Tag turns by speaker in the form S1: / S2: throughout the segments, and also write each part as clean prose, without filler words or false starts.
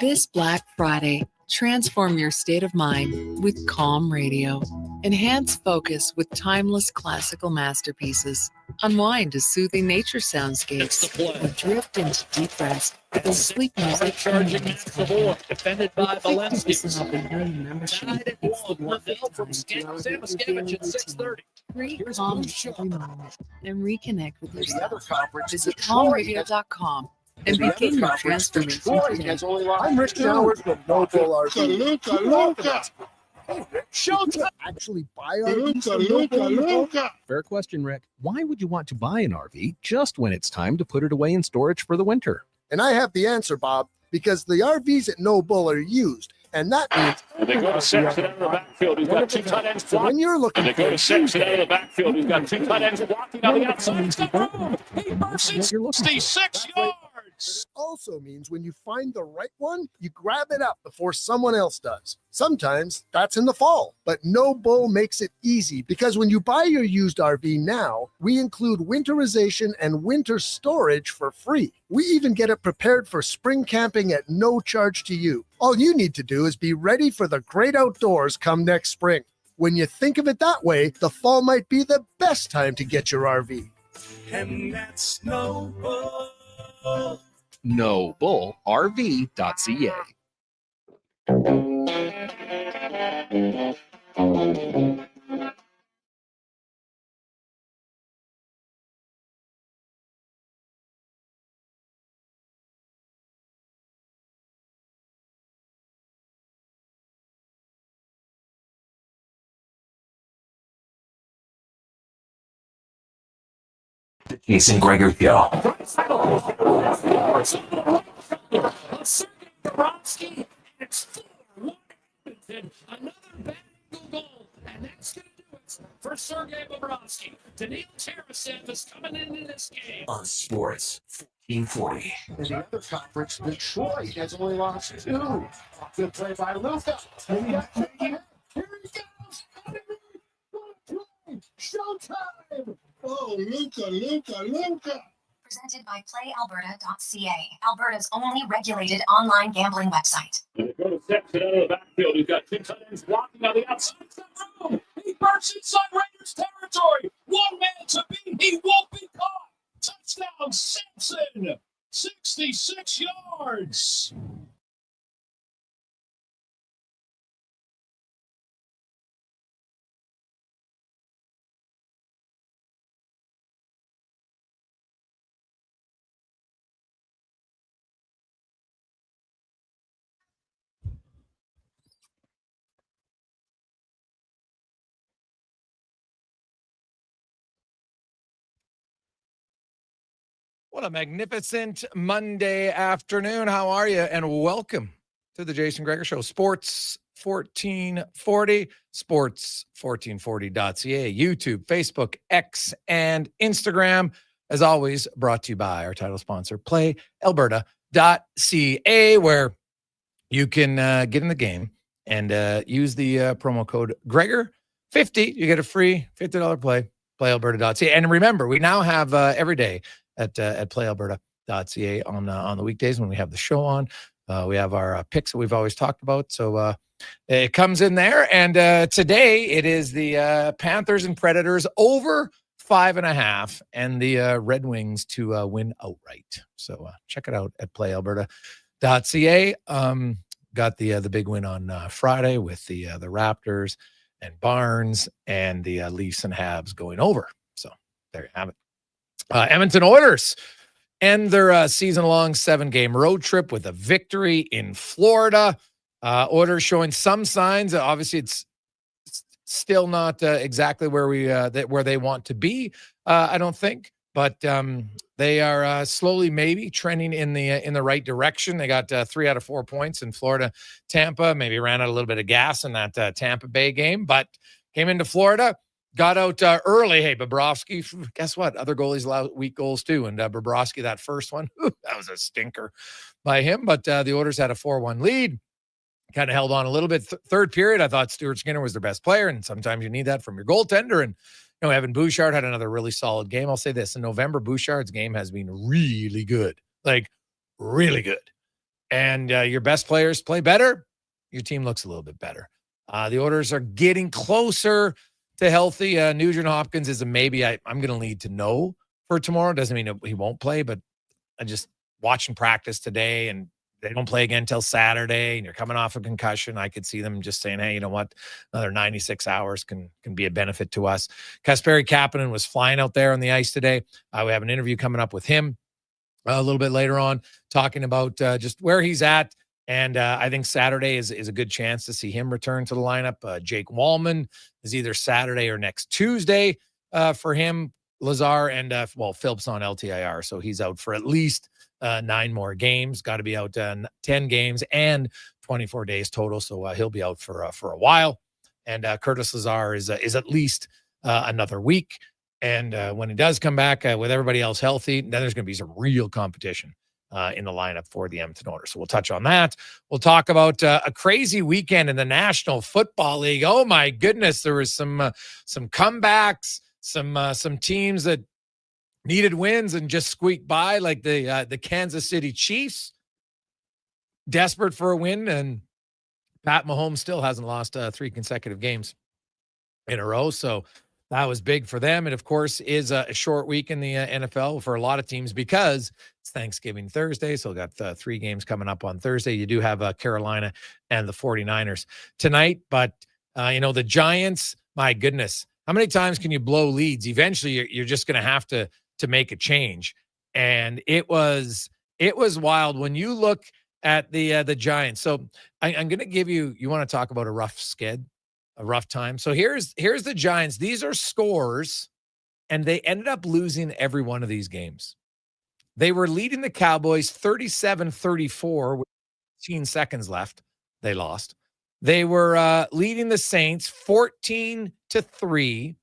S1: This Black Friday, transform your state of mind with Calm Radio. Enhance focus with timeless classical masterpieces. Unwind to soothing nature soundscapes. Or drift into deep rest with a sleep music.
S2: Charging Max Savoy, defended by Valensky. From Samuskevich at 6:30.
S1: Here's Calm every moment and reconnect with yourself. Visit calmradio.com. And begin your transformation today.
S3: I'm Rick Showers from Noble RV.
S2: Luca.
S3: Showtime! Actually buy RVs.
S2: Luca.
S4: Fair question, Rick. Why would you want to buy an RV just when it's time to put it away in storage for the winter?
S3: And I have the answer, Bob, because the RVs at No Bull are used. And that means
S2: They go to Sexton out of the backfield. He's got two tight ends
S3: so when
S2: blocking.
S3: you're looking
S2: They go to Sexton out of the backfield. He's got two tight ends blocking on the outside. He's got room. He bursts it 66 yards.
S3: it also means when you find the right one, you grab it up before someone else does. Sometimes that's in the fall, but No Bull makes it easy because when you buy your used RV now, we include winterization and winter storage for free. We even get it prepared for spring camping at no charge to you. All you need to do is be ready for the great outdoors come next spring. When you think of it that way, the fall might be the best time to get your RV.
S5: And that's No Bull.
S4: NoBullRV.ca.
S5: Jason Gregor Show.
S2: It's 4-1 Edmonton. Another bad angle goal, and that's going to do it for Sergei Bobrovsky. Daniil Tarasev is coming into this game.
S5: On Sports 1440.
S3: In the other conference, Detroit has only lost 2. Good play by Luka. Here he goes. Showtime! Oh, Luka.
S6: Presented by PlayAlberta.ca, Alberta's only regulated online gambling website.
S2: And they go to Sexton out of the backfield. He's got two tight ends blocking on the outside. He's got room. He bursts inside Raiders territory. One man to beat. He won't be caught. Touchdown, Simpson. 66 yards.
S7: What a magnificent Monday afternoon. How are you? And welcome to the Jason Gregor Show. Sports 1440, sports1440.ca, YouTube, Facebook, X, and Instagram. As always, brought to you by our title sponsor, PlayAlberta.ca, where you can get in the game and use the promo code Gregor50. You get a free $50 play, PlayAlberta.ca. And remember, we now have every day at PlayAlberta.ca on the weekdays when we have the show on. We have our picks that we've always talked about. So it comes in there. And today it is the Panthers and Predators over 5.5 and the Red Wings to win outright. So check it out at PlayAlberta.ca. Got the big win on Friday with the Raptors and Barnes and the Leafs and Habs going over. So there you have it. Edmonton Oilers end their season-long 7-game road trip with a victory in Florida. Oilers showing some signs. Obviously, it's still not exactly where where they want to be. I don't think, but they are slowly maybe trending in the right direction. They got 3 out of 4 points in Florida. Tampa maybe ran out a little bit of gas in that Tampa Bay game, but came into Florida. Got out early. Hey, Bobrovsky, guess what? Other goalies allow weak goals too. And Bobrovsky, that first one, that was a stinker by him. But the Oilers had a 4-1 lead. Kind of held on a little bit. Third period, I thought Stuart Skinner was their best player. And sometimes you need that from your goaltender. And, Evan Bouchard had another really solid game. I'll say this. In November, Bouchard's game has been really good. Like, really good. and your best players play better, your team looks a little bit better. The Oilers are getting closer to healthy. Nugent Hopkins is a maybe. I'm going to lead to no for tomorrow. Doesn't mean he won't play, but I just watching practice today, and they don't play again until Saturday, and you're coming off a concussion. I could see them just saying, hey, you know what? Another 96 hours can be a benefit to us. Kasperi Kapanen was flying out there on the ice today. We have an interview coming up with him a little bit later on, talking about just where he's at. And I think Saturday is a good chance to see him return to the lineup. Jake Wallman is either Saturday or next Tuesday for him. Lazar and, Phillips on LTIR, so he's out for at least 9 more games. Got to be out 10 games and 24 days total, so he'll be out for a while. And Curtis Lazar is at least another week. And when he does come back with everybody else healthy, then there's going to be some real competition in the lineup for the Edmonton Oilers. So we'll touch on that. We'll talk about a crazy weekend in the National Football League. Oh my goodness, there was some comebacks, some teams that needed wins and just squeaked by, like the Kansas City Chiefs, desperate for a win, and Pat Mahomes still hasn't lost 3 consecutive games in a row. So that was big for them. And of course, is a short week in the NFL for a lot of teams because it's Thanksgiving Thursday. So we got 3 games coming up on Thursday. You do have Carolina and the 49ers tonight. But, the Giants, my goodness, how many times can you blow leads? Eventually, you're just going to have to make a change. And it was wild when you look at the Giants. So I'm going to give you want to talk about a rough sked. A rough time. So here's the Giants. These are scores, and they ended up losing every one of these games. They were leading the Cowboys 37-34 with 15 seconds left. They lost. They were leading the Saints 14-3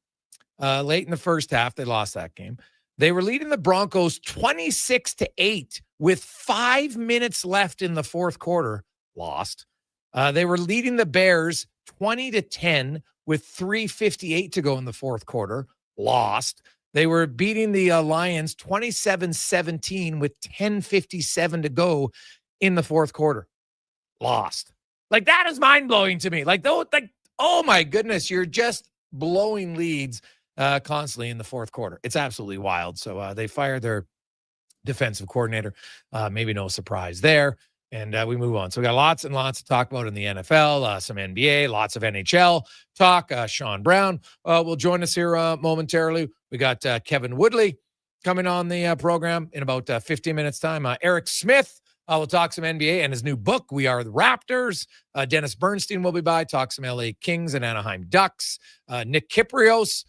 S7: late in the first half. They lost that game. They were leading the Broncos 26-8 with 5 minutes left in the fourth quarter. Lost. They were leading the Bears 20-10 with 3:58 to go in the fourth quarter. Lost. They were beating the Lions 27-17 with 10:57 to go in the fourth quarter. Lost. Like, that is mind-blowing to me. Oh my goodness, you're just blowing leads constantly in the fourth quarter. It's absolutely wild. So they fired their defensive coordinator. Maybe no surprise there. And we move on. So we got lots and lots to talk about in the NFL, some NBA, lots of NHL talk. Sean Brown will join us here momentarily. We got Kevin Woodley coming on the program in about 15 minutes time. Eric Smith will talk some NBA and his new book, We Are the Raptors. Dennis Bernstein will be by, talk some LA Kings and Anaheim Ducks. Nick Kyprios.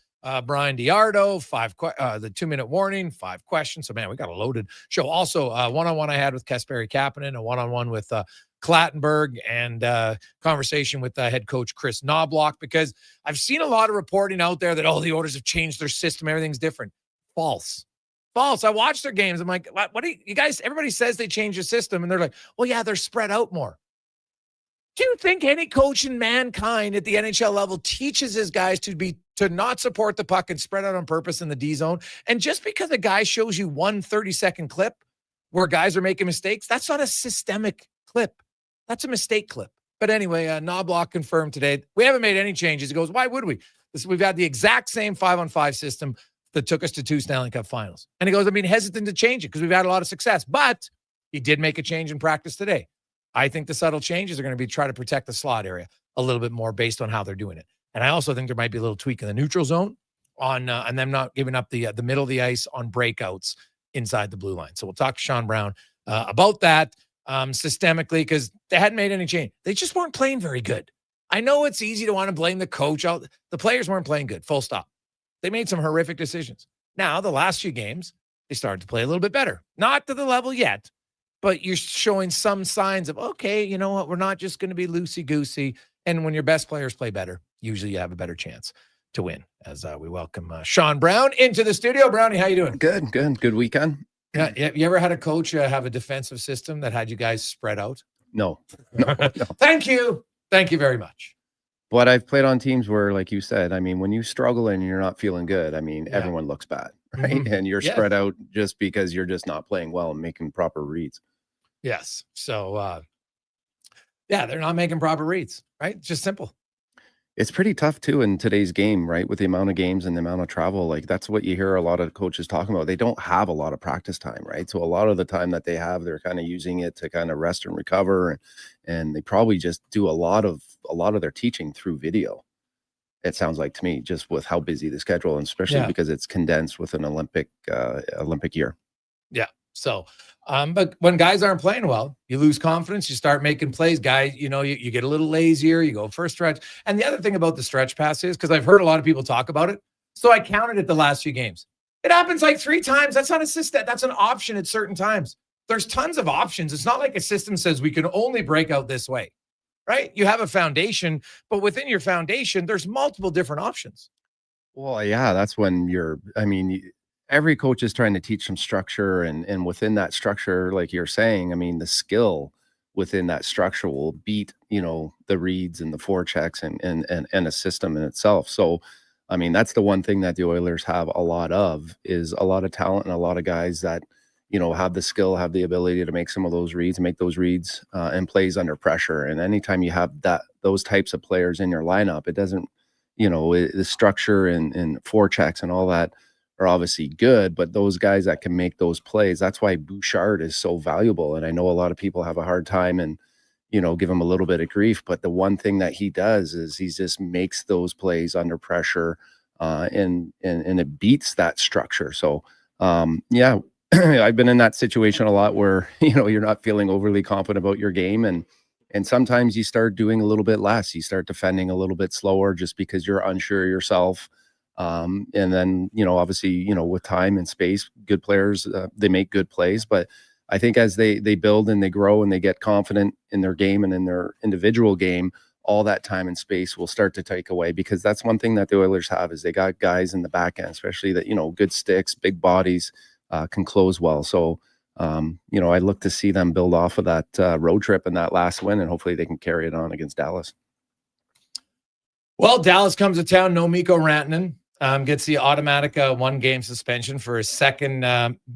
S7: Brian Diardo, the 2-minute warning, 5 questions. So, man, we got a loaded show. Also, one-on-one I had with Kasperi Kapanen, a one-on-one with Clattenburg, and conversation with head coach Chris Knobloch, because I've seen a lot of reporting out there that, the Oilers have changed their system. Everything's different. False. I watched their games. I'm like, what do you guys, everybody says they changed the system, and they're like, well, yeah, they're spread out more. Do you think any coach in mankind at the NHL level teaches his guys to not support the puck and spread out on purpose in the D zone? And just because a guy shows you one 30-second clip where guys are making mistakes, that's not a systemic clip. That's a mistake clip. But anyway, Knobloch confirmed today, we haven't made any changes. He goes, why would we? We've had the exact same 5-on-5 system that took us to 2 Stanley Cup finals. And he goes, hesitant to change it because we've had a lot of success. But he did make a change in practice today. I think the subtle changes are going to be try to protect the slot area a little bit more based on how they're doing it. And I also think there might be a little tweak in the neutral zone on and them not giving up the middle of the ice on breakouts inside the blue line. So we'll talk to Sean Brown about that systemically, because they hadn't made any change. They just weren't playing very good. I know it's easy to want to blame the coach. The players weren't playing good, full stop. They made some horrific decisions. Now, the last few games, they started to play a little bit better. Not to the level yet, but you're showing some signs of, okay, you know what? We're not just going to be loosey-goosey. And when your best players play better, usually you have a better chance to win. As we welcome Sean Brown into the studio. Brownie, how you doing?
S8: Good weekend.
S7: Yeah. You ever had a coach have a defensive system that had you guys spread out?
S8: No.
S7: Thank you very much.
S8: But I've played on teams where, like you said, when you struggle and you're not feeling good, everyone looks bad, right? Mm-hmm. And you're spread out just because you're just not playing well and making proper reads.
S7: Yes. So, yeah, they're not making proper reads, right? It's just simple.
S8: It's pretty tough too in today's game, right? With the amount of games and the amount of travel, like that's what you hear a lot of coaches talking about. They don't have a lot of practice time, right? So a lot of the time that they have, they're kind of using it to kind of rest and recover, and they probably just do a lot of their teaching through video. It sounds like to me, just with how busy the schedule, and especially because it's condensed with an Olympic year.
S7: Yeah. So, but when guys aren't playing well, you lose confidence, you start making plays. Guys, you get a little lazier, you go for a stretch. And the other thing about the stretch pass is, because I've heard a lot of people talk about it, so I counted it the last few games. It happens like 3 times. That's not a system. That's an option at certain times. There's tons of options. It's not like a system says we can only break out this way, right? You have a foundation, but within your foundation, there's multiple different options.
S8: Well, yeah, that's when every coach is trying to teach some structure, and within that structure, like you're saying, I mean, the skill within that structure will beat, the reads and the forechecks and a system in itself. So, I mean, that's the one thing that the Oilers have a lot of, is a lot of talent and a lot of guys that, have the skill, have the ability to make some of those reads, and plays under pressure. And anytime you have those types of players in your lineup, it doesn't, the structure and forechecks and all that are obviously good, but those guys that can make those plays, that's why Bouchard is so valuable. And I know a lot of people have a hard time and, give him a little bit of grief, but the one thing that he does is he just makes those plays under pressure, and it beats that structure. So, yeah, I've been in that situation a lot where, you're not feeling overly confident about your game, and sometimes you start doing a little bit less. You start defending a little bit slower just because you're unsure yourself. And then, obviously, with time and space, good players, they make good plays. But I think as they build and they grow and they get confident in their game and in their individual game, all that time and space will start to take away, because that's one thing that the Oilers have, is they got guys in the back end, especially that, good sticks, big bodies, can close well. So, I look to see them build off of that road trip and that last win, and hopefully they can carry it on against Dallas.
S7: Well, Dallas comes to town. No Mikko Rantanen. Gets the automatic 1-game suspension for his second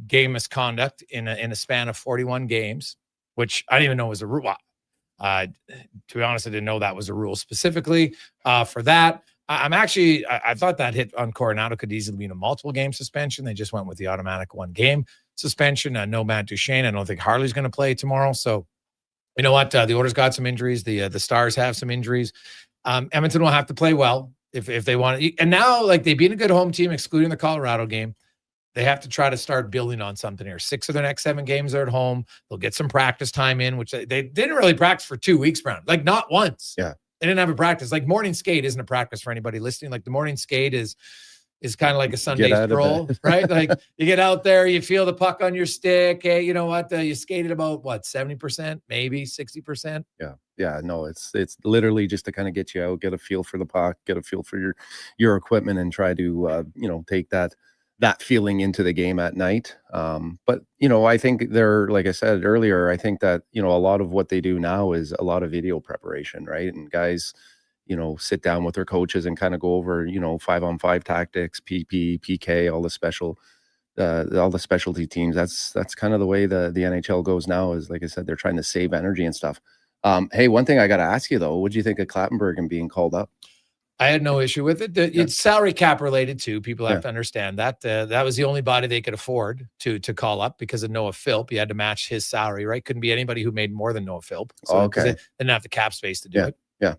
S7: game misconduct in a span of 41 games, which I didn't even know was a rule. To be honest, I didn't know that was a rule specifically for that. I thought that hit on Coronado could easily be a multiple game suspension. They just went with the automatic 1-game suspension. No Matt Duchene. I don't think Harley's going to play tomorrow. So, you know what? The Oilers got some injuries. The Stars have some injuries. Edmonton will have to play well if they want to. And now, like, they've been a good home team, excluding the Colorado game. They have to try to start building on something here. 6 of their next 7 games are at home. They'll get some practice time in, which they didn't really practice for 2 weeks, Brown. Like, not once.
S8: Yeah.
S7: They didn't have a practice. Like, morning skate isn't a practice for anybody listening. Like, the morning skate is kind of like a Sunday stroll, right? Like, you get out there, you feel the puck on your stick. Hey, you know what? You skated about 70%, maybe 60%.
S8: Yeah, no, it's literally just to kind of get you out, get a feel for the puck, get a feel for your equipment, and try to take that feeling into the game at night. But I think they're, like I said earlier, I think that a lot of what they do now is a lot of video preparation, right? And guys, sit down with their coaches and kind of go over 5-on-5 tactics, PP, PK, all the specialty teams. That's kind of the way the NHL goes now. Is, like I said, they're trying to save energy and stuff. Hey, one thing I got to ask you though, what do you think of Clattenburg and being called up?
S7: I had no issue with it. It's salary cap related too. People have to understand that. That was the only body they could afford to call up because of Noah Philp. You had to match his salary, right? Couldn't be anybody who made more than Noah Philp. So they didn't have the cap space to do it.
S8: Yeah.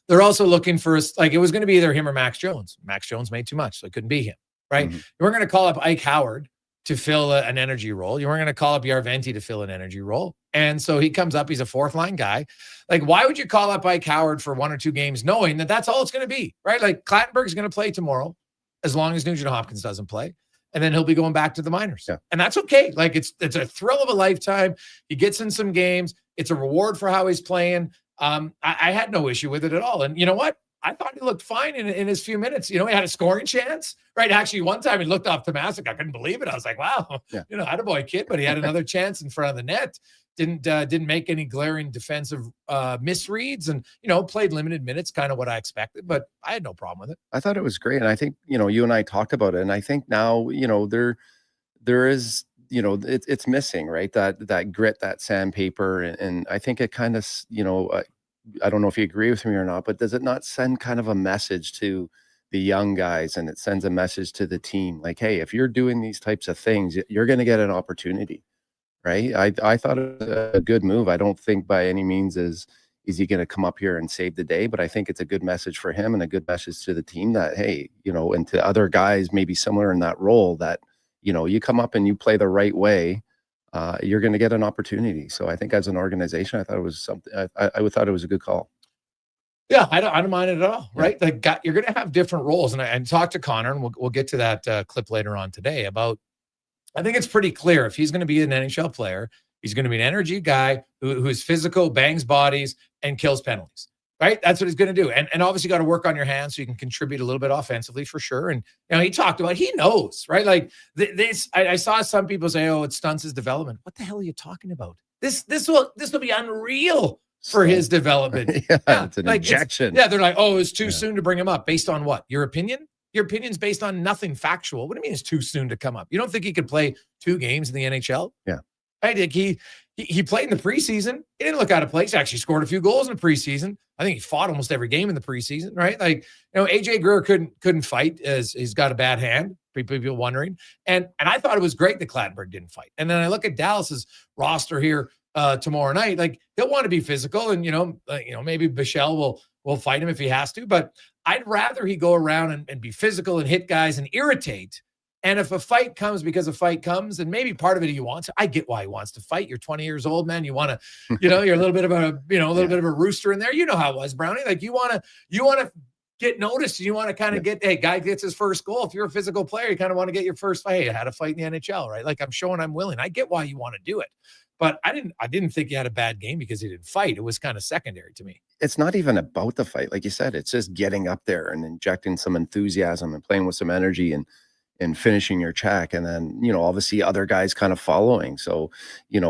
S7: They're also looking for it was going to be either him or Max Jones. Max Jones made too much, so it couldn't be him, right?
S8: Mm-hmm.
S7: You weren't going to call up Ike Howard to fill an energy role. You weren't going to call up Yarventi to fill an energy role. And so he comes up, he's a 4th line guy. Like, why would you call up Ike Howard for 1 or 2 games knowing that that's all it's going to be, right? Like, Clattenburg's going to play tomorrow as long as Nugent Hopkins doesn't play. And then he'll be going back to the minors. Yeah. And that's okay. Like, it's a thrill of a lifetime. He gets in some games. It's a reward for how he's playing. I had no issue with it at all. And you know what? I thought he looked fine in his few minutes. He had a scoring chance, right? Actually, one time he looked off Tomasic. I couldn't believe it. I was like, wow, attaboy kid. But he had another chance in front of the net. Didn't make any glaring defensive misreads, and played limited minutes, kind of what I expected. But I had no problem with it.
S8: I thought it was great, and I think you and I talked about it, and I think now there is it's missing, right? That grit, that sandpaper. And I think it kind of, I don't know if you agree with me or not, but does it not send kind of a message to the young guys, and it sends a message to the team like, hey, if you're doing these types of things, you're going to get an opportunity, right? I thought it was a good move. I don't think by any means is he going to come up here and save the day, but I think it's a good message for him and a good message to the team that, hey, and to other guys maybe similar in that role, that you come up and you play the right way, you're going to get an opportunity. So I think as an organization, I thought it was something. I thought it was a good call.
S7: Yeah, I don't mind it at all, right? Like, you're going to have different roles, and I talked to Connor, and we'll get to that clip later on today about. I think it's pretty clear if he's going to be an NHL player, he's going to be an energy guy who's physical, bangs bodies, and kills penalties. Right, that's what he's going to do, and obviously got to work on your hands so you can contribute a little bit offensively for sure. And he talked about, he knows, right? Like this, I saw some people say, "Oh, it stunts his development." What the hell are you talking about? This will be unreal for his development.
S8: It's an injection.
S7: They're like, "Oh, it's too soon to bring him up." Based on what? Your opinion? Your opinion's based on nothing factual. What do you mean it's too soon to come up? You don't think he could play 2 games in the NHL?
S8: Yeah.
S7: I think he played in the preseason. He didn't look out of place. He actually scored a few goals in the preseason. I think he fought almost every game in the preseason, right? Like, AJ Greer couldn't fight, as he's got a bad hand. People wondering. And I thought it was great that Clattenburg didn't fight. And then I look at Dallas's roster here tomorrow night. Like, he'll want to be physical, and maybe Bichelle will fight him if he has to. But I'd rather he go around and be physical and hit guys and irritate. And if a fight comes because a fight comes, and maybe part of it he wants, I get why he wants to fight. You're 20 years old, man. You want to, you're a little bit of a, bit of a rooster in there. You know how it was, Brownie. Like, you want to get noticed. You want to kind of get, hey, guy gets his first goal. If you're a physical player, you kind of want to get your first fight. Hey, I had a fight in the NHL, right? Like, I'm showing I'm willing. I get why you want to do it. But I didn't think he had a bad game because he didn't fight. It was kind of secondary to me.
S8: It's not even about the fight. Like you said, it's just getting up there and injecting some enthusiasm and playing with some energy and finishing your check. And then, obviously other guys kind of following. So,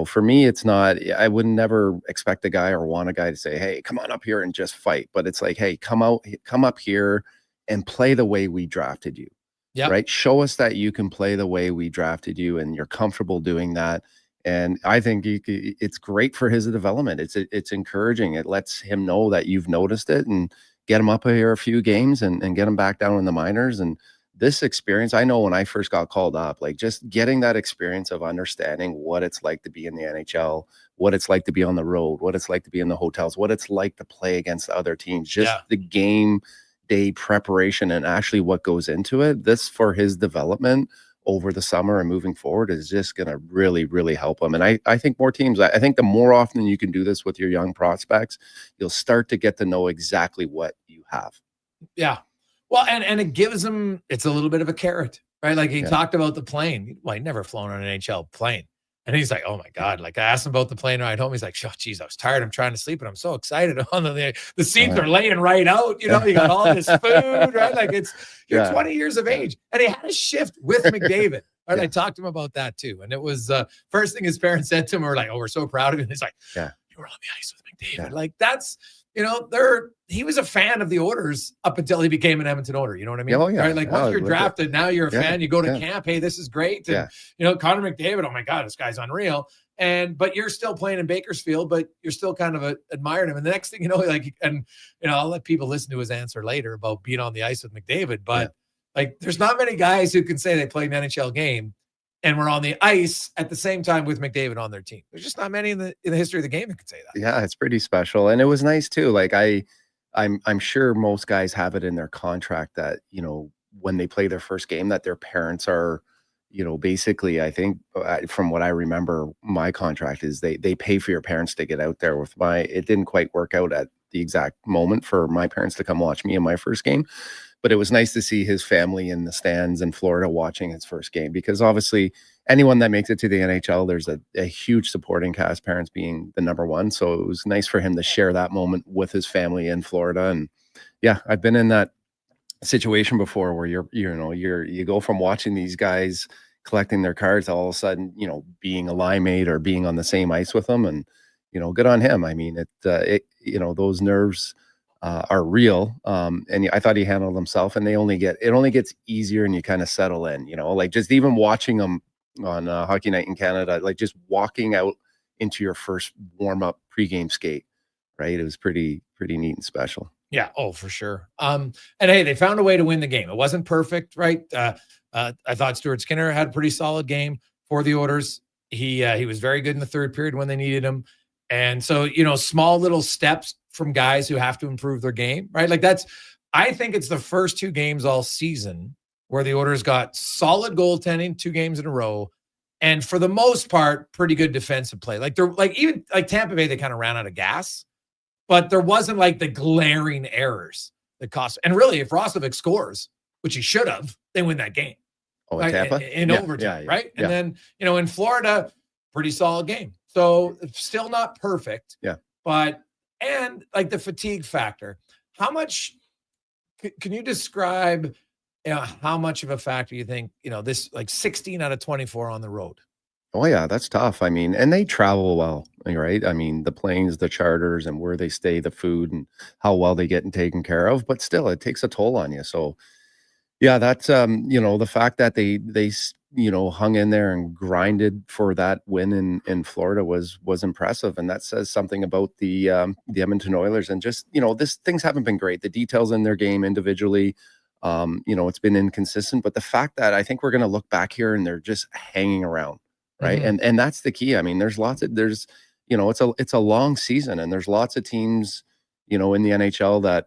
S8: for me, it's not, I would never expect a guy or want a guy to say, hey, come on up here and just fight. But it's like, hey, come up here and play the way we drafted you.
S7: Yeah.
S8: Right. Show us that you can play the way we drafted you and you're comfortable doing that. And I think it's great for his development. It's encouraging. It lets him know that you've noticed it, and get him up here a few games and get him back down in the minors. And this experience, I know when I first got called up, like, just getting that experience of understanding what it's like to be in the NHL, what it's like to be on the road, what it's like to be in the hotels, what it's like to play against other teams, just the game day preparation and actually what goes into it. This, for his development over the summer and moving forward, is just going to really, really help him. And I think more teams, I think the more often you can do this with your young prospects, you'll start to get to know exactly what you have.
S7: Yeah. Well, and it gives him, it's a little bit of a carrot, right? Like, he talked about the plane. Well, he'd never flown on an NHL plane. And he's like, oh my God. Like, I asked him about the plane ride home. He's like, oh, geez, I was tired. I'm trying to sleep, and I'm so excited. On the seats are laying right out. You got all this food, right? Like, you're 20 years of age. And he had a shift with McDavid. Right? I talked to him about that too. And it was first thing his parents said to him were like, oh, we're so proud of you. And he's like, you were on the ice with McDavid.
S8: Yeah.
S7: Like, that's, he was a fan of the Oilers up until he became an Edmonton Oiler. You know what I mean?
S8: Oh, yeah.
S7: Right? Like, once you're drafted, now you're a fan. You go to camp. Hey, this is great. And, Connor McDavid, oh my God, this guy's unreal. But you're still playing in Bakersfield, but you're still kind of admiring him. And the next thing you know, I'll let people listen to his answer later about being on the ice with McDavid. But there's not many guys who can say they played an NHL game and were on the ice at the same time with McDavid on their team. There's just not many in the history of the game that can say that.
S8: Yeah, it's pretty special. And it was nice too. Like, I'm sure most guys have it in their contract that, when they play their first game, that their parents are, basically, I think from what I remember, my contract is they pay for your parents to get out there. It didn't quite work out at the exact moment for my parents to come watch me in my first game. But it was nice to see his family in the stands in Florida watching his first game, because obviously anyone that makes it to the NHL, there's a huge supporting cast, parents being the number one. So it was nice for him to share that moment with his family in Florida. And yeah, I've been in that situation before where you go from watching these guys collecting their cards to all of a sudden, being a line mate or being on the same ice with them. And, good on him. I mean, those nerves are real. And I thought he handled himself, and it only gets easier and you kind of settle in, like, just even watching him Hockey Night in Canada, like just walking out into your first warm-up pregame skate, right? It was pretty neat and special.
S7: Yeah. Oh, for sure. And hey, they found a way to win the game. It wasn't perfect, right? I thought Stuart Skinner had a pretty solid game for the Oilers. He was very good in the third period when they needed him. And so, small little steps from guys who have to improve their game, right? Like I think it's the first 2 games all season where the Oilers got solid goaltending 2 games in a row. And for the most part, pretty good defensive play. Like even Tampa Bay, they kind of ran out of gas, but there wasn't like the glaring errors that cost. And really, if Roslovic scores, which he should have, they win that game.
S8: Oh, in Tampa?
S7: In overtime, right? And then, in Florida, pretty solid game. So still not perfect.
S8: Yeah.
S7: And like the fatigue factor, how much can you describe how much of a factor you think, this like 16 out of 24 on the road?
S8: Oh yeah, that's tough. I mean, and they travel well, right? I mean, the planes, the charters, and where they stay, the food, and how well they get taken care of. But still, it takes a toll on you. So, yeah, that's the fact that they hung in there and grinded for that win in Florida was impressive, and that says something about the Edmonton Oilers. And just things haven't been great. The details in their game individually, it's been inconsistent. But the fact that I think we're going to look back here and they're just hanging around. Right. Mm-hmm. And that's the key. I mean, it's a long season, and there's lots of teams, in the NHL that,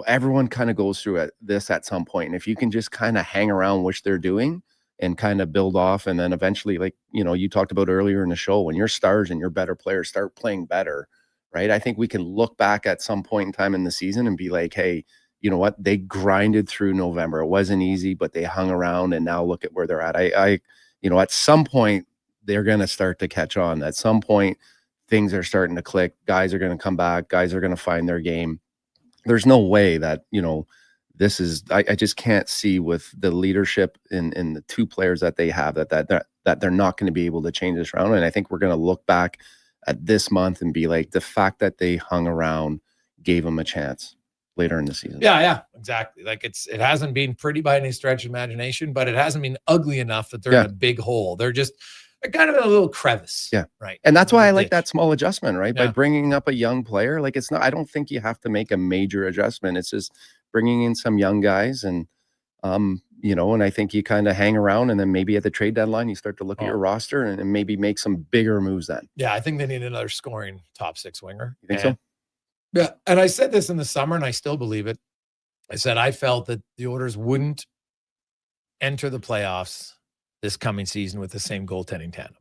S8: everyone kind of goes through this at some point. And if you can just kind of hang around, which they're doing, and kind of build off, and then eventually, like, you talked about earlier in the show, when your stars and your better players start playing better, right? I think we can look back at some point in time in the season and be like, hey, you know what? They grinded through November. It wasn't easy, but they hung around, and now look at where they're at. At some point, they're going to start to catch on. At some point, things are starting to click. Guys are going to come back. Guys are going to find their game. There's no way that, this is, I just can't see with the leadership in the 2 players that they have that they're not going to be able to change this round. And I think we're going to look back at this month and be like, the fact that they hung around gave them a chance later in the season. Yeah,
S7: exactly. Like it hasn't been pretty by any stretch of imagination, but it hasn't been ugly enough that they're in a big hole. They're kind of in a little crevice.
S8: Yeah.
S7: Right.
S8: And that's why I like that small adjustment, right? Yeah. By bringing up a young player, like I don't think you have to make a major adjustment. It's just bringing in some young guys and, and I think you kind of hang around, and then maybe at the trade deadline, you start to look at your roster and maybe make some bigger moves then.
S7: Yeah. I think they need another scoring top 6 winger.
S8: You think so?
S7: Yeah. And I said this in the summer, and I still believe it. I said, I felt that the Oilers wouldn't enter the playoffs this coming season with the same goaltending tandem.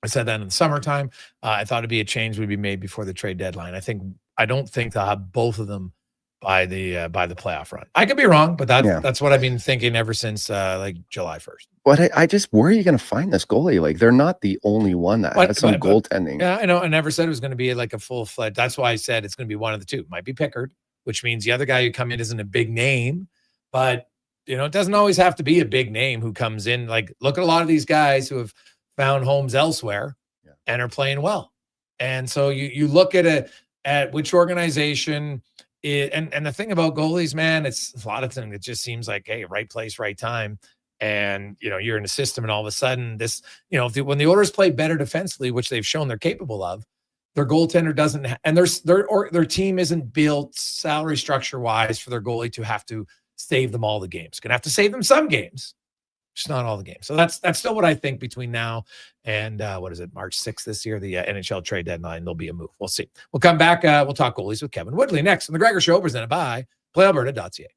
S7: I said that in the summertime. I thought it'd be a change would be made before the trade deadline. I don't think they'll have both of them by the playoff run. I could be wrong, but that's what I've been thinking ever since like July 1st.
S8: But I just, where are you going to find this goalie? Like, they're not the only one that has some goaltending.
S7: Yeah, I know. I never said it was going to be like a full-fledged. That's why I said it's going to be one of the 2. Might be Pickard, which means the other guy who come in isn't a big name, but it doesn't always have to be a big name who comes in. Like, look at a lot of these guys who have found homes elsewhere and are playing well. And so you look at which organization and the thing about goalies, man, it's a lot of things. It just seems like, hey, right place, right time. And, you're in a system, and all of a sudden this, when the Oilers play better defensively, which they've shown they're capable of, their goaltender doesn't, and their team isn't built salary structure wise for their goalie to have to save them all the games. Gonna have to save them some games, just not all the games. So that's still what I think between now and March 6th this year, the NHL trade deadline. There'll be a move. We'll see. We'll come back. We'll talk goalies with Kevin Woodley next on the Gregor Show, presented by PlayAlberta.ca.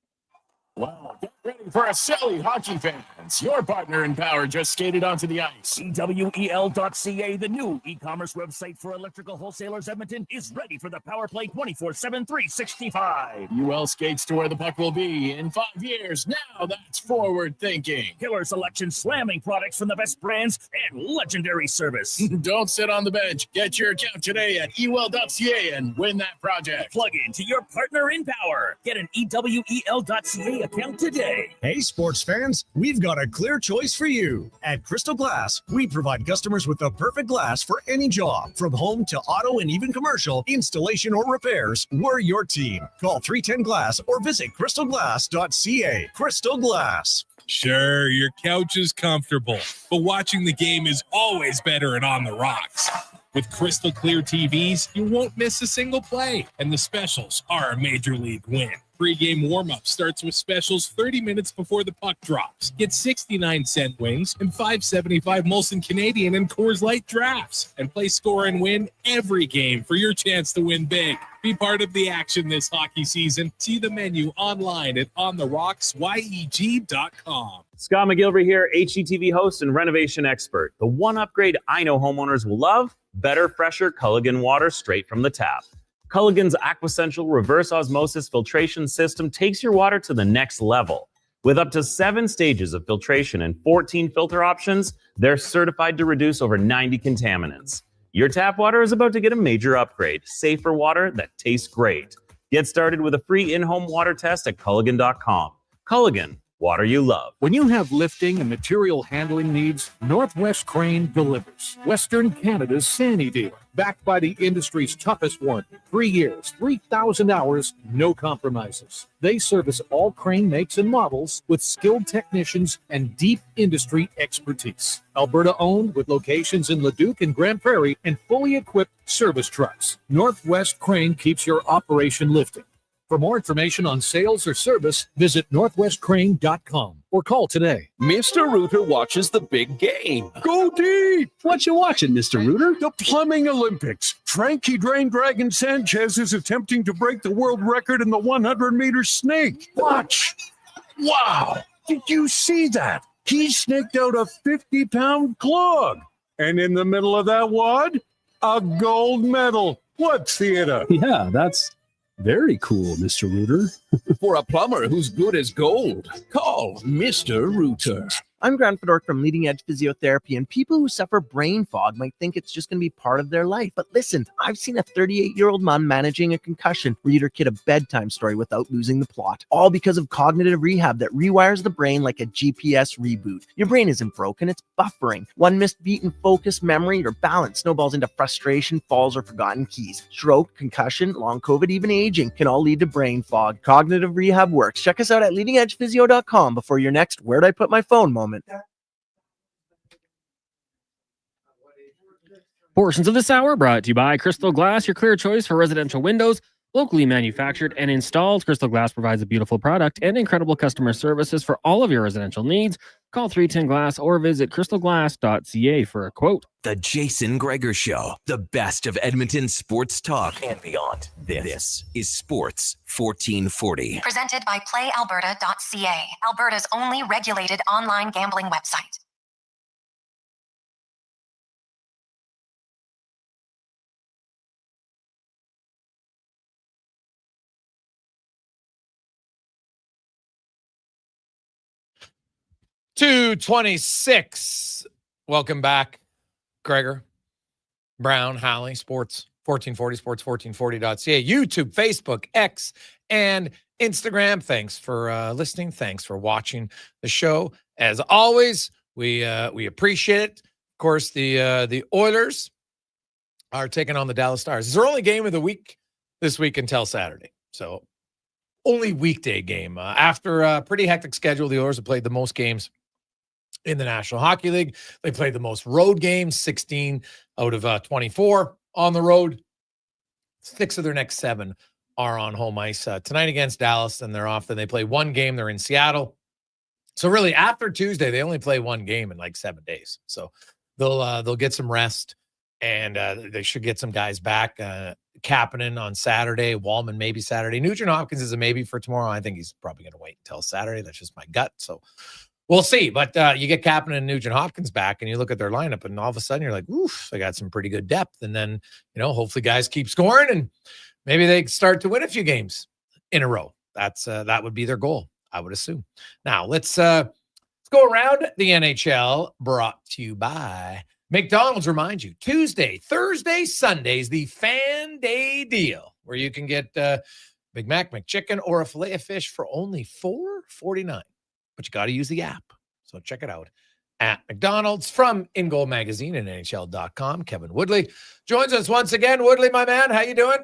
S2: Wow, get ready for a silly hockey fans. Your partner in power just skated onto the ice.
S9: EWEL.ca, the new e-commerce website for electrical wholesalers Edmonton, is ready for the power play 24/7, 365.
S2: UL skates to where the puck will be in 5 years. Now that's forward thinking.
S9: Killer selection, slamming products from the best brands, and legendary service.
S2: Don't sit on the bench. Get your account today at EWEL.ca and win that project.
S9: Plug into your partner in power. Get an EWEL.ca account today.
S10: Hey, sports fans, we've got a clear choice for you. At Crystal Glass, we provide customers with the perfect glass for any job. From home to auto and even commercial, installation or repairs, we're your team. Call 310 Glass or visit crystalglass.ca. Crystal Glass.
S11: Sure, your couch is comfortable, but watching the game is always better at On the Rocks. With crystal clear TVs, you won't miss a single play, and the specials are a major league win. Pre-game warm-up starts with specials 30 minutes before the puck drops. Get 69-cent wings and $5.75 Molson Canadian and Coors Light drafts. And play score and win every game for your chance to win big. Be part of the action this hockey season. See the menu online at ontherocksyeg.com.
S12: Scott McGilvery here, HGTV host and renovation expert. The one upgrade I know homeowners will love: better, fresher Culligan water straight from the tap. Culligan's Aquasential reverse osmosis filtration system takes your water to the next level. With up to 7 stages of filtration and 14 filter options, they're certified to reduce over 90 contaminants. Your tap water is about to get a major upgrade. Safer water that tastes great. Get started with a free in-home water test at Culligan.com. Culligan, water you love.
S2: When you have lifting and material handling needs, Northwest Crane delivers. Western Canada's Sandy dealer, backed by the industry's toughest warranty. 3 years, 3,000 hours, no compromises. They service all crane makes and models with skilled technicians and deep industry expertise. Alberta owned, with locations in Leduc and Grand Prairie, and fully equipped service trucks. Northwest Crane keeps your operation lifting. For more information on sales or service, visit northwestcrane.com or call today.
S13: Mr. Rooter watches the big game. Go deep! What you watching, Mr. Rooter?
S2: The Plumbing Olympics. Frankie Drain Dragon Sanchez is attempting to break the world record in the 100-meter snake. Watch! Wow! Did you see that? He snaked out a 50-pound clog. And in the middle of that wad, a gold medal. What theater?
S13: Yeah, that's very cool, Mr. Rooter. For a plumber who's good as gold, call Mr. Rooter.
S14: I'm Grant Fedork from Leading Edge Physiotherapy, and people who suffer brain fog might think it's just going to be part of their life. But listen, I've seen a 38-year-old man managing a concussion read her kid a bedtime story without losing the plot, all because of cognitive rehab that rewires the brain like a GPS reboot. Your brain isn't broken, it's buffering. One missed beat in focus, memory, or balance snowballs into frustration, falls, or forgotten keys. Stroke, concussion, long COVID, even aging can all lead to brain fog. Cognitive rehab works. Check us out at leadingedgephysio.com before your next "where'd I put my phone" moment.
S15: Portions of this hour brought to you by Crystal Glass, your clear choice for residential windows. Locally manufactured and installed, Crystal Glass provides a beautiful product and incredible customer services for all of your residential needs. Call 310 Glass or visit crystalglass.ca for a quote.
S5: The Jason Gregor Show, the best of Edmonton sports talk and beyond. This is Sports 1440.
S6: Presented by PlayAlberta.ca, Alberta's only regulated online gambling website.
S7: .226. Welcome back, Gregor, Brown, Halley, Sports 1440, sports1440.ca, YouTube, Facebook, X, and Instagram. Thanks for listening. Thanks for watching the show. As always, we appreciate it. Of course, the Oilers are taking on the Dallas Stars. It's their only game of the week this week until Saturday. So only weekday game. After a pretty hectic schedule, the Oilers have played the most games in the National Hockey League. They played the most road games, 16 out of 24 on the road. 6 of their next 7 are on home ice. Tonight against Dallas, and they're off. Then they play one game. They're in Seattle. So really, after Tuesday, they only play one game in like 7 days. So they'll get some rest, and they should get some guys back. Kapanen on Saturday, Wallman maybe Saturday. Nugent Hopkins is a maybe for tomorrow. I think he's probably going to wait until Saturday. That's just my gut. So we'll see. But you get Kapanen and Nugent Hopkins back, and you look at their lineup, and all of a sudden you're like, oof, they got some pretty good depth. And then, hopefully guys keep scoring, and maybe they start to win a few games in a row. That would be their goal, I would assume. Now let's go around the NHL, brought to you by McDonald's. Remind you, Tuesday, Thursday, Sundays, the Fan Day deal, where you can get Big Mac, McChicken, or a filet of fish for only $4.49. But you got to use the app. So check it out at McDonald's. From In Goal Magazine and NHL.com, Kevin Woodley joins us once again. Woodley, my man, how you doing?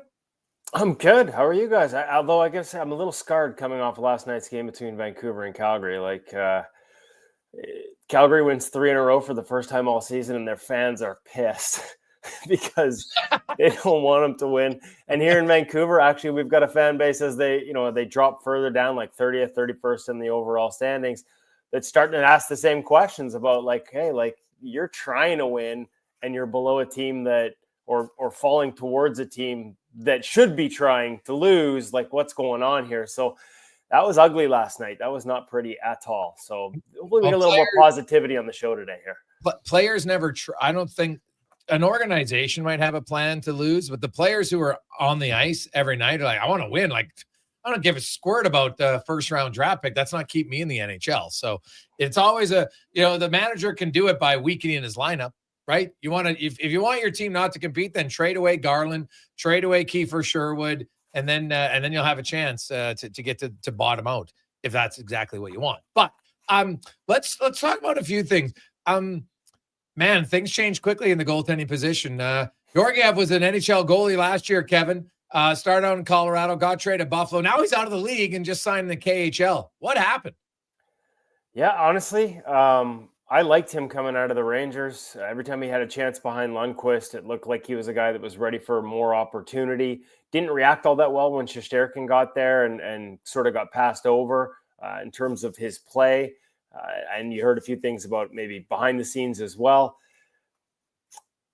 S16: I'm good. How are you guys? Although I guess I'm a little scarred coming off of last night's game between Vancouver and Calgary. Calgary wins 3 in a row for the first time all season, and their fans are pissed because they don't want them to win. And here in Vancouver, actually, we've got a fan base as they drop further down, like 30th, 31st in the overall standings, that's starting to ask the same questions about like, hey, like you're trying to win and you're below a team that or falling towards a team that should be trying to lose. Like, what's going on here? So that was ugly last night. That was not pretty at all. So hopefully we get a little more positivity on the show today here.
S7: But players never I don't think an organization might have a plan to lose, but the players who are on the ice every night are like, I want to win. Like, I don't give a squirt about the first round draft pick. That's not keep me in the NHL. So it's always the manager can do it by weakening his lineup, right? You want to, if you want your team not to compete, then trade away Garland, trade away Kiefer Sherwood, and then you'll have a chance to get to bottom out if that's exactly what you want. But let's talk about a few things. Man, things change quickly in the goaltending position. Georgiev was an NHL goalie last year, Kevin. Started out in Colorado, got traded to Buffalo. Now he's out of the league and just signed in the KHL. What happened?
S16: Yeah, honestly, I liked him coming out of the Rangers. Every time he had a chance behind Lundqvist, it looked like he was a guy that was ready for more opportunity. Didn't react all that well when Shesterkin got there and sort of got passed over in terms of his play. And you heard a few things about maybe behind the scenes as well.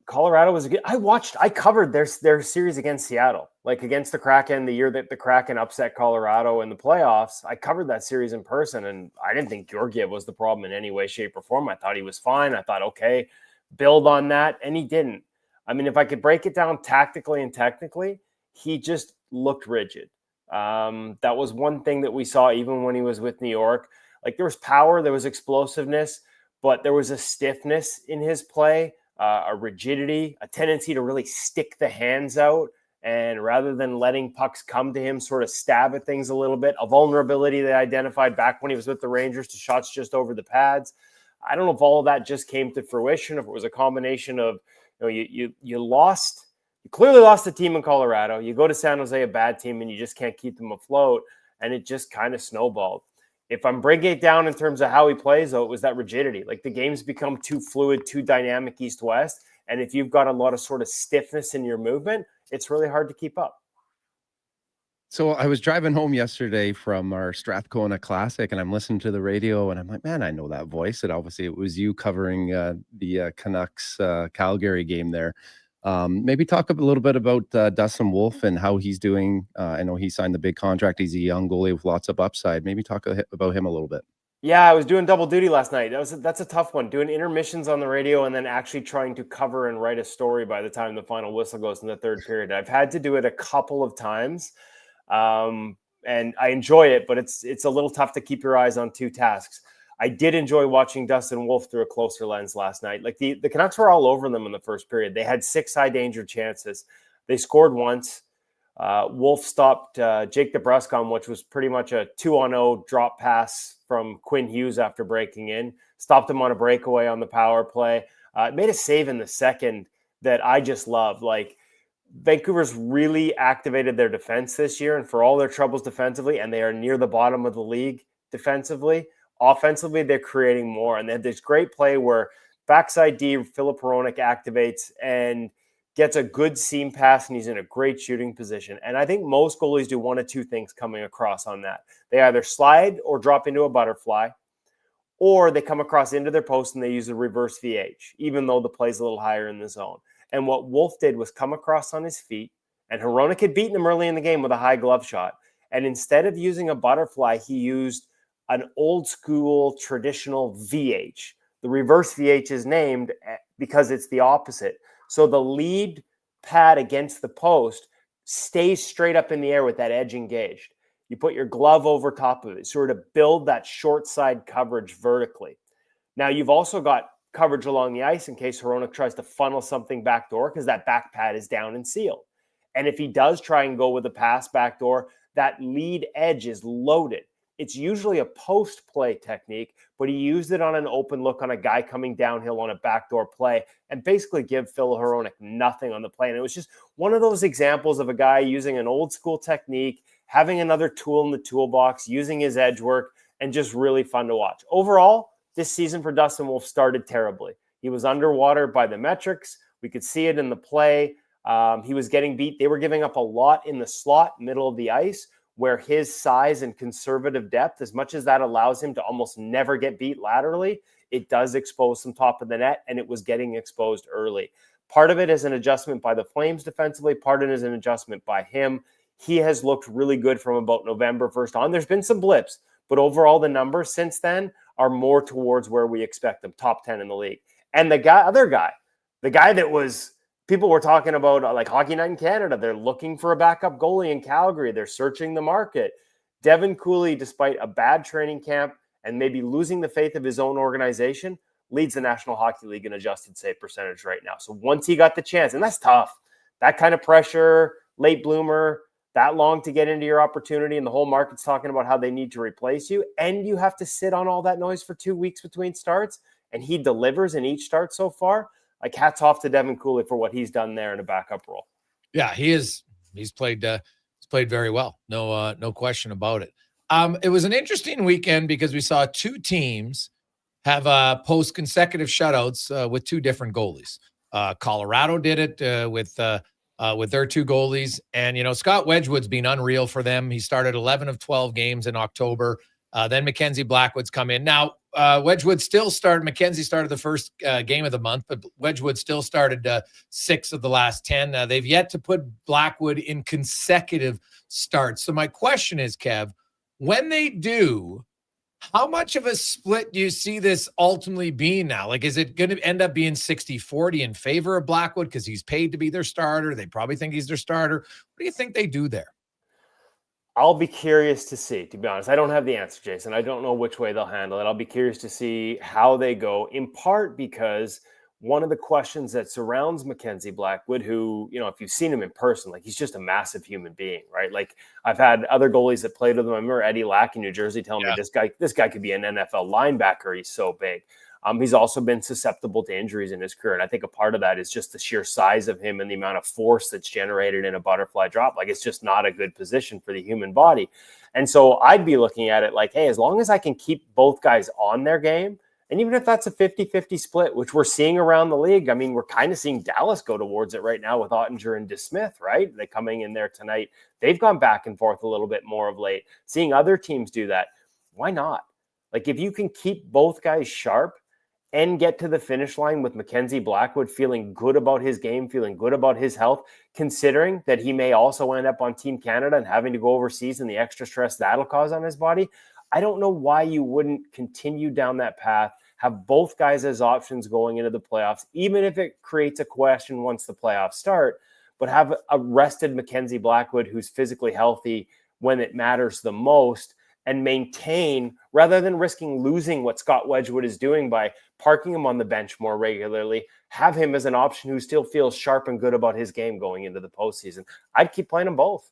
S16: Colorado was a good. I covered their series against Seattle, like against the Kraken, the year that the Kraken upset Colorado in the playoffs. I covered that series in person, and I didn't think Georgiev was the problem in any way, shape, or form. I thought he was fine. I thought, okay, build on that, and he didn't. I mean, if I could break it down tactically and technically, he just looked rigid. That was one thing that we saw even when he was with New York. Like, there was power, there was explosiveness, but there was a stiffness in his play. A rigidity, a tendency to really stick the hands out, and rather than letting pucks come to him, sort of stab at things a little bit. A vulnerability they identified back when he was with the Rangers to shots just over the pads. I don't know if all of that just came to fruition, if it was a combination of, you clearly lost the team in Colorado. You go to San Jose, a bad team, and you just can't keep them afloat, and it just kind of snowballed. If I'm breaking it down in terms of how he plays, though, it was that rigidity. Like, the game's become too fluid, too dynamic east-west. And if you've got a lot of sort of stiffness in your movement, it's really hard to keep up.
S8: So I was driving home yesterday from our Strathcona Classic, and I'm listening to the radio, and I'm like, man, I know that voice. And obviously it was you covering the Canucks Calgary game there. Maybe talk a little bit about Dustin Wolf and how he's doing. I know he signed the big contract. He's a young goalie with lots of upside. Maybe talk about him a little bit.
S16: Yeah, I was doing double duty last night. That's a tough one, doing intermissions on the radio and then actually trying to cover and write a story by the time the final whistle goes in the third period. I've had to do it a couple of times, and I enjoy it, but it's a little tough to keep your eyes on two tasks. I did enjoy watching Dustin Wolf through a closer lens last night. Like, the Canucks were all over them in the first period. They had 6 high-danger chances. They scored once. Wolf stopped Jake DeBrusk on, which was pretty much a 2-on-0 drop pass from Quinn Hughes after breaking in. Stopped him on a breakaway on the power play. Made a save in the second that I just love. Like, Vancouver's really activated their defense this year, and for all their troubles defensively, and they are near the bottom of the league defensively. Offensively, they're creating more, and they have this great play where backside D, Filip Hronek activates and gets a good seam pass, and he's in a great shooting position. And I think most goalies do one of two things coming across on that. They either slide or drop into a butterfly, or they come across into their post and they use a reverse VH, even though the play's a little higher in the zone. And what Wolf did was come across on his feet, and Hronek had beaten him early in the game with a high glove shot. And instead of using a butterfly, he used an old school traditional VH. The reverse VH is named because it's the opposite. So the lead pad against the post stays straight up in the air with that edge engaged. You put your glove over top of it, sort of build that short side coverage vertically. Now, you've also got coverage along the ice in case Hronek tries to funnel something backdoor, because that back pad is down and sealed. And if he does try and go with a pass backdoor, that lead edge is loaded. It's usually a post-play technique, but he used it on an open look on a guy coming downhill on a backdoor play and basically give Phil Hronek nothing on the play. And it was just one of those examples of a guy using an old school technique, having another tool in the toolbox, using his edge work, and just really fun to watch. Overall, this season for Dustin Wolf started terribly. He was underwater by the metrics. We could see it in the play. He was getting beat. They were giving up a lot in the slot, middle of the ice, where his size and conservative depth, as much as that allows him to almost never get beat laterally, it does expose some top of the net, and it was getting exposed early. Part of it is an adjustment by the Flames defensively. Part of it is an adjustment by him. He has looked really good from about November 1st on. There's been some blips, but overall the numbers since then are more towards where we expect them, top 10 in the league. And the guy that was, people were talking about like Hockey Night in Canada, they're looking for a backup goalie in Calgary. They're searching the market. Devin Cooley, despite a bad training camp and maybe losing the faith of his own organization, leads the National Hockey League in adjusted save percentage right now. So once he got the chance, and that's tough, that kind of pressure, late bloomer, that long to get into your opportunity, and the whole market's talking about how they need to replace you, and you have to sit on all that noise for 2 weeks between starts, and he delivers in each start so far. Like, hats off to Devin Cooley for what he's done there in a backup role.
S7: Yeah, he's played very well. No question about it. It was an interesting weekend because we saw two teams have post consecutive shutouts with two different goalies. Colorado did it with their two goalies, and Scott Wedgwood's been unreal for them. He started 11 of 12 games in October. Then Mackenzie Blackwood's come in. Now, Wedgwood still started. Mackenzie started the first game of the month, but Wedgwood still started 6 of the last 10. They've yet to put Blackwood in consecutive starts. So my question is, Kev, when they do, how much of a split do you see this ultimately being now? Like, is it going to end up being 60-40 in favor of Blackwood because he's paid to be their starter? They probably think he's their starter. What do you think they do there?
S16: I'll be curious to see, to be honest. I don't have the answer, Jason. I don't know which way they'll handle it. I'll be curious to see how they go, in part because one of the questions that surrounds Mackenzie Blackwood, who, if you've seen him in person, like, he's just a massive human being, right? Like, I've had other goalies that played with him. I remember Eddie Lack in New Jersey telling me this guy could be an NFL linebacker. He's so big. He's also been susceptible to injuries in his career. And I think a part of that is just the sheer size of him and the amount of force that's generated in a butterfly drop. Like, it's just not a good position for the human body. And so I'd be looking at it like, hey, as long as I can keep both guys on their game, and even if that's a 50-50 split, which we're seeing around the league, I mean, we're kind of seeing Dallas go towards it right now with Ottinger and DeSmith, right? They're coming in there tonight. They've gone back and forth a little bit more of late. Seeing other teams do that, why not? Like, if you can keep both guys sharp and get to the finish line with Mackenzie Blackwood feeling good about his game, feeling good about his health, considering that he may also end up on Team Canada and having to go overseas and the extra stress that'll cause on his body, I don't know why you wouldn't continue down that path, have both guys as options going into the playoffs, even if it creates a question once the playoffs start, but have a rested Mackenzie Blackwood who's physically healthy when it matters the most, and maintain, rather than risking losing what Scott Wedgwood is doing by parking him on the bench more regularly, have him as an option who still feels sharp and good about his game going into the postseason. I'd keep playing them both.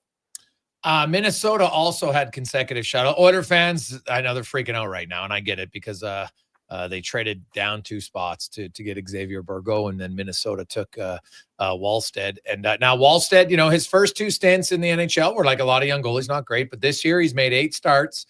S7: Minnesota also had consecutive shutout. Oiler fans, I know they're freaking out right now, and I get it because they traded down 2 spots to get Xavier Bourgault, and then Minnesota took Wallstead. And now Wallstead, his first 2 stints in the NHL were like a lot of young goalies, not great, but this year he's made 8 starts.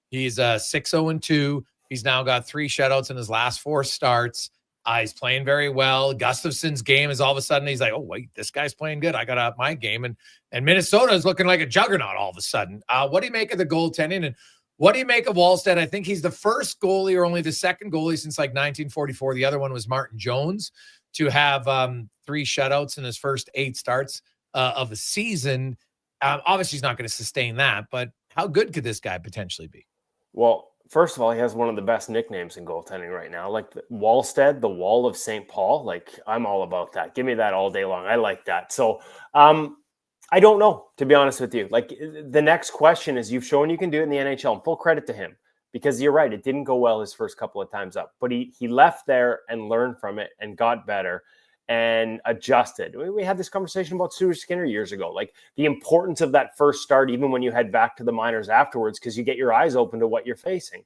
S7: He's 6-0-2. He's now got 3 shutouts in his last 4 starts. He's playing very well. Gustafson's game is all of a sudden, he's like, oh, wait, this guy's playing good. I got to up my game. And Minnesota is looking like a juggernaut all of a sudden. What do you make of the goaltending? And what do you make of Wallstead? I think he's the first goalie, or only the second goalie since like 1944. The other one was Martin Jones, to have 3 shutouts in his first 8 starts of the season. Obviously, he's not going to sustain that, but how good could this guy potentially be?
S16: Well, first of all, he has one of the best nicknames in goaltending right now. Like Wallstead, the Wall of St. Paul. Like, I'm all about that. Give me that all day long. I like that. So I don't know, to be honest with you. Like, the next question is, you've shown you can do it in the NHL, and full credit to him, because you're right, it didn't go well his first couple of times up, but he left there and learned from it and got better and adjusted. We had this conversation about Stuart Skinner years ago, like the importance of that first start, even when you head back to the minors afterwards, because you get your eyes open to what you're facing.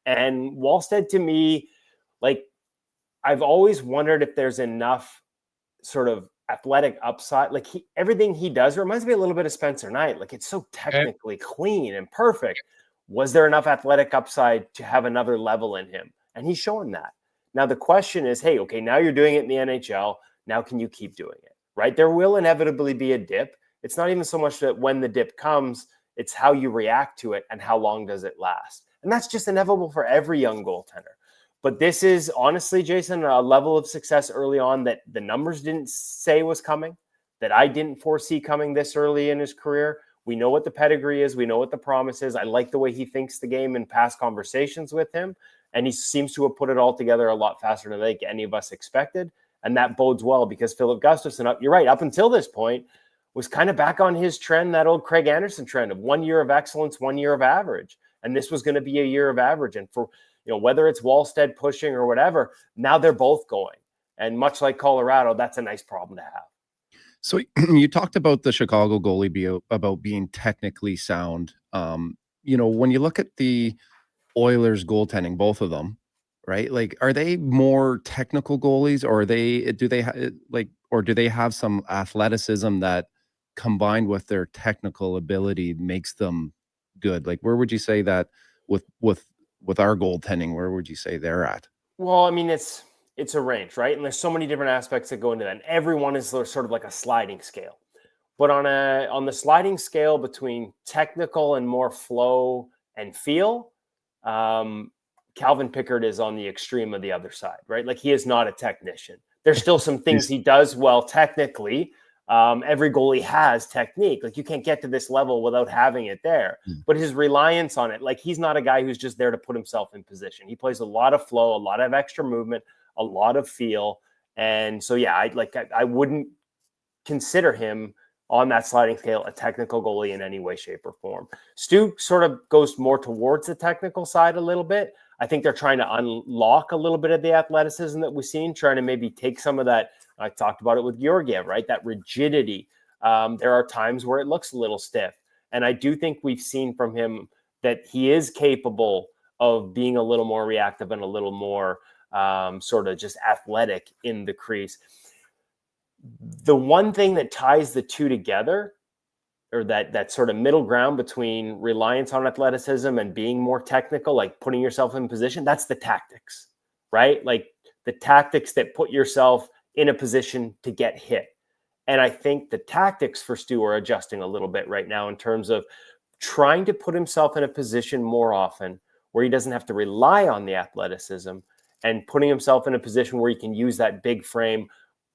S16: And Wallstead, to me, like, I've always wondered if there's enough sort of athletic upside. Like, everything he does reminds me a little bit of Spencer Knight. Like, it's so technically clean and perfect. Was there enough athletic upside to have another level in him? And he's showing that. Now, the question is, hey, okay, now you're doing it in the NHL. Now, can you keep doing it, right? There will inevitably be a dip. It's not even so much that when the dip comes, it's how you react to it and how long does it last. And that's just inevitable for every young goaltender. But this is honestly, Jason, a level of success early on that the numbers didn't say was coming, that I didn't foresee coming this early in his career. We know what the pedigree is. We know what the promise is. I like the way he thinks the game in past conversations with him. And he seems to have put it all together a lot faster than I think any of us expected. And that bodes well because Philip Gustafsson, you're right, up until this point, was kind of back on his trend, that old Craig Anderson trend of 1 year of excellence, 1 year of average. And this was going to be a year of average. And for, whether it's Wallstead pushing or whatever, now they're both going. And much like Colorado, that's a nice problem to have.
S8: So you talked about the Chicago goalie about being technically sound. When you look at the Oilers goaltending, both of them, right? Like, are they more technical goalies, or do they have some athleticism that combined with their technical ability makes them good? Like, where would you say that with our goaltending, where would you say they're at?
S16: Well, I mean, it's a range, right? And there's so many different aspects that go into that. And everyone is sort of like a sliding scale. But on the sliding scale between technical and more flow and feel, Calvin Pickard is on the extreme of the other side, right? Like, he is not a technician. There's still some things he does well technically. Every goalie has technique. Like, you can't get to this level without having it there. But his reliance on it, like, he's not a guy who's just there to put himself in position. He plays a lot of flow, a lot of extra movement, a lot of feel. And so, yeah, I wouldn't consider him on that sliding scale a technical goalie in any way, shape, or form. Stu sort of goes more towards the technical side a little bit. I think they're trying to unlock a little bit of the athleticism that we've seen, trying to maybe take some of that. I talked about it with Georgiev, right? That rigidity. There are times where it looks a little stiff. And I do think we've seen from him that he is capable of being a little more reactive and a little more sort of just athletic in the crease. The one thing that ties the two together, or that sort of middle ground between reliance on athleticism and being more technical, like putting yourself in position, that's the tactics, right? Like the tactics that put yourself in a position to get hit. And I think the tactics for Stu are adjusting a little bit right now in terms of trying to put himself in a position more often where he doesn't have to rely on the athleticism, and putting himself in a position where he can use that big frame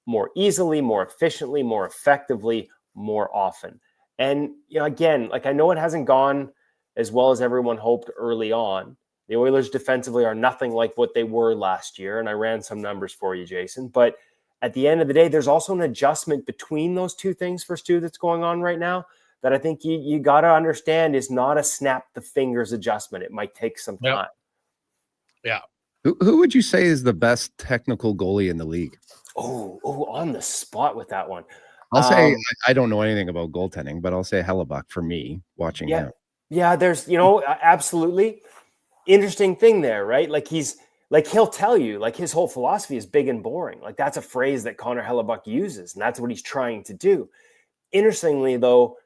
S16: more easily, more efficiently, more effectively, more often. And, again, like, I know it hasn't gone as well as everyone hoped early on. The Oilers defensively are nothing like what they were last year. And I ran some numbers for you, Jason. But at the end of the day, there's also an adjustment between those two things for Stu that's going on right now that I think you got to understand is not a snap the fingers adjustment. It might take some time.
S7: Yeah.
S8: Who would you say is the best technical goalie in the league?
S16: Oh, on the spot with that one.
S8: I'll say I don't know anything about goaltending, but I'll say Hellebuck for me watching him.
S16: Yeah, there's, absolutely interesting thing there, right? Like, he'll tell you, like, his whole philosophy is big and boring. Like, that's a phrase that Connor Hellebuck uses, and that's what he's trying to do. Interestingly, though,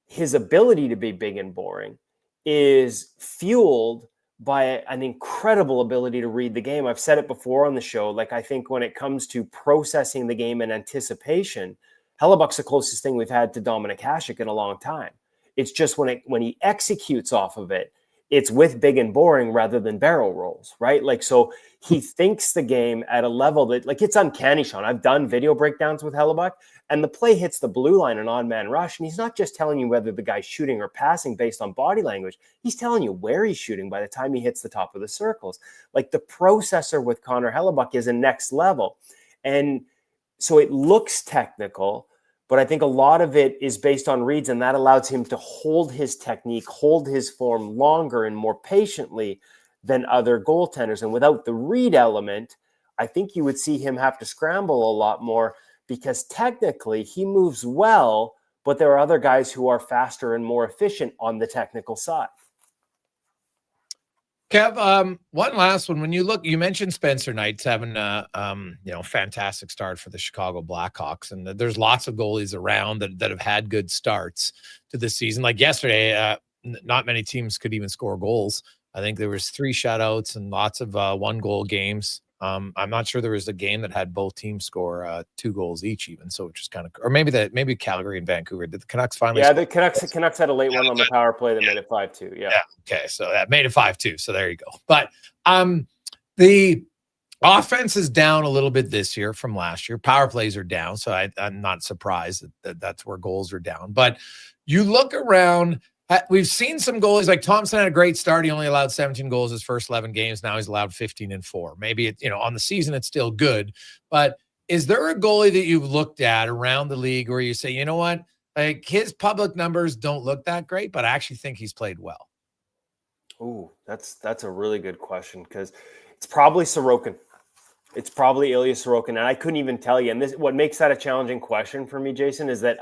S16: his ability to be big and boring is fueled by an incredible ability to read the game. I've said it before on the show. Like, I think when it comes to processing the game and anticipation, Hellebuck's the closest thing we've had to Dominic Hasek in a long time. It's just when he executes off of it, it's with big and boring rather than barrel rolls, right? Like, so he thinks the game at a level that, like, it's uncanny, Sean. I've done video breakdowns with Hellebuck, and the play hits the blue line, an on-man rush, and he's not just telling you whether the guy's shooting or passing based on body language. He's telling you where he's shooting by the time he hits the top of the circles. Like, the processor with Connor Hellebuck is a next level. And so it looks technical, but I think a lot of it is based on reads, and that allows him to hold his technique, hold his form longer and more patiently than other goaltenders. And without the read element, I think you would see him have to scramble a lot more, because technically he moves well, but there are other guys who are faster and more efficient on the technical side.
S7: Kev, one last one. When you look, you mentioned Spencer Knight's having a fantastic start for the Chicago Blackhawks, and there's lots of goalies around that have had good starts to this season. Like yesterday, not many teams could even score goals I think there was 3 shutouts and lots of 1-goal games. I'm not sure there was a game that had both teams score 2 goals each, even. So, which is kind of, or maybe Calgary and Vancouver. Did the Canucks finally?
S16: Yeah, the Canucks had a late one on the power play that made it 5-2. Yeah.
S7: Okay, so that made it 5-2. So there you go. But the offense is down a little bit this year from last year. Power plays are down, so I'm not surprised that that's where goals are down. But you look around. We've seen some goalies like Thompson had a great start. He only allowed 17 goals his first 11 games. Now he's allowed 15 and 4. Maybe on the season it's still good, but is there a goalie that you've looked at around the league where you say, you know what, like his public numbers don't look that great, but I actually think he's played well?
S16: Ooh, that's a really good question because it's probably Sorokin. It's probably Ilya Sorokin, and I couldn't even tell you. And this, what makes that a challenging question for me, Jason, is that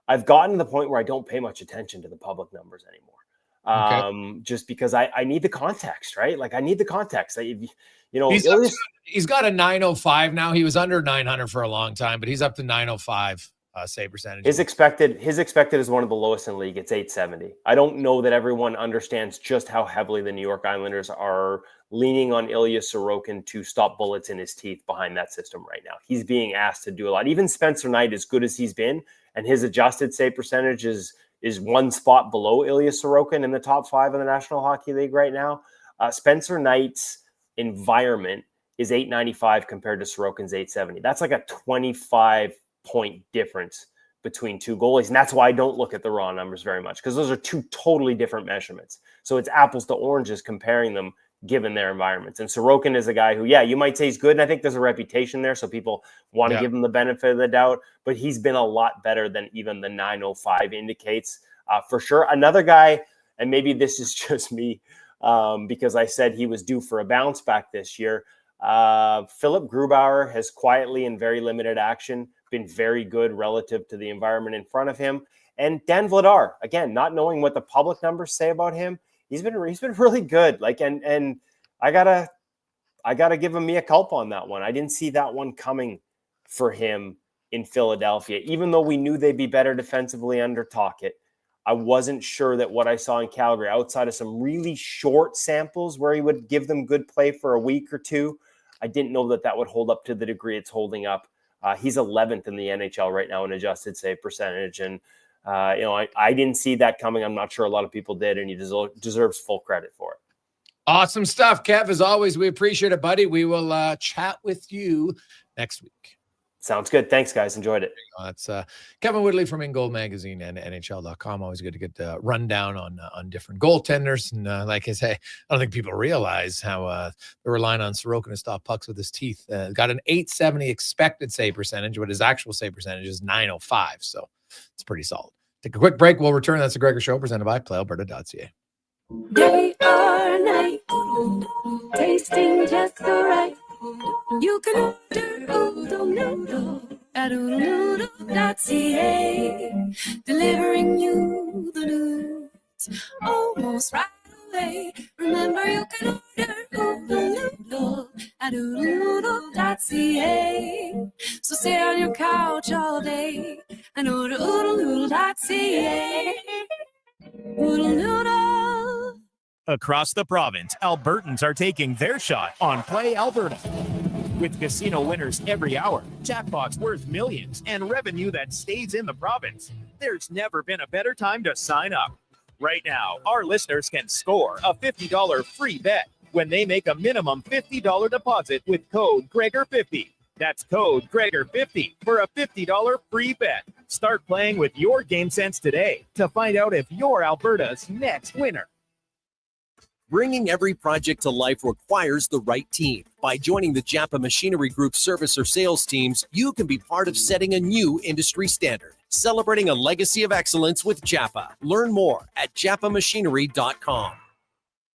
S16: I've gotten to the point where I don't pay much attention to the public numbers anymore. Just because I need the context, right? Like I need the context.
S7: He's got a 905 now. He was under 900 for a long time, but he's up to 905 save percentage.
S16: His expected is one of the lowest in the league. It's 870. I don't know that everyone understands just how heavily the New York Islanders are leaning on Ilya Sorokin to stop bullets in his teeth behind that system right now. He's being asked to do a lot. Even Spencer Knight, as good as he's been, and his adjusted save percentage is one spot below Ilya Sorokin in the top 5 in the National Hockey League right now. Spencer Knight's environment is 895 compared to Sorokin's 870. That's like a 25-point difference between 2 goalies. And that's why I don't look at the raw numbers very much, because those are 2 totally different measurements. So it's apples to oranges comparing them given their environments. And Sorokin is a guy who, you might say he's good. And I think there's a reputation there. So people want to give him the benefit of the doubt, but he's been a lot better than even the 905 indicates for sure. Another guy, and maybe this is just me because I said he was due for a bounce back this year. Philip Grubauer has quietly in very limited action been very good relative to the environment in front of him. And Dan Vladar, again, not knowing what the public numbers say about him, he's been really good. Like, and I gotta give him mea culpa on that one. I didn't see that one coming for him in Philadelphia, even though we knew they'd be better defensively under Tocchet. I wasn't sure that what I saw in Calgary, outside of some really short samples where he would give them good play for a week or two, I didn't know that would hold up to the degree it's holding up. He's 11th in the NHL right now in adjusted save percentage, and I didn't see that coming. I'm not sure a lot of people did, and he deserves full credit for it.
S7: Awesome stuff, Kev. As always, we appreciate it, buddy. We will chat with you next week.
S16: Sounds good. Thanks, guys. Enjoyed it.
S7: That's Kevin Woodley from In Goal Magazine and NHL.com. Always good to get a rundown on different goaltenders. And like I say, I don't think people realize how they're relying on Sorokin to stop pucks with his teeth. Got an 870 expected save percentage, but his actual save percentage is 905. So it's pretty solid. Take a quick break. We'll return. That's the Gregor Show presented by PlayAlberta.ca.
S17: Day or night, tasting just so right. You can order Oodle Noodle at oodlenoodle.ca, delivering you the news almost right away. Remember, you can order Oodle Noodle at oodlenoodle.ca. So stay on your couch all day and order oodlenoodle.ca. Oodle Noodle.
S9: Across the province, Albertans are taking their shot on Play Alberta. With casino winners every hour, jackpots worth millions, and revenue that stays in the province, there's never been a better time to sign up. Right now, our listeners can score a $50 free bet when they make a minimum $50 deposit with code Gregor50. That's code Gregor50 for a $50 free bet. Start playing with your game sense today to find out if you're Alberta's next winner.
S18: Bringing every project to life requires the right team. By joining the Japa Machinery Group service or sales teams, you can be part of setting a new industry standard. Celebrating a legacy of excellence with Japa. Learn more at japamachinery.com.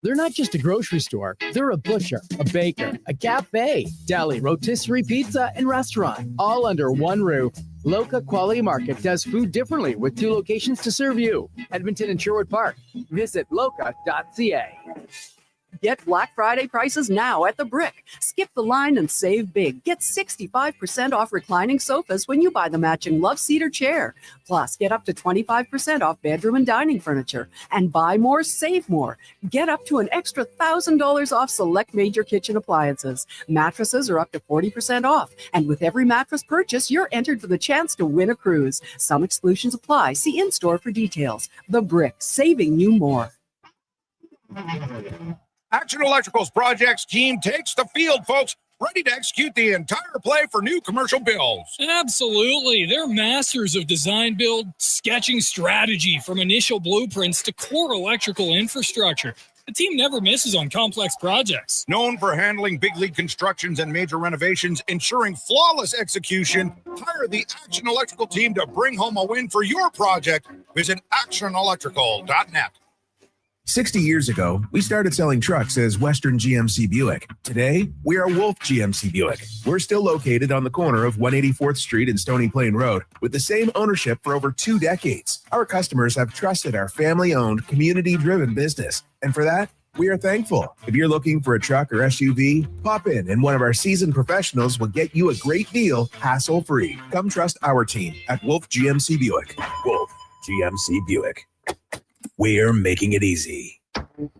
S19: They're not just a grocery store. They're a butcher, a baker, a cafe, deli, rotisserie pizza, and restaurant, all under one roof. Loca Quality Market does food differently with 2 locations to serve you. Edmonton and Sherwood Park. Visit loca.ca.
S20: Get Black Friday prices now at The Brick. Skip the line and save big. Get 65% off reclining sofas when you buy the matching Love Cedar chair. Plus, get up to 25% off bedroom and dining furniture. And buy more, save more. Get up to an extra $1,000 off select major kitchen appliances. Mattresses are up to 40% off. And with every mattress purchase, you're entered for the chance to win a cruise. Some exclusions apply. See in-store for details. The Brick, saving you more.
S21: Action Electrical's projects team takes the field, folks, ready to execute the entire play for new commercial builds.
S22: Absolutely. They're masters of design build, sketching strategy from initial blueprints to core electrical infrastructure. The team never misses on complex projects.
S21: Known for handling big league constructions and major renovations, ensuring flawless execution, hire the Action Electrical team to bring home a win for your project. Visit actionelectrical.net.
S23: 60 years ago, we started selling trucks as Western GMC Buick. Today, we are Wolf GMC Buick. We're still located on the corner of 184th Street and Stony Plain Road with the same ownership for over 2 decades. Our customers have trusted our family-owned, community-driven business. And for that, we are thankful. If you're looking for a truck or SUV, pop in and one of our seasoned professionals will get you a great deal, hassle-free. Come trust our team at Wolf GMC Buick. Wolf GMC Buick. We're making it easy.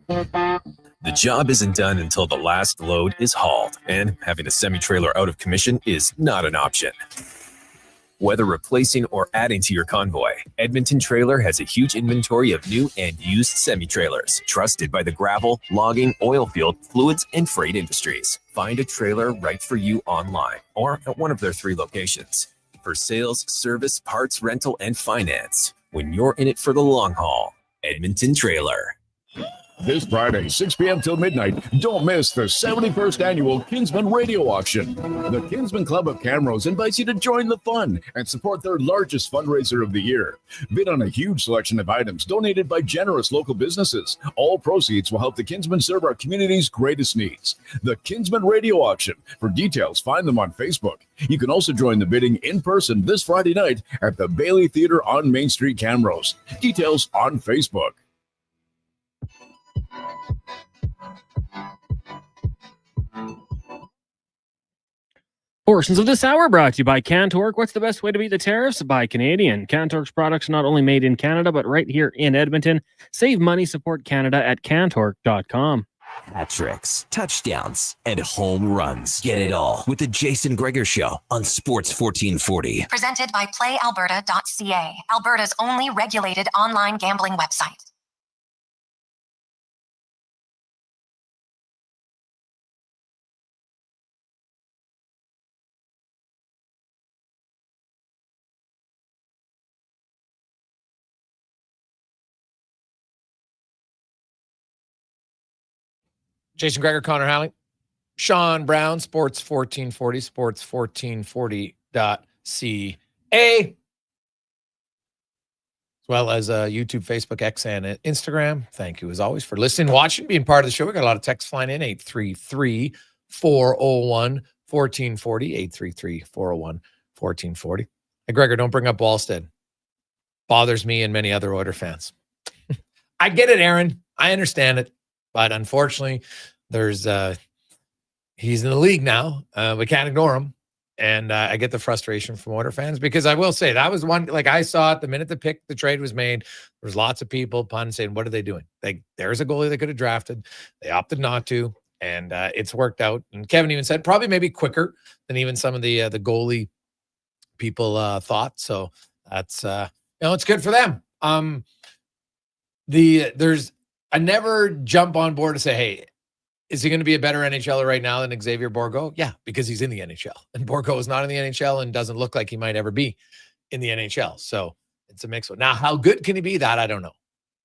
S24: The job isn't done until the last load is hauled, and having a semi-trailer out of commission is not an option. Whether replacing or adding to your convoy, Edmonton Trailer has a huge inventory of new and used semi-trailers, trusted by the gravel, logging, oil field, fluids, and freight industries. Find a trailer right for you online or at one of their 3 locations. For sales, service, parts, rental, and finance, when you're in it for the long haul, Edmonton Trailer.
S25: This Friday, 6 p.m. till midnight, don't miss the 71st annual Kinsman Radio Auction. The Kinsman Club of Camrose invites you to join the fun and support their largest fundraiser of the year. Bid on a huge selection of items donated by generous local businesses. All proceeds will help the Kinsmen serve our community's greatest needs. The Kinsman Radio Auction. For details, find them on Facebook. You can also join the bidding in person this Friday night at the Bailey Theater on Main Street, Camrose. Details on Facebook.
S15: Portions of this hour brought to you by Cantork. What's the best way to beat the tariffs? Buy Canadian. Cantork's products are not only made in Canada, but right here in Edmonton. Save money, support Canada at Cantork.com.
S5: Hat tricks, touchdowns, and home runs. Get it all with the Jason Gregor Show on Sports 1440.
S6: Presented by PlayAlberta.ca, Alberta's only regulated online gambling website.
S7: Jason Gregor, Connor Halley, Sean Brown, Sports 1440, sports1440.ca, as well as YouTube, Facebook, X, and Instagram. Thank you, as always, for listening, watching, being part of the show. We got a lot of texts flying in, 833-401-1440, 833-401-1440. Hey, Gregor, don't bring up Wallstead. Bothers me and many other Oilers fans. I get it, Aaron. I understand it. But unfortunately, there's he's in the league now. We can't ignore him. And I get the frustration from Oilers fans because I will say that was one, like I saw it the minute the trade was made. There was lots of people saying, what are they doing? There's a goalie they could have drafted. They opted not to. And it's worked out. And Kevin even said probably maybe quicker than even some of the goalie people thought. So that's, it's good for them. I never jump on board to say, hey, is he going to be a better NHLer right now than Xavier Bourgault? Yeah, because he's in the NHL. And Bourgault is not in the NHL and doesn't look like he might ever be in the NHL. So it's a mix. Now, how good can he be? That I don't know.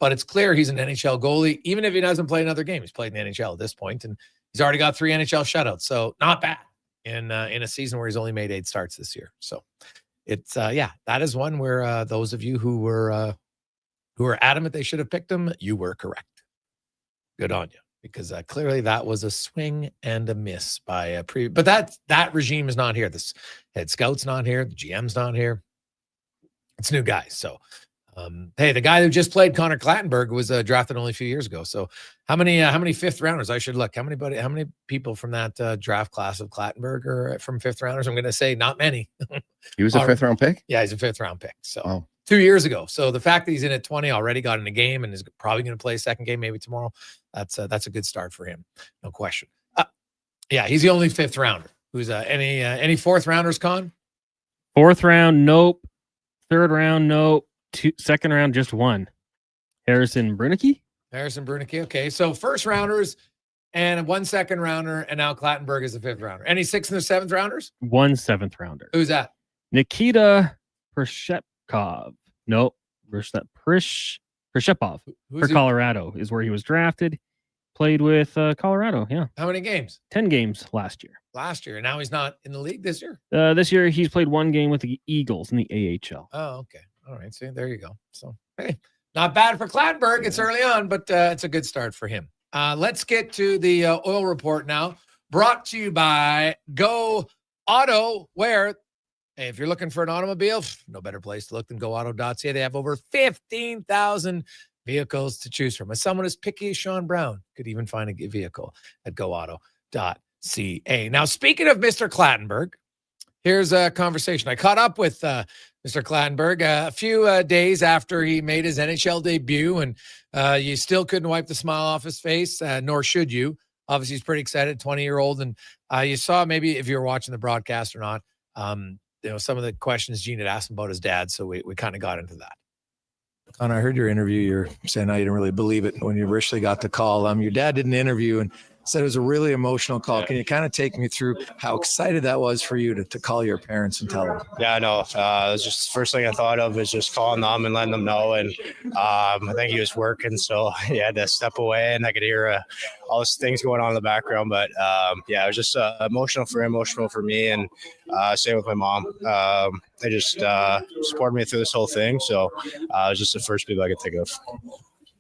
S7: But it's clear he's an NHL goalie. Even if he doesn't play another game, he's played in the NHL at this point, and he's already got 3 NHL shutouts. So not bad in a season where he's only made 8 starts this year. So it's, that is one where those of you who were adamant they should have picked him, you were correct. Good on you, because clearly that was a swing and a miss by but that regime is not here. This head scout's not here. The GM's not here. It's new guys. So Hey, the guy who just played Connor Clattenburg was drafted only a few years ago. So how many fifth rounders? I should look. How many people from that draft class of Clattenburg are from fifth rounders? I'm going to say not many.
S8: He was a fifth round pick?
S7: Yeah, he's a fifth round pick. So
S8: Wow.
S7: 2 years ago. So the fact that he's in at 20 already got in a game and is probably going to play a second game maybe tomorrow. That's a good start for him. No question. Yeah, he's the only fifth rounder. Who's any fourth rounders, Con?
S15: Fourth round, nope. Third round, nope. Second round, just one. Harrison Brunicky.
S7: Okay, so first rounders and 1 second rounder, and now Clattenburg is the fifth rounder. Any sixth and seventh rounders?
S15: 1 seventh rounder.
S7: Who's that?
S15: Nikita Prishepkov. Nope. Prishepov for Colorado is where he was drafted. Played with Colorado. Yeah.
S7: How many games?
S15: 10 games last year.
S7: And now he's not in the league this year?
S15: This year he's played 1 game with the Eagles in the AHL.
S7: Oh, okay. All right. See, there you go. So, hey, not bad for Clattenburg. It's early on, but it's a good start for him. Let's get to the oil report now. Brought to you by Go Auto, where, hey, if you're looking for an automobile, no better place to look than GoAuto.ca. They have over 15,000 vehicles to choose from. As someone as picky as Sean Brown could even find a vehicle at GoAuto.ca. Now, speaking of Mr. Clattenburg, here's a conversation. I caught up with Mr. Clattenburg a few days after he made his NHL debut, and you still couldn't wipe the smile off his face, nor should you. Obviously, he's pretty excited, 20-year-old, and you saw maybe if you were watching the broadcast or not, some of the questions Gene had asked him about his dad, so we kind of got into that. Connor, I heard your interview. You're saying you didn't really believe it when you originally got the call. Your dad did an interview and said it was a really emotional call. Can you kind of take me through how excited that was for you to call your parents and tell them?
S1: Yeah, I know. It was just the first thing I thought of was just calling them and letting them know. And I think he was working, so he had to step away, and I could hear all those things going on in the background. But it was just emotional for him, emotional for me, and same with my mom. They just supported me through this whole thing. So it was just the first people I could think of.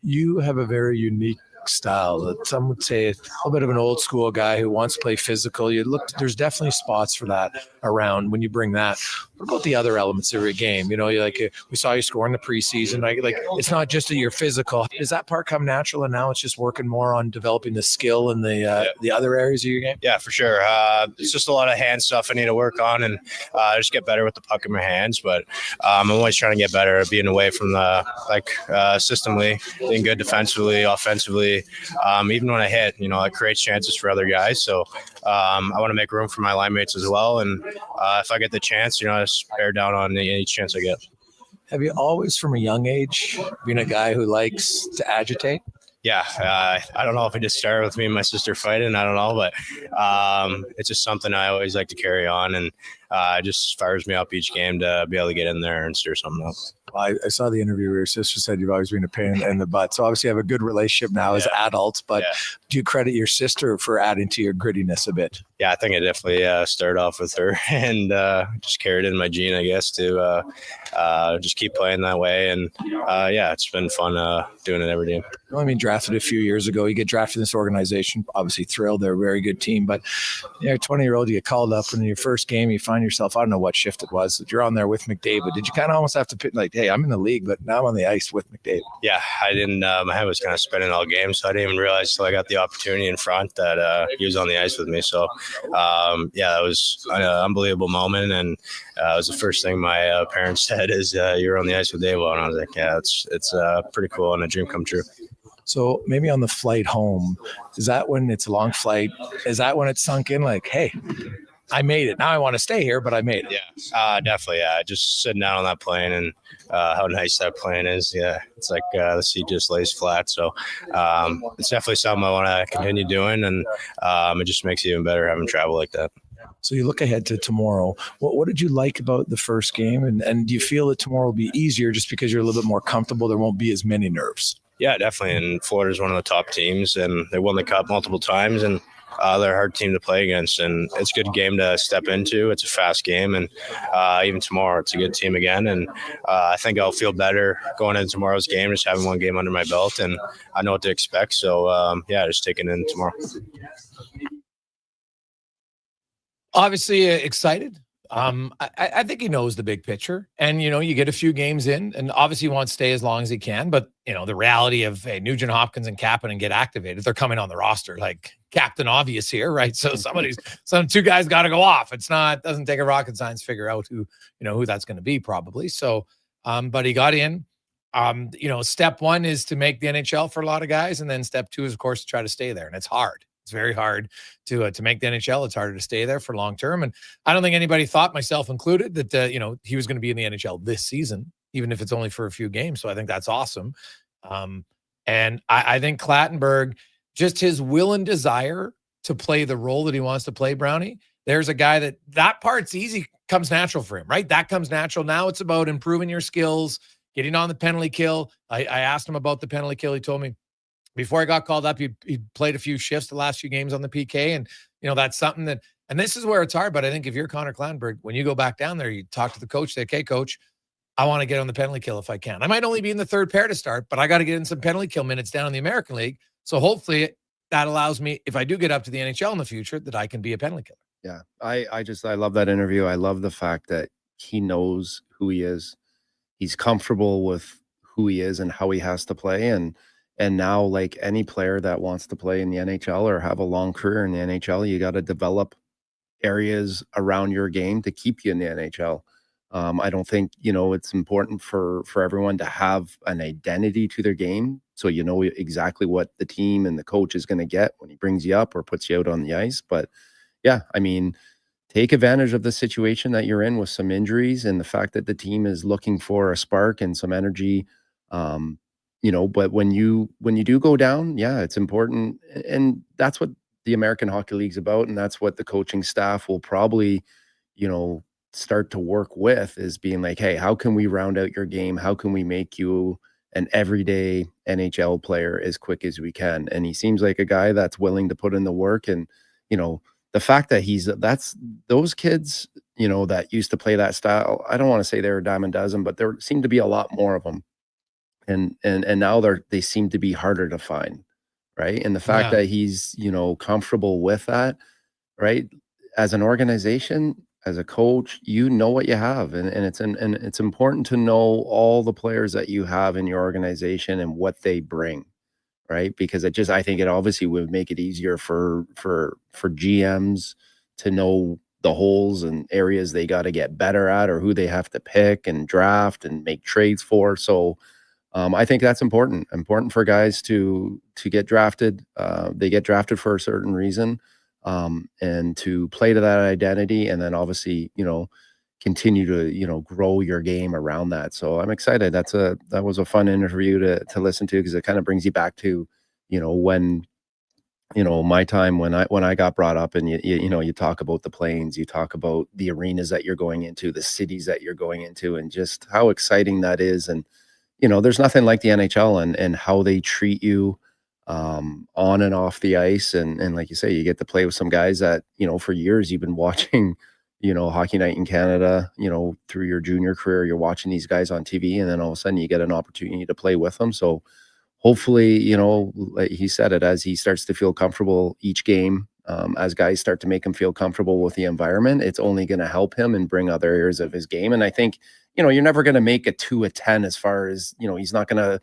S7: You have a very unique style that some would say a little bit of an old school guy who wants to play physical. There's definitely spots for that around when you bring that. What about the other elements of your game? We saw you score in the preseason. Like it's not just that you're physical. Does that part come natural, and now it's just working more on developing the skill in the other areas of your game?
S1: Yeah, for sure. It's just a lot of hand stuff I need to work on, and just get better with the puck in my hands. But I'm always trying to get better at being away from the systemly, being good defensively, offensively. Even when I hit, it creates chances for other guys. So I want to make room for my line mates as well. And if I get the chance, I just bear down on any chance I get.
S7: Have you always, from a young age, been a guy who likes to agitate?
S1: Yeah, I don't know if it just started with me and my sister fighting. I don't know, but it's just something I always like to carry on, and it just fires me up each game to be able to get in there and stir something up.
S7: I saw the interview where your sister said you've always been a pain in the butt. So obviously you have a good relationship now as adults, but do you credit your sister for adding to your grittiness a bit?
S1: Yeah, I think I definitely started off with her and just carried in my gene, I guess, to just keep playing that way. And it's been fun doing it every day.
S7: Drafted a few years ago. You get drafted in this organization, obviously thrilled. They're a very good team, but you're a 20-year-old, you get called up, and in your first game, you find yourself, I don't know what shift it was, that you're on there with McDavid. Did you kind of almost have to pick, hey, I'm in the league, but now I'm on the ice with McDavid?
S1: Yeah, I didn't. My head was kind of spinning all game, so I didn't even realize till I got the opportunity in front that he was on the ice with me. So, that was an unbelievable moment, and it was the first thing my parents said is, "You're on the ice with Dave," and I was like, "Yeah, it's pretty cool and a dream come true."
S7: So maybe on the flight home, is that when it's a long flight? Is that when it's sunk in? Like, hey, I made it. Now I want to stay here, but I made it.
S1: Yeah, definitely. Yeah, just sitting down on that plane and how nice that plane is. Yeah, it's like the seat just lays flat. So it's definitely something I want to continue doing, and it just makes it even better having travel like that.
S7: So you look ahead to tomorrow. What did you like about the first game? And do you feel that tomorrow will be easier just because you're a little bit more comfortable? There won't be as many nerves.
S1: Yeah, definitely. And Florida's one of the top teams, and they won the Cup multiple times, and they're a hard team to play against. And it's a good game to step into. It's a fast game, and even tomorrow, it's a good team again. And I think I'll feel better going into tomorrow's game, just having one game under my belt, and I know what to expect. So, just taking it in tomorrow.
S7: Obviously excited. I think he knows the big picture, and you get a few games in, and obviously he wants to stay as long as he can. But the reality of Nugent Hopkins and Kapanen get activated, they're coming on the roster like Captain Obvious here, right? So two guys got to go off. Doesn't take a rocket science to figure out who that's going to be probably. So, but he got in. Step one is to make the NHL for a lot of guys, and then step two is of course to try to stay there, and it's hard. It's very hard to make the NHL. It's harder to stay there for long term. And I don't think anybody thought, myself included, that he was going to be in the NHL this season, even if it's only for a few games. So I think that's awesome. And I think Clattenburg, just his will and desire to play the role that he wants to play, Brownie. There's a guy that part's easy, comes natural for him, right? That comes natural. Now it's about improving your skills, getting on the penalty kill. I asked him about the penalty kill. He told me, before I got called up, he played a few shifts the last few games on the PK. And, that's something that, and this is where it's hard, but I think if you're Connor Clattenburg, when you go back down there, you talk to the coach, say, okay, coach, I want to get on the penalty kill if I can. I might only be in the third pair to start, but I got to get in some penalty kill minutes down in the American League. So hopefully that allows me, if I do get up to the NHL in the future, that I can be a penalty killer.
S8: Yeah. I love that interview. I love the fact that he knows who he is. He's comfortable with who he is and how he has to play. And now, like any player that wants to play in the NHL or have a long career in the NHL, you got to develop areas around your game to keep you in the NHL. I don't think, it's important for everyone to have an identity to their game. So you know exactly what the team and the coach is going to get when he brings you up or puts you out on the ice. But yeah, I mean, take advantage of the situation that you're in with some injuries and the fact that the team is looking for a spark and some energy. But when you do go down, yeah, it's important. And that's what the American Hockey League's about. And that's what the coaching staff will probably, start to work with, is being like, hey, how can we round out your game? How can we make you an everyday NHL player as quick as we can? And he seems like a guy that's willing to put in the work. And, the fact that that's those kids, that used to play that style, I don't want to say they're a dime a dozen, but there seem to be a lot more of them. And now they seem to be harder to find, right? And the fact that he's, comfortable with that, right? As an organization, as a coach, what you have. And it's important to know all the players that you have in your organization and what they bring, right? Because I think it obviously would make it easier for GMs to know the holes and areas they got to get better at, or who they have to pick and draft and make trades for. So I think that's important for guys to get drafted. They get drafted for a certain reason, and to play to that identity, and then obviously, continue to, grow your game around that. So I'm excited. That was a fun interview to listen to, because it kind of brings you back to, when, my time when I got brought up, and you talk about the planes, you talk about the arenas that you're going into, the cities that you're going into, and just how exciting that is. And there's nothing like the NHL and how they treat you on and off the ice. And like you say, you get to play with some guys that, for years you've been watching, Hockey Night in Canada, through your junior career, you're watching these guys on TV, and then all of a sudden you get an opportunity to play with them. So hopefully, like he said it, as he starts to feel comfortable each game, as guys start to make him feel comfortable with the environment, it's only going to help him and bring other areas of his game. And I think, you're never going to make a 2 a 10 as far as, he's not going to,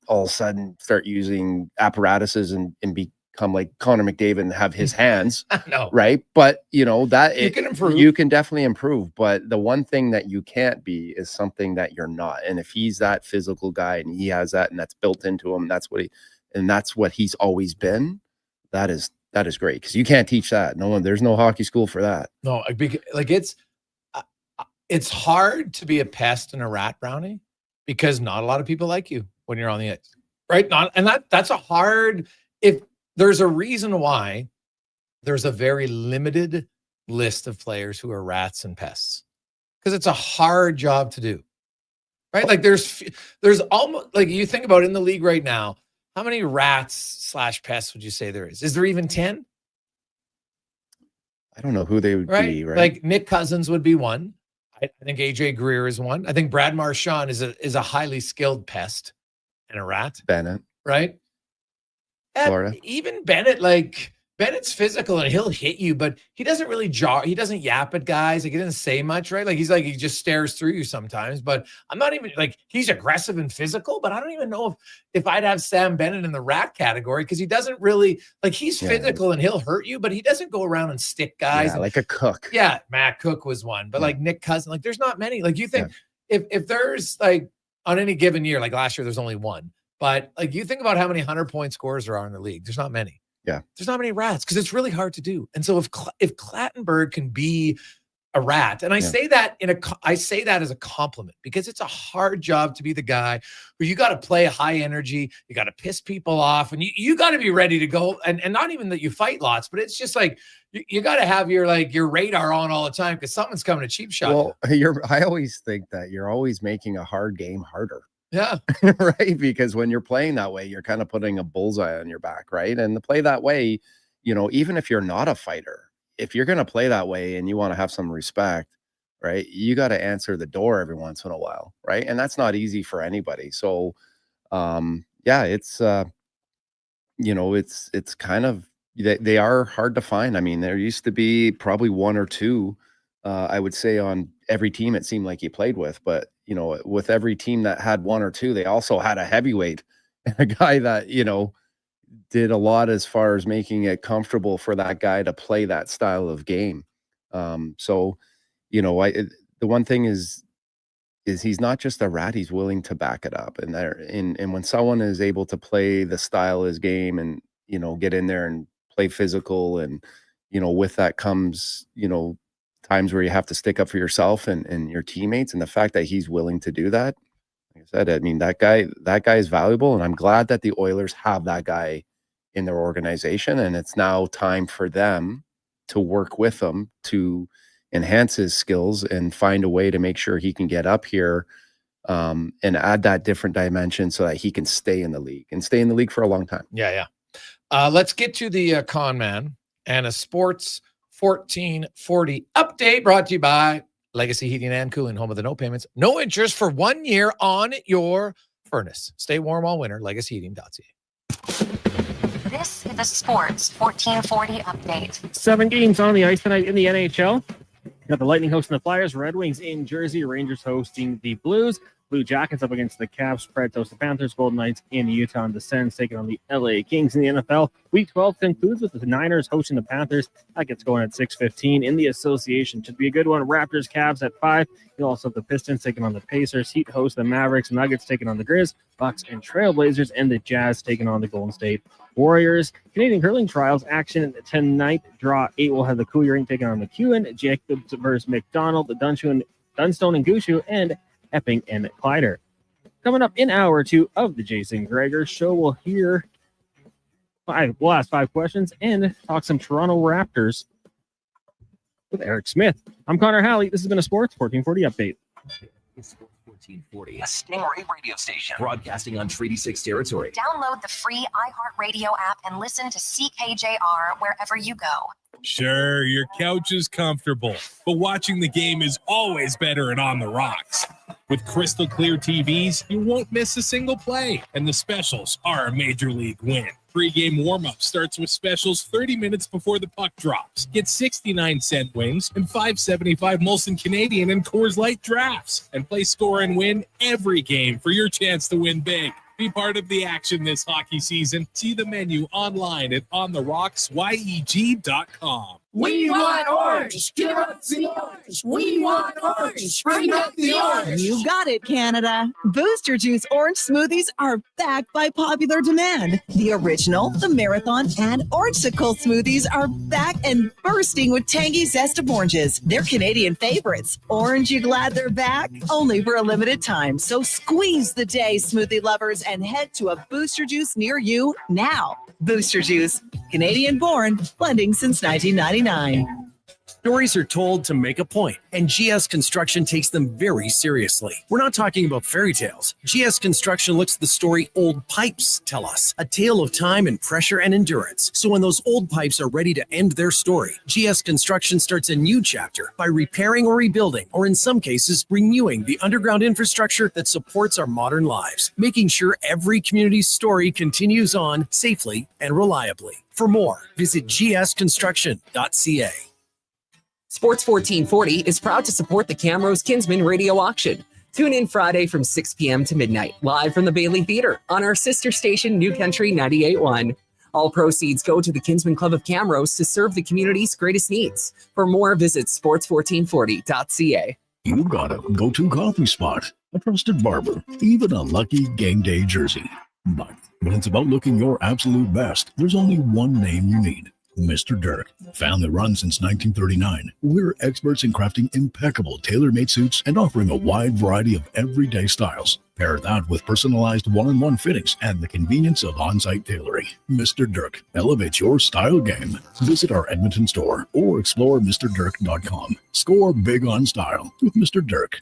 S8: all of a sudden start using apparatuses and become like Connor McDavid and have his hands.
S7: No.
S8: Right. But, that
S7: you can improve.
S8: You can definitely improve. But the one thing that you can't be is something that you're not. And if he's that physical guy and he has that, and that's built into him, that's what he's always been, that is great, because you can't teach that. There's no hockey school for that.
S7: No, like it's hard to be a pest and a rat, Brownie, because not a lot of people like you when you're on the ice, right? That's a hard. If there's a reason why there's a very limited list of players who are rats and pests, because it's a hard job to do, right? Like there's almost, like, you think about in the league right now, how many rats / pests would you say there is? Is there even 10?
S8: I don't know who they would be, right?
S7: Like Nick Cousins would be one. I think AJ Greer is one. I think Brad Marchand is a highly skilled pest and a rat.
S8: Bennett,
S7: right?
S8: Florida.
S7: Even Bennett, like, Bennett's physical and he'll hit you, but he doesn't really he doesn't yap at guys. Like he doesn't say much, right? Like he just stares through you sometimes. But I'm not even like he's aggressive and physical, but I don't even know if I'd have Sam Bennett in the rat category because he doesn't really like he's physical and he'll hurt you, but he doesn't go around and stick guys.
S8: Like a Cook.
S7: Yeah, Matt Cook was one, but like Nick Cousin, like there's not many. Like you think if there's like on any given year, like last year, there's only one, but like you think about how many 100-point scorers there are in the league. There's not many.
S8: Yeah.
S7: There's not many rats because it's really hard to do. And so if Clattenburg can be a rat, and I say that as a compliment because it's a hard job to be the guy who you got to play high energy, you got to piss people off, and you got to be ready to go. And not even that you fight lots, but it's just like you got to have your radar on all the time because something's coming to cheap shot.
S8: Well, I always think that you're always making a hard game harder.
S7: Yeah.
S8: Right. Because when you're playing that way, you're kind of putting a bullseye on your back. Right. And to play that way, even if you're not a fighter, if you're going to play that way and you want to have some respect, right, you got to answer the door every once in a while. Right. And that's not easy for anybody. So, it's, it's kind of, they are hard to find. I mean, there used to be probably one or two, I would say on every team it seemed like he played with, but with every team that had one or two, they also had a heavyweight and a guy that, did a lot as far as making it comfortable for that guy to play that style of game. The one thing is he's not just a rat, he's willing to back it up. And when someone is able to play the style of his game and, get in there and play physical and, with that comes, times where you have to stick up for yourself and your teammates, and the fact that he's willing to do that, like I said, I mean, that guy is valuable, and I'm glad that the Oilers have that guy in their organization, and it's now time for them to work with him to enhance his skills and find a way to make sure he can get up here and add that different dimension so that he can stay in the league for a long time.
S7: Yeah. Let's get to the con man and a sports 1440 update brought to you by Legacy Heating and Cooling, home of the no payments, no interest for 1 year on your furnace. Stay warm all winter. LegacyHeating.ca.
S6: This is the Sports 1440 update.
S15: 7 games on the ice tonight in the NHL. Got the Lightning hosting the Flyers, Red Wings in Jersey, Rangers hosting the Blues, Blue Jackets up against the Caps, Preds host the Panthers, Golden Knights in Utah, and the Sens taking on the LA Kings in the NFL. Week 12 concludes with the Niners hosting the Panthers. That gets going at 6:15 in the association. Should be a good one. Raptors, Cavs at 5. You also have the Pistons taking on the Pacers. Heat host the Mavericks, Nuggets taking on the Grizz, Bucks and Trailblazers, and the Jazz taking on the Golden State Warriors. Canadian curling trials action tonight. Draw 8 will have the Coulee Ring taking on the McEwen, Jacobs versus McDonald, the Dunstone and Gushu, and Epping and Kleider. Coming up in hour 2 of the Jason Gregor Show, we'll ask 5 questions and talk some Toronto Raptors with Eric Smith. I'm Connor Halley. This has been a Sports 1440 update.
S5: Sports 1440, a Stingray radio station broadcasting on Treaty 6 territory.
S6: Download the free iHeartRadio app and listen to CKJR wherever you go.
S3: Sure, your couch is comfortable, but watching the game is always better and on the rocks. With crystal clear TVs, you won't miss a single play, and the specials are a major league win. Pre-game warm-up starts with specials 30 minutes before the puck drops. Get 69-cent wings and $5.75 Molson Canadian and Coors Light drafts, and play score and win every game for your chance to win big. Be part of the action this hockey season. See the menu online at ontherocksyeg.com.
S2: We want orange. Give us the orange. We want orange. Bring up the orange.
S4: You got it, Canada. Booster Juice orange smoothies are back by popular demand. The original, the marathon, and orangesicle smoothies are back and bursting with tangy zest of oranges. They're Canadian favorites. Orange, you glad they're back? Only for a limited time. So squeeze the day, smoothie lovers, and head to a Booster Juice near you now. Booster Juice, Canadian born, blending since 1999.
S18: Stories are told to make a point, and GS Construction takes them very seriously. We're not talking about fairy tales. GS Construction looks at the story old pipes tell us, a tale of time and pressure and endurance. So when those old pipes are ready to end their story, GS Construction starts a new chapter by repairing or rebuilding, or in some cases, renewing the underground infrastructure that supports our modern lives, making sure every community's story continues on safely and reliably. For more, visit gsconstruction.ca.
S10: Sports 1440 is proud to support the Camrose Kinsman Radio Auction. Tune in Friday from 6 p.m. to midnight, live from the Bailey Theater on our sister station, New Country 98.1. All proceeds go to the Kinsman Club of Camrose to serve the community's greatest needs. For more, visit sports1440.ca.
S25: You got a go-to coffee spot, a trusted barber, even a lucky game day jersey. But when it's about looking your absolute best, there's only one name you need. Mr. Dirk. Family run since 1939. We're experts in crafting impeccable tailor-made suits and offering a wide variety of everyday styles. Pair that with personalized one-on-one fittings and the convenience of on-site tailoring. Mr. Dirk elevates your style game. Visit our Edmonton store or explore MrDirk.com. Score big on style with Mr. Dirk.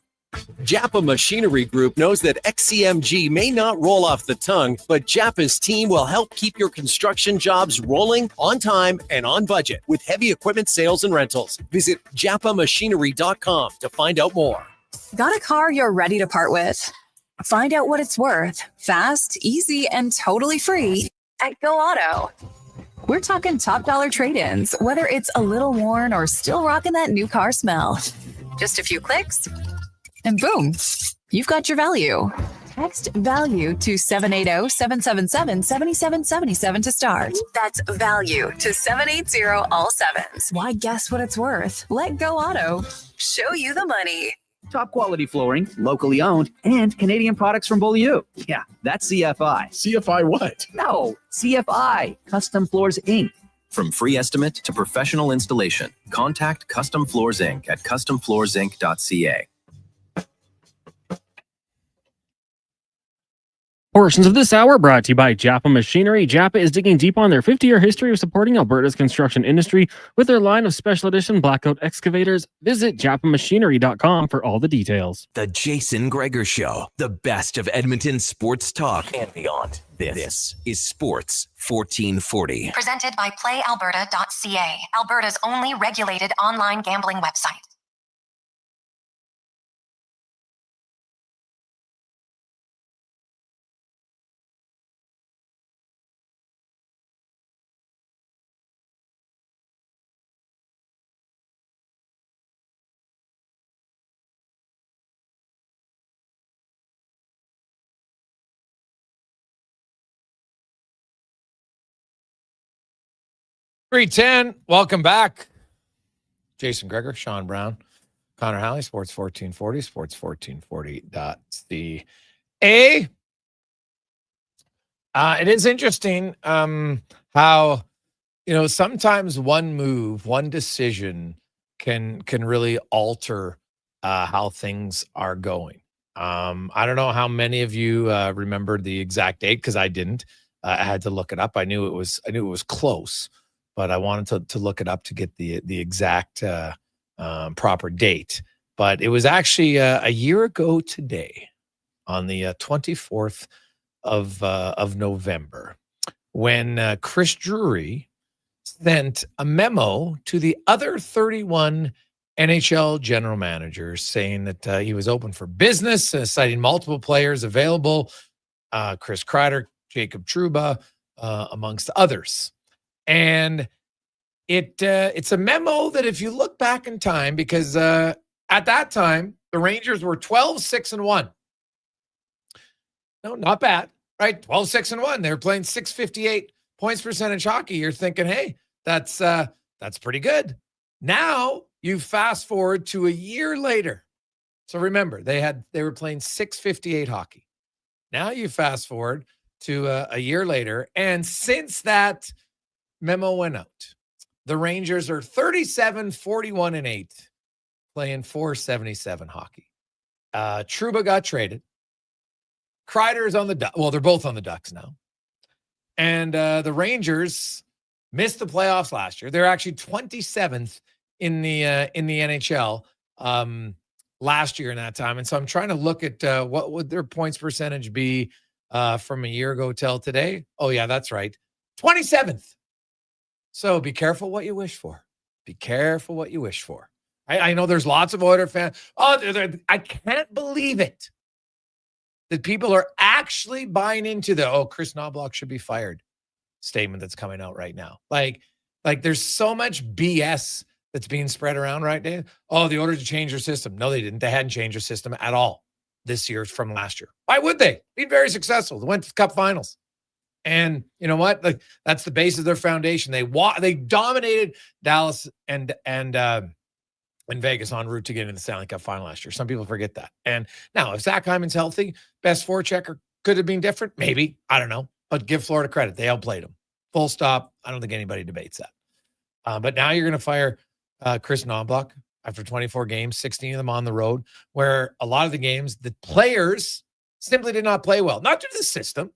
S18: Japa Machinery Group knows that XCMG may not roll off the tongue, but Japa's team will help keep your construction jobs rolling on time and on budget with heavy equipment sales and rentals. Visit japamachinery.com to find out more.
S11: Got a car you're ready to part with? Find out what it's worth. Fast, easy, and totally free at Go Auto. We're talking top dollar trade-ins, whether it's a little worn or still rocking that new car smell. Just a few clicks, and boom, you've got your value. Text value to 780-777-7777 to start. That's value to 780 all sevens. Why, guess what it's worth? Let Go Auto show you the money.
S12: Top quality flooring, locally owned, and Canadian products from Beaulieu. Yeah, that's CFI.
S25: CFI what?
S12: No, CFI, Custom Floors Inc.
S13: From free estimate to professional installation, contact Custom Floors Inc. at customfloorsinc.ca.
S15: Portions of this hour brought to you by Japa Machinery. Japa is digging deep on their 50-year history of supporting Alberta's construction industry with their line of special edition blackout excavators. Visit japamachinery.com for all the details.
S5: The Jason Gregor Show, the best of Edmonton sports talk and beyond. This is Sports 1440.
S6: Presented by PlayAlberta.ca, Alberta's only regulated online gambling website.
S7: .310, welcome back. Jason Gregor, Sean Brown, Connor Halley, Sports 1440, sports1440.ca. It is interesting how, sometimes one move, one decision can really alter how things are going. I don't know how many of you remembered the exact date, because I didn't. I had to look it up. I knew it was close, but I wanted to look it up to get the exact proper date. But it was actually a year ago today, on the 24th of November, when Chris Drury sent a memo to the other 31 NHL general managers saying that he was open for business, citing multiple players available, Chris Kreider, Jacob Trouba, amongst others. And it's a memo that, if you look back in time, because at that time the Rangers were 12-6-1. No, not bad, right? 12-6-1. They were playing .658 points percentage hockey. You're thinking, hey, that's pretty good. Now you fast forward to a year later. So remember, they were playing .658 hockey. Now you fast forward to a year later, and since that memo went out, the Rangers are 37-41-8, playing .477 hockey. Trouba got traded. Kreider is on the Ducks. Well, they're both on the Ducks now. And the Rangers missed the playoffs last year. They're actually 27th in the NHL last year in that time. And so I'm trying to look at what would their points percentage be from a year ago till today. Oh yeah, that's right. 27th. So be careful what you wish for. Be careful what you wish for. I know there's lots of Oilers fans. Oh, I can't believe it that people are actually buying into the Chris Knobloch should be fired statement that's coming out right now. Like there's so much BS that's being spread around right now. Oh, the Oilers to change their system. No, they didn't. They hadn't changed their system at all this year from last year. Why would they? Been very successful. They went to the Cup Finals. And you know what? Like that's the base of their foundation. They dominated Dallas and Vegas en route to get into the Stanley Cup final last year. Some people forget that. And now if Zach Hyman's healthy, best forechecker, could have been different? Maybe. I don't know. But give Florida credit. They outplayed them. Full stop. I don't think anybody debates that. But now you're going to fire Chris Knobloch after 24 games, 16 of them on the road, where a lot of the games, the players simply did not play well. Not due to the system.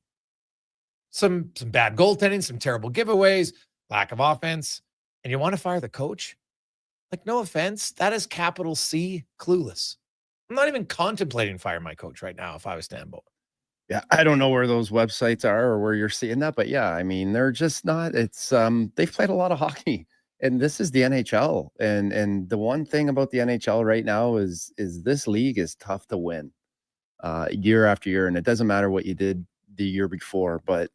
S7: Some bad goaltending, some terrible giveaways, lack of offense. And you want to fire the coach? Like, no offense, that is capital C, clueless. I'm not even contemplating firing my coach right now if I was Stan Bowman.
S8: Yeah, I don't know where those websites are or where you're seeing that, but yeah, I mean, they're just not. It's they've played a lot of hockey, and this is the NHL. And the one thing about the NHL right now is this league is tough to win year after year, and it doesn't matter what you did the year before, but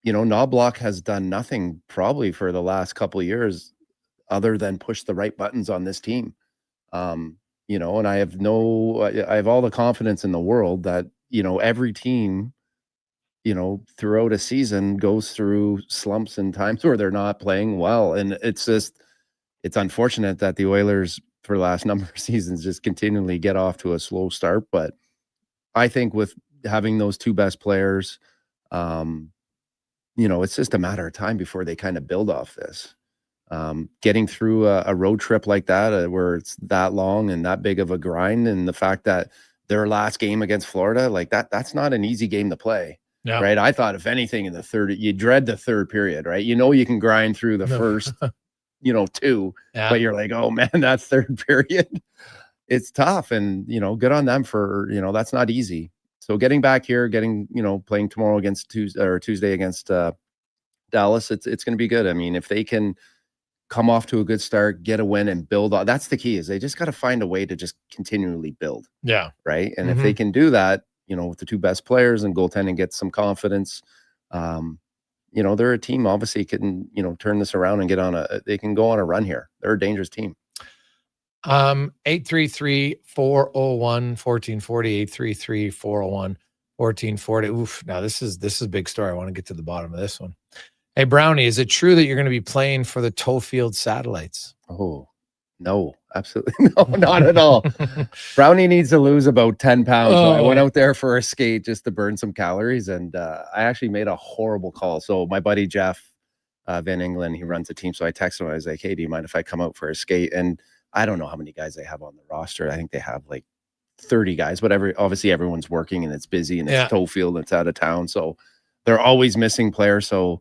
S8: Knobloch has done nothing probably for the last couple of years other than push the right buttons on this team. And I have all the confidence in the world that, every team, throughout a season goes through slumps and times where they're not playing well. And it's unfortunate that the Oilers for the last number of seasons just continually get off to a slow start. But I think with having those two best players, it's just a matter of time before they kind of build off this. Getting through a road trip like that, where it's that long and that big of a grind, and the fact that their last game against Florida, like that's not an easy game to play.
S7: No.
S8: Right. I thought if anything in the third, you dread the third period, right? You can grind through the first, two, but you're like, oh man, that third period, it's tough. And, good on them for, that's not easy. So getting back here, playing tomorrow against Tuesday against Dallas, it's going to be good. I mean, if they can come off to a good start, get a win and build on, that's the key, is they just got to find a way to just continually build.
S7: Yeah.
S8: Right. And if they can do that, with the two best players and goaltending, get some confidence, they're a team, obviously can, turn this around and they can go on a run here. They're a dangerous team.
S7: 833-401-1440, 833-401-1440. Oof. Now this is a big story. I want to get to the bottom of this one. Hey, Brownie, is it true that you're going to be playing for the Toefield Satellites?
S8: Oh, no, absolutely. No, not at all. Brownie needs to lose about 10 pounds. So I went out there for a skate just to burn some calories. And I actually made a horrible call. So my buddy, Jeff Van Engelen, he runs the team. So I texted him. I was like, hey, do you mind if I come out for a skate? And I don't know how many guys they have on the roster. I think they have like 30 guys, whatever. Obviously everyone's working and it's busy and it's Toefield and it's out of town. So they're always missing players. So,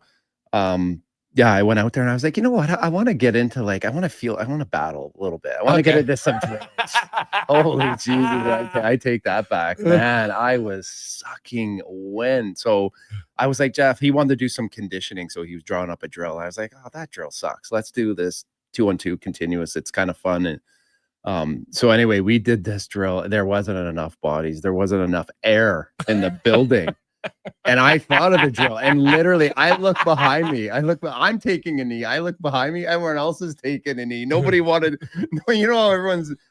S8: I went out there and I was like, you know what? I want to get into I want to battle a little bit. I want to get into some drills. Holy Jesus. I take that back, man. I was sucking wind. So I was like, Jeff, he wanted to do some conditioning. So he was drawing up a drill. I was like, oh, that drill sucks. Let's do this 2-on-2 continuous. It's kind of fun. And so anyway, we did this drill. There wasn't enough bodies. There wasn't enough air in the building. And I thought of the drill, and literally I look behind me. I'm taking a knee. I look behind me. Everyone else is taking a knee. Nobody wanted,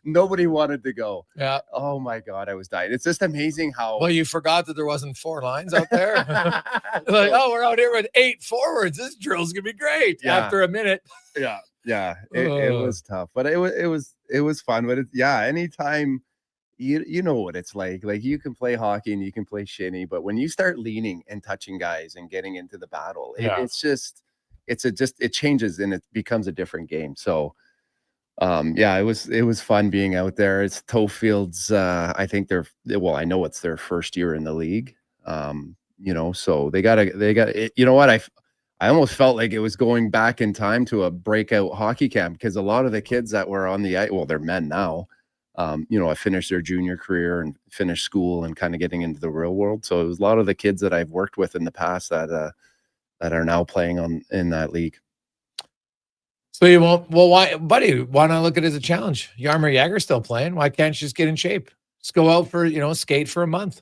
S8: nobody wanted to go.
S7: Yeah.
S8: Oh my God. I was dying. It's just amazing how.
S7: Well, you forgot that there wasn't 4 lines out there. We're out here with 8 forwards. This drill's going to be great after a minute.
S8: Yeah. Yeah. It was tough, but it was fun. But anytime. You know what it's like you can play hockey and you can play shinny, but when you start leaning and touching guys and getting into the battle, it changes and it becomes a different game. So it was fun being out there. It's Toefield's I think I know it's their first year in the league. So they got it. You know what? I almost felt like it was going back in time to a breakout hockey camp, because a lot of the kids that were on the ice, well, they're men now, I finished their junior career and finished school and kind of getting into the real world. So it was a lot of the kids that I've worked with in the past that are now playing in that league.
S7: So you won't, well, why, buddy, why not look at it as a challenge? Jaromir Jagr's still playing. Why can't you just get in shape? Just go out for, skate for a month.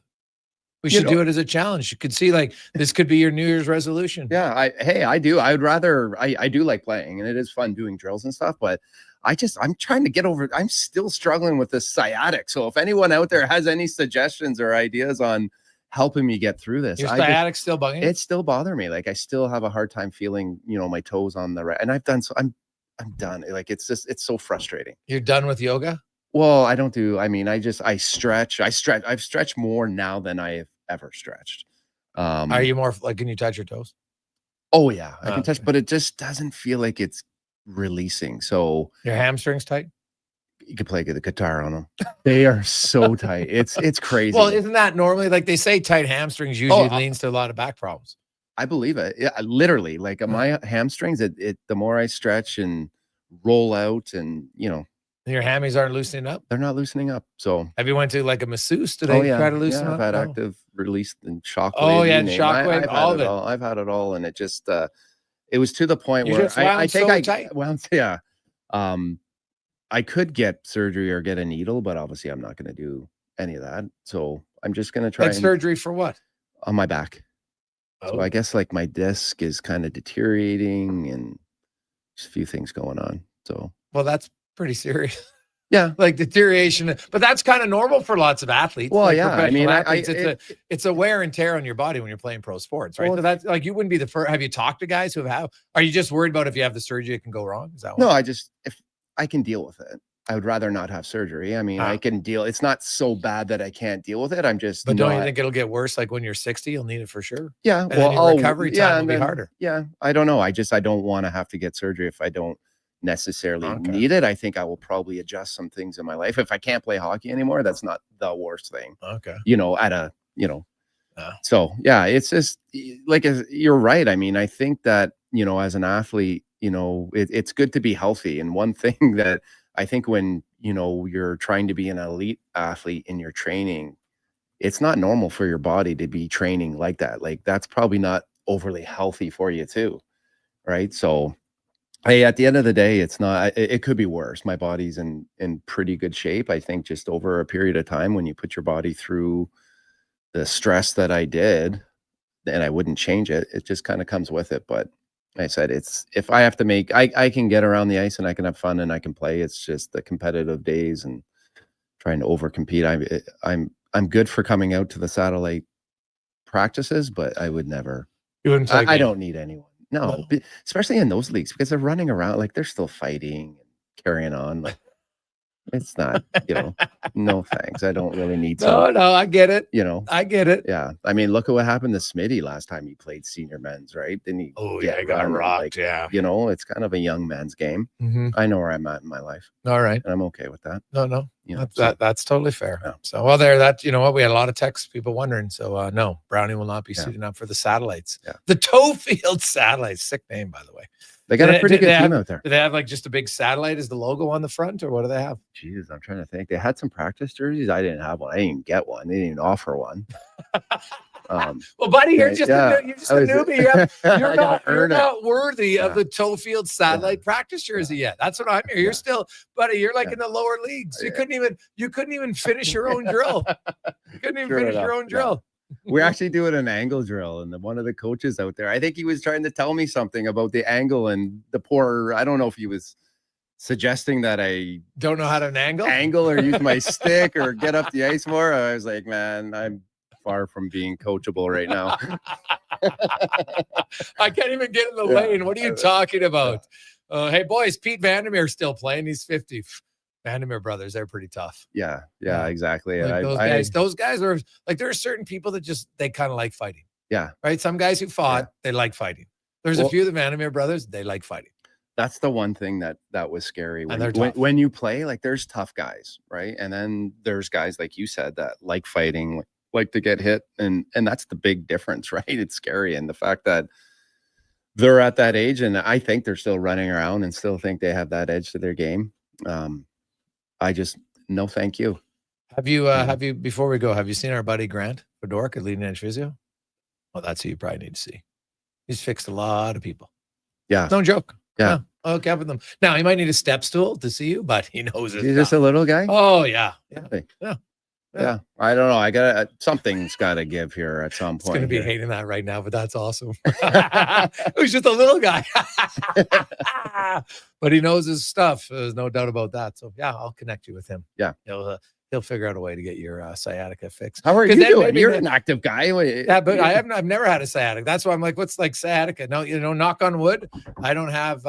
S7: We should do it as a challenge. You could see like this could be your New Year's resolution.
S8: Yeah. I do. I do like playing, and it is fun doing drills and stuff, but I'm trying to get over, I'm still struggling with this sciatic. So if anyone out there has any suggestions or ideas on helping me get through this,
S7: Your sciatic's still bugging you?
S8: It's still bothering me. Like I still have a hard time feeling, my toes on the right. And I'm done. Like it's so frustrating.
S7: You're done with yoga?
S8: Well, I don't do, I stretch. I've stretched more now than I have ever stretched.
S7: Are you more like, can you touch your toes?
S8: Oh yeah, I can touch, but it just doesn't feel like it's releasing. So
S7: your hamstrings tight?
S8: You can play the guitar on them. They are so tight. It's crazy.
S7: Well, isn't that normally, like they say tight hamstrings usually leads to a lot of back problems?
S8: I believe it. Yeah, literally, like my hamstrings, the more I stretch and roll out and,
S7: your hammies aren't loosening up?
S8: They're not loosening up. So
S7: have you went to like a masseuse today? Try to loosen up?
S8: I've had active release and shockwave.
S7: Oh yeah, shockwave, all of it.
S8: I've had it all. And it just, it was to the point
S7: you
S8: where
S7: I think tight.
S8: Yeah. I could get surgery or get a needle, but obviously I'm not going to do any of that. So I'm just going to try
S7: surgery for what?
S8: On my back. So I guess like my disc is kind of deteriorating and just a few things going on. So,
S7: well, that's pretty serious.
S8: Yeah.
S7: Like deterioration, but that's kind of normal for lots of athletes.
S8: Well,
S7: like
S8: yeah. I mean,
S7: athletes, it's a wear and tear on your body when you're playing pro sports, right?
S8: Well,
S7: so that's like, you wouldn't be the first. Have you talked to guys who have, are you just worried about if you have the surgery, it can go wrong? Is that
S8: no, if I can deal with it, I would rather not have surgery. I mean, I can deal. It's not so bad that I can't deal with it. I'm just.
S7: But don't you think it'll get worse? Like when you're 60, you'll need it for sure.
S8: Yeah.
S7: And well, then recovery time will be harder.
S8: Yeah. I don't know. I don't want to have to get surgery if I don't necessarily need it. I think I will probably adjust some things in my life. If I can't play hockey anymore, that's not the worst thing.
S7: Okay.
S8: So yeah, it's just like, you're right. I mean, I think that, as an athlete, it's good to be healthy. And one thing that I think when, you're trying to be an elite athlete in your training, it's not normal for your body to be training like that. Like that's probably not overly healthy for you too. Right. So at the end of the day, it's not, it could be worse. My body's in pretty good shape. I think just over a period of time, when you put your body through the stress that I did, and I wouldn't change it, it just kind of comes with it. But I said, if I have to I can get around the ice and I can have fun and I can play. It's just the competitive days and trying to overcompete. I'm good for coming out to the satellite practices, but I would never.
S7: You wouldn't
S8: I don't need anyone. No, especially in those leagues, because they're running around like they're still fighting and carrying on. Like it's not, no thanks. I don't really need to.
S7: No, I get it.
S8: I
S7: get it.
S8: Yeah. I mean, look at what happened to Smitty last time he played senior men's, right? Didn't he?
S7: Oh, yeah, he got rocked.
S8: Like,
S7: yeah.
S8: It's kind of a young man's game.
S7: Mm-hmm.
S8: I know where I'm at in my life.
S7: All right.
S8: And I'm okay with that.
S7: No. That's totally fair. Yeah. So, well, you know what? We had a lot of texts, people wondering. So, no, Brownie will not be suiting up for the satellites.
S8: Yeah.
S7: The Toefield Satellites. Sick name, by the way.
S8: They got a pretty good team out there.
S7: Do they have like just a big satellite as the logo on the front, or what do they have?
S8: Jesus, I'm trying to think. They had some practice jerseys. I didn't have one. I didn't get one. They didn't even offer one.
S7: Well, buddy, you're just a newbie. You're not worthy of the Toefield satellite practice jersey yet. That's what I'm here. You're still, buddy. You're like in the lower leagues. You couldn't even finish your own drill. You couldn't even finish your own drill.
S8: We're actually doing an angle drill, and one of the coaches out there, I think he was trying to tell me something about the angle and the poor. I don't know if he was suggesting that I
S7: don't know how to
S8: angle or use my stick or get up the ice more. I was like, man, I'm far from being coachable right now.
S7: I can't even get in the lane. What are you talking about? Hey, boys, Pete Vandermeer's still playing. He's 50. Vandermeer brothers, they're pretty tough.
S8: Yeah, exactly.
S7: Like those guys are like, there are certain people that they kind of like fighting.
S8: Yeah.
S7: Right. Some guys who fought, they like fighting. There's a few of the Vandermeer brothers, they like fighting.
S8: That's the one thing that was scary when you play. Like, there's tough guys, right? And then there's guys like you said that like fighting, like to get hit, and that's the big difference, right? It's scary, and the fact that they're at that age, and I think they're still running around and still think they have that edge to their game. I just no, thank you.
S7: Have you before we go? Have you seen our buddy Grant Fedork at Leading Edge Physio? Well, that's who you probably need to see. He's fixed a lot of people.
S8: Yeah,
S7: no joke.
S8: Yeah,
S7: I'll hook up with them. Now he might need a step stool to see you, but he knows it.
S8: He's just a little guy.
S7: Oh yeah.
S8: Yeah. I don't know. I got something's got to give here at some
S7: It's
S8: point.
S7: going to be hating that right now, but that's awesome. It was just a little guy, but he knows his stuff. There's no doubt about that. So yeah, I'll connect you with him.
S8: Yeah,
S7: he'll figure out a way to get your sciatica fixed.
S8: How are you doing? You're an active guy.
S7: Yeah, but I've never had a sciatica. That's why I'm like, what's like sciatica? No, knock on wood. I don't have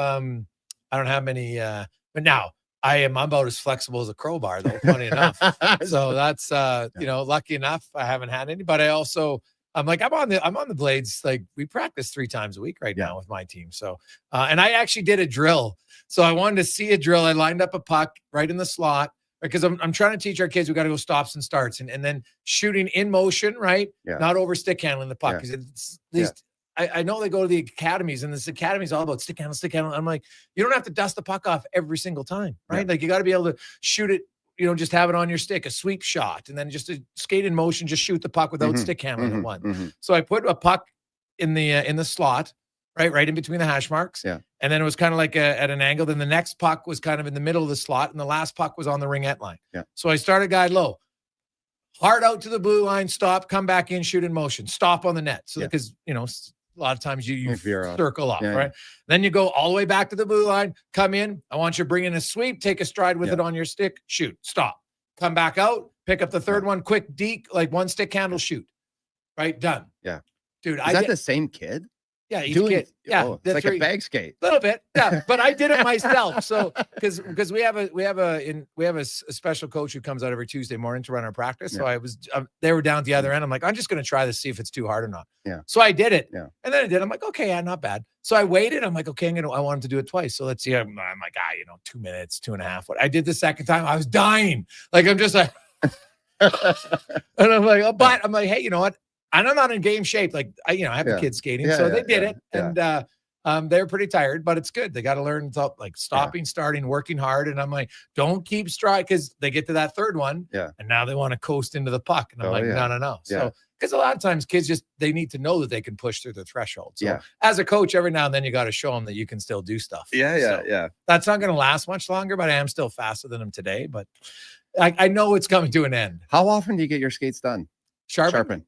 S7: many. But now I'm about as flexible as a crowbar, though. Funny enough. So that's lucky enough I haven't had any. But I'm on the blades. Like we practice 3 times a week right now with my team. So and I actually did a drill. So I wanted to see a drill. I lined up a puck right in the slot because I'm trying to teach our kids we got to go stops and starts and then shooting in motion, right?
S8: Yeah.
S7: Not over stick handling the puck because I know they go to the academies and this academy is all about stick handle. I'm like, you don't have to dust the puck off every single time, right?
S8: Yeah.
S7: Like you got to be able to shoot it, just have it on your stick, a sweep shot, and then just a skate in motion, just shoot the puck without stick handling at one. So I put a puck in the slot, right in between the hash marks.
S8: Yeah.
S7: And then it was kind of like at an angle. Then the next puck was kind of in the middle of the slot, and the last puck was on the ringette line.
S8: Yeah.
S7: So I started guy low. Hard out to the blue line, stop, come back in, shoot in motion, stop on the net. So because a lot of times you circle up, right? Then you go all the way back to the blue line, come in. I want you to bring in a sweep, take a stride with it on your stick, shoot, stop, come back out, pick up the third one, quick deke, like one stick handle, shoot, right? Done.
S8: Yeah.
S7: Dude,
S8: is that the same kid?
S7: Yeah, he's a kid. Yeah,
S8: it's like a bag skate.
S7: A little bit, yeah. But I did it myself. So because we have a special coach who comes out every Tuesday morning to run our practice. So they were down at the other end. I'm like, I'm just going to try this, see if it's too hard or not.
S8: Yeah.
S7: So I did it.
S8: Yeah.
S7: And then I did. I'm like, okay, not bad. So I waited. I'm like, okay, I want him to do it twice. So let's see. I'm like, 2 minutes, 2.5. I did the second time. I was dying. Like I'm just like, and I'm like, but I'm like, hey, you know what? And I'm not in game shape. Like I have the kids skating, so they did it, and they're pretty tired, but it's good. They got to learn like stopping, starting, working hard. And I'm like, don't keep stride because they get to that third one, and now they want to coast into the puck, and I'm no. So because a lot of times kids they need to know that they can push through the threshold. So as a coach, every now and then you got to show them that you can still do stuff.
S8: Yeah.
S7: That's not going to last much longer, but I am still faster than them today. But I know it's coming to an end.
S8: How often do you get your skates done?
S7: Sharpen.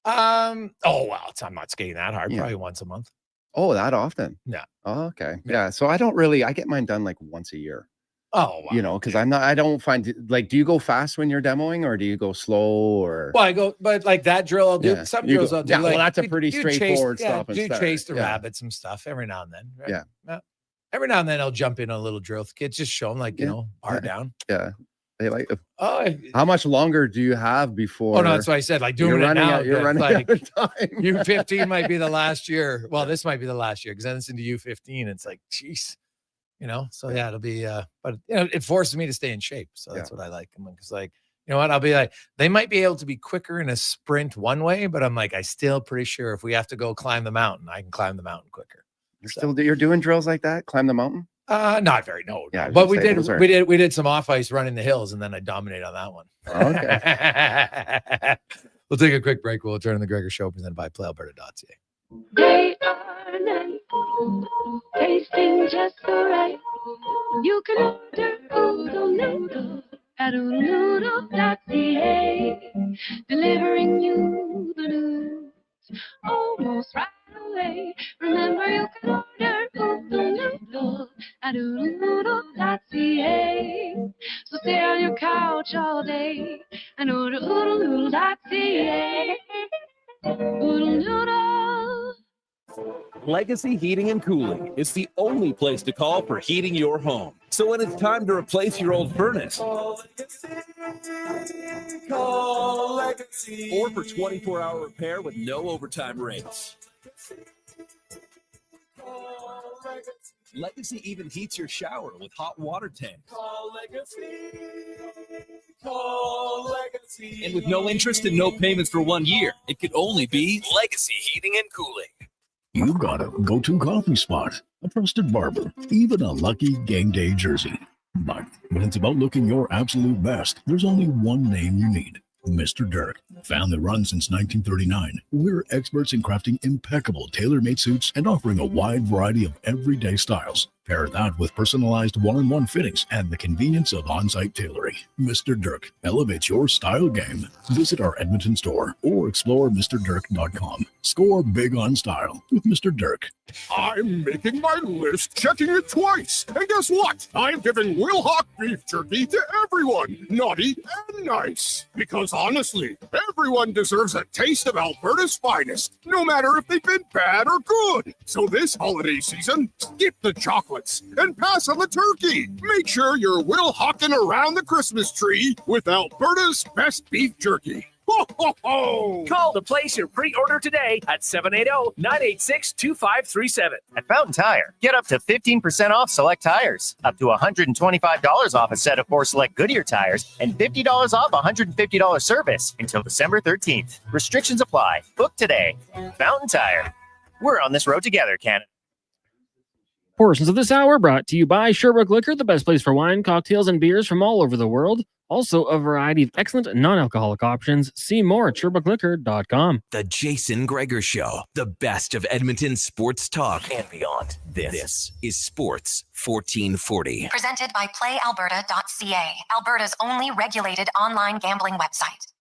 S7: I'm not skating that hard. Probably once a month.
S8: Oh, that often?
S7: Yeah.
S8: Oh, okay. Yeah. So I get mine done like once a year.
S7: Oh, wow.
S8: Because I don't find like, do you go fast when you're demoing or do you go slow or?
S7: Well, I go, but like that drill I'll do.
S8: Yeah.
S7: Some drills I'll do.
S8: Yeah,
S7: like,
S8: well, that's a pretty straightforward stuff.
S7: You chase the rabbits and stuff every now and then. Right? Yeah. Every now and then I'll jump in a little drill with kids, just show them hard down.
S8: Yeah. They like it. How much longer do you have before?
S7: Oh no, that's what I said. Like doing it now.
S8: You're running out of time.
S7: U15 might be the last year. Well, this might be the last year because then it's into U15. It's like, geez, So yeah, it'll be. But it forces me to stay in shape. So that's what I like. I'm because what? I'll be like, they might be able to be quicker in a sprint one way, but I'm like, I still pretty sure if we have to go climb the mountain, I can climb the mountain quicker.
S8: You're doing drills like that? Climb the mountain?
S7: Not very, no. Yeah, but we did some off ice running the hills, and then I dominated on that one.
S8: Okay.
S7: We'll take a quick break. We'll turn on the Gregor Show presented by PlayAlberta.ca.
S9: They are nice, tasting just so right. You can order oodle noodle at oodlenoodle.ca, delivering you the news almost right away. Remember, you can order oodle noodle at oodlenoodle.ca. So stay on your couch all day and order oodlenoodle.ca. Oodle noodle.
S18: Legacy Heating and Cooling is the only place to call for heating your home. So when it's time to replace your old furnace, call Legacy. Or for 24-hour repair with no overtime rates. Legacy even heats your shower with hot water tanks. Call Legacy. Call Legacy. And with no interest and no payments for 1 year, it could only be Legacy Heating and Cooling.
S25: you've got a go-to coffee spot, a trusted barber, even a lucky game day jersey. But when it's about looking your absolute best, there's only one name you need. Mr. Dirk. Family run since 1939. We're experts in crafting impeccable tailor-made suits and offering a wide variety of everyday styles. Pair that with personalized one-on-one fittings and the convenience of on-site tailoring. Mr. Dirk elevates your style game. Visit our Edmonton store or explore MrDirk.com. Score big on style with Mr. Dirk.
S21: I'm making my list, checking it twice. And guess what? I'm giving Will Hawk beef jerky to everyone, naughty and nice. Because honestly, everyone deserves a taste of Alberta's finest, no matter if they've been bad or good. So this holiday season, skip the chocolates and pass on the turkey. Make sure you're Will Hawking around the Christmas tree with Alberta's best beef jerky. Ho, ho, ho!
S2: Call to place your pre-order today at 780-986-2537.
S14: At Fountain Tire, get up to 15% off select tires, up to $125 off a set of 4 select Goodyear tires, and $50 off $150 service until December 13th. Restrictions apply. Book today. Fountain Tire. We're on this road together, Canada.
S15: Portions of this hour brought to you by Sherbrooke Liquor, the best place for wine, cocktails, and beers from all over the world. Also, a variety of excellent non-alcoholic options. See more at SherbrookeLiquor.com.
S5: The Jason Gregor Show, the best of Edmonton sports talk and beyond. This is Sports 1440.
S6: Presented by PlayAlberta.ca, Alberta's only regulated online gambling website.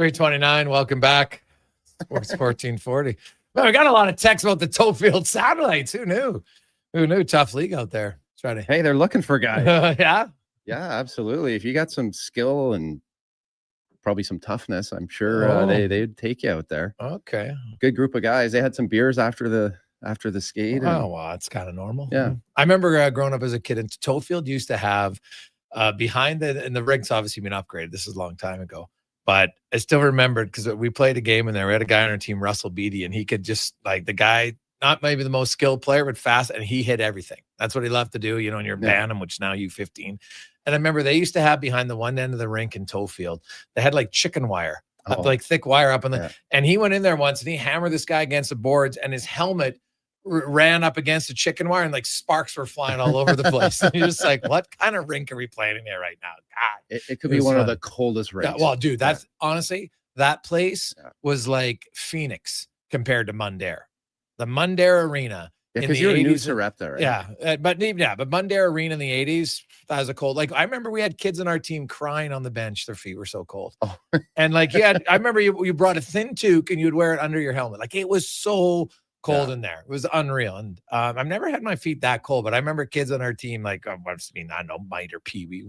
S7: $329. Welcome back. Sports 1440. Well, we got a lot of texts about the Tofield satellites. Who knew? Who knew? Tough league out there.
S8: Hey, they're looking for guys.
S7: Yeah.
S8: Yeah, absolutely. If you got some skill and probably some toughness, I'm sure they'd take you out there.
S7: Okay.
S8: Good group of guys. They had some beers after the skate.
S7: Oh, well, it's kind of normal.
S8: Yeah.
S7: I remember growing up as a kid, and Tofield used to have behind and the rink's obviously been upgraded. This is a long time ago. But I still remembered because we played a game in there. We had a guy on our team, Russell Beatty, and he could just like the guy, not maybe the most skilled player, but fast, and he hit everything. That's what he loved to do, in your Bantam, which now U15. And I remember they used to have behind the one end of the rink in Tofield, they had like chicken wire, like thick wire up on the. And he went in there once and he hammered this guy against the boards, and his helmet ran up against the chicken wire, and like sparks were flying all over the place. And you're just like, what kind of rink are we playing in here right now? God,
S8: it could be one of the coldest rinks.
S7: Yeah, well, dude, that's honestly, that place was like Phoenix compared to Mundare. The Mundare Arena.
S8: Yeah, because you're new to rep there, right?
S7: Yeah, but Mundare Arena in the 80s, that was a cold. Like I remember we had kids on our team crying on the bench; their feet were so cold. Oh. And like I remember you brought a thin toque and you'd wear it under your helmet. Like it was so cold in there. It was unreal. And I've never had my feet that cold, but I remember kids on our team, like, I don't know, Mite or Pee Wee,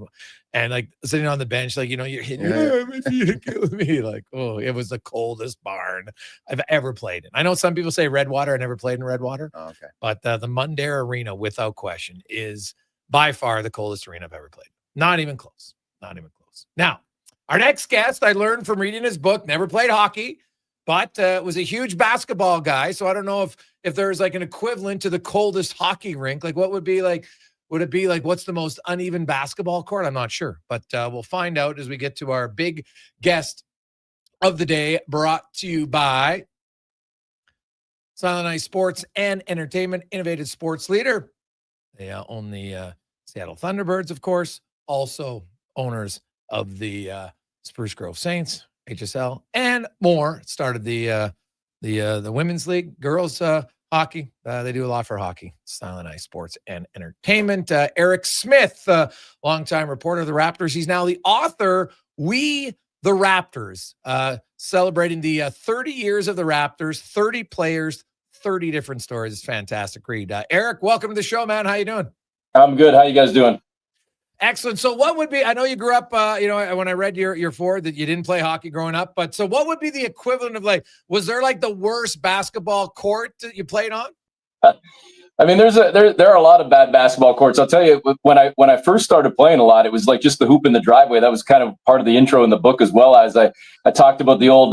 S7: and like sitting on the bench, like, you're hitting, my feet are killing me. Like, oh, it was the coldest barn I've ever played in. I know some people say Redwater. I never played in Redwater.
S8: Oh, okay.
S7: But the Mundare Arena, without question, is by far the coldest arena I've ever played. Not even close. Not even close. Now, our next guest, I learned from reading his book, never played hockey, but was a huge basketball guy. So I don't know if there's like an equivalent to the coldest hockey rink. Like what would be like, would it be like, what's the most uneven basketball court? I'm not sure, but we'll find out as we get to our big guest of the day, brought to you by Silent Ice Sports and Entertainment, innovative sports leader. They own the Seattle Thunderbirds, of course, also owners of the Spruce Grove Saints, HSL, and more. Started the women's league, girls hockey. They do a lot for hockey. Silent Ice Sports and Entertainment. Eric Smith, longtime reporter of the Raptors. He's now the author, We the Raptors, celebrating the 30 years of the Raptors, 30 players, 30 different stories. It's fantastic read. Eric, welcome to the show, man. How you doing?
S16: I'm good. How you guys doing?
S7: Excellent. So what would be, I know you grew up, when I read your forward that you didn't play hockey growing up, but so what would be the equivalent of like, was there like the worst basketball court that you played on?
S16: I mean, there are a lot of bad basketball courts. I'll tell you, when I first started playing a lot, it was like just the hoop in the driveway. That was kind of part of the intro in the book, as well as I talked about the old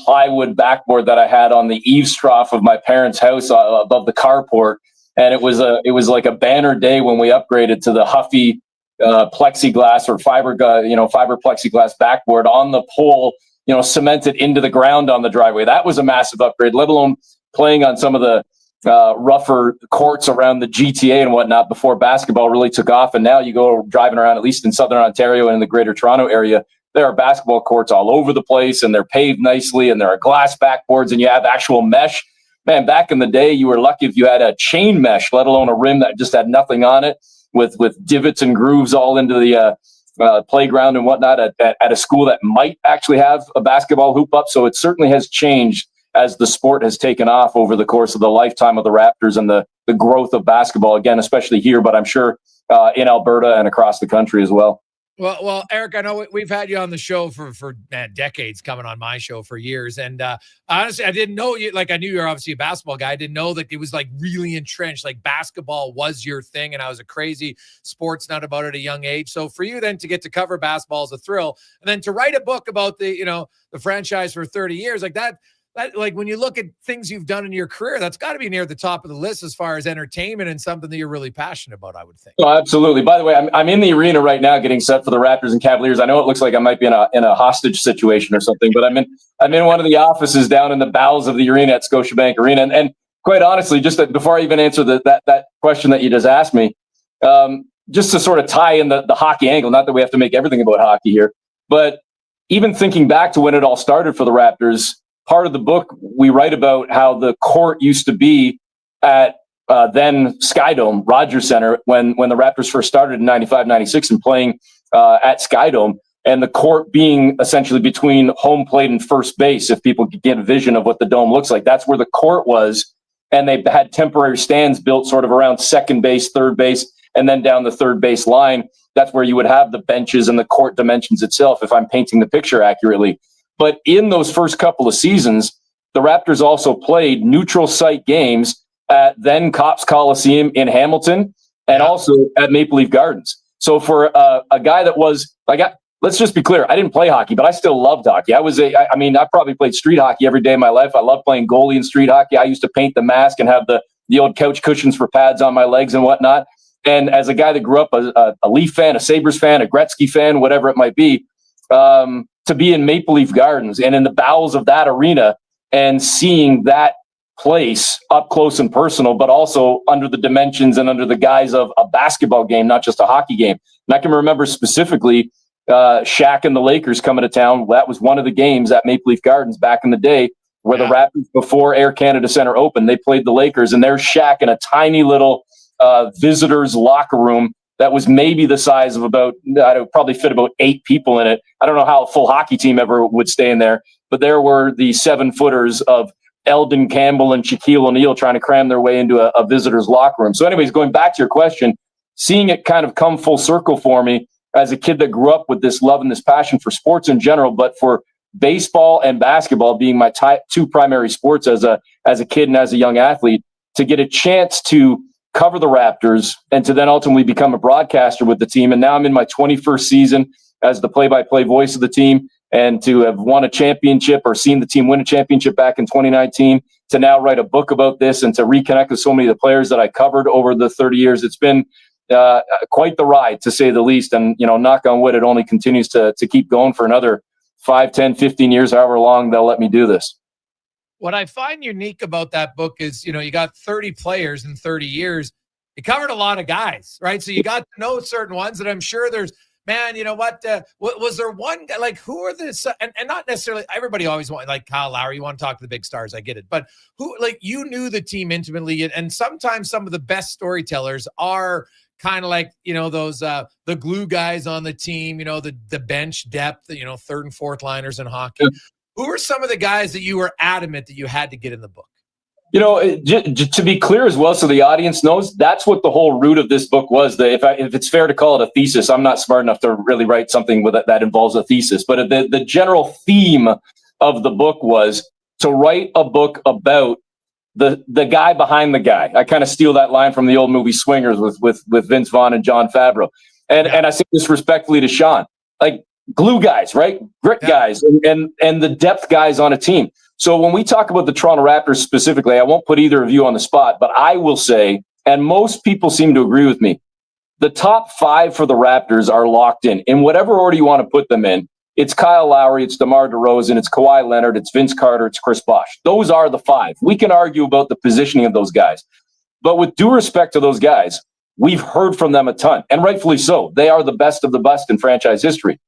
S16: plywood backboard that I had on the eaves trough of my parents' house above the carport. And it was like a banner day when we upgraded to the Huffy plexiglass or fiber plexiglass backboard on the pole, cemented into the ground on the driveway. That was a massive upgrade, let alone playing on some of the rougher courts around the GTA and whatnot before basketball really took off. And now you go driving around, at least in Southern Ontario and in the Greater Toronto area, there are basketball courts all over the place, and they're paved nicely, and there are glass backboards, and you have actual mesh. Man, back in the day, you were lucky if you had a chain mesh, let alone a rim that just had nothing on it, with divots and grooves all into the playground and whatnot at a school that might actually have a basketball hoop up. So it certainly has changed as the sport has taken off over the course of the lifetime of the Raptors and the growth of basketball, again, especially here, but I'm sure in Alberta and across the country as well.
S7: Well, Eric, I know we've had you on the show for decades, coming on my show for years. And honestly, I didn't know you. Like, I knew you were obviously a basketball guy. I didn't know that it was like really entrenched. Like, basketball was your thing, and I was a crazy sports nut about it at a young age. So for you then to get to cover basketball is a thrill, and then to write a book about the franchise for 30 years, like that, like when you look at things you've done in your career, that's got to be near the top of the list as far as entertainment and something that you're really passionate about, I would think.
S16: Oh, absolutely. By the way, I'm in the arena right now getting set for the Raptors and Cavaliers. I know it looks like I might be in a hostage situation or something, but I'm in one of the offices down in the bowels of the arena at Scotiabank Arena. And quite honestly, just before I even answer that question that you just asked me, just to sort of tie in the hockey angle, not that we have to make everything about hockey here, but even thinking back to when it all started for the Raptors, part of the book, we write about how the court used to be at then Skydome, Rogers Center, when the Raptors first started in 95, 96 and playing at Skydome, and the court being essentially between home plate and first base, if people could get a vision of what the dome looks like. That's where the court was, and they had temporary stands built sort of around second base, third base, and then down the third base line. That's where you would have the benches and the court dimensions itself, if I'm painting the picture accurately. But in those first couple of seasons, the Raptors also played neutral site games at then Copps Coliseum in Hamilton and also at Maple Leaf Gardens. So for a guy that was like, let's just be clear, I didn't play hockey, but I still loved hockey. I probably played street hockey every day of my life. I loved playing goalie in street hockey. I used to paint the mask and have the old couch cushions for pads on my legs and whatnot. And as a guy that grew up a Leaf fan, a Sabres fan, a Gretzky fan, whatever it might be, to be in Maple Leaf Gardens and in the bowels of that arena and seeing that place up close and personal, but also under the dimensions and under the guise of a basketball game, not just a hockey game. And I can remember specifically Shaq and the Lakers coming to town. That was one of the games at Maple Leaf Gardens back in the day where the Raptors, before Air Canada Center opened, they played the Lakers, and there's Shaq in a tiny little visitors locker room that was maybe the size of probably fit about 8 people in it. I don't know how a full hockey team ever would stay in there, but there were the 7-footers of Eldon Campbell and Shaquille O'Neal trying to cram their way into a visitor's locker room. So anyways, going back to your question, seeing it kind of come full circle for me as a kid that grew up with this love and this passion for sports in general, but for baseball and basketball being my two primary sports as a kid and as a young athlete, to get a chance to cover the Raptors and to then ultimately become a broadcaster with the team. And now I'm in my 21st season as the play-by-play voice of the team, and to have won a championship or seen the team win a championship back in 2019, to now write a book about this and to reconnect with so many of the players that I covered over the 30 years. It's been quite the ride, to say the least. And, knock on wood, it only continues to keep going for another 5, 10, 15 years, however long they'll let me do this.
S7: What I find unique about that book is, you got 30 players in 30 years. You covered a lot of guys, right? So you got to know certain ones, and I'm sure there's, man, you know what? Was there one guy, like, who are the, and not necessarily, everybody always want, like Kyle Lowry, you want to talk to the big stars, I get it. But who, like, you knew the team intimately, and sometimes some of the best storytellers are kind of like, those, the glue guys on the team, the bench depth, third and fourth liners in hockey. Who are some of the guys that you were adamant that you had to get in the book?
S16: To be clear as well, so the audience knows, that's what the whole root of this book was. If it's fair to call it a thesis, I'm not smart enough to really write something with that involves a thesis. But the general theme of the book was to write a book about the guy behind the guy. I kind of steal that line from the old movie Swingers with Vince Vaughn and Jon Favreau. And I say this respectfully to Sean, like, glue guys, right? Grit guys and the depth guys on a team. So when we talk about the Toronto Raptors specifically, I won't put either of you on the spot, but I will say and most people seem to agree with me. The top 5 for the Raptors are locked in whatever order you want to put them in. It's Kyle Lowry, it's DeMar DeRozan, it's Kawhi Leonard, it's Vince Carter, it's Chris Bosh. Those are the 5. We can argue about the positioning of those guys. But with due respect to those guys, we've heard from them a ton, and rightfully so. They are the best of the best in franchise history.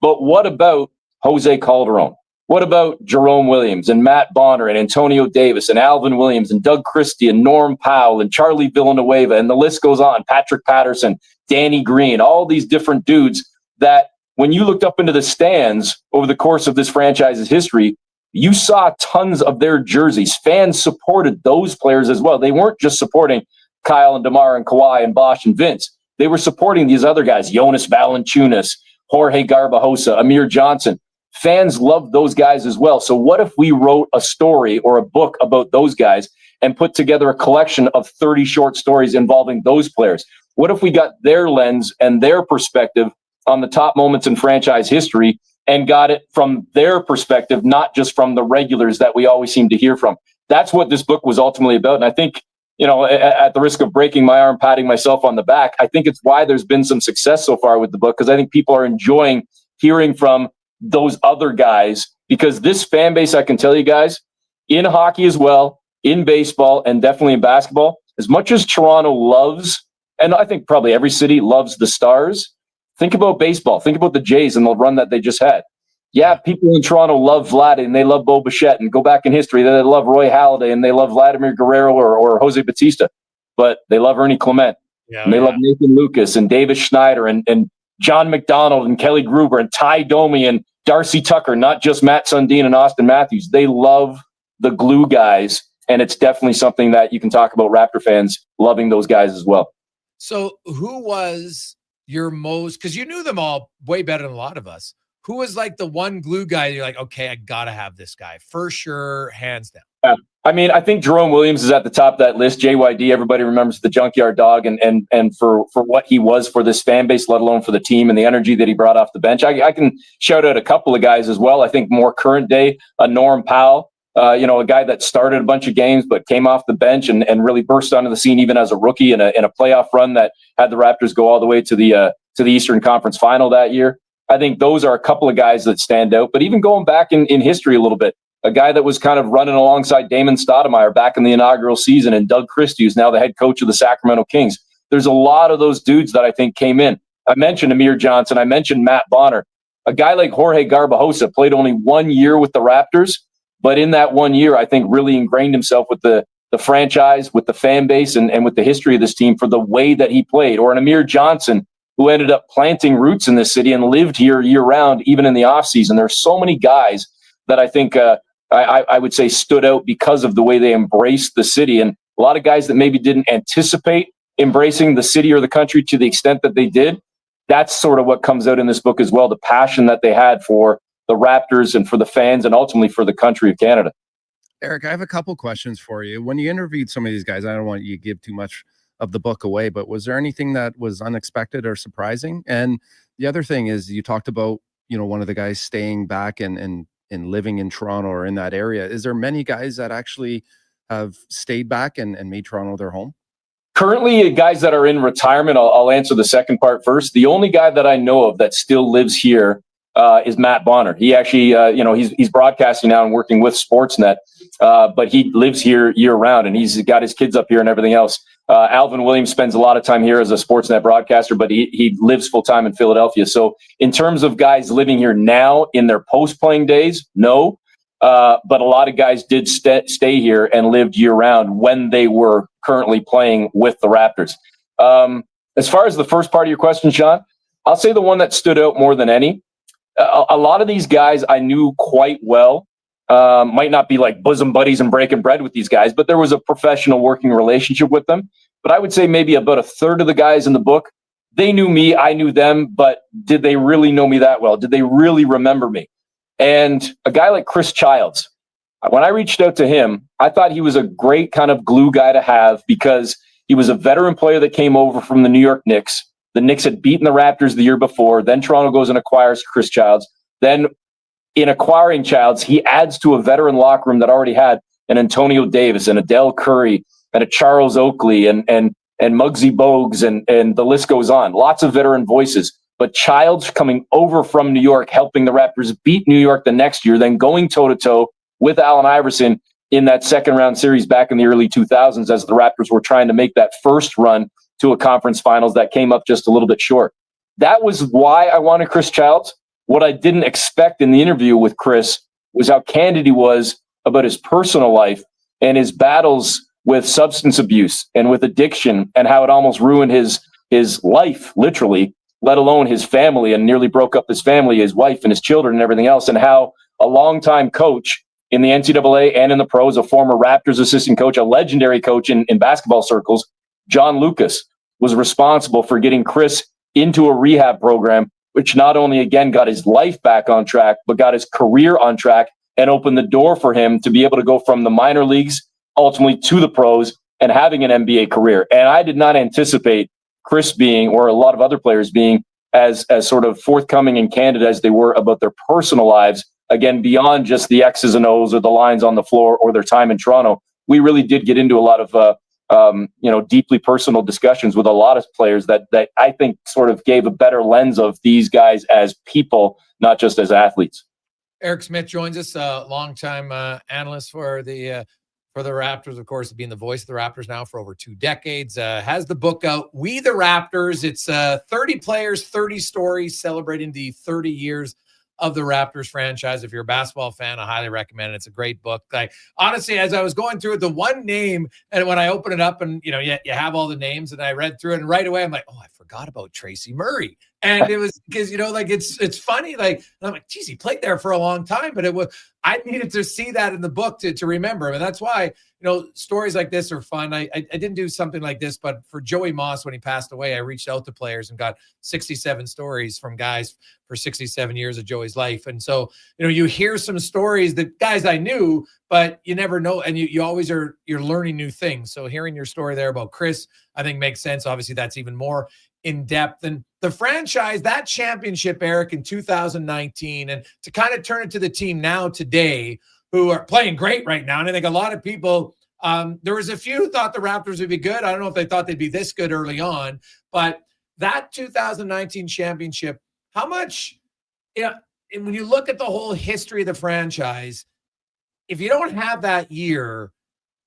S16: But what about Jose Calderon? What about Jerome Williams and Matt Bonner and Antonio Davis and Alvin Williams and Doug Christie and Norm Powell and Charlie Villanueva, and the list goes on, Patrick Patterson, Danny Green, all these different dudes that when you looked up into the stands over the course of this franchise's history, you saw tons of their jerseys. Fans supported those players as well. They weren't just supporting Kyle and DeMar and Kawhi and Bosh and Vince. They were supporting these other guys, Jonas Valanciunas, Jorge Garbajosa, Amir Johnson. Fans loved those guys as well. So what if we wrote a story or a book about those guys and put together a collection of 30 short stories involving those players? What if we got their lens and their perspective on the top moments in franchise history and got it from their perspective, not just from the regulars that we always seem to hear from? That's what this book was ultimately about. And I think, at the risk of breaking my arm, patting myself on the back, I think it's why there's been some success so far with the book, because I think people are enjoying hearing from those other guys, because this fan base, I can tell you guys, in hockey as well, in baseball, and definitely in basketball, as much as Toronto loves, and I think probably every city loves the Stars, think about baseball. Think about the Jays and the run that they just had. Yeah, people in Toronto love Vlad and they love Bo Bichette, and go back in history, they love Roy Halladay and they love Vladimir Guerrero or Jose Batista, but they love Ernie Clement. And they love Nathan Lucas and Davis Schneider and John McDonald and Kelly Gruber and Ty Domi and Darcy Tucker, not just Matt Sundin and Austin Matthews. They love the glue guys, and it's definitely something that you can talk about Raptor fans loving those guys as well.
S7: So who was your most, because you knew them all way better than a lot of us, who was like the one glue guy you're like, okay, I got to have this guy for sure, hands down?
S16: Yeah. I mean, I think Jerome Williams is at the top of that list. JYD, everybody remembers the Junkyard Dog and for what he was for this fan base, let alone for the team and the energy that he brought off the bench. I can shout out a couple of guys as well. I think more current day, Norm Powell, a guy that started a bunch of games but came off the bench and really burst onto the scene even as a rookie in a playoff run that had the Raptors go all the way to the Eastern Conference Final that year. I think those are a couple of guys that stand out. But even going back in history a little bit, a guy that was kind of running alongside Damon Stoudemire back in the inaugural season, and Doug Christie, who's now the head coach of the Sacramento Kings. There's a lot of those dudes that I think came in. I mentioned Amir Johnson. I mentioned Matt Bonner. A guy like Jorge Garbajosa played only 1 year with the Raptors, but in that 1 year, I think really ingrained himself with the franchise, with the fan base, and with the history of this team for the way that he played. Or an Amir Johnson, who ended up planting roots in this city and lived here year-round, even in the offseason. There are so many guys that I think I would say stood out because of the way they embraced the city. And a lot of guys that maybe didn't anticipate embracing the city or the country to the extent that they did. That's sort of what comes out in this book as well, the passion that they had for the Raptors and for the fans and ultimately for the country of Canada.
S8: Eric, I have a couple questions for you. When you interviewed some of these guys, I don't want you to give too much of the book away, but was there anything that was unexpected or surprising? And the other thing is, you talked about, one of the guys staying back and living in Toronto or in that area. Is there many guys that actually have stayed back and made Toronto their home?
S16: Currently, guys that are in retirement, I'll answer the second part first. The only guy that I know of that still lives here is Matt Bonner. He actually, he's broadcasting now and working with Sportsnet, but he lives here year round and he's got his kids up here and everything else. Alvin Williams spends a lot of time here as a Sportsnet broadcaster, but he lives full time in Philadelphia. So in terms of guys living here now in their post-playing days, no. But a lot of guys did stay here and lived year round when they were currently playing with the Raptors. As far as the first part of your question, Sean, I'll say the one that stood out more than any. A lot of these guys I knew quite well. Might not be like bosom buddies and breaking bread with these guys, but there was a professional working relationship with them. But I would say maybe about a third of the guys in the book, they knew me, I knew them, but did they really know me that well? Did they really remember me? And a guy like Chris Childs, when I reached out to him, I thought he was a great kind of glue guy to have because he was a veteran player that came over from the New York Knicks. The Knicks had beaten the Raptors the year before. Then Toronto goes and acquires Chris Childs. Then in acquiring Childs, he adds to a veteran locker room that already had an Antonio Davis and a Del Curry and a Charles Oakley and and Muggsy Bogues and the list goes on. Lots of veteran voices. But Childs coming over from New York, helping the Raptors beat New York the next year, then going toe-to-toe with Allen Iverson in that second-round series back in the early 2000s as the Raptors were trying to make that first run to a conference finals that came up just a little bit short. That was why I wanted Chris Childs. What I didn't expect in the interview with Chris was how candid he was about his personal life and his battles with substance abuse and with addiction and how it almost ruined his life, literally, let alone his family, and nearly broke up his family, his wife and his children and everything else, and how a longtime coach in the NCAA and in the pros, a former Raptors assistant coach, a legendary coach in basketball circles, John Lucas, was responsible for getting Chris into a rehab program, which not only, again, got his life back on track, but got his career on track and opened the door for him to be able to go from the minor leagues ultimately to the pros and having an NBA career. And I did not anticipate Chris being, or a lot of other players being, as sort of forthcoming and candid as they were about their personal lives, again, beyond just the X's and O's or the lines on the floor or their time in Toronto. We really did get into a lot of deeply personal discussions with a lot of players that I think sort of gave a better lens of these guys as people, not just as athletes.
S7: Eric Smith joins us, longtime analyst for the Raptors, of course, being the voice of the Raptors now for over 2 decades. Has the book out, We the Raptors. It's 30 players, 30 stories celebrating the 30 years of the Raptors franchise. If you're a basketball fan, I highly recommend it. It's a great book. Like, honestly, as I was going through it, the one name, and when I open it up and, you have all the names, and I read through it, and right away I'm like, oh, I forgot about Tracy Murray. And it was because, it's funny. Like, I'm like, geez, he played there for a long time, but I needed to see that in the book to remember. And that's why, stories like this are fun. I didn't do something like this, but for Joey Moss, when he passed away, I reached out to players and got 67 stories from guys for 67 years of Joey's life. And so, you hear some stories that guys I knew, but you never know. And you always you're learning new things. So hearing your story there about Chris, I think makes sense. Obviously, that's even more in depth. And the franchise, that championship, Eric, in 2019, and to kind of turn it to the team now today, who are playing great right now. And I think a lot of people, there was a few who thought the Raptors would be good. I don't know if they thought they'd be this good early on, but that 2019 championship, how much, and when you look at the whole history of the franchise, if you don't have that year,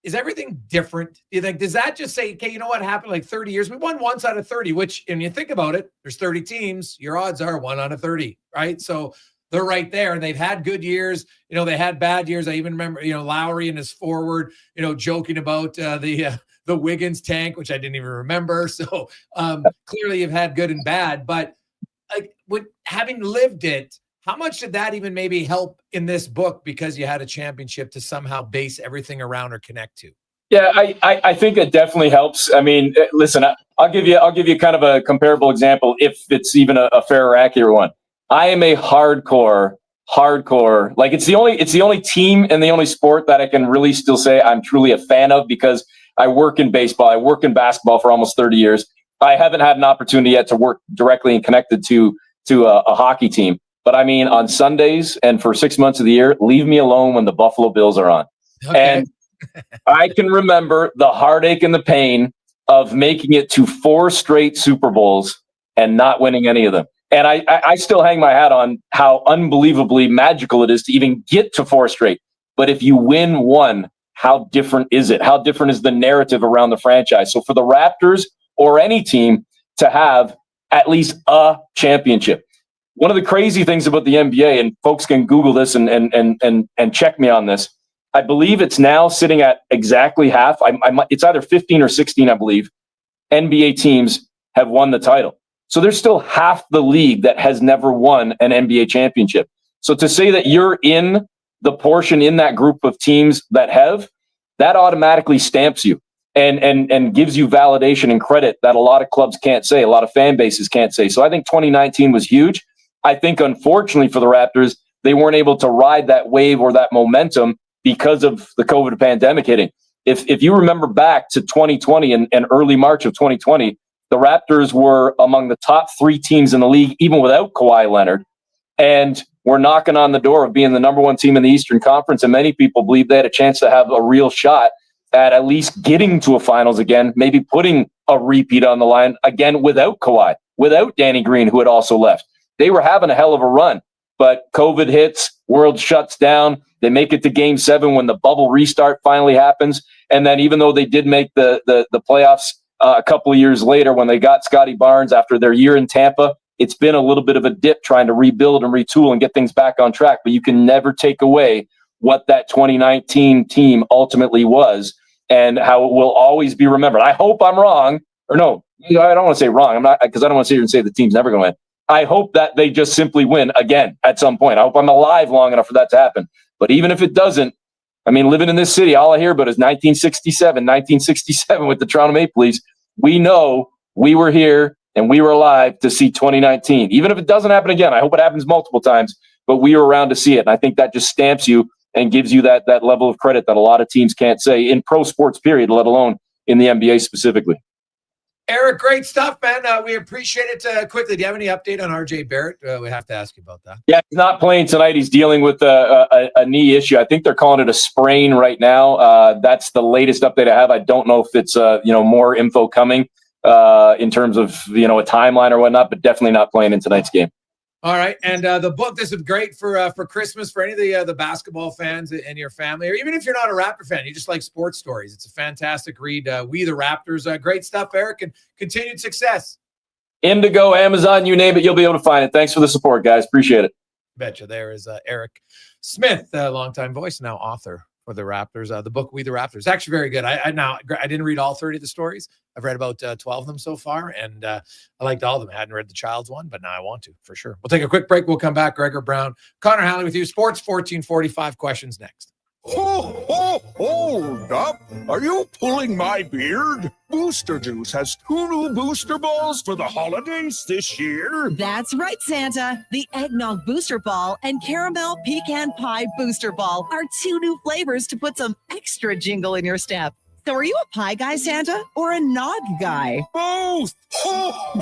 S7: is everything different? Do you think, does that just say, okay, you know what happened like 30 years? We won once out of 30, which, and you think about it, there's 30 teams. Your odds are 1 out of 30, right? So they're right there, and they've had good years. They had bad years. I even remember, Lowry and his forward, joking about the Wiggins tank, which I didn't even remember. So clearly you've had good and bad, but like, having lived it, how much did that even maybe help in this book because you had a championship to somehow base everything around or connect to?
S16: Yeah, I think it definitely helps. I mean, listen, I'll give you kind of a comparable example, if it's even a fair or accurate one. I am a hardcore, like it's the only team and the only sport that I can really still say I'm truly a fan of, because I work in baseball, I work in basketball for almost 30 years. I haven't had an opportunity yet to work directly and connected to a hockey team. But I mean, on Sundays and for 6 months of the year, leave me alone when the Buffalo Bills are on. Okay. And I can remember the heartache and the pain of making it to 4 straight Super Bowls and not winning any of them. And I still hang my hat on how unbelievably magical it is to even get to 4 straight. But if you win one, how different is it? How different is the narrative around the franchise? So for the Raptors or any team to have at least a championship. One of the crazy things about the NBA, and folks can Google this and check me on this, I believe it's now sitting at exactly half. It's either 15 or 16, I believe, NBA teams have won the title. So there's still half the league that has never won an NBA championship. So to say that you're in the portion in that group of teams that have, that automatically stamps you and gives you validation and credit that a lot of clubs can't say, a lot of fan bases can't say. So I think 2019 was huge. I think, unfortunately for the Raptors, they weren't able to ride that wave or that momentum because of the COVID pandemic hitting. If you remember back to 2020 and early March of 2020, the Raptors were among the top 3 teams in the league, even without Kawhi Leonard, and were knocking on the door of being the number 1 team in the Eastern Conference. And many people believe they had a chance to have a real shot at least getting to a finals again, maybe putting a repeat on the line again without Kawhi, without Danny Green, who had also left. They were having a hell of a run, but COVID hits, world shuts down. They make it to Game 7 when the bubble restart finally happens. And then even though they did make the playoffs a couple of years later when they got Scotty Barnes after their year in Tampa, it's been a little bit of a dip trying to rebuild and retool and get things back on track. But you can never take away what that 2019 team ultimately was and how it will always be remembered. I hope I'm wrong. Or no, I don't want to say wrong. I'm not, because I don't want to sit here and say the team's never going to win. I hope that they just simply win again at some point. I hope I'm alive long enough for that to happen. But even if it doesn't, I mean, living in this city, all I hear about is 1967 with the Toronto Maple Leafs. We know we were here and we were alive to see 2019. Even if it doesn't happen again, I hope it happens multiple times, but we were around to see it. And I think that just stamps you and gives you that level of credit that a lot of teams can't say in pro sports, period, let alone in the NBA specifically.
S7: Eric, great stuff, man. We appreciate it. Quickly, do you have any update on RJ Barrett? We have to ask you about that.
S16: Yeah, he's not playing tonight. He's dealing with a knee issue. I think they're calling it a sprain right now. That's the latest update I have. I don't know if it's more info coming in terms of a timeline or whatnot, but definitely not playing in tonight's game.
S7: All right, and the book, this is great for Christmas for any of the basketball fans in your family, or even if you're not a Raptor fan, you just like sports stories. It's a fantastic read. We the Raptors, great stuff, Eric, and continued success.
S16: Indigo, Amazon, you name it, you'll be able to find it. Thanks for the support, guys. Appreciate it.
S7: Betcha. There is Eric Smith, longtime voice, now author for the Raptors. The book We the Raptors, actually very good. I didn't read all 30 of the stories. I've read about 12 of them so far, and I liked all of them. I hadn't read the Child's one, but now I want to, for sure. We'll take a quick break. We'll come back. Gregor Brown, Connor Halley with you. Sports 1445 questions next.
S21: Hold up. Are you pulling my beard? Booster Juice has 2 new booster balls for the holidays this year.
S4: That's right, Santa. The Eggnog Booster Ball and Caramel Pecan Pie Booster Ball are 2 new flavors to put some extra jingle in your step. So are you a pie guy, Santa, or a nog guy?
S21: Both!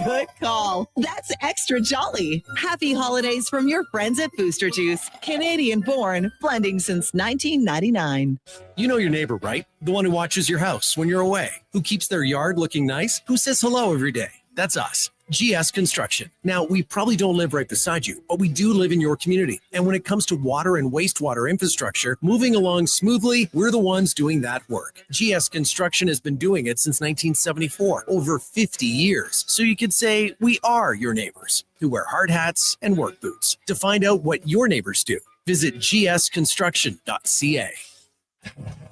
S4: Good call. That's extra jolly. Happy holidays from your friends at Booster Juice. Canadian-born, blending since 1999.
S18: You know your neighbor, right? The one who watches your house when you're away, who keeps their yard looking nice, who says hello every day. That's us. GS Construction. Now, we probably don't live right beside you, but we do live in your community. And when it comes to water and wastewater infrastructure, moving along smoothly, we're the ones doing that work. GS Construction has been doing it since 1974, over 50 years. So you could say we are your neighbors who wear hard hats and work boots. To find out what your neighbors do, visit gsconstruction.ca.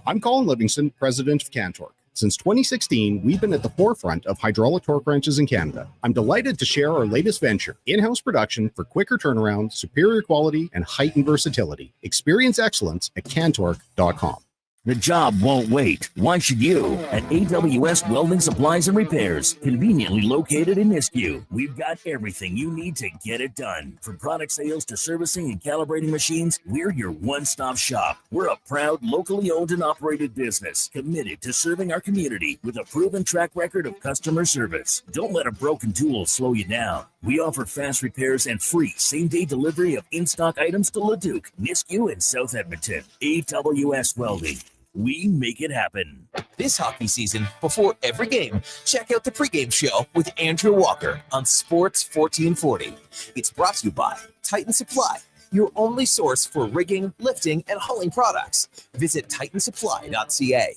S21: I'm Colin Livingston, president of Cantork. Since 2016, we've been at the forefront of hydraulic torque wrenches in Canada. I'm delighted to share our latest venture, in-house production for quicker turnaround, superior quality, and heightened versatility. Experience excellence at cantork.com.
S17: The job won't wait. Why should you? At AWS Welding Supplies and Repairs, conveniently located in Nisku, we've got everything you need to get it done. From product sales to servicing and calibrating machines, we're your one-stop shop. We're a proud, locally owned and operated business, committed to serving our community with a proven track record of customer service. Don't let a broken tool slow you down. We offer fast repairs and free same-day delivery of in-stock items to Leduc, Nisku, and South Edmonton. AWS Welding. We make it happen.
S5: This hockey season, before every game, check out the pregame show with Andrew Walker on Sports 1440. It's brought to you by Titan Supply, your only source for rigging, lifting, and hauling products. Visit titansupply.ca.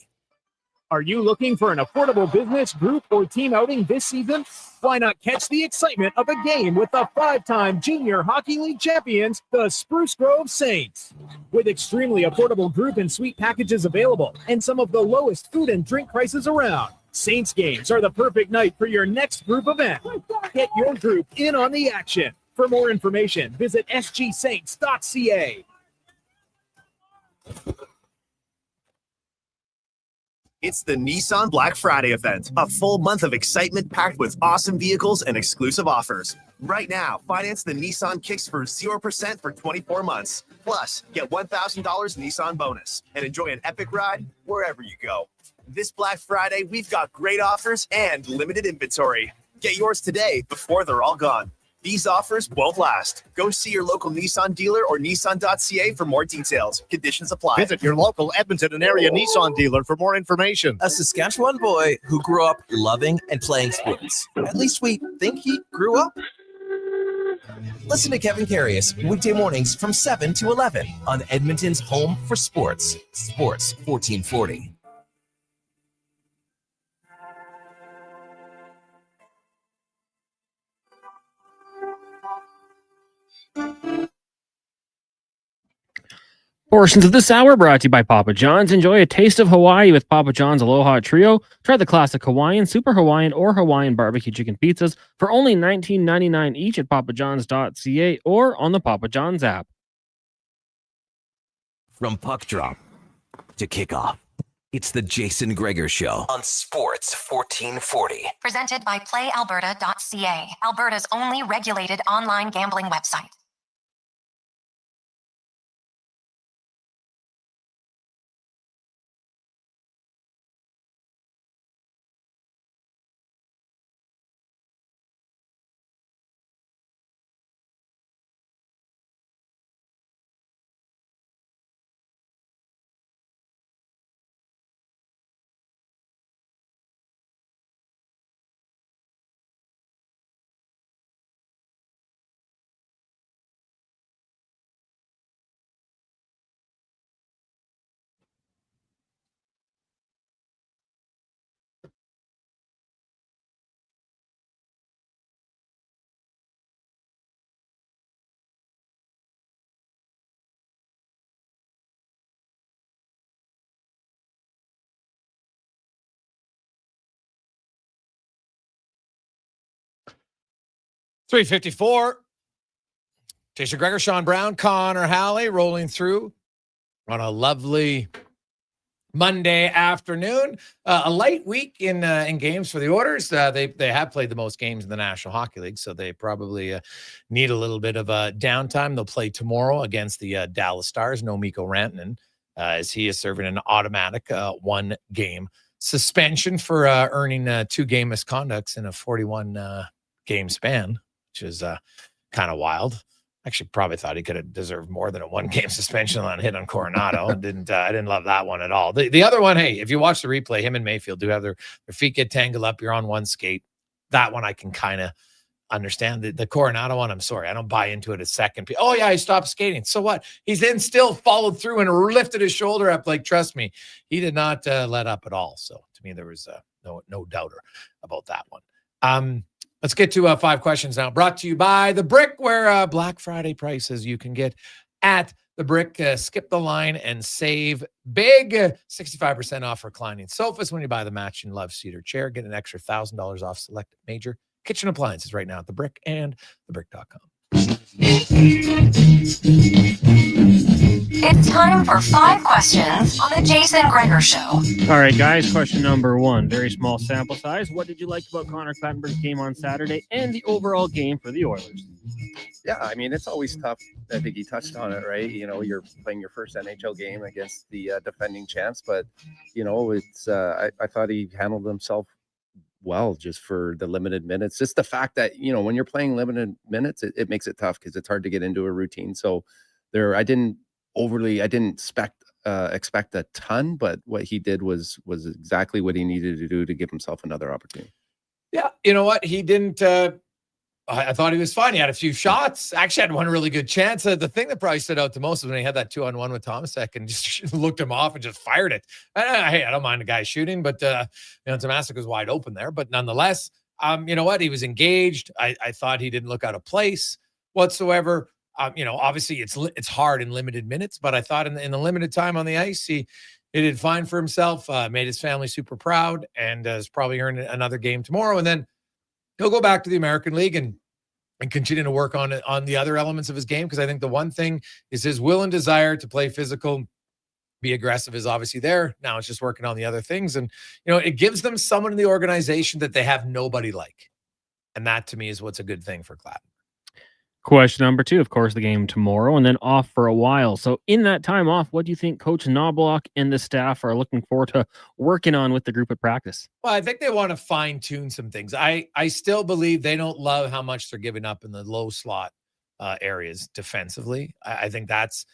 S2: Are you looking for an affordable business, group, or team outing this season? Why not catch the excitement of a game with the 5-time Junior Hockey League champions, the Spruce Grove Saints? With extremely affordable group and suite packages available and some of the lowest food and drink prices around, Saints games are the perfect night for your next group event. Get your group in on the action. For more information, visit sgsaints.ca.
S18: It's the Nissan Black Friday event, a full month of excitement packed with awesome vehicles and exclusive offers. Right now, finance the Nissan Kicks for 0% for 24 months. Plus, get $1,000 Nissan bonus and enjoy an epic ride wherever you go. This Black Friday, we've got great offers and limited inventory. Get yours today before they're all gone.
S19: These offers won't last. Go see your local Nissan dealer or Nissan.ca for more details. Conditions apply.
S20: Visit your local Edmonton and area Nissan dealer for more information.
S19: A Saskatchewan boy who grew up loving and playing sports. At least we think he grew up. Listen to Kevin Carius weekday mornings from 7 to 11 on Edmonton's home for sports. Sports 1440.
S15: Portions of this hour brought to you by Papa John's. Enjoy a taste of Hawaii with Papa John's Aloha Trio. Try the classic Hawaiian, Super Hawaiian, or Hawaiian barbecue chicken pizzas for only $19.99 each at papajohns.ca or on the Papa John's app.
S5: From puck drop to kickoff, it's the Jason Gregor Show on Sports 1440.
S6: Presented by PlayAlberta.ca, Alberta's only regulated online gambling website.
S7: $3.54. Jason Gregor, Sean Brown, Connor Halley rolling through on a lovely Monday afternoon. A light week in games for the Oilers. They have played the most games in the National Hockey League, so they probably need a little bit of downtime. They'll play tomorrow against the Dallas Stars. No Mikko Rantanen, as he is serving an automatic one-game suspension for earning 2-game misconducts in a 41-game span, which is kind of wild. Actually, probably thought he could have deserved more than a 1-game suspension on a hit on Coronado. I didn't love that one at all. The other one, hey, if you watch the replay, him and Mayfield do have their feet get tangled up. You're on one skate. That one I can kind of understand. The Coronado one, I'm sorry, I don't buy into it a second. Oh yeah, he stopped skating. So what? He's then still followed through and lifted his shoulder up. Like, trust me, he did not let up at all. So to me, there was no doubter about that one. Let's get to 5 questions now. Brought to you by The Brick, where Black Friday prices you can get at The Brick. Skip the line and save big. 65% off reclining sofas when you buy the matching Love Cedar chair. Get an extra $1,000 off select major kitchen appliances right now at The Brick and thebrick.com.
S6: It's time for 5 questions on the Jason Gregor Show.
S15: All right, guys, question number 1. Very small sample size. What did you like about Connor Clattenburg's game on Saturday and the overall game for the Oilers?
S8: Yeah, I mean, it's always tough. I think he touched on it, right? You know, you're playing your first NHL game against the defending champs, but, you know, it's I thought he handled himself well just for the limited minutes. Just the fact that, you know, when you're playing limited minutes, it makes it tough because it's hard to get into a routine. So I didn't expect a ton, but what he did was exactly what he needed to do to give himself another opportunity.
S7: Yeah, you know what? He didn't. I thought he was fine. He had a few shots. Actually, had one really good chance. The thing that probably stood out the most was when he had that 2-on-1 with Tomasek and just looked him off and just fired it. Hey, I don't mind a guy shooting, but Tomasek was wide open there. But nonetheless, you know what? He was engaged. I thought he didn't look out of place whatsoever. Obviously it's hard in limited minutes, but I thought in the limited time on the ice, he did fine for himself, made his family super proud, and has probably earned another game tomorrow. And then he'll go back to the American League and continue to work on the other elements of his game. Because I think the one thing is his will and desire to play physical, be aggressive is obviously there. Now it's just working on the other things. And, it gives them someone in the organization that they have nobody like. And that to me is what's a good thing for Clattenburg.
S15: Question number 2, of course, the game tomorrow and then off for a while. So in that time off, what do you think Coach Knobloch and the staff are looking forward to working on with the group at practice?
S7: Well, I think they want to fine tune some things. I still believe they don't love how much they're giving up in the low slot areas defensively. I think that's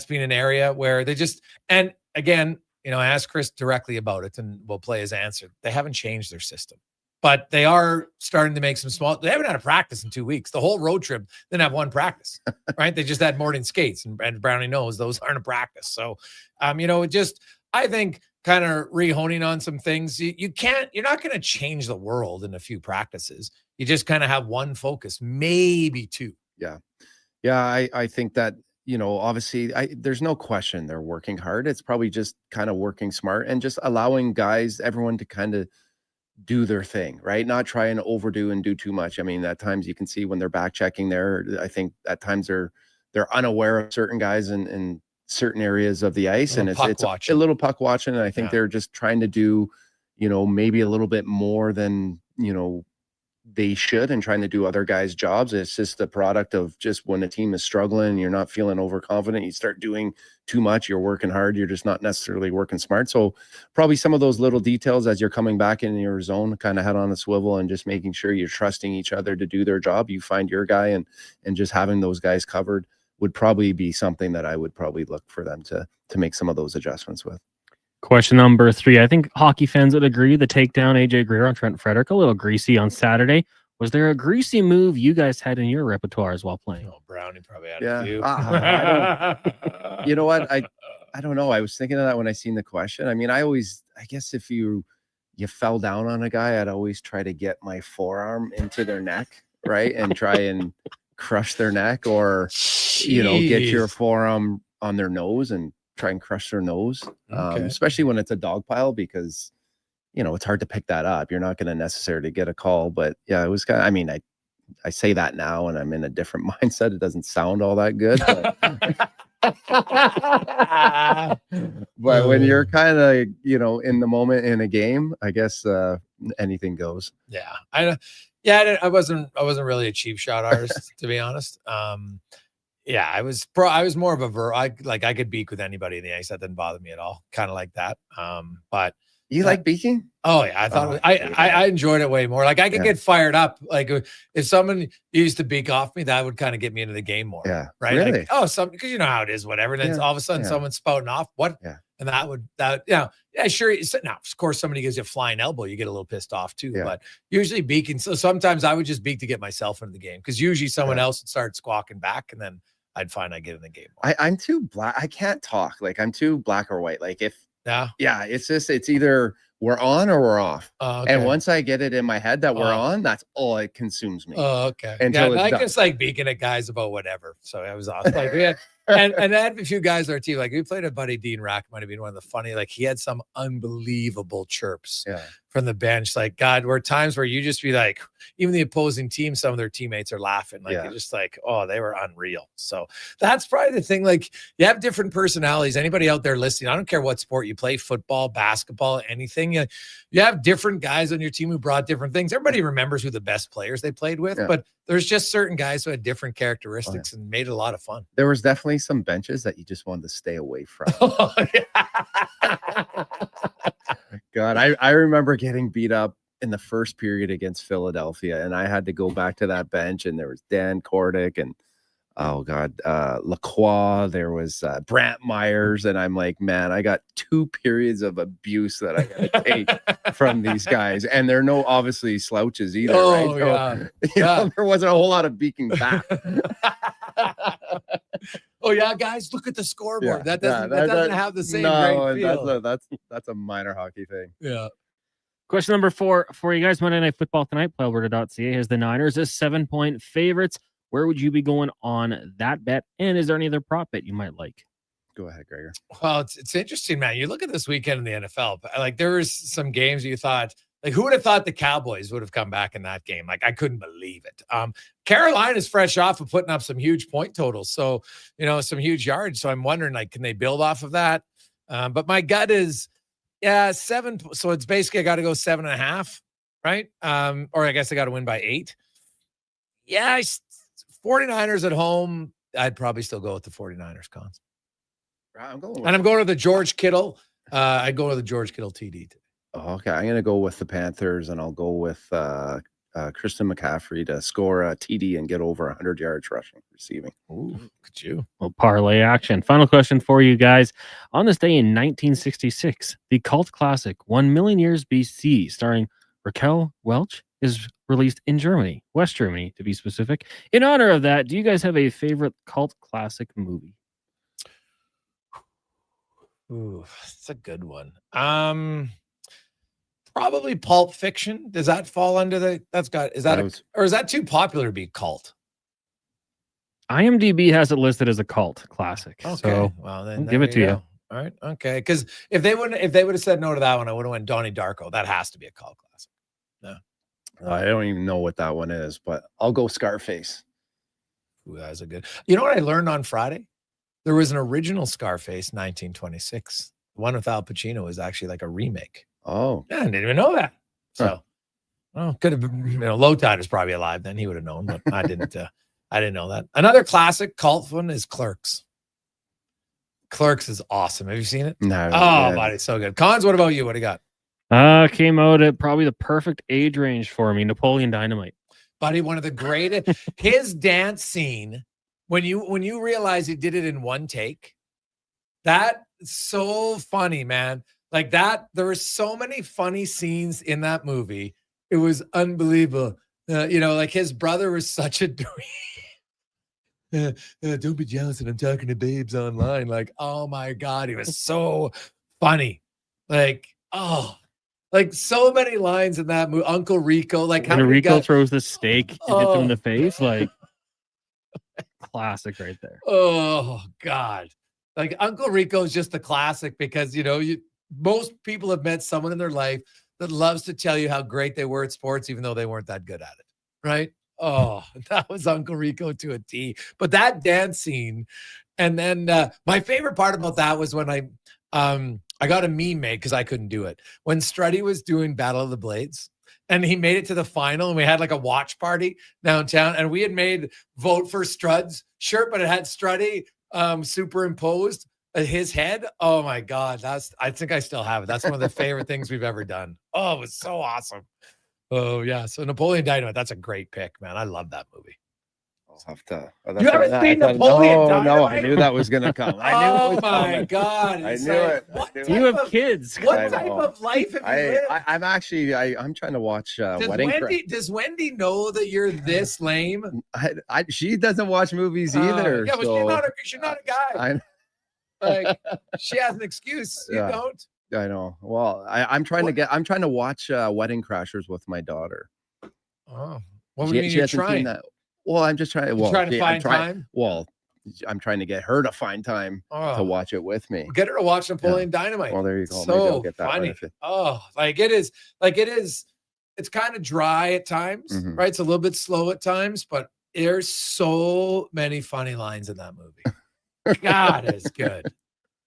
S7: been an area where they just, and again, I asked Chris directly about it and we'll play his answer. They haven't changed their system, but they are starting to make some they haven't had a practice in 2 weeks. The whole road trip didn't have one practice, right? They just had morning skates and Brownie knows those aren't a practice. So, I think kind of rehoning on some things. You're not going to change the world in a few practices. You just kind of have one focus, maybe 2.
S8: Yeah. I think that, obviously there's no question they're working hard. It's probably just kind of working smart and just allowing everyone to kind of do their thing, right? Not try and overdo and do too much. I mean, at times you can see when they're back checking there, I think at times they're unaware of certain guys in certain areas of the ice, and it's a little puck watching. And I think they're just trying to do, maybe a little bit more than, they should, and trying to do other guys' jobs. It's just the product of just when a team is struggling, you're not feeling overconfident, you start doing too much, you're working hard, you're just not necessarily working smart. So probably some of those little details as you're coming back in your zone, kind of head on a swivel and just making sure you're trusting each other to do their job. You find your guy and just having those guys covered would probably be something that I would probably look for them to make some of those adjustments with.
S15: Question number 3. I think hockey fans would agree the takedown AJ Greer on Trent Frederick, a little greasy on Saturday. Was there a greasy move you guys had in your repertoires while playing?
S7: Oh, Brownie probably had a few.
S8: You know what? I don't know. I was thinking of that when I seen the question. I mean, I guess if you fell down on a guy, I'd always try to get my forearm into their neck, right? And try and crush their neck, or, get your forearm on their nose and try and crush their nose, especially when it's a dog pile, because it's hard to pick that up. You're not going to necessarily get a call, but yeah, it was kind of, I mean, I say that now and I'm in a different mindset. It doesn't sound all that good, but when you're kind of, in the moment in a game, I guess anything goes.
S7: Yeah. I wasn't really a cheap shot artist, to be honest. Yeah, I was more of I could beak with anybody in the ice. That didn't bother me at all. Kind of like that. But
S8: you like beaking?
S7: Oh yeah, I thought I enjoyed it way more. Like I could get fired up. Like if someone used to beak off me, that would kind of get me into the game more.
S8: Yeah,
S7: right.
S8: Really?
S7: Like, because you know how it is. Whatever. And then all of a sudden, someone's spouting off. What?
S8: Yeah.
S7: And sure. Now, of course, somebody gives you a flying elbow, you get a little pissed off too. Yeah. But usually beaking. So sometimes I would just beak to get myself into the game, because usually someone else would start squawking back, and then I'd find I get in the game more.
S8: I'm too black. I can't talk. Like I'm too black or white. Like
S7: yeah,
S8: it's either we're on or we're off.
S7: Okay.
S8: And once I get it in my head that we're on, that's all it consumes me.
S7: Oh, okay.
S8: Until
S7: I just like beaking at guys about whatever. So I was awesome. Like we had, and I had a few guys on our team. Like we played a buddy, Dean Rack, might have been one of the funny. Like he had some unbelievable chirps from the bench. Like God, were times where you just be like, even the opposing team, some of their teammates are laughing. Like you're just like, oh, they were unreal. So that's probably the thing. Like you have different personalities. Anybody out there listening, I don't care what sport you play, football, basketball, anything. You have different guys on your team who brought different things. Everybody remembers who the best players they played with, but there's just certain guys who had different characteristics and made it a lot of fun.
S8: There was definitely some benches that you just wanted to stay away from. God, I remember getting beat up in the first period against Philadelphia, and I had to go back to that bench, and there was Dan Kordick and Lacroix, there was Brant Myers, and I'm like, man, I got 2 periods of abuse that I gotta take from these guys, and they're no obviously slouches either, right? So, there wasn't a whole lot of beaking back.
S7: Oh yeah, guys, look at the scoreboard. That doesn't have the same great feel.
S8: That's a minor hockey thing.
S7: Yeah.
S15: Question number 4 for you guys. Monday Night Football tonight. PlayAlberta.ca has the Niners as 7-point favorites. Where would you be going on that bet? And is there any other prop bet you might like?
S8: Go ahead, Gregor.
S7: Well, it's interesting, man. You look at this weekend in the NFL. Like there was some games you thought, like who would have thought the Cowboys would have come back in that game? Like I couldn't believe it. Carolina's fresh off of putting up some huge point totals, so some huge yards. So I'm wondering, like, can they build off of that? But my gut is, 7. So it's basically I got to go 7.5, right? Or I guess I got to win by 8. Yeah, 49ers at home, I'd probably still go with the 49ers, Cons.
S8: I'm going
S7: And I'm going to the George Kittle. I'd go to the George Kittle TD.
S8: Okay, I'm going to go with the Panthers, and I'll go with Christian McCaffrey to score a TD and get over 100 yards rushing, receiving.
S7: Ooh, look at you.
S15: Well, parlay action. Final question for you guys. On this day in 1966, the cult classic 1 Million Years BC, starring Raquel Welch, is released in Germany, West Germany to be specific. In honor of that, do you guys have a favorite cult classic movie?
S7: Ooh, that's a good one. Probably Pulp Fiction. Does that fall under the? Or is that too popular to be cult?
S15: IMDb has it listed as a cult classic.
S7: Okay,
S15: So
S7: well then
S15: I'll give it to you.
S7: go. All right, okay. Because if they would have said no to that one, I would have went Donnie Darko. That has to be a cult classic. No,
S8: I don't even know what that one is, but I'll go Scarface.
S7: Ooh, that was a good. You know what I learned on Friday? There was an original Scarface, 1926. The one with Al Pacino is actually like a remake.
S8: Oh,
S7: yeah, I didn't even know that. So, well, could have been. Low Tide is probably alive. Then he would have known, but I didn't. I didn't know that. Another classic cult one is Clerks. Clerks is awesome. Have you seen it?
S8: No.
S7: Oh, buddy, it's so good. Cons, what about you? What do you got?
S15: Came out at probably the perfect age range for me. Napoleon Dynamite.
S7: Buddy, one of the greatest. His dance scene, when you realize he did it in one take, that's so funny, man. Like that, there were so many funny scenes in that movie. It was unbelievable. Like his brother was such a don't be jealous that I'm talking to babes online. Like, oh my God, he was so funny. Like, so many lines in that movie. Uncle Rico, like
S15: when Rico throws the steak and hits him in the face, like classic right there.
S7: Oh God. Like Uncle Rico is just a classic because most people have met someone in their life that loves to tell you how great they were at sports, even though they weren't that good at it. Right? Oh, that was Uncle Rico to a T. But that dance scene, and then my favorite part about that was when I got a meme made because I couldn't do it. When Struddy was doing Battle of the Blades, and he made it to the final, and we had like a watch party downtown, and we had made Vote for Strud's shirt, but it had Struddy superimposed his head. Oh my God, I think I still have it. That's one of the favorite things we've ever done. Oh, it was so awesome. Oh yeah, so Napoleon Dynamite, that's a great pick, man. I love that movie.
S8: I'll have to.
S7: You haven't seen Napoleon Dynamite?
S8: No, I knew that was going to come. I knew it was coming.
S7: God,
S8: I knew it.
S15: You have kids.
S7: What type of life have you lived?
S8: I'm actually. I'm trying to watch Wedding.
S7: Does Wendy know that you're this lame?
S8: She doesn't watch movies either.
S7: Yeah, but
S8: so
S7: she's not a guy. Like she has an excuse. You don't.
S8: I know. Well, I'm trying to watch Wedding Crashers with my daughter.
S7: Oh, what do you mean you're trying?
S8: That. Well, I'm just trying. Well,
S7: trying to find time.
S8: Well, I'm trying to get her to find time to watch it with me.
S7: Get her to watch Napoleon Dynamite.
S8: Well, there you go.
S7: So
S8: maybe I'll get that
S7: funny.
S8: One
S7: It is. It's kind of dry at times, right? It's a little bit slow at times, but there's so many funny lines in that movie. God, it's good.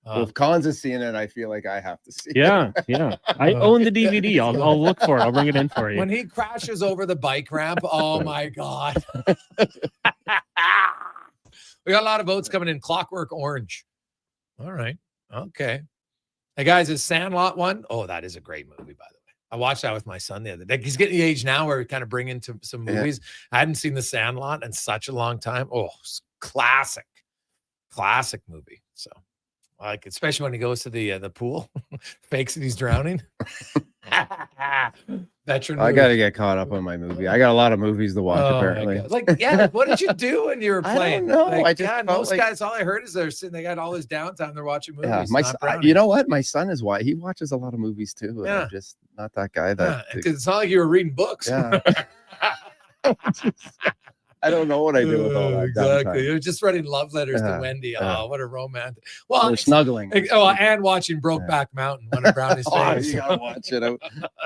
S8: Well, if Collins is seeing it, I feel like I have to see it.
S15: Yeah. I own the DVD. I'll look for it. I'll bring it in for you.
S7: When he crashes over the bike ramp, oh my God. We got a lot of votes coming in. Clockwork Orange. All right. Okay. Hey, guys, is Sandlot one? Oh, that is a great movie, by the way. I watched that with my son the other day. He's getting the age now where we kind of bring into some movies. I hadn't seen The Sandlot in such a long time. Oh, classic movie. So. Like, especially when he goes to the pool, fakes that he's drowning. Veteran.
S8: I got to get caught up on my movie. I got a lot of movies to watch, apparently.
S7: What did you do when you were playing?
S8: I don't know.
S7: Most guys, all I heard is they're sitting. They got all this downtime. They're watching movies.
S8: Yeah, you know what? My son is he watches a lot of movies too. And I'm just not that guy.
S7: It's not like you were reading books.
S8: Yeah. I don't know what I do with all that.
S7: Exactly. You're just writing love letters to Wendy. Oh, what a romantic. Well,
S8: we're snuggling.
S7: And watching Brokeback Mountain, one of Brownie's favorites.
S8: You gotta watch it. If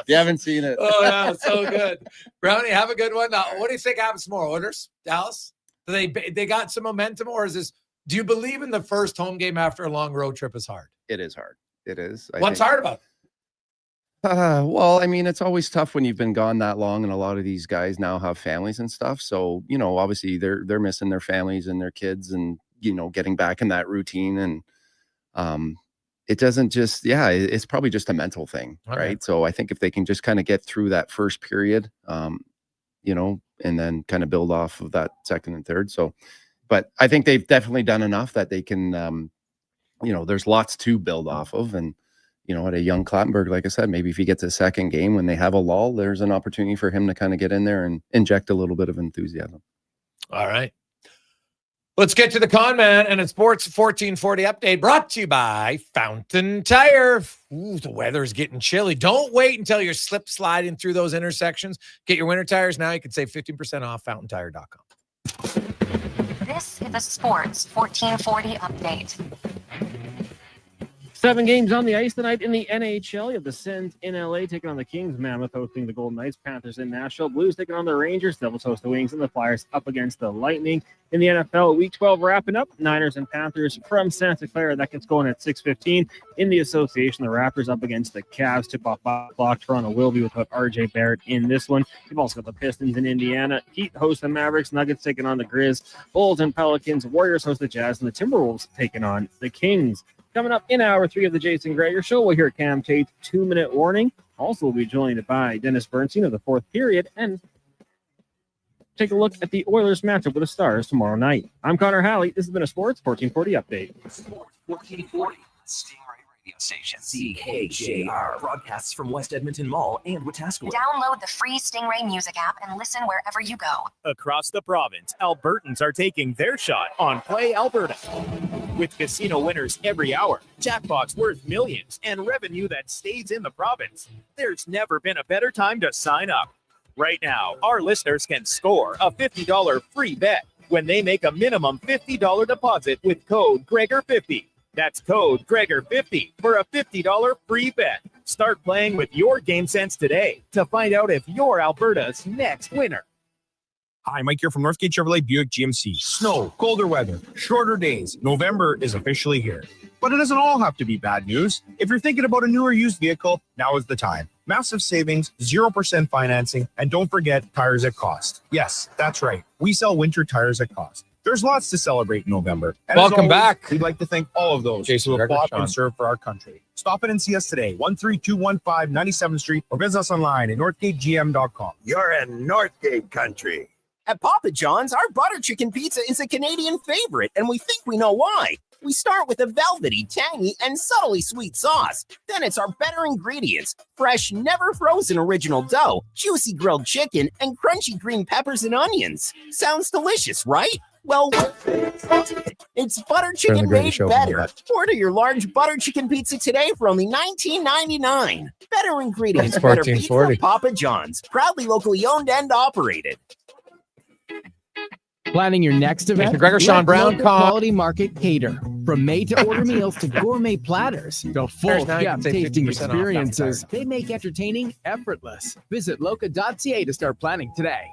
S8: you haven't seen it.
S7: Oh, yeah, so good. Brownie, have a good one. What do you think happens tomorrow? Oilers, Dallas? Do they got some momentum, or is this? Do you believe in the first home game after a long road trip is hard?
S8: It is hard. It is.
S7: What's hard about it?
S8: Well, I mean, it's always tough when you've been gone that long, and a lot of these guys now have families and stuff. So, obviously they're missing their families and their kids, and getting back in that routine. And it doesn't just, it's probably just a mental thing,
S7: Okay.
S8: right? So I think if they can just kind of get through that first period, and then kind of build off of that second and third. So, but I think they've definitely done enough that they can, there's lots to build off of. And at a young Clattenburg, like I said, maybe if he gets a second game when they have a lull, there's an opportunity for him to kind of get in there and inject a little bit of enthusiasm.
S7: All right. Let's get to the con man and a Sports 1440 update brought to you by Fountain Tire. Ooh, the weather's getting chilly. Don't wait until you're slip sliding through those intersections. Get your winter tires now. You can save 15% off fountaintire.com.
S6: This is a Sports 1440 update.
S15: 7 games on the ice tonight in the NHL. You have the Sens in LA taking on the Kings, Mammoth hosting the Golden Knights, Panthers in Nashville, Blues taking on the Rangers, Devils host the Wings, and the Flyers up against the Lightning. In the NFL, Week 12 wrapping up, Niners and Panthers from Santa Clara. That gets going at 6:15. In the association, the Raptors up against the Cavs. Tip-off 5 o'clock. Toronto will be without RJ Barrett in this one. You've also got the Pistons in Indiana. Heat host the Mavericks, Nuggets taking on the Grizz, Bulls and Pelicans, Warriors host the Jazz, and the Timberwolves taking on the Kings. Coming up in hour 3 of the Jason Gregor Show, we'll hear Cam Tate's 2-minute warning. Also, we'll be joined by Dennis Bernstein of the 4th period and take a look at the Oilers matchup with the Stars tomorrow night. I'm Connor Halley. This has been a Sports 1440 update.
S5: Sports 1440, Stingray Radio Station. CKJR broadcasts from West Edmonton Mall and Wetaskiwin.
S6: Download the free Stingray music app and listen wherever you go.
S14: Across the province, Albertans are taking their shot on Play Alberta. With casino winners every hour, jackpots worth millions, and revenue that stays in the province, there's never been a better time to sign up. Right now, our listeners can score a $50 free bet when they make a minimum $50 deposit with code Gregor50. That's code Gregor50 for a $50 free bet. Start playing with your game sense today to find out if you're Alberta's next winner.
S1: Hi, Mike here from Northgate Chevrolet Buick GMC. Snow, colder weather, shorter days. November is officially here. But it doesn't all have to be bad news. If you're thinking about a new or used vehicle, now is the time. Massive savings, 0% financing, and don't forget tires at cost. Yes, that's right. We sell winter tires at cost. There's lots to celebrate in November. And
S7: Welcome back.
S1: We'd like to thank all of those
S7: Jason
S1: who have
S7: Gregor
S1: fought
S7: Show.
S1: and served for our country. Stop in and see us today, 13215 97th Street, or visit us online at northgategm.com.
S3: You're in Northgate country.
S19: At Papa John's, our butter chicken pizza is a Canadian favorite, and we think we know why. We start with a velvety, tangy, and subtly sweet sauce. Then it's our better ingredients: fresh, never frozen original dough, juicy grilled chicken, and crunchy green peppers and onions. Sounds delicious, right? Well, it's butter chicken made better. Order your large butter chicken pizza today for only $19.99. Better ingredients,
S7: That's
S19: better beef from
S7: 1440.
S19: Papa John's. Proudly locally owned and operated.
S22: Planning your next event?
S7: Jason Gregor, Sean
S22: Let
S7: Brown,
S22: local
S7: call.
S22: Quality Market cater. From made-to-order meals to gourmet platters to full
S7: Now you can
S22: chef
S7: save
S22: tasting
S7: 50% off
S22: experiences,
S7: Fountain
S22: they make entertaining effortless. Visit loca.ca to start planning today.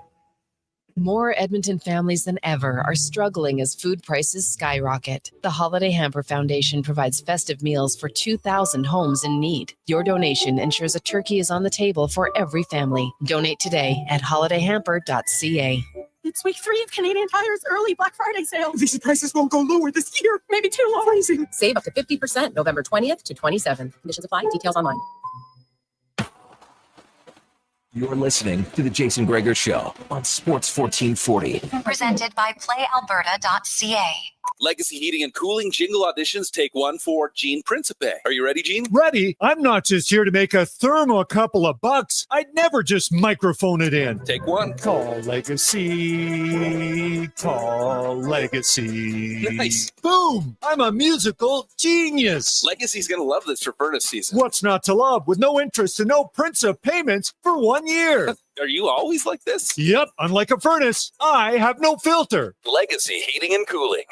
S23: More Edmonton families than ever are struggling as food prices skyrocket. The Holiday Hamper Foundation provides festive meals for 2,000 homes in need. Your donation ensures a turkey is on the table for every family. Donate today at holidayhamper.ca.
S24: It's week 3 of Canadian Tire's early Black Friday sale. These prices won't go lower this year. Maybe too low. Freezing.
S26: Save up to 50% November 20th to 27th. Conditions apply. Details online.
S5: You're listening to The Jason Gregor Show on Sports 1440.
S6: Presented by PlayAlberta.ca.
S27: Legacy Heating and Cooling jingle auditions take one for Gene Principe. Are you ready, Gene?
S28: Ready? I'm not just here to make a thermo a couple of bucks. I'd never just microphone it in.
S27: Take one.
S28: Call Legacy. Call Legacy.
S27: Nice.
S28: Boom! I'm a musical genius.
S27: Legacy's going to love this for furnace season.
S28: What's not to love with no interest and no Principe payments for 1 year?
S27: Are you always like this?
S28: Yep, unlike a furnace, I have no filter.
S27: Legacy Heating and Cooling.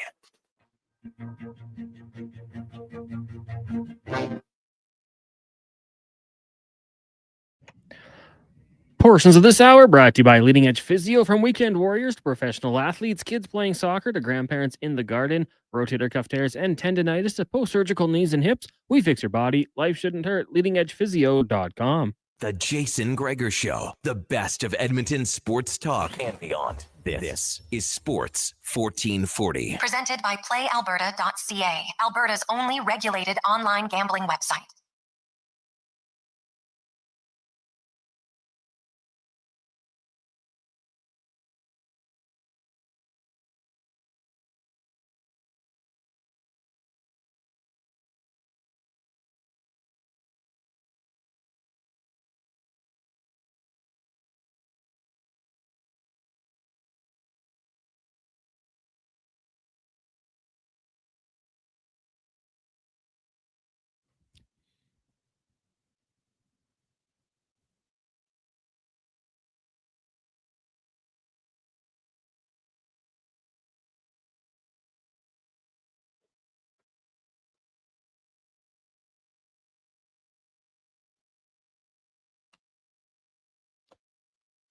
S15: Portions of this hour brought to you by Leading Edge Physio. From weekend warriors to professional athletes, kids playing soccer to grandparents in the garden, rotator cuff tears and tendonitis to post-surgical knees and hips. We fix your body. Life shouldn't hurt. LeadingEdgePhysio.com.
S5: The Jason Gregor Show, the best of Edmonton sports talk and beyond. This is Sports 1440.
S6: Presented by PlayAlberta.ca, Alberta's only regulated online gambling website.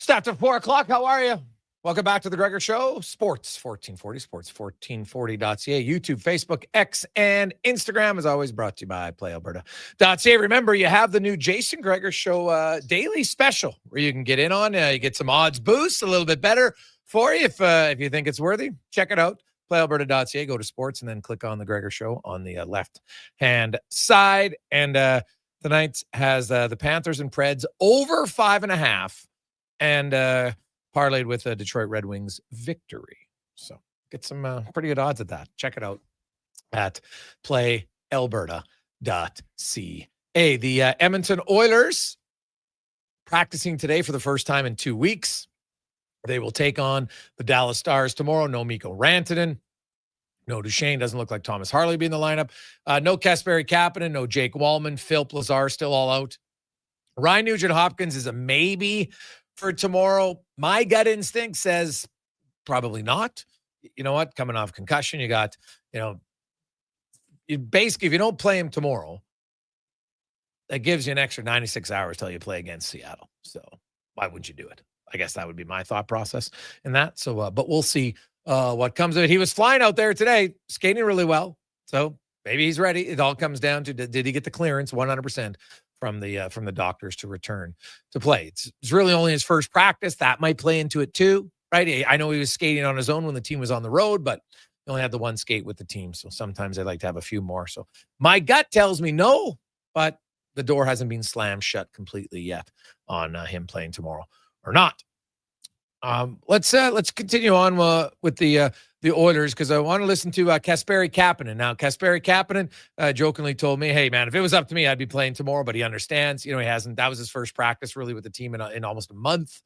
S7: It's after 4 o'clock. How are you? Welcome back to the Gregor Show. Sports 1440, sports1440.ca, YouTube, Facebook, X, and Instagram, as always, brought to you by PlayAlberta.ca. Remember, you have the new Jason Gregor Show daily special where you can get in on. You get some odds boosts, a little bit better for you if you think it's worthy. Check it out. PlayAlberta.ca. Go to sports and then click on the Gregor Show on the left-hand side. And tonight has the Panthers and Preds over 5.5. And parlayed with a Detroit Red Wings victory. So get some pretty good odds at that. Check it out at playalberta.ca. The Edmonton Oilers practicing today for the first time in 2 weeks. They will take on the Dallas Stars tomorrow. No Mikko Rantanen. No Duchesne. Doesn't look like Thomas Harley be in the lineup. No Kasperi Kapanen. No Jake Wallman. Philip Lazar still all out. Ryan Nugent-Hopkins is a maybe for tomorrow. My gut instinct says probably not. You know what? Coming off concussion, you got, basically, if you don't play him tomorrow, that gives you an extra 96 hours till you play against Seattle. So why would you do it? I guess that would be my thought process in that. So, but we'll see what comes of it. He was flying out there today, skating really well. So maybe he's ready. It all comes down to, did he get the clearance 100%? From the doctors to return to play. It's really only his first practice. That might play into it too, right? I know he was skating on his own when the team was on the road, but he only had the one skate with the team. So sometimes they like to have a few more. So my gut tells me no, but the door hasn't been slammed shut completely yet on him playing tomorrow or not. Let's continue on with the Oilers, because I want to listen to Kasperi Kapanen. Now, Kasperi Kapanen jokingly told me, hey, man, if it was up to me, I'd be playing tomorrow, but he understands. He hasn't. That was his first practice really with the team in almost a month,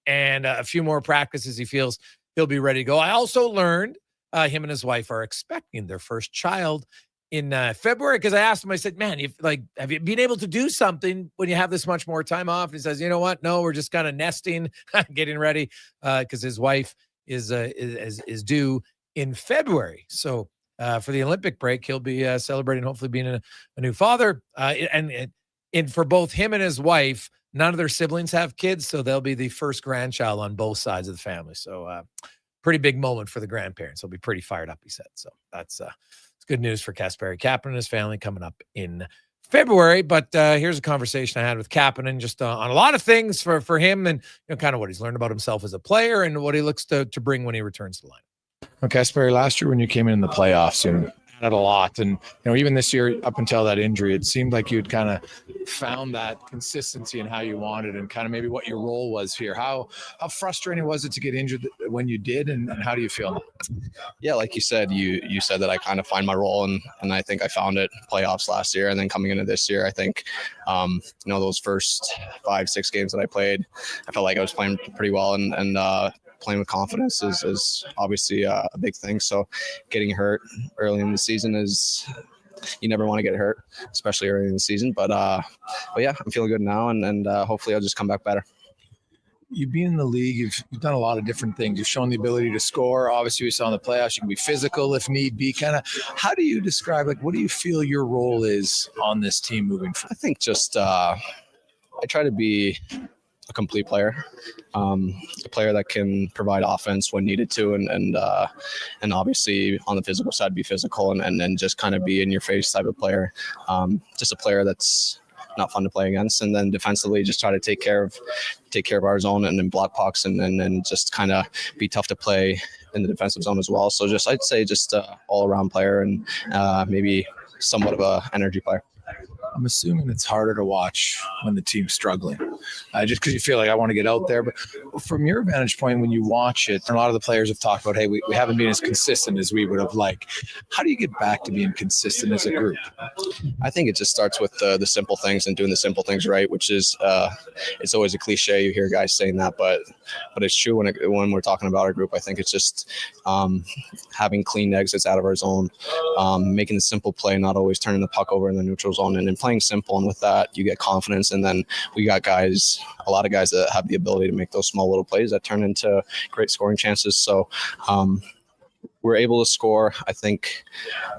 S7: and a few more practices he feels he'll be ready to go. I also learned him and his wife are expecting their first child in February, because I asked him, I said, man, have you been able to do something when you have this much more time off? And he says, you know what? No, we're just kind of nesting, getting ready, because his wife is due in February. So for the Olympic break, he'll be celebrating, hopefully being a new father. And for both him and his wife, none of their siblings have kids, so they'll be the first grandchild on both sides of the family. So pretty big moment for the grandparents. They'll be pretty fired up, he said. So that's it's good news for Kasperi Kapanen and his family coming up in February. But here's a conversation I had with Kapanen just on a lot of things for him, and kind of what he's learned about himself as a player and what he looks to bring when he returns to the line.
S1: Okay, Kasperi, last year when you came in the playoffs, you had a lot, and even this year up until that injury, it seemed like you'd kind of found that consistency in how you wanted and kind of maybe what your role was here. How frustrating was it to get injured when you did, and how do you feel now?
S4: Yeah, like you said, you said that I kind of find my role, and I think I found it playoffs last year, and then coming into this year, I think those first 5-6 games that I played, I felt like I was playing pretty well, and playing with confidence is obviously a big thing. So getting hurt early in the season you never want to get hurt, especially early in the season. But yeah, I'm feeling good now, and hopefully I'll just come back better.
S1: You've been in the league. You've done a lot of different things. You've shown the ability to score. Obviously, we saw in the playoffs, you can be physical if need be. Kind of, how do you describe, what do you feel your role is on this team moving forward?
S4: I think just I try to be a complete player, a player that can provide offense when needed to, and obviously on the physical side, be physical and just kind of be in your face type of player. Just a player that's not fun to play against, and then defensively just try to take care of our zone and then block pucks and just kind of be tough to play in the defensive zone as well. So I'd say all around player and maybe somewhat of a energy player.
S7: I'm assuming it's harder to watch when the team's struggling, just because you feel like I want to get out there. But from your vantage point, when you watch it, a lot of the players have talked about, hey, we haven't been as consistent as we would have liked. How do you get back to being consistent as a group?
S4: I think it just starts with the simple things and doing the simple things right, which is it's always a cliche. You hear guys saying that, but it's true when we're talking about our group. I think it's just having clean exits out of our zone, making the simple play, not always turning the puck over in the neutral zone, and playing simple, and with that you get confidence. And then we got a lot of guys that have the ability to make those small little plays that turn into great scoring chances. So we're able to score. I think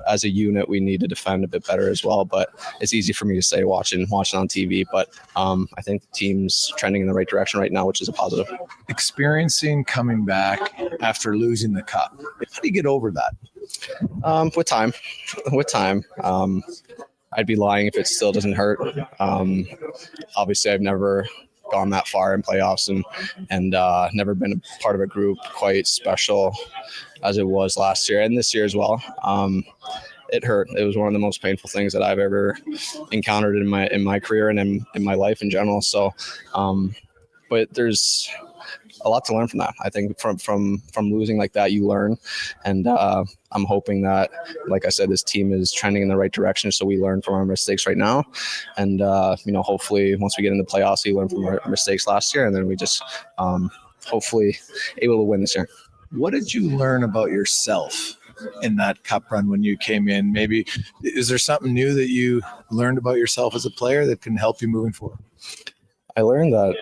S4: as a unit we need to defend a bit better as well, but it's easy for me to say watching on TV, but I think the team's trending in the right direction right now, which is a positive.
S7: Experiencing coming back after losing the cup, how do you get over that?
S4: With time. I'd be lying if it still doesn't hurt. Obviously, I've never gone that far in playoffs and never been a part of a group quite special as it was last year and this year as well. It hurt. It was one of the most painful things that I've ever encountered in my career and in my life in general. So, but there's a lot to learn from that. I think from losing like that, you learn, and I'm hoping that, like I said, this team is trending in the right direction. So we learn from our mistakes right now, and hopefully once we get into the playoffs, we learn from our mistakes last year, and then we just hopefully able to win this year.
S7: What did you learn about yourself in that cup run when you came in? Maybe is there something new that you learned about yourself as a player that can help you moving forward?
S4: I learned that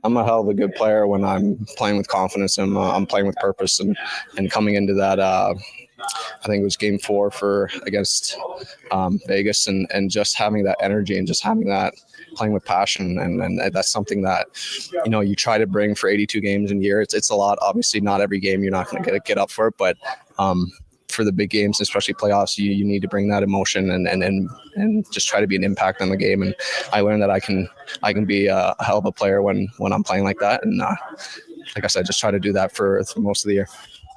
S4: I'm a hell of a good player when I'm playing with confidence and I'm playing with purpose, and coming into that, I think it was game 4 against Vegas, and just having that energy and just having that playing with passion, and that's something that you try to bring for 82 games in a year. It's a lot. Obviously, not every game you're not going to get up for it, but for the big games, especially playoffs, you need to bring that emotion and just try to be an impact on the game. And I learned that I can be a hell of a player when I'm playing like that. And like I said, just try to do that for most of the year.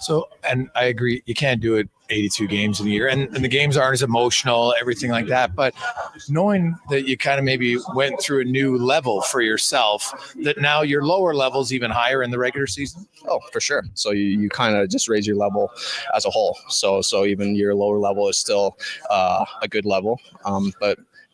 S7: So, and I agree, you can't do it 82 games in a year, and the games aren't as emotional, everything like that. But knowing that you kind of maybe went through a new level for yourself, that now your lower level's even higher in the regular season.
S4: Oh, for sure. So you kind of just raise your level as a whole. So even your lower level is still a good level.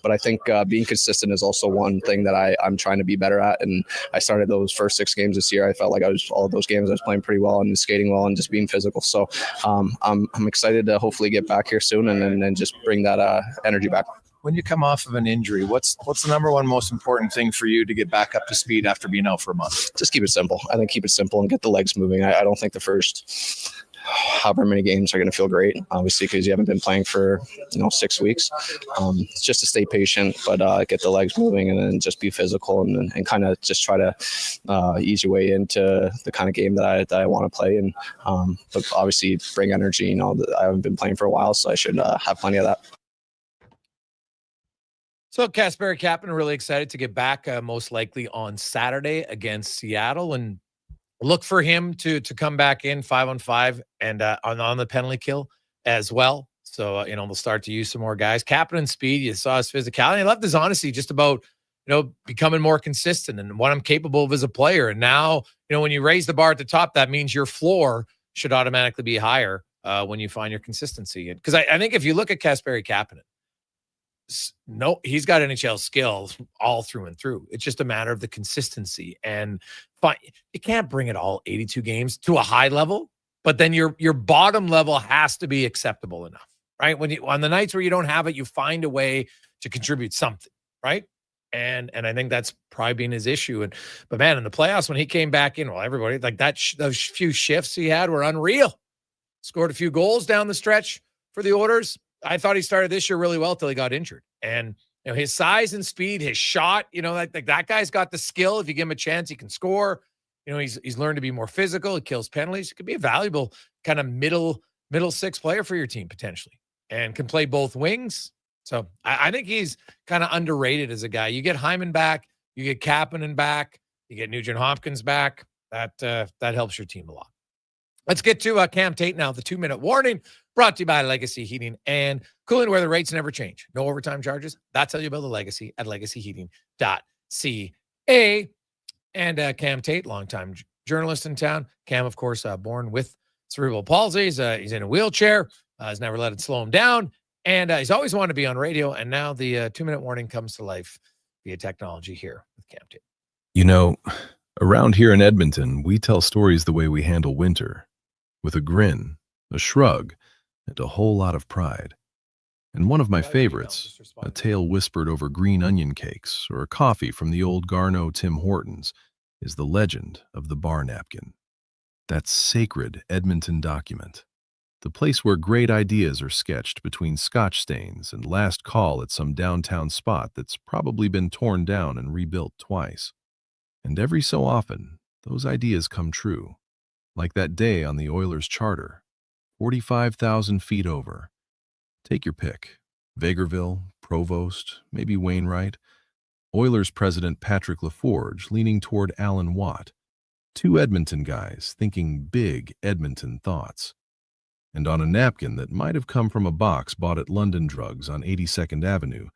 S4: But I think being consistent is also one thing that I'm trying to be better at. And I started those first 6 games this year. I felt like all of those games I was playing pretty well and skating well and just being physical. So I'm excited to hopefully get back here soon and just bring that energy back.
S7: When you come off of an injury, what's the number one most important thing for you to get back up to speed after being out for a month?
S4: Just keep it simple. I think keep it simple and get the legs moving. I don't think the first however many games are going to feel great, obviously, because you haven't been playing for 6 weeks. It's just to stay patient, but get the legs moving and then just be physical and kind of just try to ease your way into the kind of game that I want to play. And but obviously bring energy. I haven't been playing for a while, so I should have plenty of that.
S7: So Kasperi Kapanen really excited to get back, most likely on Saturday against Seattle, and look for him to come back in 5-on-5 and on the penalty kill as well. So they'll start to use some more guys. Kapanen's speed, you saw his physicality. I loved his honesty just about becoming more consistent and what I'm capable of as a player. And now when you raise the bar at the top, that means your floor should automatically be higher when you find your consistency. Because I think if you look at Kasperi Kapanen, no, he's got NHL skills all through and through. It's just a matter of the consistency, and you can't bring it all 82 games to a high level, but then your bottom level has to be acceptable enough, right? When on the nights where you don't have it, you find a way to contribute something, right? And I think that's probably been his issue. But man, in the playoffs when he came back in, everybody like that, those few shifts he had were unreal. Scored a few goals down the stretch for the Oilers. I thought he started this year really well till he got injured. And You know, his size and speed, his shot, you know, like that guy's got the skill. If you give him a chance, he can score. You know, he's learned to be more physical. He kills penalties. He could be a valuable kind of middle six player for your team potentially, and can play both wings. So I think he's kind of underrated as a guy. You get Hyman back, you get Kapanen back, you get Nugent Hopkins back. That helps your team a lot. Let's get to Cam Tate now. The 2-minute warning brought to you by Legacy Heating and Cooling, where the rates never change. No overtime charges. That's how you build a legacy at legacyheating.ca. And Cam Tate, longtime journalist in town. Cam, of course, born with cerebral palsy. He's in a wheelchair. Has never let it slow him down. And he's always wanted to be on radio. And now the 2-minute warning comes to life via technology here with Cam Tate.
S9: You know, around here in Edmonton, we tell stories the way we handle winter, with a grin, a shrug, and a whole lot of pride. And one of my favorites, a tale whispered over green onion cakes or a coffee from the old Garneau Tim Hortons, is the legend of the bar napkin. That sacred Edmonton document, the place where great ideas are sketched between scotch stains and last call at some downtown spot that's probably been torn down and rebuilt twice. And every so often, those ideas come true, like that day on the Oilers charter, 45,000 feet over. Take your pick, Vegreville, Provost, maybe Wainwright. Oilers president Patrick LaForge leaning toward Alan Watt. Two Edmonton guys thinking big Edmonton thoughts. And on a napkin that might have come from a box bought at London Drugs on 82nd Avenue,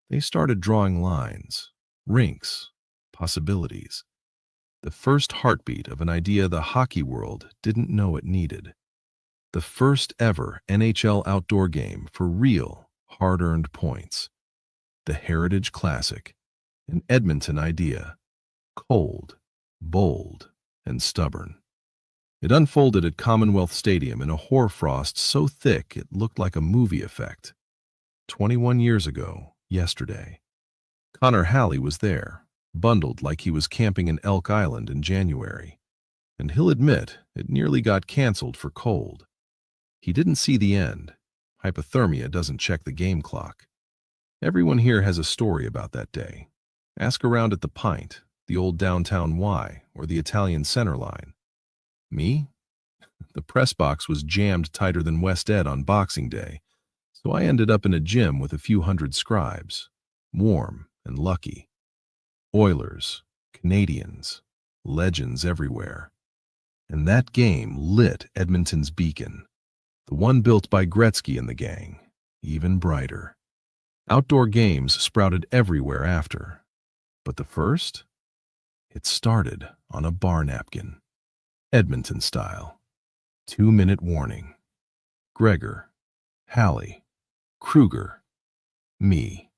S9: they started drawing lines, rinks, possibilities. The first heartbeat of an idea the hockey world didn't know it needed. The first ever NHL outdoor game for real, hard-earned points. The Heritage Classic, an Edmonton idea. Cold, bold, and stubborn. It unfolded at Commonwealth Stadium in a hoarfrost so thick it looked like a movie effect. 21 years ago, yesterday. Connor Halley was there, bundled like he was camping in Elk Island in January. And he'll admit it nearly got canceled for cold. He didn't see the end. Hypothermia doesn't check the game clock. Everyone here has a story about that day. Ask around at the Pint, the old downtown Y, or the Italian center line. Me? The press box was jammed tighter than West Ed on Boxing Day, so I ended up in a gym with a few hundred scribes, warm and lucky. Oilers, Canadians, legends everywhere. And that game lit Edmonton's beacon. The one built by Gretzky and the gang, even brighter. Outdoor games sprouted everywhere after. But the first? It started on a bar napkin. Edmonton style. 2-minute warning. Gregor, Halley, Kruger, me,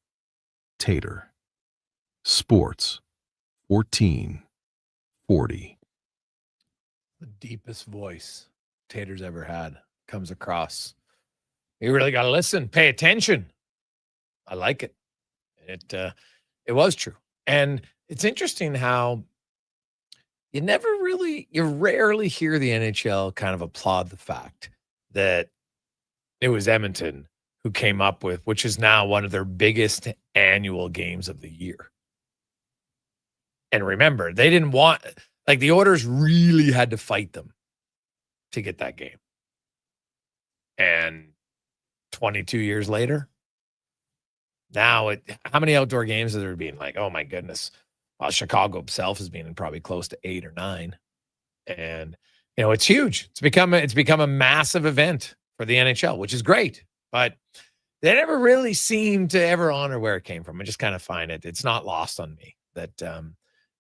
S9: Tater. Sports, 1440.
S7: The deepest voice Tater's ever had comes across. You really got to listen, pay attention. I like it. It was true. And it's interesting how you rarely hear the NHL kind of applaud the fact that it was Edmonton who came up with, which is now one of their biggest annual games of the year. And remember, they didn't want, like the Oilers really had to fight them to get that game. And 22 years later, now how many outdoor games have there been? Like, oh my goodness. Well, Chicago itself has been in probably close to 8 or 9. And, you know, it's huge. It's become a massive event for the NHL, which is great. But they never really seem to ever honor where it came from. I just kind of find it's not lost on me that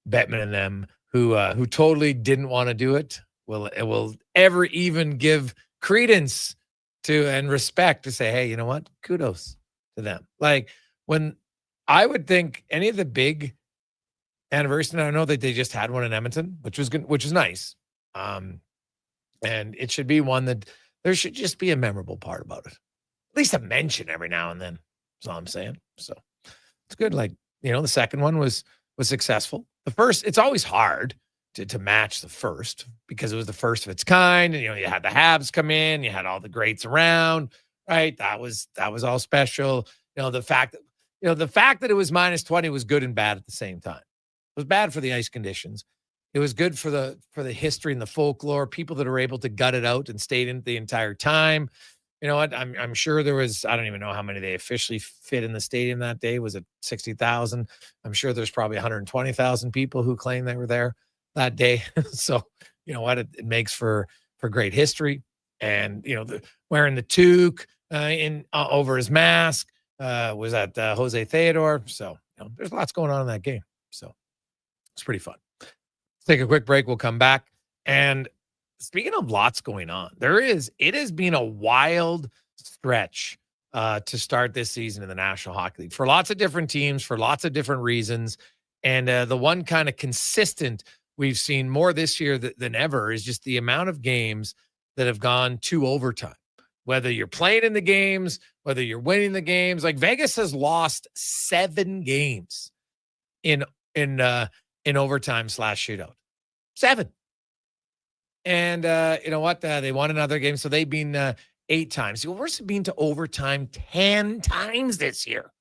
S7: Bettman and them, who totally didn't want to do it, will ever even give credence to and respect to say, hey, you know what? Kudos to them. Like when I would think any of the big anniversary, and I know that they just had one in Edmonton, which was good, which is nice. And it should be one that there should just be a memorable part about it. At least a mention every now and then. That's all I'm saying. So it's good. Like, you know, the second one was successful. The first, it's always hard to match the first because it was the first of its kind. And, you know, you had the Habs come in, you had all the greats around, right? That was all special. You know, the fact that the fact that it was minus 20 was good and bad at the same time. It was bad for the ice conditions. It was good for the history and the folklore, people that are able to gut it out and stayed in the entire time. You know what? I'm sure there was, I don't even know how many they officially fit in the stadium that day. Was it 60,000? I'm sure there's probably 120,000 people who claim they were there that day. So, you know what? It makes for great history. And, wearing the toque over his mask was at Jose Theodore. So, there's lots going on in that game. So it's pretty fun. Let's take a quick break. We'll come back. And speaking of lots going on, it has been a wild stretch to start this season in the National Hockey League for lots of different teams, for lots of different reasons. And the one kind of consistent we've seen more this year than ever is just the amount of games that have gone to overtime. Whether you're playing in the games, whether you're winning the games, like Vegas has lost 7 games in overtime / shootout. 7. And you know what? They won another game, so they've been 8 times. Where's it been to overtime 10 times this year?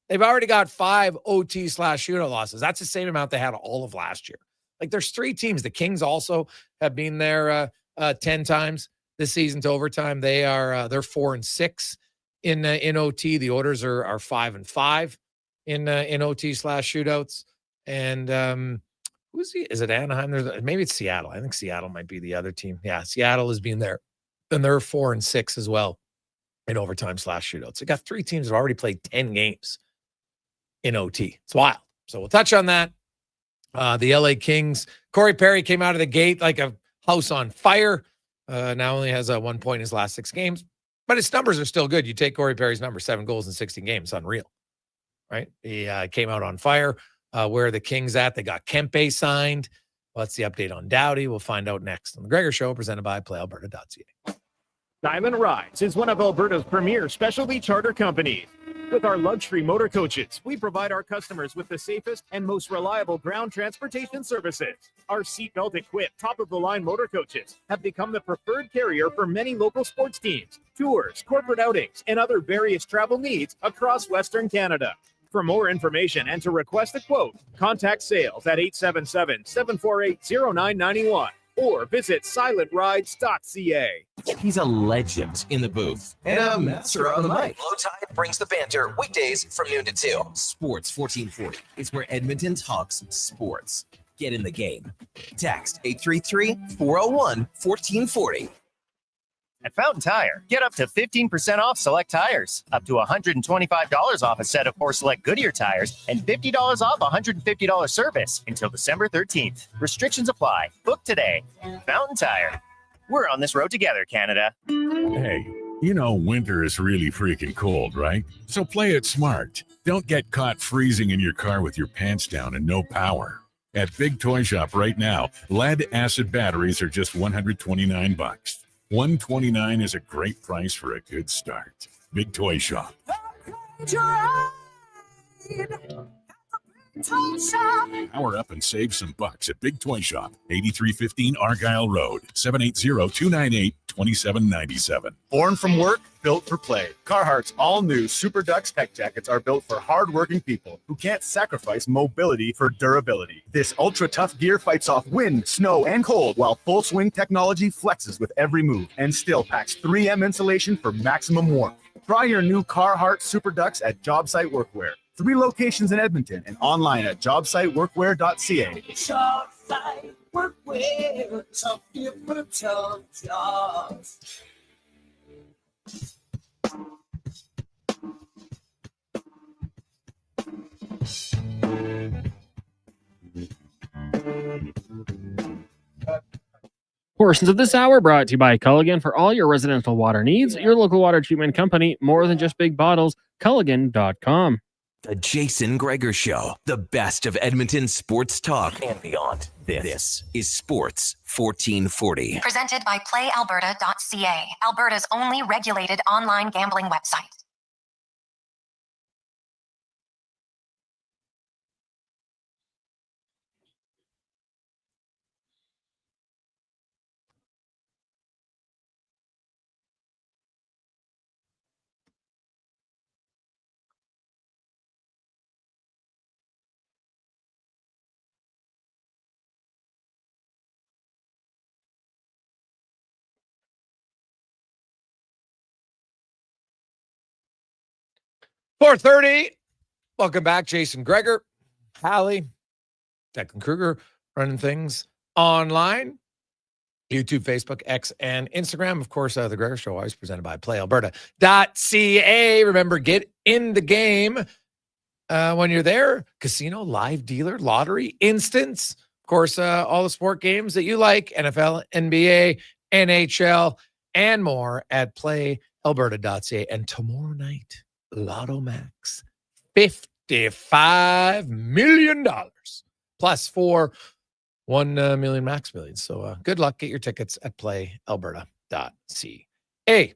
S7: They've already got 5 OT / shootout losses. That's the same amount they had all of last year. Like, there's 3 teams. The Kings also have been there 10 times this season to overtime. They're 4-6 in OT. The Oilers are 5-5 in OT / shootouts. And who's he? Is it Anaheim? Maybe it's Seattle. I think Seattle might be the other team. Yeah, Seattle has been there. And they're 4-6 as well in overtime / shootouts. They got 3 teams that have already played 10 games in OT. It's wild. So we'll touch on that. The LA Kings. Corey Perry came out of the gate like a house on fire. Now only has 1 point in his last 6 games. But his numbers are still good. You take Corey Perry's number, 7 goals in 16 games. It's unreal. Right? He came out on fire. Where are the Kings at? They got Kempe signed. What's the update on Doughty? We'll find out next on the Gregor Show, presented by PlayAlberta.ca.
S10: Diamond Rides is one of Alberta's premier specialty charter companies. With our luxury motor coaches, we provide our customers with the safest and most reliable ground transportation services. Our seatbelt equipped, top-of-the-line motor coaches have become the preferred carrier for many local sports teams, tours, corporate outings, and other various travel needs across Western Canada. For more information and to request a quote, contact sales at 877-748-0991 or visit silentrides.ca.
S19: He's a legend in the booth and a master on the mic. Low Tide brings the banter weekdays from noon to 2. Sports 1440 is where Edmonton talks sports. Get in the game. Text 833-401-1440.
S14: At Fountain Tire, get up to 15% off select tires, up to $125 off a set of 4 select Goodyear tires, and $50 off $150 service until December 13th. Restrictions apply. Book today. Fountain Tire. We're on this road together, Canada.
S11: Hey, winter is really freaking cold, right? So play it smart. Don't get caught freezing in your car with your pants down and no power. At Big Toy Shop right now, lead-acid batteries are just $129. $129 is a great price for a good start. Big Toy Shop. Power up and save some bucks at Big Toy Shop, 8315 Argyle Road, 780-298-2797.
S1: Born from work, built for play. Carhartt's all-new Super Ducks Tech Jackets are built for hard-working people who can't sacrifice mobility for durability. This ultra-tough gear fights off wind, snow, and cold, while full-swing technology flexes with every move and still packs 3M insulation for maximum warmth. Try your new Carhartt Super Ducks at JobSite Workwear. 3 locations in Edmonton and online at jobsiteworkwear.ca.
S2: ShopSite Workwear, tough for tough jobs.
S15: Portions of this hour brought to you by Culligan for all your residential water needs. Your local water treatment company, more than just big bottles. Culligan.com.
S19: The Jason Gregor Show, the best of Edmonton sports talk and beyond. This is Sports 1440.
S6: Presented by PlayAlberta.ca, Alberta's only regulated online gambling website.
S7: 4:30. Welcome back, Jason Gregor, Halley, Declan Kruger, running things online. YouTube, Facebook, X, and Instagram. Of course, the Gregor Show always presented by PlayAlberta.ca. Remember, get in the game when you're there. Casino, live dealer, lottery, instance. Of course, all the sport games that you like, NFL, NBA, NHL, and more at PlayAlberta.ca. And tomorrow night, Lotto Max, $55 million plus for 1 million max millions. So good luck. Get your tickets at playalberta.ca.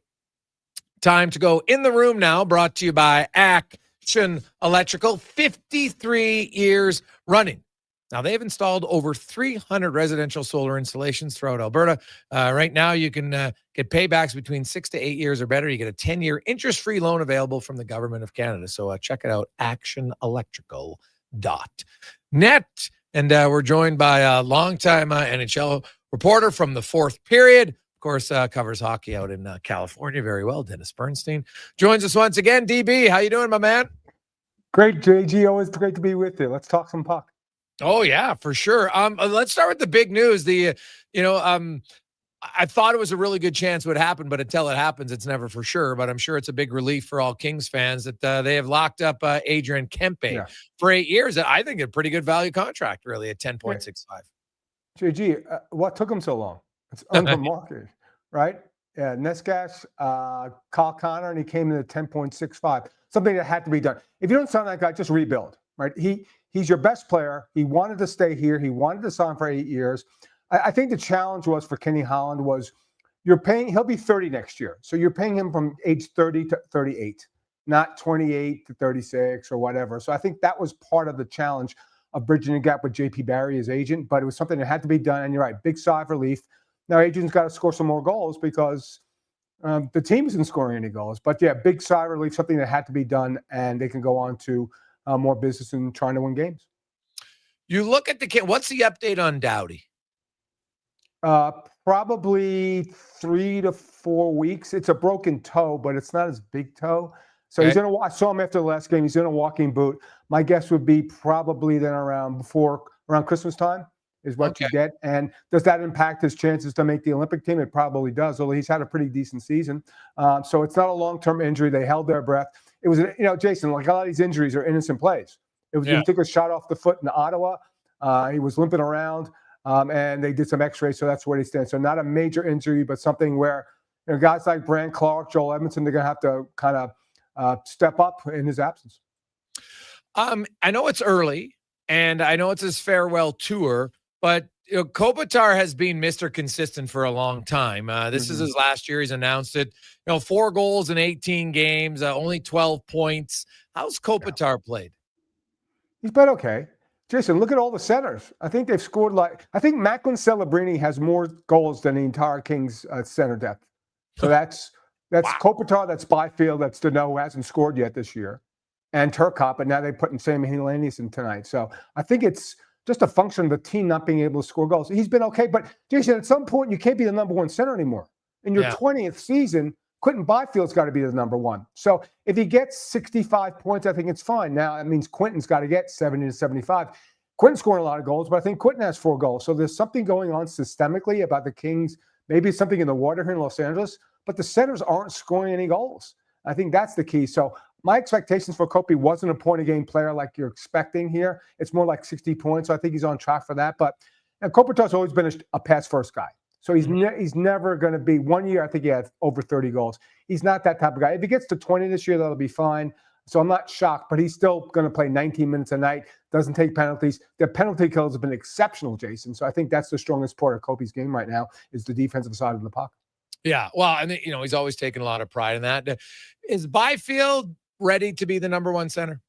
S7: Time to go in the room now, brought to you by Action Electrical, 53 years running. Now, they've installed over 300 residential solar installations throughout Alberta. Right now, you can get paybacks between 6 to 8 years or better. You get a 10-year interest-free loan available from the Government of Canada. So check it out, actionelectrical.net. And we're joined by a longtime NHL reporter from the fourth period. Of course, covers hockey out in California very well. Dennis Bernstein joins us once again. DB, how you doing, my man?
S12: Great, JG. Always great to be with you. Let's talk some puck.
S7: Oh, yeah, for sure. Let's start with the big news. I thought it was a really good chance it would happen, but until it happens, it's never for sure. But I'm sure it's a big relief for all Kings fans that they have locked up Adrian Kempe for 8 years. I think a pretty good value contract, really, at 10.65.
S12: JG, what took him so long? It's under market, right? Yeah, Nescash, Kyle Connor, and he came in at 10.65. Something that had to be done. If you don't sign that guy, just rebuild, right? He's your best player. He wanted to stay here. He wanted to sign for 8 years. I think the challenge was for Kenny Holland was he'll be 30 next year. So you're paying him from age 30 to 38, not 28 to 36 or whatever. So I think that was part of the challenge of bridging the gap with JP Barry, his agent, but it was something that had to be done. And you're right, big sigh of relief. Now Adrian's got to score some more goals because the team isn't scoring any goals. But yeah, big sigh of relief, something that had to be done, and they can go on to more business and trying to win games.
S7: You look at what's the update on Doughty?
S12: Probably 3 to 4 weeks. It's a broken toe, but it's not his big toe. So
S7: Okay.
S12: he's in I saw him after the last game. He's in a walking boot. My guess would be probably then around Christmas time is what you get. And does that impact his chances to make the Olympic team? It probably does, although he's had a pretty decent season. So it's not a long-term injury. They held their breath. It was, Jason, like a lot of these injuries are innocent plays. It was, he took a shot off the foot in Ottawa. He was limping around. And they did some x-rays, so that's where they stand. So not a major injury, but something where guys like Brand Clark, Joel Edmondson, they're going to have to kind of step up in his absence.
S7: I know it's early, and I know it's his farewell tour, but Kopitar has been Mr. Consistent for a long time. This is his last year. He's announced it. 4 goals in 18 games, only 12 points. How's Kopitar played?
S12: He's been okay. Jason, look at all the centers. I think they've scored I think Macklin Celebrini has more goals than the entire Kings center depth. So that's Kopitar, that's Byfield, that's Deneau, who hasn't scored yet this year, and Turcotte, but now they put in Sam Helenius in tonight. So I think it's just a function of the team not being able to score goals. He's been okay, but Jason, at some point you can't be the number one center anymore. In your 20th season, Quentin Byfield's got to be the number one. So if he gets 65 points, I think it's fine. Now, that means Quentin's got to get 70 to 75. Quentin's scoring a lot of goals, but I think Quentin has 4 goals. So there's something going on systemically about the Kings. Maybe it's something in the water here in Los Angeles, but the centers aren't scoring any goals. I think that's the key. So my expectations for Kopi wasn't a point-a-game player like you're expecting here. It's more like 60 points. So I think he's on track for that. But Kopitar's always been a pass-first guy. So he's never going to be. 1 year, I think he had over 30 goals. He's not that type of guy. If he gets to 20 this year, that'll be fine. So I'm not shocked, but he's still going to play 19 minutes a night, doesn't take penalties. The penalty kills have been exceptional, Jason. So I think that's the strongest part of Kopi's game right now is the defensive side of the puck. Yeah, well, and he's always taken a lot of pride in that. Is Byfield ready to be the number one center?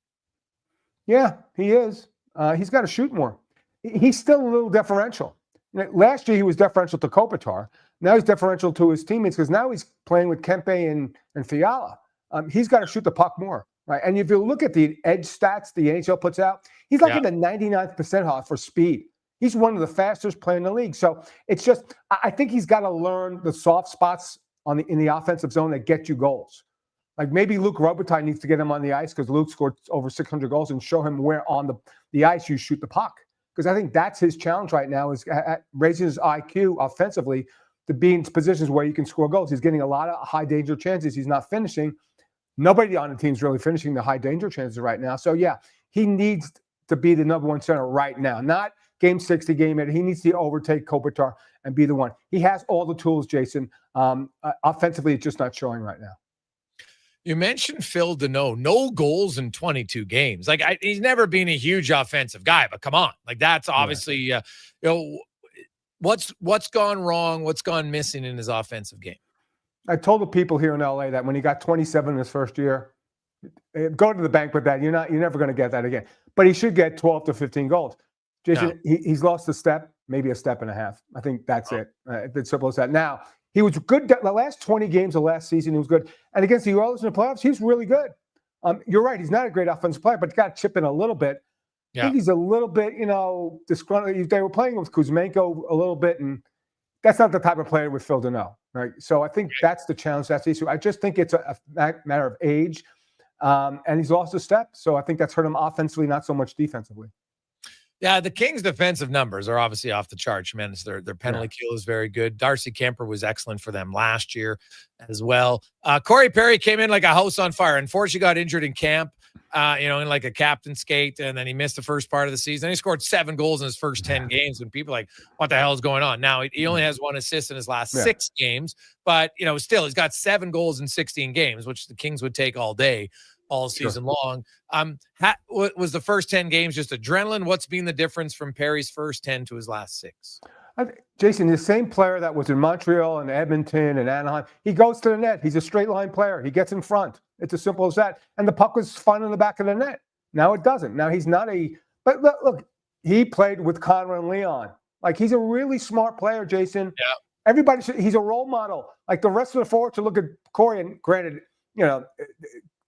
S12: Yeah, he is. He's got to shoot more. He's still a little deferential. Last year, he was deferential to Kopitar. Now he's deferential to his teammates because now he's playing with Kempe and Fiala. He's got to shoot the puck more, right? And if you look at the edge stats the NHL puts out, he's like in the 99th percentile for speed. He's one of the fastest players in the league. So it's just, I think he's got to learn the soft spots in the offensive zone that get you goals. Like maybe Luke Robitaille needs to get him on the ice because Luke scored over 600 goals and show him where on the ice you shoot the puck. Because I think that's his challenge right now is raising his IQ offensively to be in positions where you can score goals. He's getting a lot of high danger chances. He's not finishing. Nobody on the team's really finishing the high danger chances right now. So yeah, he needs to be the number one center right now, not game 60, game 8. He needs to overtake Kopitar and be the one. He has all the tools, Jason. Offensively, it's just not showing right now.
S7: You mentioned Phil Deneau, no goals in 22 games. Like he's never been a huge offensive guy, but come on, like that's obviously what's gone wrong, what's gone missing in his offensive game.
S12: I told the people here in LA that when he got 27 in his first year, go to the bank with that. You're never going to get that again. But he should get 12 to 15 goals. Jason, he's lost a step, maybe a step and a half. I think that's it. It's simple as that. Now. He was good the last 20 games of last season. He was good. And against the Oilers in the playoffs, he was really good. You're right. He's not a great offensive player, but he's got to chip in a little bit. I think he's a little bit, disgruntled. They were playing with Kuzmenko a little bit, and that's not the type of player with Phil Deneau, right? So I think that's the challenge. That's the issue. I just think it's a matter of age, and he's lost a step. So I think that's hurt him offensively, not so much defensively.
S7: Yeah, the Kings' defensive numbers are obviously off the charts. Tremendous. Their penalty kill is very good. Darcy Kemper was excellent for them last year as well. Corey Perry came in like a house on fire. Unfortunately, got injured in camp, in like a captain skate, and then he missed the first part of the season. He scored 7 goals in his first 10 games, and people are like, what the hell is going on? Now, he only has 1 assist in his last 6 games, but, still, he's got 7 goals in 16 games, which the Kings would take all day. All season long. Was the first 10 games just adrenaline? What's been the difference from Perry's first 10 to his last 6?
S12: Jason, the same player that was in Montreal and Edmonton and Anaheim, he goes to the net. He's a straight line player. He gets in front. It's as simple as that. And the puck was fun in the back of the net. Now it doesn't. Now he's not but look, he played with Connor and Leon. Like he's a really smart player, Jason. Yeah. He's a role model. Like the rest of the forwards to look at Corey, and granted,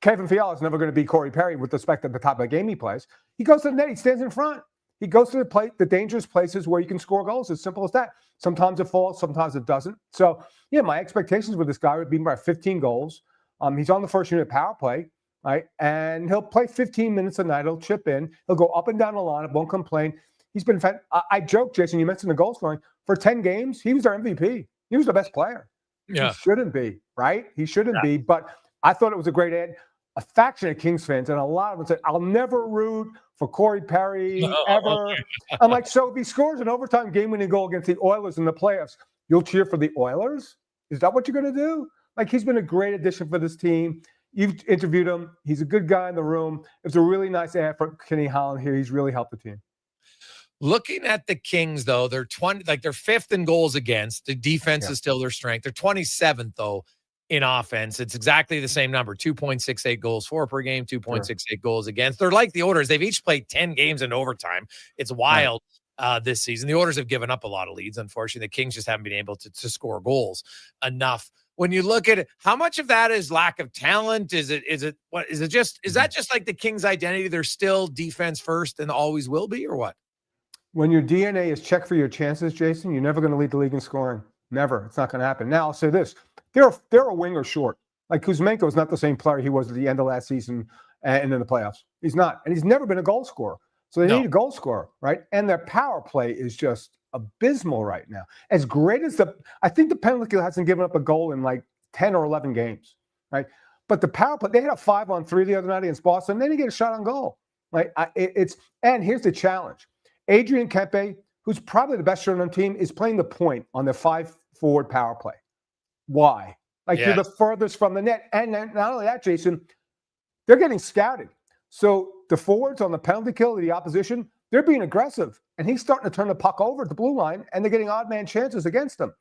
S12: Kevin Fiala is never going to be Corey Perry with respect to the type of game he plays. He goes to the net. He stands in front. He goes to the dangerous places where you can score goals. As simple as that. Sometimes it falls. Sometimes it doesn't. So, yeah, my expectations with this guy would be about 15 goals. He's on the first unit power play, right? And he'll play 15 minutes a night. He'll chip in. He'll go up and down the lineup. Won't complain. He's been I joke, Jason, you mentioned the goal scoring. For 10 games, he was our MVP. He was the best player. Yeah. He shouldn't be, right? He shouldn't be. But I thought it was a great ad. A faction of Kings fans, and a lot of them said, I'll never root for Corey Perry ever. I'm like, so if he scores an overtime game-winning goal against the Oilers in the playoffs, you'll cheer for the Oilers? Is that what you're going to do? Like, he's been a great addition for this team. You've interviewed him. He's a good guy in the room. It's a really nice ad for Kenny Holland here. He's really helped the team.
S7: Looking at the Kings, though, they're 5th in goals against. The defense is still their strength. They're 27th, though, in offense. It's exactly the same number, 2.68 goals for per game, 2.68 goals against. They're like the Oilers. They've each played 10 games in overtime. It's wild this season. The Oilers have given up a lot of leads. Unfortunately, the Kings just haven't been able to score goals enough. When you look at it, how much of that is lack of talent? Is that just like the Kings' identity? They're still defense first and always will be, or what?
S12: When your DNA is check for your chances, Jason, you're never going to lead the league in scoring. Never. It's not going to happen. Now, I'll say this. They're a winger short. Like Kuzmenko is not the same player he was at the end of last season and in the playoffs. He's not. And he's never been a goal scorer. So they need a goal scorer, right? And their power play is just abysmal right now. As great as I think the penalty kill hasn't given up a goal in like 10 or 11 games, right? But the power play, they had a 5-on-3 the other night against Boston. Then he get a shot on goal. Like and here's the challenge. Adrian Kempe, who's probably the best shooter on the team, is playing the point on their 5-forward power play. Why? Like you're the furthest from the net. And then not only that, Jason, they're getting scouted. So the forwards on the penalty kill of the opposition, they're being aggressive. And he's starting to turn the puck over at the blue line, and they're getting odd man chances against them.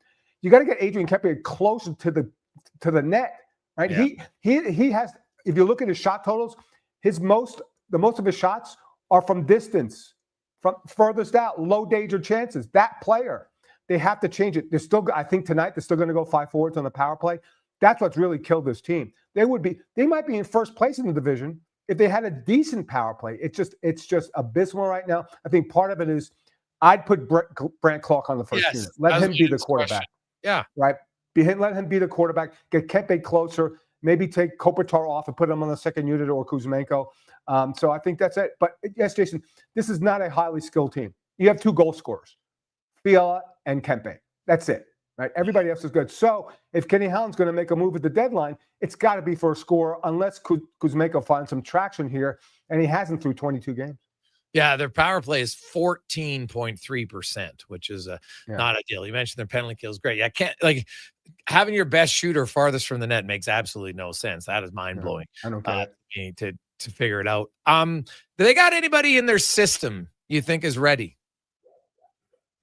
S12: You got to get Adrian Kempe closer to the net, right? Yeah. He has, if you look at his shot totals, the most of his shots are from distance, from furthest out, low danger chances. That player. They have to change it. I think tonight they're still going to go 5 forwards on the power play. That's what's really killed this team. They might be in first place in the division if they had a decent power play. It's just abysmal right now. I think part of it is I'd put Brant Clark on the first unit. Let him be the quarterback.
S7: Yeah.
S12: Right. Let him be the quarterback. Get Kempe closer. Maybe take Kopitar off and put him on the second unit or Kuzmenko. So I think that's it. But yes, Jason, this is not a highly skilled team. You have 2 goal scorers, Fiala and Kempe. That's it, right? Everybody else is good. So if Kenny Holland's going to make a move at the deadline, it's got to be for a score unless Kuzmenko finds some traction here, and he hasn't through 22 games.
S7: Yeah, their power play is 14.3%, which is not ideal. You mentioned their penalty kill is great. I can't having your best shooter farthest from the net makes absolutely no sense. That is mind blowing.
S12: I don't get
S7: it. To figure it out. Do they got anybody in their system you think is ready?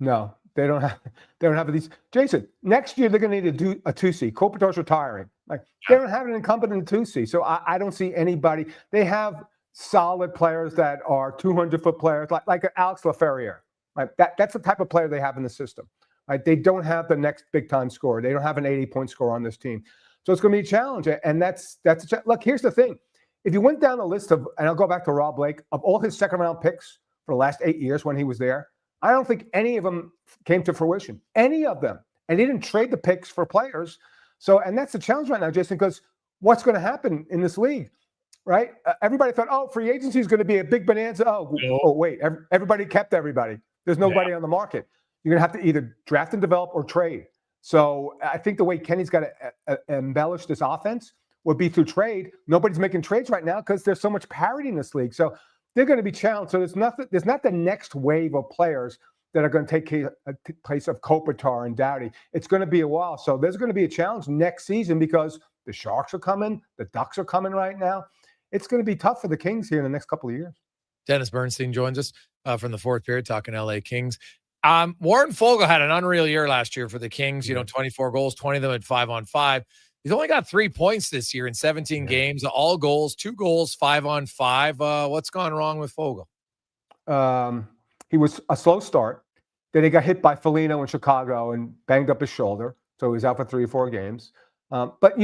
S12: No, they don't have these. Jason, next year they're going to need to do a 2C. Kopitar's retiring. They don't have an incumbent in 2C, so I don't see anybody. They have solid players that are 200-foot players, like Alex Laferriere. Right? That's the type of player they have in the system. Right? They don't have the next big-time scorer. They don't have an 80-point scorer on this team. So it's going to be a challenge, and that's look, here's the thing. If you went down the list of, and I'll go back to Rob Blake, of all his second-round picks for the last 8 years when he was there, I don't think any of them came to fruition. Any of them. And he didn't trade the picks for players. So, and that's the challenge right now, Jason, because what's going to happen in this league? Right? Everybody thought, free agency is going to be a big bonanza. Wait, everybody kept everybody. There's nobody on the market. You're going to have to either draft and develop or trade. So I think the way Kenny's got to embellish this offense would be through trade. Nobody's making trades right now because there's so much parity in this league. So they're going to be challenged. So there's not the next wave of players that are going to take place of Kopitar and Doughty. It's going to be a while. So there's going to be a challenge next season because the Sharks are coming. The Ducks are coming right now. It's going to be tough for the Kings here in the next couple of years.
S7: Dennis Bernstein joins us from the fourth period talking LA Kings. Warren Fogle had an unreal year last year for the Kings, 24 goals, 20 of them at 5-on-5. He's only got 3 points this year in 17 games, all goals, 2 goals, 5-on-5. What's gone wrong with Fogle?
S12: He was a slow start. Then he got hit by Foligno in Chicago and banged up his shoulder. So he was out for 3 or 4 games. But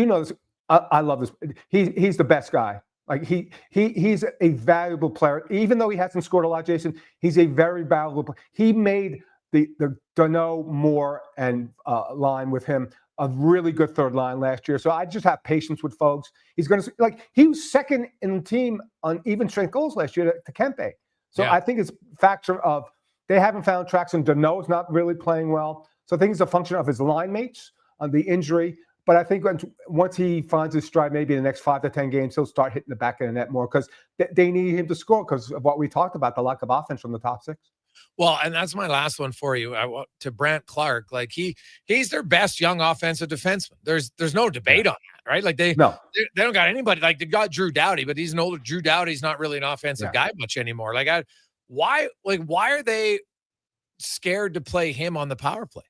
S12: I love this. He's the best guy. Like he's a valuable player. Even though he hasn't scored a lot, Jason, he's a very valuable player. He made the Danault, Moore, and line with him a really good third line last year. So I just have patience with folks. He's going to he was second in the team on even strength goals last year to Kempe. So I think it's a factor of they haven't found traction. Danault's not really playing well. So I think it's a function of his line mates on the injury. But I think once he finds his stride, maybe in the next 5 to 10 games, he'll start hitting the back of the net more because they need him to score because of what we talked about, the lack of offense from the top 6.
S7: Well, and that's my last one for you. To Brant Clark, he's their best young offensive defenseman. There's no debate on that, right? They don't got anybody. They got Drew Doughty, but he's an older Drew Doughty's not really an offensive guy much anymore. Why are they scared to play him on the power play?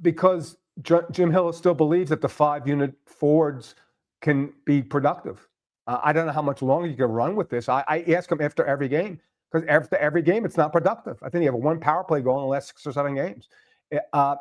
S12: Because Jim Hill still believes that the 5-unit forwards can be productive. I don't know how much longer you can run with this. I ask him after every game because after every game, it's not productive. I think you have 1 power play goal in the last 6 or 7 games.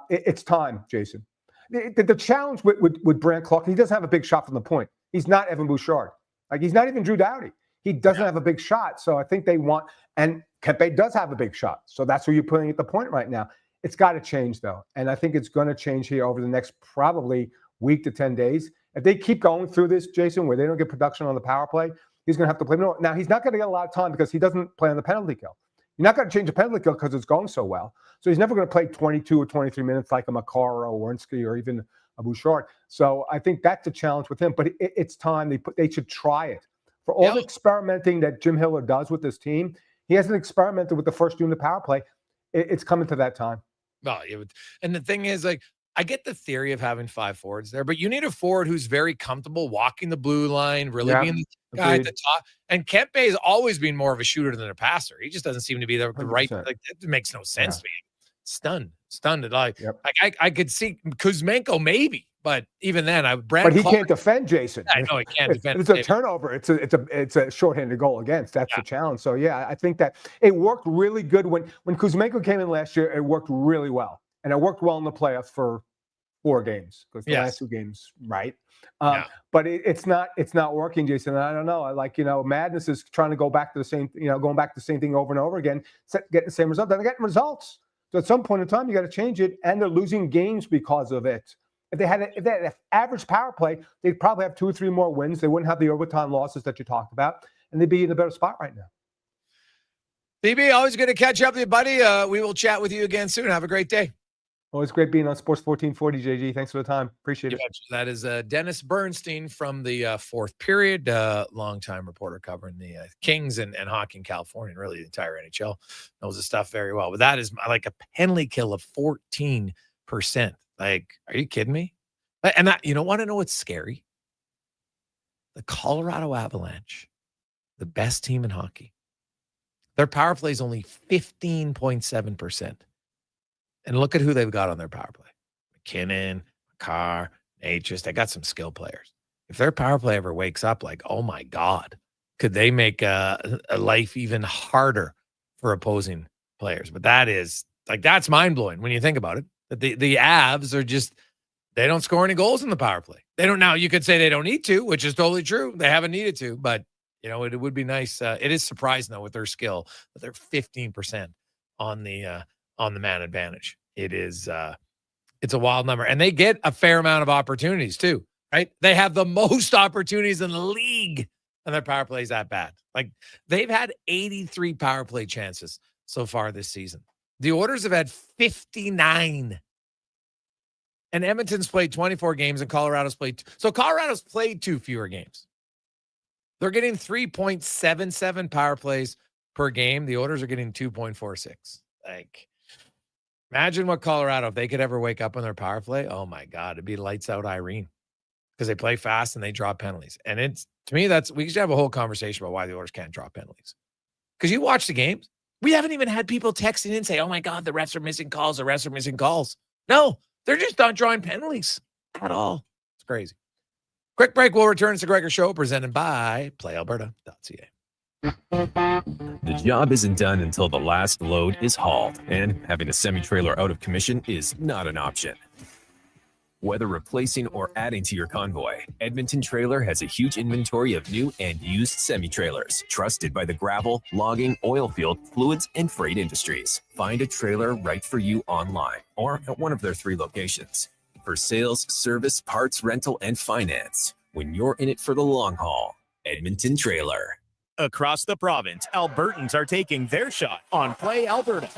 S12: It's time, Jason. The challenge with Brant Clark, he doesn't have a big shot from the point. He's not Evan Bouchard. He's not even Drew Doughty. He doesn't have a big shot. So I think they want, and Kempe does have a big shot. So that's who you're putting at the point right now. It's got to change, though. And I think it's going to change here over the next probably week to 10 days. If they keep going through this, Jason, where they don't get production on the power play, he's going to have to play. Now, he's not going to get a lot of time because he doesn't play on the penalty kill. You're not going to change the penalty kill because it's going so well. So he's never going to play 22 or 23 minutes like a Makar or Werenski or even a Bouchard. So I think that's a challenge with him. But it's time. They should try it. For all the experimenting that Jim Hiller does with this team, he hasn't experimented with the first unit power play. It's coming to that time.
S7: Well, and the thing is, I get the theory of having 5 forwards there, but you need a forward who's very comfortable walking the blue line, really being the guy at the top. And Kempe has always been more of a shooter than a passer. He just doesn't seem to be the right. It makes no sense to me. Stunned. I could see Kuzmenko maybe, but even then,
S12: But he can't defend, Jason.
S7: I know he can't defend.
S12: It's a turnover. It's a shorthanded goal against. That's the challenge. So I think that it worked really good when Kuzmenko came in last year. It worked really well, and it worked well in the playoffs for 4 games because the last 2 games, right? But it's not working, Jason. And I don't know. Madness is trying to go back to the same, going back to the same thing over and over again, getting the same result. They're getting results. So at some point in time, you got to change it, and they're losing games because of it. If they had an average power play, they'd probably have 2 or 3 more wins. They wouldn't have the overtime losses that you talked about, and they'd be in a better spot right now.
S7: DB, always good to catch up with you, buddy. We will chat with you again soon. Have a great day.
S12: Always great being on Sports 1440, JG. Thanks for the time. Appreciate it.
S7: That is Dennis Bernstein from the fourth period, longtime reporter covering the Kings and hockey in California, and really the entire NHL. Knows the stuff very well. But that is like a penalty kill of 14%. Like, are you kidding me? And that, you don't want to know what's scary? The Colorado Avalanche, the best team in hockey. Their power play is only 15.7%. And look at who they've got on their power play. McKinnon, Makar, Natchez. They got some skill players. If their power play ever wakes up, like, oh my God, could they make a life even harder for opposing players? But that's mind-blowing when you think about it. That the Avs are just, they don't score any goals in the power play. They don't now. You could say they don't need to, which is totally true. They haven't needed to, but it would be nice. It is surprising though with their skill that they're 15% on the man advantage. It is it's a wild number, and they get a fair amount of opportunities too, right? They have the most opportunities in the league, and their power play is that bad. Like, they've had 83 power play chances so far this season. The Oilers have had 59. And Edmonton's played 24 games and Colorado's played. So Colorado's played 2 fewer games. They're getting 3.77 power plays per game. The Oilers are getting 2.46. Like, imagine what Colorado, if they could ever wake up on their power play. Oh my God, it'd be lights out Irene, because they play fast and they draw penalties. And it's, to me, we should have a whole conversation about why the Oilers can't draw penalties. Because you watch the games. We haven't even had people texting in say, oh my God, the refs are missing calls. The refs are missing calls. No, they're just not drawing penalties at all. It's crazy. Quick break. We'll return. It's the Gregor Show presented by PlayAlberta.ca.
S8: The job isn't done until the last load is hauled, and having a semi-trailer out of commission is not an option. Whether replacing or adding to your convoy, Edmonton Trailer has a huge inventory of new and used semi-trailers, trusted by the gravel, logging, oil field, fluids, and freight industries. Find a trailer right for you online or at one of their 3 locations. For sales, service, parts, rental, and finance, when you're in it for the long haul, Edmonton Trailer.
S10: Across the province, Albertans are taking their shot on Play Alberta.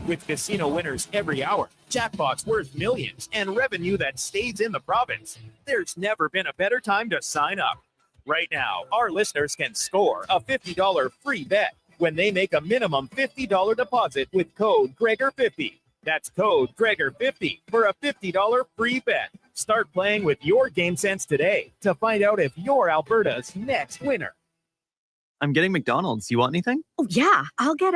S10: With casino winners every hour, jackpots worth millions, and revenue that stays in the province, there's never been a better time to sign up. Right now, our listeners can score a $50 free bet when they make a minimum $50 deposit with code Gregor50. That's code Gregor50 for a $50 free bet. Start playing with your game sense today to find out if you're Alberta's next winner.
S13: I'm getting McDonald's. You want anything?
S16: Oh, yeah. I'll get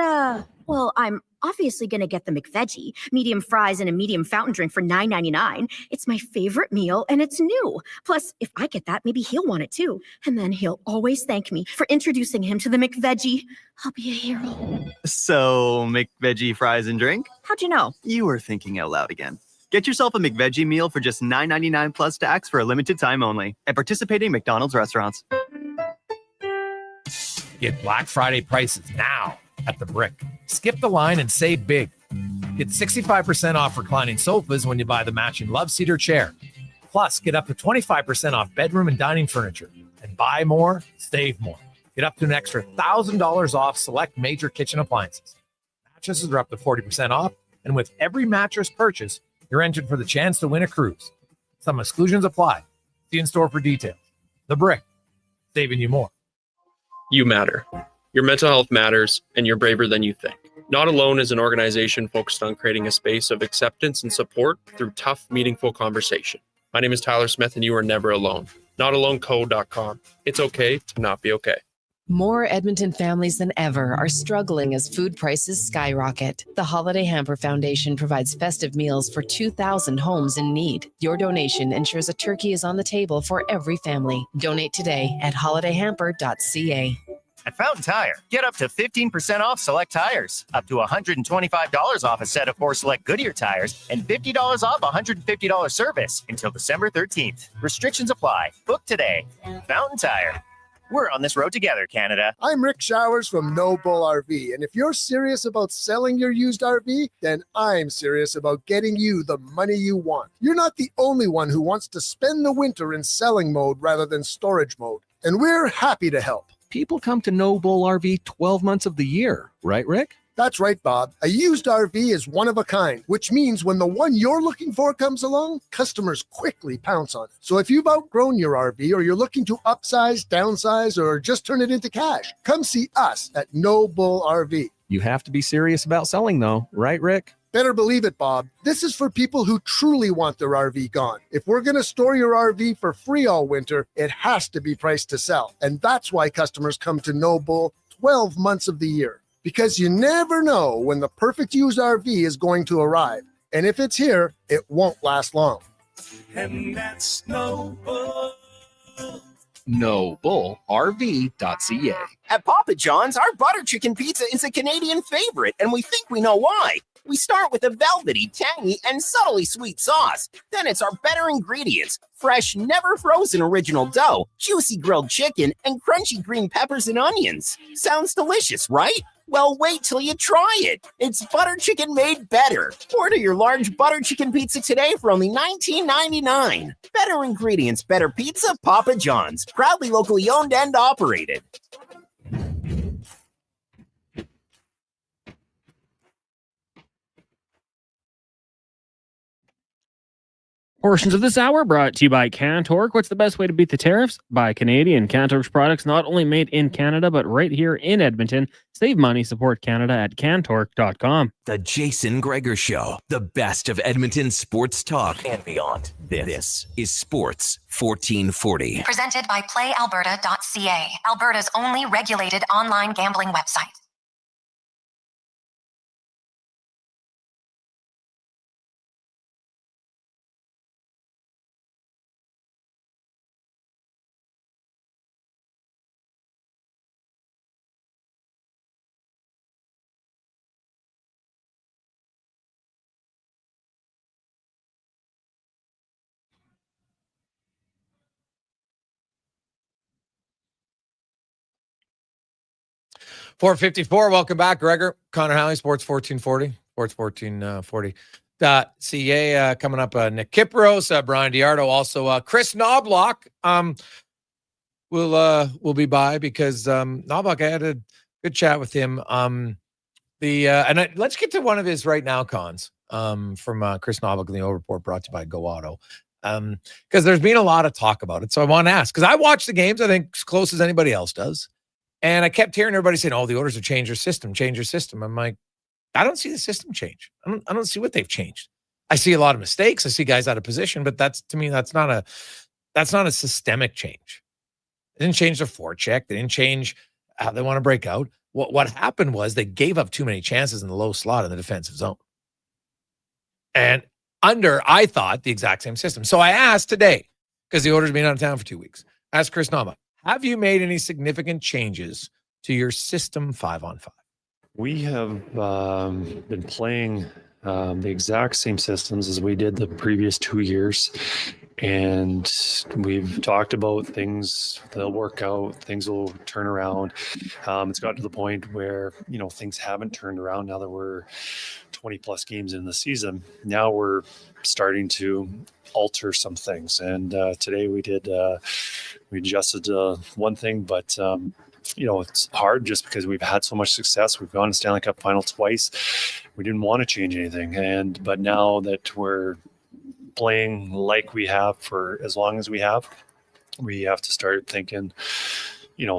S16: I'm obviously going to get the McVeggie, medium fries and a medium fountain drink for $9.99. It's my favorite meal, and it's new. Plus, if I get that, maybe he'll want it too. And then he'll always thank me for introducing him to the McVeggie. I'll be a hero.
S13: So, McVeggie fries and drink?
S16: How'd you know?
S13: You were thinking out loud again. Get yourself a McVeggie meal for just $9.99 plus tax for a limited time only at participating McDonald's restaurants.
S7: Get Black Friday prices now at The Brick. Skip the line and save big. Get 65% off reclining sofas when you buy the matching Love Seater chair. Plus, get up to 25% off bedroom and dining furniture. And buy more, save more. Get up to an extra $1,000 off select major kitchen appliances. Mattresses are up to 40% off. And with every mattress purchase, you're entered for the chance to win a cruise. Some exclusions apply. See in store for details. The Brick, saving you more.
S17: You matter. Your mental health matters, and you're braver than you think. Not Alone is an organization focused on creating a space of acceptance and support through tough, meaningful conversation. My name is Tyler Smith, and you are never alone. NotAloneCo.com. It's okay to not be okay.
S23: More Edmonton families than ever are struggling as food prices skyrocket. The Holiday Hamper Foundation provides festive meals for 2,000 homes in need. Your donation ensures a turkey is on the table for every family. Donate today at holidayhamper.ca.
S14: At Fountain Tire, get up to 15% off select tires, up to $125 off a set of 4 select Goodyear tires, and $50 off $150 service until December 13th. Restrictions apply. Book today. Fountain Tire. We're on this road together, Canada.
S3: I'm Rick Showers from No Bull RV, and if you're serious about selling your used RV, then I'm serious about getting you the money you want. You're not the only one who wants to spend the winter in selling mode rather than storage mode, and we're happy to help.
S18: People come to No Bull RV 12 months of the year, right, Rick?
S3: That's right, Bob. A used RV is one of a kind, which means when the one you're looking for comes along, customers quickly pounce on it. So if you've outgrown your RV or you're looking to upsize, downsize, or just turn it into cash, come see us at No Bull RV.
S18: You have to be serious about selling, though, right, Rick?
S3: Better believe it, Bob. This is for people who truly want their RV gone. If we're going to store your RV for free all winter, it has to be priced to sell. And that's why customers come to No Bull 12 months of the year. Because you never know when the perfect used RV is going to arrive. And if it's here, it won't last long.
S27: And that's No Bull.
S18: NoBullRV.ca.
S14: At Papa John's, our butter chicken pizza is a Canadian favorite, and we think we know why. We start with a velvety, tangy, and subtly sweet sauce. Then it's our better ingredients: fresh, never frozen original dough, juicy grilled chicken, and crunchy green peppers and onions. Sounds delicious, right? Well, wait till you try it. It's butter chicken made better. Order your large butter chicken pizza today for only $19.99. Better ingredients, better pizza, Papa John's. Proudly locally owned and operated.
S15: Portions of this hour brought to you by Cantork. What's the best way to beat the tariffs? Buy Canadian. Cantork's products not only made in Canada, but right here in Edmonton. Save money, support Canada at cantork.com.
S19: The Jason Gregor Show, the best of Edmonton sports talk and beyond. This is Sports 1440.
S6: Presented by PlayAlberta.ca, Alberta's only regulated online gambling website.
S7: .454. Welcome back, Gregor. Connor Halley, Sports 1440. Sports 1440. CA coming up. Nick Kipros, Brian Diardo, also Chris Knobloch. Will be by because Knobloch, I had a good chat with him. Let's get to one of his right now cons from Chris Knobloch in the O Report, brought to you by Go Auto. Because there's been a lot of talk about it, so I want to ask, because I watch the games, I think, as close as anybody else does. And I kept hearing everybody saying, "Oh, the Oilers have changed their system, change your system." I'm like, I don't see the system change. I don't see what they've changed. I see a lot of mistakes. I see guys out of position, but that's not a systemic change. They didn't change their forecheck. They didn't change how they want to break out. What happened was they gave up too many chances in the low slot in the defensive zone. And I thought, the exact same system. So I asked today, because the Oilers have been out of town for 2 weeks, asked Chris Knobloch, have you made any significant changes to your system 5-on-5?
S20: We have been playing the exact same systems as we did the previous 2 years. And we've talked about things, they'll work out, things will turn around. It's got to the point where, things haven't turned around now that we're 20 plus games in the season. Now we're starting to alter some things. And today we adjusted one thing, but it's hard just because we've had so much success. We've gone to Stanley Cup final twice. We didn't want to change anything. But now that we're playing like we have for as long as we have to start thinking,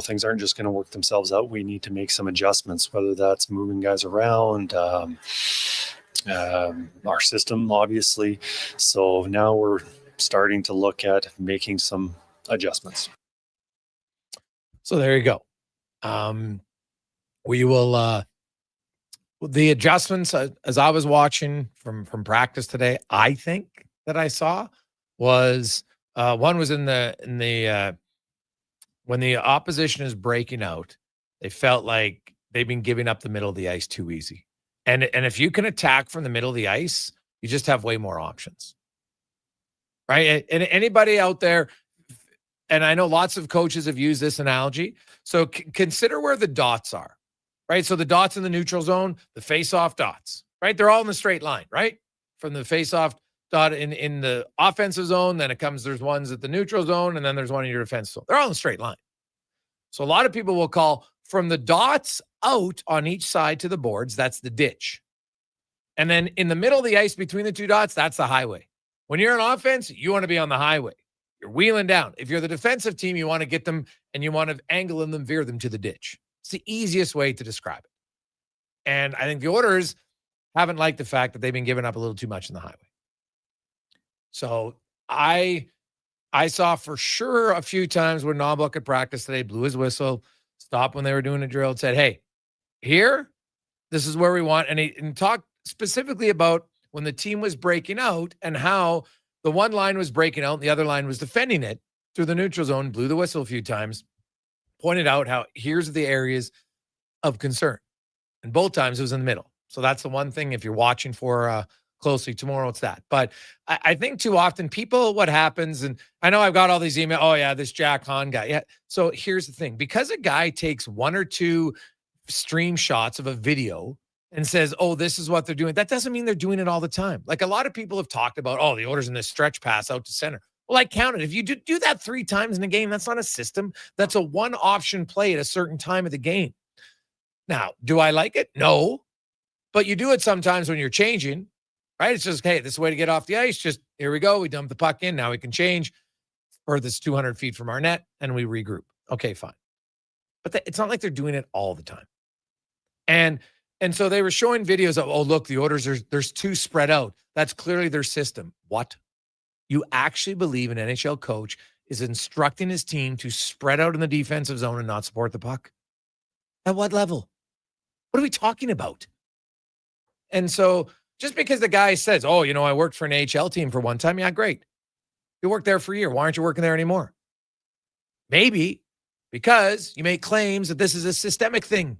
S20: things aren't just going to work themselves out. We need to make some adjustments, whether that's moving guys around, our system, obviously. So now we're starting to look at making some adjustments.
S7: So there you go. We will, the adjustments, as I was watching from practice today, I think that I saw was one was in the when the opposition is breaking out, they felt like they've been giving up the middle of the ice too easy. And if you can attack from the middle of the ice, you just have way more options. Right? And anybody out there, and I know lots of coaches have used this analogy. So consider where the dots are, right? So the dots in the neutral zone, the face-off dots, right? They're all in the straight line, right? From the face-off dot in the offensive zone, then there's ones at the neutral zone, and then there's one in your defensive zone. They're all in a straight line. So a lot of people will call from the dots out on each side to the boards, that's the ditch. And then in the middle of the ice between the two dots, that's the highway. When you're on offense, you want to be on the highway. You're wheeling down. If you're the defensive team, you want to get them and you want to angle them, veer them to the ditch. It's the easiest way to describe it. And I think the Oilers haven't liked the fact that they've been giving up a little too much in the highway. So I saw for sure a few times when Knobloch at practice today blew his whistle, stopped when they were doing a drill, and said, hey, here, this is where we want. And he talked specifically about when the team was breaking out and how the one line was breaking out and the other line was defending it through the neutral zone, blew the whistle a few times, pointed out how here's the areas of concern. And both times it was in the middle. So that's the one thing if you're watching for closely tomorrow, it's that. But I think too often people, what happens, and I know I've got all these emails, oh yeah, this Jack Hahn guy. Yeah. So here's the thing. Because a guy takes one or two stream shots of a video and says, oh, this is what they're doing, that doesn't mean they're doing it all the time. Like a lot of people have talked about, oh, the Oilers in this stretch pass out to center. Well, I counted. If you do that 3 times in a game, that's not a system. That's a one option play at a certain time of the game. Now, do I like it? No. But you do it sometimes when you're changing, right? It's just, hey, this is the way to get off the ice. Just here we go. We dump the puck in. Now we can change. Or this 200 feet from our net and we regroup. Okay, fine. But it's not like they're doing it all the time. And so they were showing videos of, oh, look, the Oilers, there's 2 spread out. That's clearly their system. What? You actually believe an NHL coach is instructing his team to spread out in the defensive zone and not support the puck? At what level? What are we talking about? And so just because the guy says, oh, you know, I worked for an AHL team for one time. Yeah, great. You worked there for a year. Why aren't you working there anymore? Maybe because you make claims that this is a systemic thing.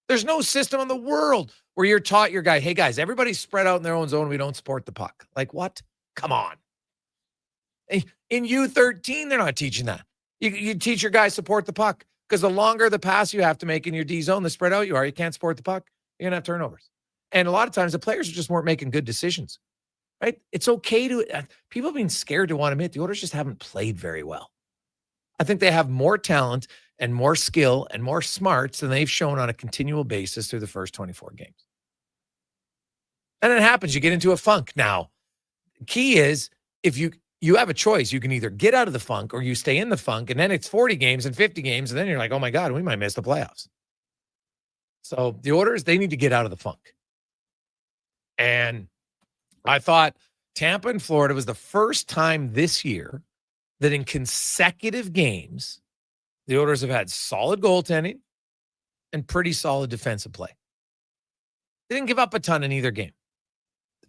S7: There's no system in the world where you're taught your guy, hey, guys, everybody's spread out in their own zone. We don't support the puck. Like what? Come on. In U13, they're not teaching that. You teach your guys support the puck because the longer the pass you have to make in your D zone, the spread out you are, you can't support the puck. You're going to have turnovers. And a lot of times the players just weren't making good decisions, right? It's okay to, people have been scared to want to admit the Oilers just haven't played very well. I think they have more talent and more skill and more smarts than they've shown on a continual basis through the first 24 games. And it happens. You get into a funk. Now, key is if you have a choice, you can either get out of the funk or you stay in the funk, and then it's 40 games and 50 games, and then you're like, oh my God, we might miss the playoffs. So the Oilers, they need to get out of the funk. And I thought Tampa and Florida was the first time this year that in consecutive games, the Oilers have had solid goaltending and pretty solid defensive play. They didn't give up a ton in either game.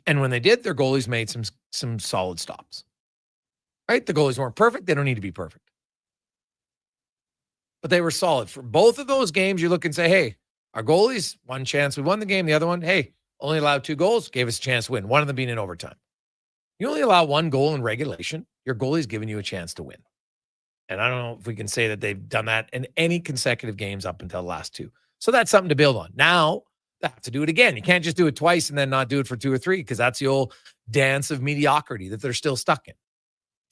S7: And when they did, their goalies made some solid stops. Right? The goalies weren't perfect. They don't need to be perfect. But they were solid. For both of those games, you look and say, hey, our goalies, one chance, we won the game. The other one, hey, only allowed 2 goals, gave us a chance to win. One of them being in overtime. You only allow 1 goal in regulation. Your goalie's giving you a chance to win. And I don't know if we can say that they've done that in any consecutive games up until the last 2. So that's something to build on. Now, they have to do it again. You can't just do it twice and then not do it for 2 or 3 because that's the old dance of mediocrity that they're still stuck in.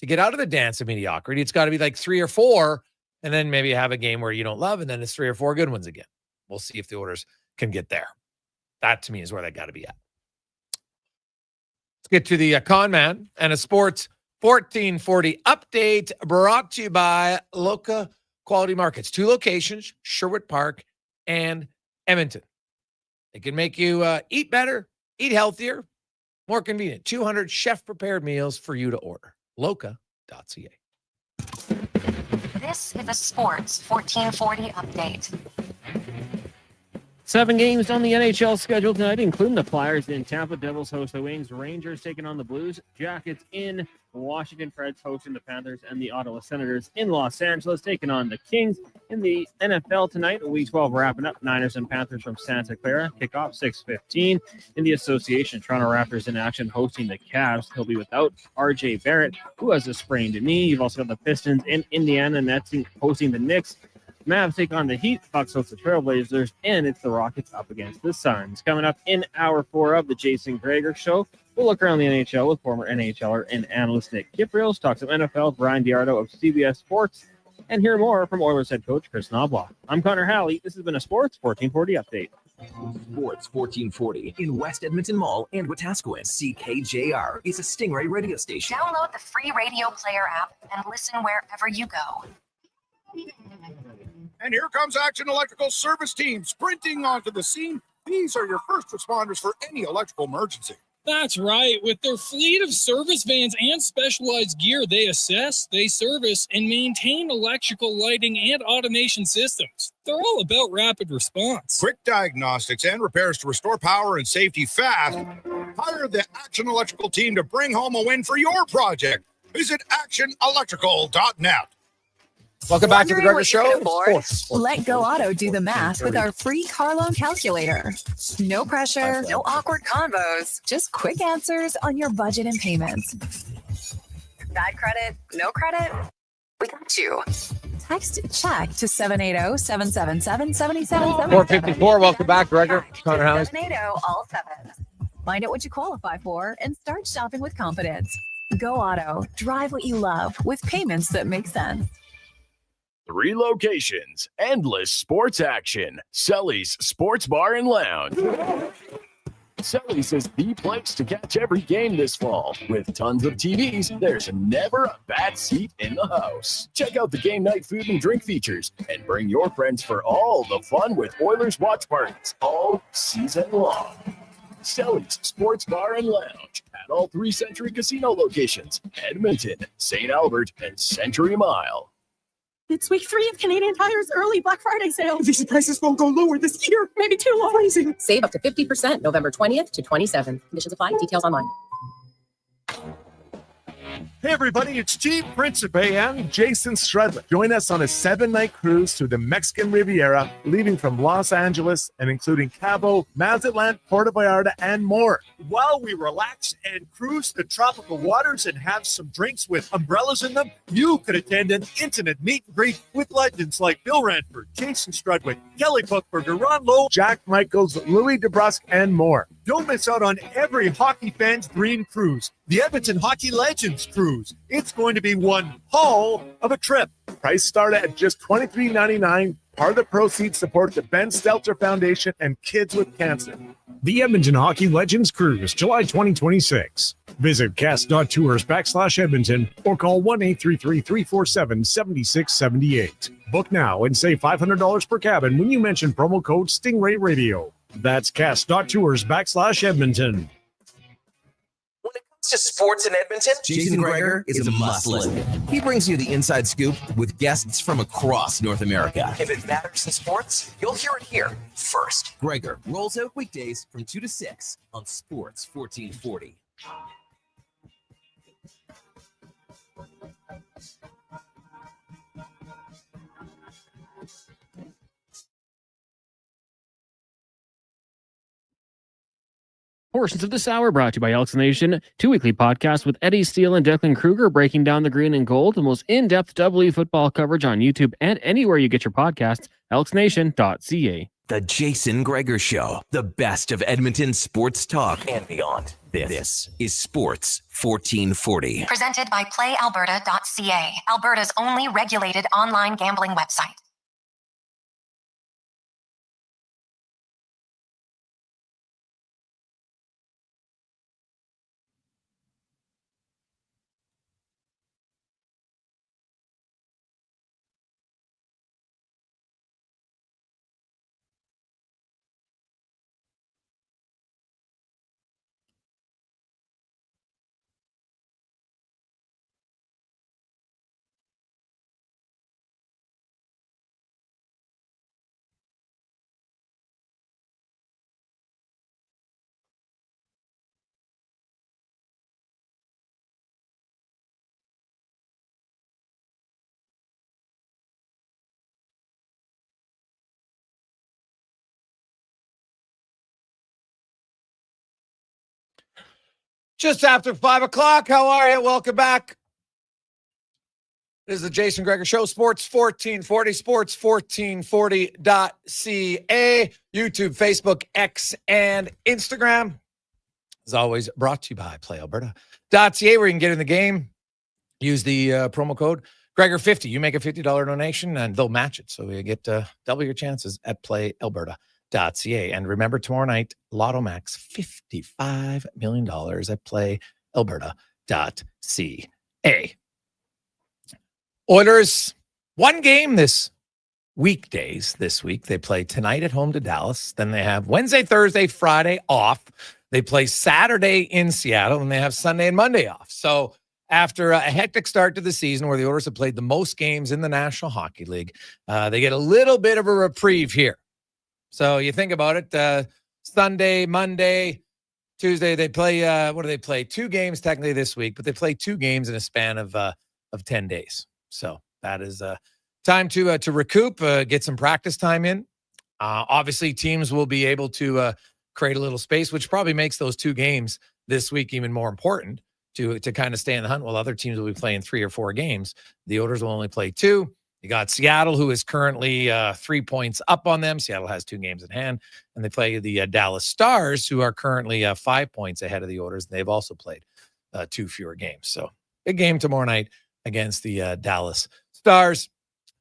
S7: To get out of the dance of mediocrity, it's got to be like 3 or 4, and then maybe have a game where you don't love, and then it's 3 or 4 good ones again. We'll see if the Oilers can get there. That, to me, is where they got to be at. Let's get to the Con Man and a Sports 1440 update brought to you by Loca Quality Markets. 2 locations, Sherwood Park and Edmonton. They can make you eat better, eat healthier, more convenient. 200 chef-prepared meals for you to order. Loca.ca.
S6: This is a Sports 1440 update.
S15: 7 games on the NHL schedule tonight, including the Flyers in Tampa. Devils host the Wings. Rangers taking on the Blues. Jackets in Washington. Preds hosting the Panthers. And the Ottawa Senators in Los Angeles taking on the Kings. In the NFL tonight, Week 12 wrapping up. Niners and Panthers from Santa Clara. Kickoff 6:15. In the association, Toronto Raptors in action hosting the Cavs. He'll be without R.J. Barrett, who has a sprained knee. You've also got the Pistons in Indiana, and that's hosting the Knicks. Mavs take on the Heat, Bucks host the Trailblazers, and it's the Rockets up against the Suns. Coming up in hour 4 of the Jason Gregor Show, we'll look around the NHL with former NHLer and analyst Nick Kiprios, talk some NFL, Brian Diardo of CBS Sports, and hear more from Oilers head coach Chris Knobloch. I'm Connor Halley. This has been a Sports 1440 update.
S19: Sports 1440 in West Edmonton Mall and Wetaskiwin. CKJR is a Stingray radio station.
S6: Download the free radio player app and listen wherever you go.
S1: And here comes Action Electrical Service Team sprinting onto the scene. These are your first responders for any electrical emergency.
S2: That's right. With their fleet of service vans and specialized gear, they assess, they service, and maintain electrical lighting and automation systems. They're all about rapid response.
S1: Quick diagnostics and repairs to restore power and safety fast. Hire the Action Electrical team to bring home a win for your project. Visit actionelectrical.net.
S7: Welcome back to the Gregor Show.
S4: Let Go Auto do the math with our free car loan calculator. No pressure, no awkward convos, just quick answers on your budget and payments. Bad credit, no credit? We got you. Text check to 780-777-7777.
S7: 454. Welcome back, Gregor. Connor Halley.
S4: 780 all 7. Find out what you qualify for and start shopping with confidence. Go Auto. Drive what you love with payments that make sense.
S5: 3 locations, endless sports action. Sully's Sports Bar and Lounge. Sully's is the place to catch every game this fall. With tons of TVs, there's never a bad seat in the house. Check out the game night food and drink features and bring your friends for all the fun with Oilers watch parties all season long. Sully's Sports Bar and Lounge at all 3 Century Casino locations, Edmonton, St. Albert, and Century Mile.
S21: It's week 3 of Canadian Tire's early Black Friday sale. These prices won't go lower this year. Maybe too low. Crazy.
S22: Save up to 50% November 20th to 27th. Conditions apply. Details online.
S24: Hey everybody, it's Chief Principe and Jason Stradley. Join us on a 7-night cruise through the Mexican Riviera, leaving from Los Angeles and including Cabo, Mazatlan, Puerto Vallarta, and more. While we relax and cruise the tropical waters and have some drinks with umbrellas in them, you could attend an intimate meet and greet with legends like Bill Ranford, Jason Strudwick, Kelly Buchberger, Ron Lowe, Jack Michaels, Louis DeBrusque, and more. Don't miss out on every hockey fan's dream cruise, the Edmonton Hockey Legends Cruise. It's going to be one hell of a trip. Price start at just $23.99. Part of the proceeds support the Ben Stelter Foundation and Kids with Cancer.
S25: The Edmonton Hockey Legends Cruise, July 2026. Visit cast.tours/Edmonton or call 1-833-347-7678. Book now and save $500 per cabin when you mention promo code Stingray Radio. That's cast.tours/Edmonton.
S19: To sports in Edmonton, Jason Gregor is a must listen. He brings you the inside scoop with guests from across North America. If it matters in sports, you'll hear it here first. Gregor rolls out weekdays from 2 to 6 on Sports 1440.
S15: Portions of this hour brought to you by Elks Nation, 2 weekly podcasts with Eddie Steele and Declan Kruger breaking down the green and gold, the most in-depth WE football coverage on YouTube and anywhere you get your podcasts, elksnation.ca.
S19: The Jason Gregor Show, the best of Edmonton sports talk and beyond. This is Sports 1440.
S6: Presented by PlayAlberta.ca, Alberta's only regulated online gambling website.
S7: Just after 5 o'clock. How are you? Welcome back. This is the Jason Gregor Show, Sports 1440, sports1440.ca, YouTube, Facebook, X, and Instagram. As always, brought to you by PlayAlberta.ca, where you can get in the game. Use the promo code Gregor50. You make a $50 donation, and they'll match it. So you get double your chances at PlayAlberta.ca. And remember, tomorrow night, Lotto Max, $55 million at PlayAlberta.ca. Oilers, one game this week. They play tonight at home to Dallas. Then they have Wednesday, Thursday, Friday off. They play Saturday in Seattle, and they have Sunday and Monday off. So after a hectic start to the season where the Oilers have played the most games in the National Hockey League, they get a little bit of a reprieve here. So you think about it, Sunday, Monday, Tuesday, they play, what do they play? 2 games technically this week, but they play 2 games in a span of 10 days. So that is time to recoup, get some practice time in. Obviously, teams will be able to create a little space, which probably makes those 2 games this week even more important to kind of stay in the hunt, while other teams will be playing 3 or 4 games. The Oilers will only play 2. You got Seattle, who is currently 3 points up on them. Seattle has 2 games in hand, and they play the Dallas Stars, who are currently 5 points ahead of the Oilers. They've also played 2 fewer games. So big game tomorrow night against the Dallas Stars,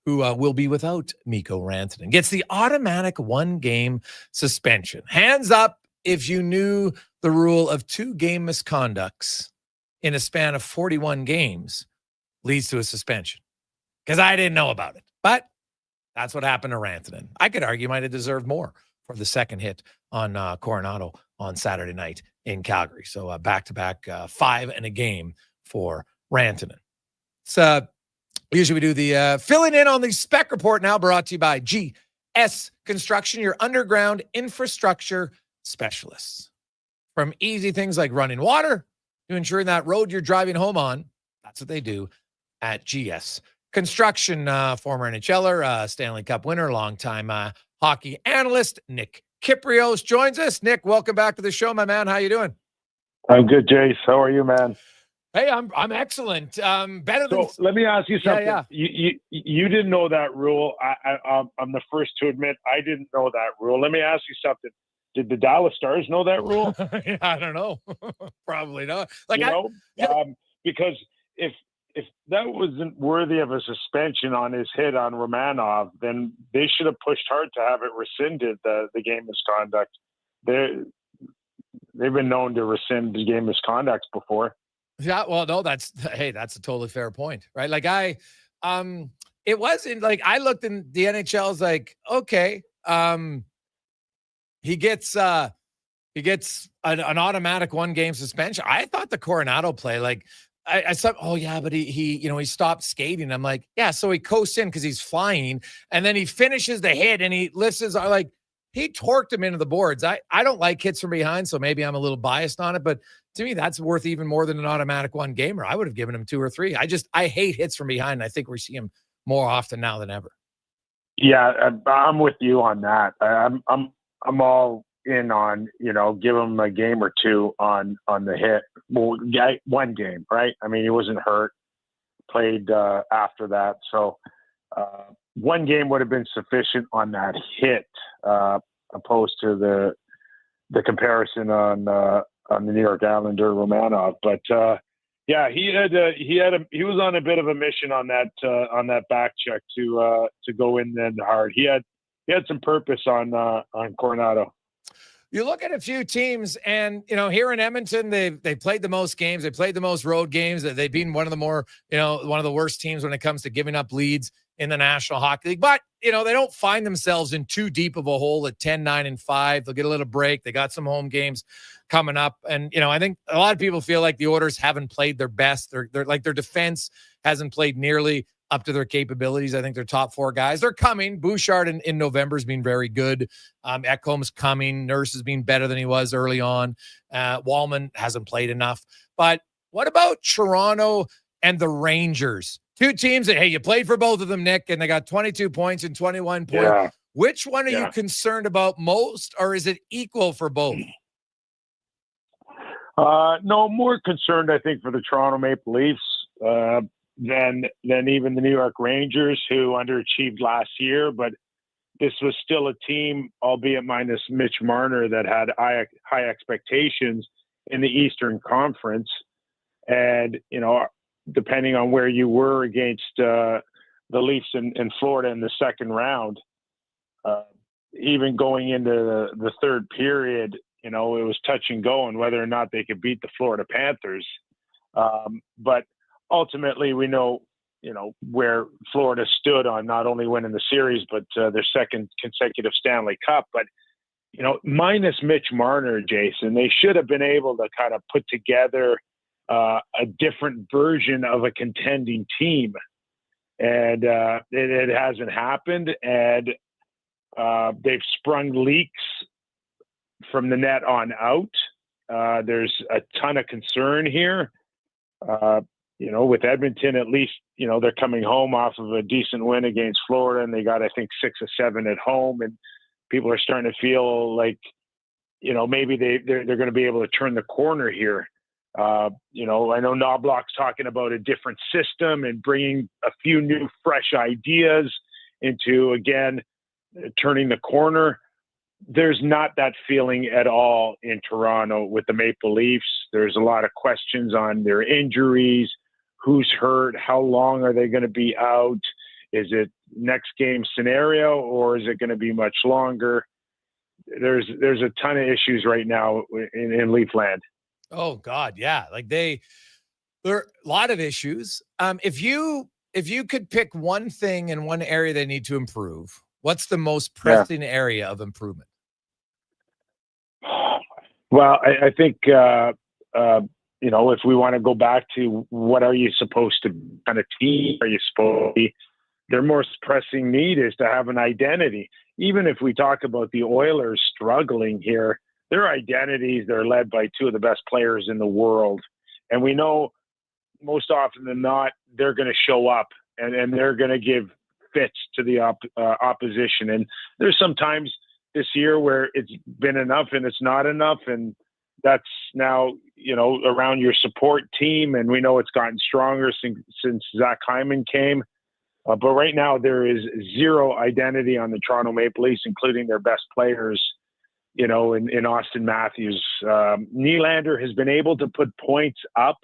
S7: who will be without Mikko Rantanen. Gets the automatic 1-game suspension. Hands up if you knew the rule of 2 game misconducts in a span of 41 games leads to a suspension. Because I didn't know about it. But that's what happened to Rantanen. I could argue might have deserved more for the second hit on Coronado on Saturday night in Calgary. So back-to-back 5 and a game for Rantanen. So usually we do the filling in on the spec report, now brought to you by GS Construction, your underground infrastructure specialists. From easy things like running water to ensuring that road you're driving home on, that's what they do at GS Construction. Former NHLer, Stanley Cup winner, longtime hockey analyst, Nick Kyprios joins us. Nick, welcome back to the show, my man. How you doing?
S8: I'm good, Jace. How are you, man?
S7: Hey, I'm excellent. Better than.
S8: So let me ask you something.
S7: Yeah.
S8: You didn't know that rule. I'm the first to admit I didn't know that rule. Let me ask you something. Did the Dallas Stars know that rule?
S7: I don't know. Probably not.
S8: Because if that wasn't worthy of a suspension on his hit on Romanov, then they should have pushed hard to have it rescinded, the game misconduct. They've been known to rescind the game misconducts before.
S7: Yeah, well, no, that's a totally fair point, right? Like it wasn't like I looked in the NHL, I was like, okay, he gets an automatic 1-game suspension. I thought the Coronado play, like I said, oh yeah, but he stopped skating. I'm like, yeah, so he coasts in because he's flying, and then he finishes the hit and he lifts his, like, he torqued him into the boards. I don't like hits from behind, so maybe I'm a little biased on it, but to me, that's worth even more than an automatic 1-gamer. I would have given him 2 or 3. I hate hits from behind. And I think we see him more often now than ever.
S8: Yeah, I'm with you on that. I'm all in on, give him a game or 2 on the hit. Well, 1 game, right? I mean, he wasn't hurt, played after that. So 1 game would have been sufficient on that hit, opposed to the comparison on the New York Islander Romanov. But yeah, he was on a bit of a mission on that back check to go in then hard. He had some purpose on Coronado.
S7: You look at a few teams, and here in Edmonton, they played the most games. They played the most road games. They've been one of the worst teams when it comes to giving up leads in the National Hockey League. But they don't find themselves in too deep of a hole at 10-9-5. They'll get a little break. They got some home games coming up, and I think a lot of people feel like the Oilers haven't played their best. They're like, their defense hasn't played nearly up to their capabilities. I think their top 4 guys, they're coming. Bouchard in November has been very good. Ekholm's coming. Nurse has been better than he was early on. Wallman hasn't played enough. But what about Toronto and the Rangers? 2 teams that, hey, you played for both of them, Nick, and they got 22 points and 21 points.
S8: Yeah.
S7: Which one are you concerned about most, or is it equal for both?
S8: No, more concerned, I think, for the Toronto Maple Leafs than even the New York Rangers, who underachieved last year. But this was still a team, albeit minus Mitch Marner, that had high expectations in the Eastern Conference. And, depending on where you were against the Leafs in Florida in the second round, even going into the third period, it was touch and go on whether or not they could beat the Florida Panthers. But ultimately, we know, where Florida stood on not only winning the series, but their second consecutive Stanley Cup. But, minus Mitch Marner, Jason, they should have been able to kind of put together a different version of a contending team. And it hasn't happened. And they've sprung leaks from the net on out. There's a ton of concern here. With Edmonton, at least, they're coming home off of a decent win against Florida, and they got, I think, 6 or 7 at home. And people are starting to feel like, maybe they're going to be able to turn the corner here. I know Knobloch's talking about a different system and bringing a few new, fresh ideas into, again, turning the corner. There's not that feeling at all in Toronto with the Maple Leafs. There's a lot of questions on their injuries, who's hurt, how long are they going to be out? Is it next game scenario, or is it going to be much longer? There's a ton of issues right now in Leafland.
S7: Oh God, yeah. Like there are a lot of issues. If you could pick one thing in one area they need to improve, what's the most pressing area of improvement?
S8: Well, I think, if we want to go back to what are you supposed to kind of team are you supposed to be, their most pressing need is to have an identity. Even if we talk about the Oilers struggling here, their identities, they're led by 2 of the best players in the world. And we know most often than not, they're going to show up and they're going to give fits to the opposition. And there's some times this year where it's been enough and it's not enough. And that's now, around your support team. And we know it's gotten stronger since Zach Hyman came. But right now there is zero identity on the Toronto Maple Leafs, including their best players, in Austin Matthews. Nylander has been able to put points up,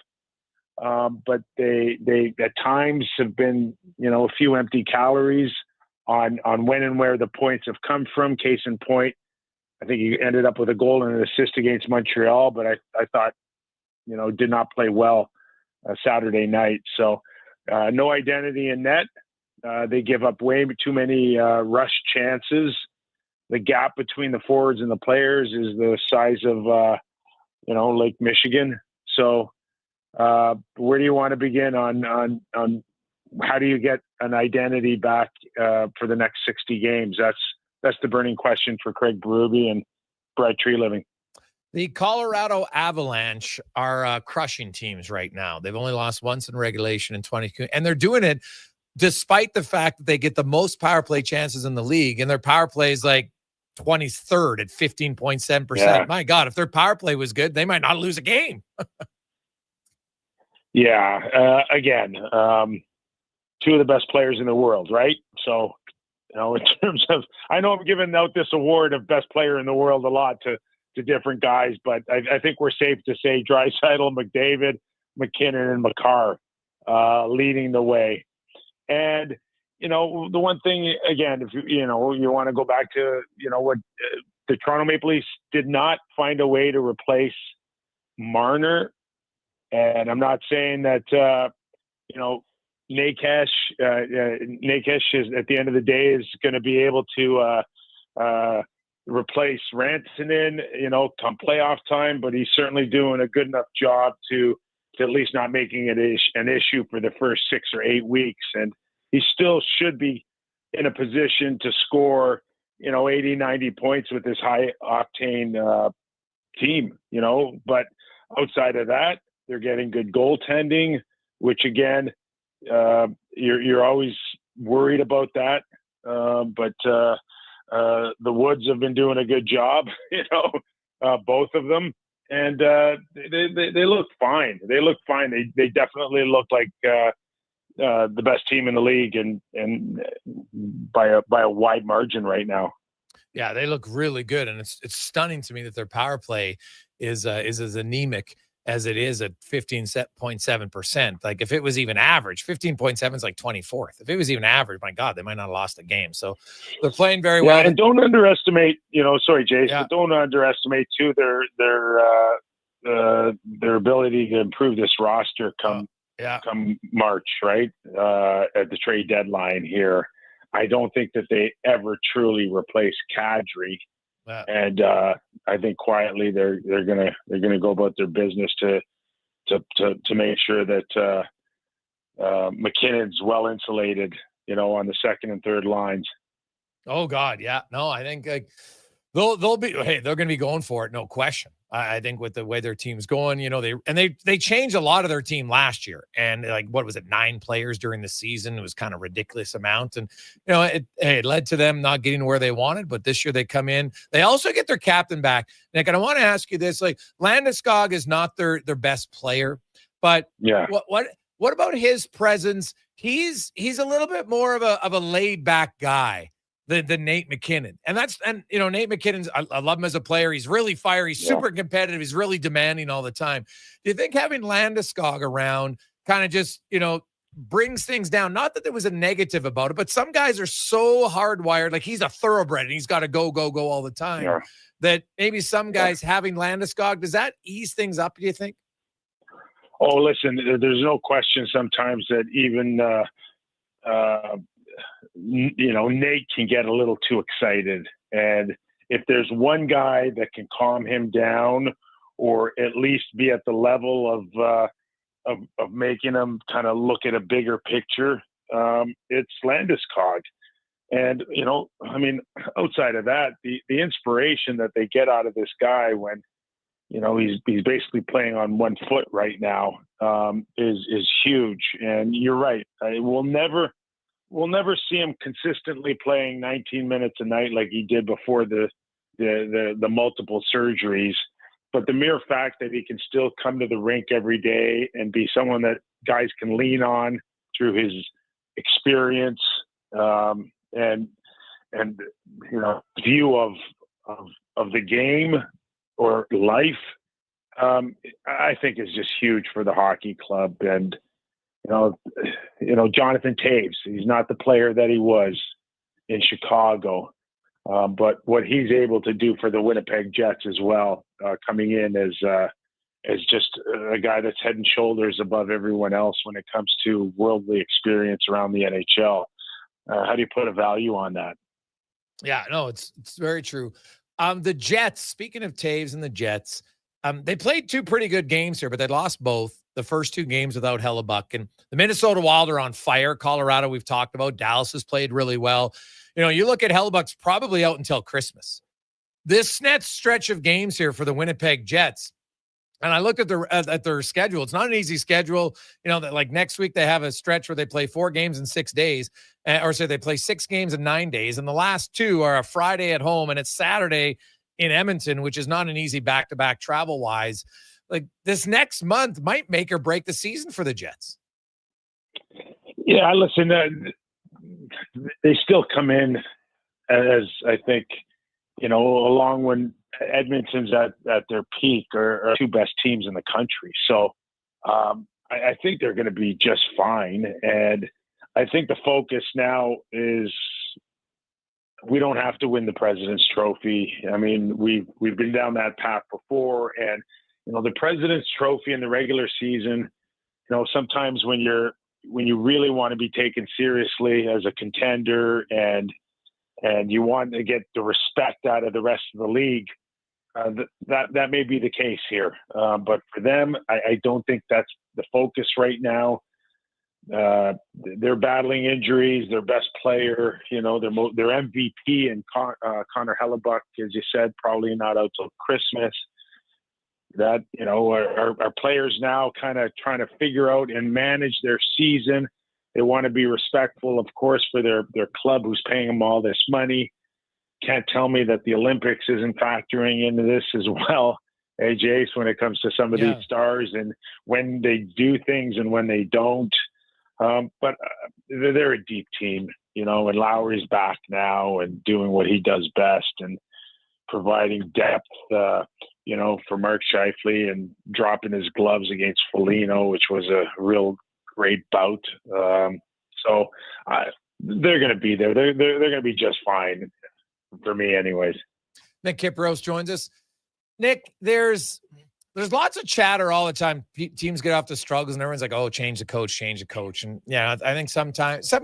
S8: but they at times have been, a few empty calories on when and where the points have come from. Case in point, I think he ended up with a goal and an assist against Montreal, but I thought, did not play well Saturday night. So no identity in net. They give up way too many rush chances. The gap between the forwards and the players is the size of, Lake Michigan. So where do you want to begin on how do you get an identity back for the next 60 games? That's the burning question for Craig Berube and Brad Treliving.
S7: The Colorado Avalanche are crushing teams right now. They've only lost once in regulation in 20, and they're doing it despite the fact that they get the most power play chances in the league, and their power play is like 23rd at 15.7%.
S8: Yeah.
S7: My God, if their power play was good, they might not lose a game.
S8: Again, 2 of the best players in the world, right? So, in terms of, I know I'm giving out this award of best player in the world a lot to different guys, but I think we're safe to say Draisaitl, McDavid, McKinnon, and Makar leading the way. And, the one thing, again, if you want to go back to, what the Toronto Maple Leafs did not find a way to replace Marner. And I'm not saying that, Nakesh is, at the end of the day, is going to be able to replace Rantanen, come playoff time, but he's certainly doing a good enough job to at least not making it an issue for the first 6 or 8 weeks. And he still should be in a position to score, 80, 90 points with this high octane team, but outside of that, they're getting good goaltending, which again, you're always worried about that. But the Woods have been doing a good job, both of them. and they look fine. They look fine. They definitely look like the best team in the league, and by a wide margin right now.
S7: Yeah, they look really good, and it's stunning to me that their power play is as anemic as it is at 15.7%. Like if it was even average, 15.7 is like 24th. If it was even average, my God, they might not have lost a game. So they're playing very well.
S8: And don't underestimate, sorry, Jason, but don't underestimate too their ability to improve this roster come March, right? At the trade deadline here. I don't think that they ever truly replace Kadri. And I think quietly they're gonna go about their business to make sure that McKinnon's well insulated, on the second and third lines.
S7: Oh God, yeah. No, I think they'll be. Hey, they're going to be going for it, no question. I think with the way their team's going, they changed a lot of their team last year, and like what was it, 9 players during the season? It was kind of ridiculous amount, and it led to them not getting where they wanted. But this year they come in, they also get their captain back. Nick, and I want to ask you this: like Landeskog is not their best player, but what about his presence? He's a little bit more of a laid back guy than Nate McKinnon. And Nate McKinnon's, I love him as a player. He's really fiery. He's super competitive. He's really demanding all the time. Do you think having Landeskog around kind of just, brings things down? Not that there was a negative about it, but some guys are so hardwired. Like he's a thoroughbred and he's got to go all the time that maybe some guys having Landeskog, does that ease things up, do you think?
S8: Oh, listen, there's no question sometimes that even, Nate can get a little too excited. And if there's one guy that can calm him down or at least be at the level of making him kind of look at a bigger picture, it's Landeskog. And, outside of that, the inspiration that they get out of this guy when, he's basically playing on one foot right now, is huge. And you're right. We'll never see him consistently playing 19 minutes a night like he did before the multiple surgeries. But the mere fact that he can still come to the rink every day and be someone that guys can lean on through his experience and view of the game or life, I think is just huge for the hockey club. And Jonathan Toews, he's not the player that he was in Chicago, but what he's able to do for the Winnipeg Jets as well, coming in as just a guy that's head and shoulders above everyone else when it comes to worldly experience around the NHL. How do you put a value on that?
S7: Yeah, no, it's very true. The Jets, speaking of Toews and the Jets, they played 2 pretty good games here, but they lost both. The first 2 games without Hellebuck. And the Minnesota Wild are on fire. Colorado, we've talked about. Dallas has played really well. You look at Hellebuck's probably out until Christmas. This next stretch of games here for the Winnipeg Jets, and I looked at their schedule. It's not an easy schedule. That like next week they have a stretch where they play 4 games in 6 days, they play 6 games in 9 days. And the last 2 are a Friday at home and it's Saturday in Edmonton, which is not an easy back-to-back travel-wise. Like this next month might make or break the season for the Jets.
S8: Yeah, listen, they still come in as I think, along when Edmonton's at their peak are 2 best teams in the country. So I think they're going to be just fine. And I think the focus now is we don't have to win the President's Trophy. I mean, we've been down that path before, and the President's Trophy in the regular season, sometimes when you really want to be taken seriously as a contender and you want to get the respect out of the rest of the league, that may be the case here. But for them, I don't think that's the focus right now. They're battling injuries. Their best player, their MVP and Connor Halley, as you said, probably not out till Christmas. That, our players now kind of trying to figure out and manage their season. They want to be respectful, of course, for their club who's paying them all this money. Can't tell me that the Olympics isn't factoring into this as well. Jace, when it comes to some of these stars and when they do things and when they don't. But they're a deep team, you know, and Lowry's back now and doing what he does best and providing depth, you know, for Mark Scheifele and dropping his gloves against Foligno, which was a real great bout. So they're going to be there. They're going to be just fine for me anyways.
S7: Nick Kypreos joins us. Nick, there's lots of chatter all the time. Teams get off the struggles and everyone's like, oh, change the coach. And yeah, I think some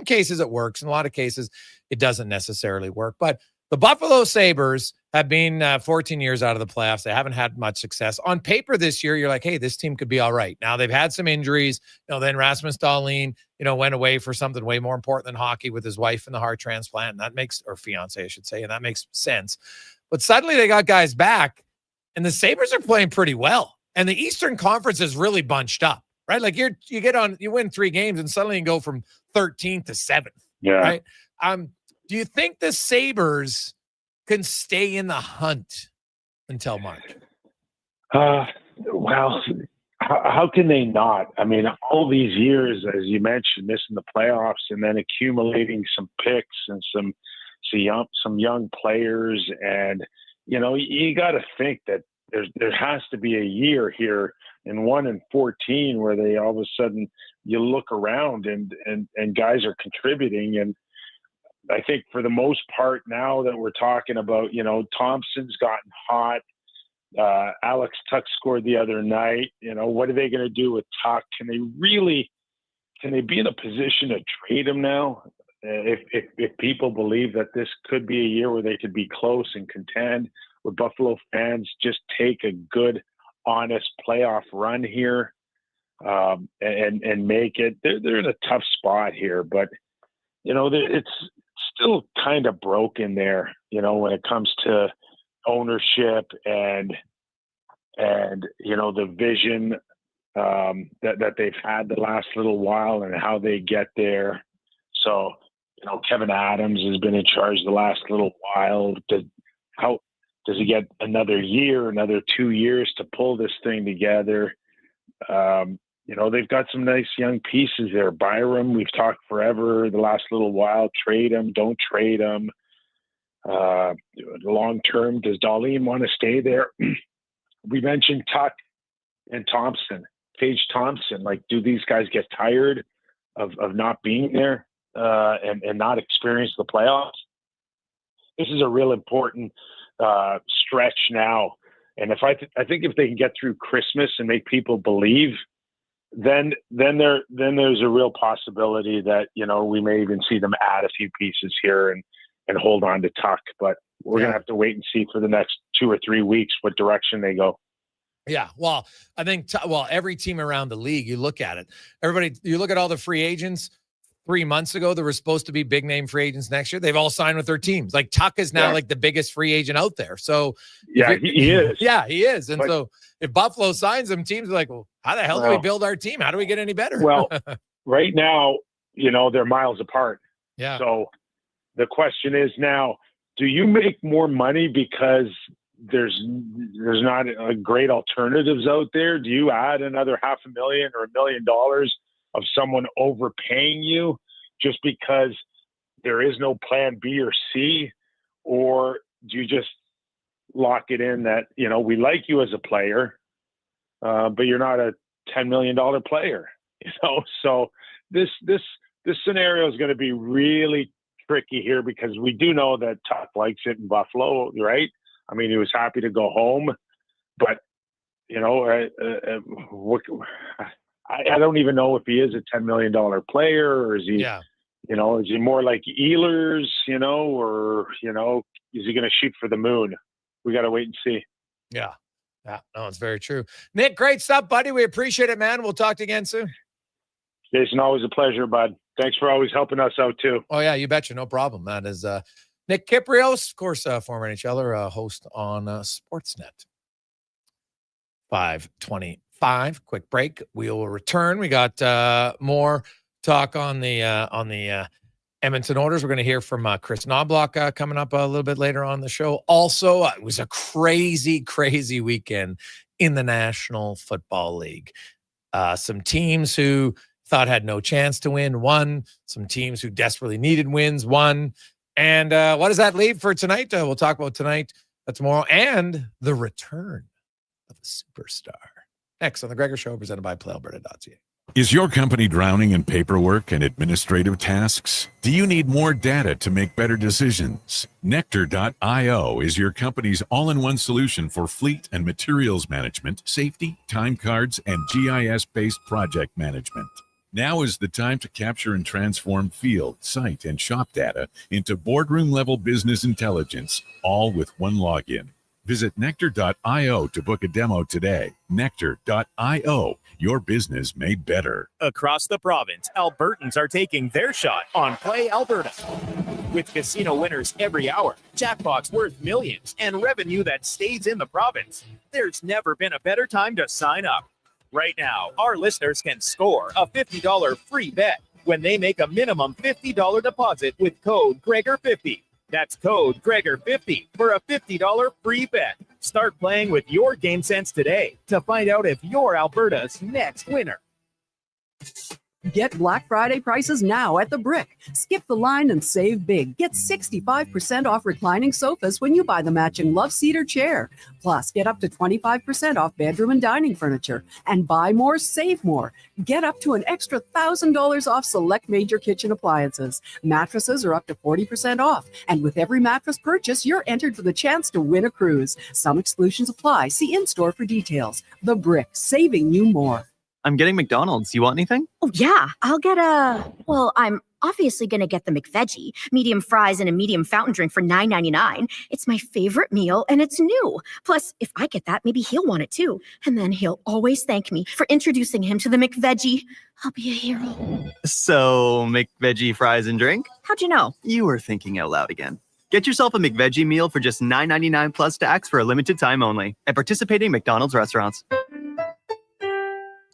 S7: cases it works. In a lot of cases, it doesn't necessarily work. But the Buffalo Sabres have been 14 years out of the playoffs. They haven't had much success. On paper this year, you're like, hey, this team could be all right. Now they've had some injuries. You know, then Rasmus Dahlin, you know, went away for something way more important than hockey with his wife and the heart transplant. And that makes, or fiance, I should say, and that makes sense. But suddenly they got guys back. And the Sabres are playing pretty well. And the Eastern Conference is really bunched up, right? Like you win 3 games and suddenly you go from 13th to 7th.
S8: Yeah.
S7: Right. Do you think the Sabres can stay in the hunt until March?
S8: Well, how can they not? I mean, all these years, as you mentioned, missing the playoffs and then accumulating some picks and some young players. And, you know, you got to think that there has to be a year here in 1 and 14 where they all of a sudden you look around and guys are contributing. And I think for the most part now that we're talking about, you know, Thompson's gotten hot. Alex Tuck scored the other night. You know, what are they going to do with Tuck? Can they be in a position to trade him now? If people believe that this could be a year where they could be close and contend, would Buffalo fans just take a good, honest playoff run here and make it? They're in a tough spot here, but you know it's still kind of broken there. You know, when it comes to ownership and you know the vision that they've had the last little while and how they get there. So. You know, Kevin Adams has been in charge the last little while. How does he get another year, another 2 years to pull this thing together? You know, they've got some nice young pieces there. Byram, we've talked forever the last little while. Trade him, don't trade him. Long term, does Dahlin want to stay there? We mentioned Tuck and Thompson, Tage Thompson. Like, do these guys get tired of not being there? And not experience the playoffs. This is a real important stretch now. And if I think if they can get through Christmas and make people believe, then there's a real possibility that, you know, we may even see them add a few pieces here and hold on to Tuck. But we're going to have to wait and see for the next 2 or 3 weeks what direction they go.
S7: Yeah, well, I think every team around the league, you look at it. You look at all the free agents. 3 months ago, there were supposed to be big name free agents next year. They've all signed with their teams. Like Tuck is now like the biggest free agent out there. So
S8: yeah, he is.
S7: Yeah, he is. And so if Buffalo signs him, teams are like, well, how the hell do we build our team? How do we get any better?
S8: Well, right now, you know, they're miles apart.
S7: Yeah.
S8: So the question is now, do you make more money because there's not great alternatives out there? Do you add another $500,000 or $1 million of someone overpaying you just because there is no plan B or C? Or do you just lock it in that, you know, we like you as a player, but you're not a $10 million player, you know? So this scenario is going to be really tricky here because we do know that Tuck likes it in Buffalo, right? I mean, he was happy to go home, but you know, I don't even know if he is a $10 million player or is he, you know, is he more like Ehlers, you know, or, you know, is he going to shoot for the moon? We got to wait and see.
S7: Yeah. Yeah. No, it's very true. Nick, great stuff, buddy. We appreciate it, man. We'll talk to you again soon.
S8: Jason, always a pleasure, bud. Thanks for always helping us out too.
S7: Oh yeah, you betcha. No problem. That is Nick Kypreos, of course, former NHLer, host on Sportsnet. 5:25. Quick break. We will return. We got more talk on the Edmonton Oilers. We're going to hear from Chris Knobloch coming up a little bit later on the show. Also, it was a crazy weekend in the National Football League. Some teams who thought had no chance to win won. Some teams who desperately needed wins won. And what does that leave for tonight? We'll talk about tonight, tomorrow, and the return of a superstar. Next on the Gregor Show, presented by PlayAlberta.ca.
S9: Is your company drowning in paperwork and administrative tasks? Do you need more data to make better decisions? Nectar.io is your company's all-in-one solution for fleet and materials management, safety, time cards, and GIS-based project management. Now is the time to capture and transform field, site, and shop data into boardroom-level business intelligence, all with one login. Visit Nectar.io to book a demo today. Nectar.io, your business made better.
S10: Across the province, Albertans are taking their shot on Play Alberta. With casino winners every hour, jackpots worth millions, and revenue that stays in the province, there's never been a better time to sign up. Right now, our listeners can score a $50 free bet when they make a minimum $50 deposit with code Gregor50. That's code Gregor50 for a $50 free bet. Start playing with your game sense today to find out if you're Alberta's next winner.
S11: Get Black Friday prices now at The Brick. Skip the line and save big. Get 65% off reclining sofas when you buy the matching Love Cedar chair. Plus, get up to 25% off bedroom and dining furniture. And buy more, save more. Get up to an extra $1,000 off select major kitchen appliances. Mattresses are up to 40% off. And with every mattress purchase, you're entered for the chance to win a cruise. Some exclusions apply. See in-store for details. The Brick, saving you more.
S12: I'm getting McDonald's. You want anything?
S13: Oh, yeah. I'll get I'm obviously going to get the McVeggie, medium fries and a medium fountain drink for $9.99. It's my favorite meal, and it's new. Plus, if I get that, maybe he'll want it too. And then he'll always thank me for introducing him to the McVeggie. I'll be a hero.
S12: So, McVeggie fries and drink?
S13: How'd you know?
S12: You were thinking out loud again. Get yourself a McVeggie meal for just $9.99 plus tax for a limited time only at participating McDonald's restaurants.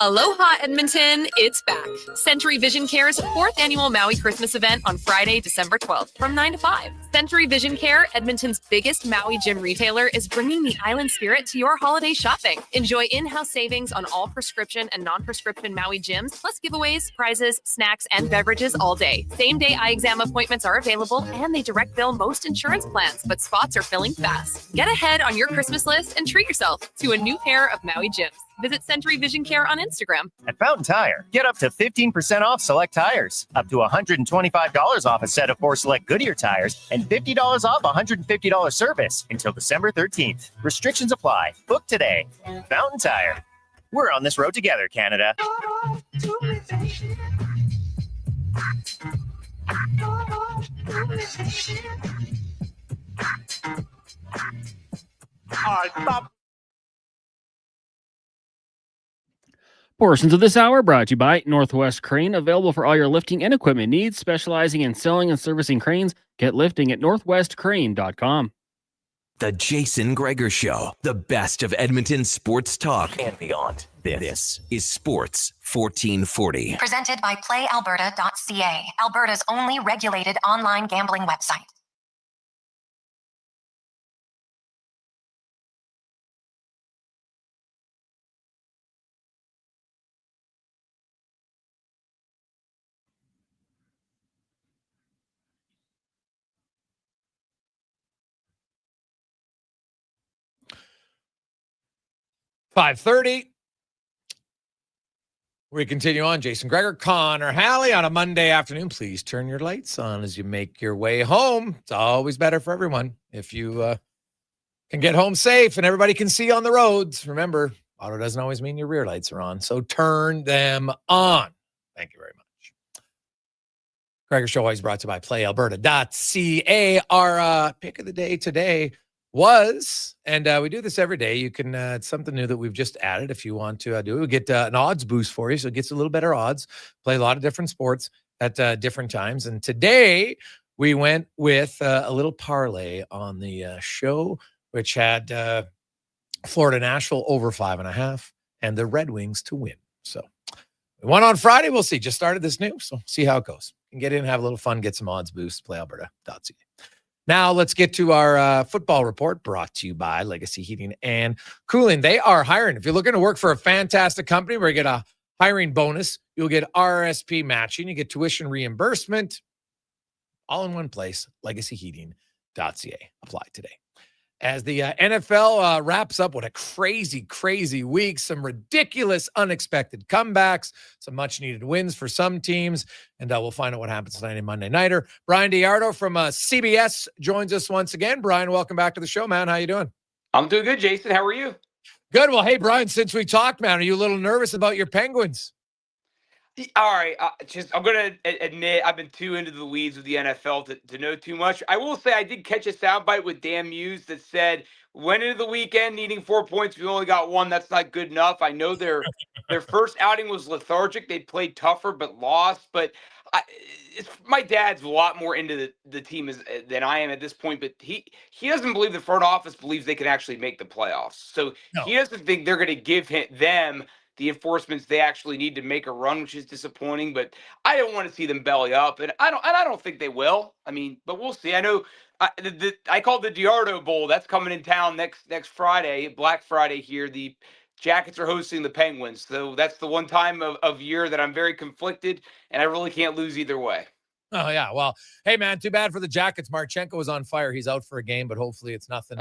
S16: Aloha Edmonton, it's back. Century Vision Care's 4th annual Maui Christmas event on Friday, December 12th from 9 to 5. Century Vision Care, Edmonton's biggest Maui gym retailer, is bringing the island spirit to your holiday shopping. Enjoy in-house savings on all prescription and non-prescription Maui gyms, plus giveaways, prizes, snacks, and beverages all day. Same-day eye exam appointments are available, and they direct bill most insurance plans, but spots are filling fast. Get ahead on your Christmas list and treat yourself to a new pair of Maui gyms. Visit Century Vision Care on Instagram.
S14: At Fountain Tire, get up to 15% off select tires, up to $125 off a set of 4 select Goodyear tires, and $50 off $150 service until December 13th. Restrictions apply. Book today. Fountain Tire. We're on this road together, Canada.
S2: Stop.
S15: Portions of this hour brought to you by Northwest Crane, available for all your lifting and equipment needs, specializing in selling and servicing cranes. Get lifting at northwestcrane.com.
S19: The Jason Gregor Show, the best of Edmonton sports talk and beyond. This is Sports 1440.
S6: Presented by PlayAlberta.ca, Alberta's only regulated online gambling website.
S7: .5:30. We continue on. Jason Gregor, Connor Halley on a Monday afternoon. Please turn your lights on as you make your way home. It's always better for everyone if you can get home safe and everybody can see on the roads. Remember, auto doesn't always mean your rear lights are on, so turn them on. Thank you very much. Gregor Show always brought to you by PlayAlberta.ca. Our pick of the day today was, and we do this every day. You can, it's something new that we've just added. If you want to do it, we get an odds boost for you. So it gets a little better odds, play a lot of different sports at different times. And today we went with a little parlay on the show, which had Florida Nashville over 5.5 and the Red Wings to win. So we won on Friday. We'll see. Just started this new, so see how it goes. You can get in, have a little fun, get some odds boost, PlayAlberta.ca. Now let's get to our football report brought to you by Legacy Heating and Cooling. They are hiring. If you're looking to work for a fantastic company where you get a hiring bonus, you'll get RSP matching, you get tuition reimbursement, all in one place, legacyheating.ca. Apply today. As the NFL wraps up, what a crazy, crazy week. Some ridiculous, unexpected comebacks, some much-needed wins for some teams, and we'll find out what happens tonight in Monday Nighter. Brian Diardo from CBS joins us once again. Brian, welcome back to the show, man. How you doing?
S3: I'm doing good, Jason. How are you?
S7: Good. Well, hey, Brian, since we talked, man, are you a little nervous about your Penguins?
S3: All right. I'm going to admit I've been too into the weeds with the NFL to know too much. I will say I did catch a soundbite with Dan Muse that said, went into the weekend needing 4 points. We only got one. That's not good enough. I know their first outing was lethargic. They played tougher but lost. But my dad's a lot more into the team than I am at this point. But he doesn't believe the front office believes they can actually make the playoffs. So he doesn't think they're going to give them the enforcements they actually need to make a run, which is disappointing. But I don't want to see them belly up, and I don't think they will. I mean, but we'll see. I know I call the Diardo Bowl. That's coming in town next Friday, Black Friday here. The Jackets are hosting the Penguins, so that's the one time of year that I'm very conflicted, and I really can't lose either way.
S7: Oh, yeah. Well, hey, man, too bad for the Jackets. Marchenko was on fire. He's out for a game, but hopefully it's nothing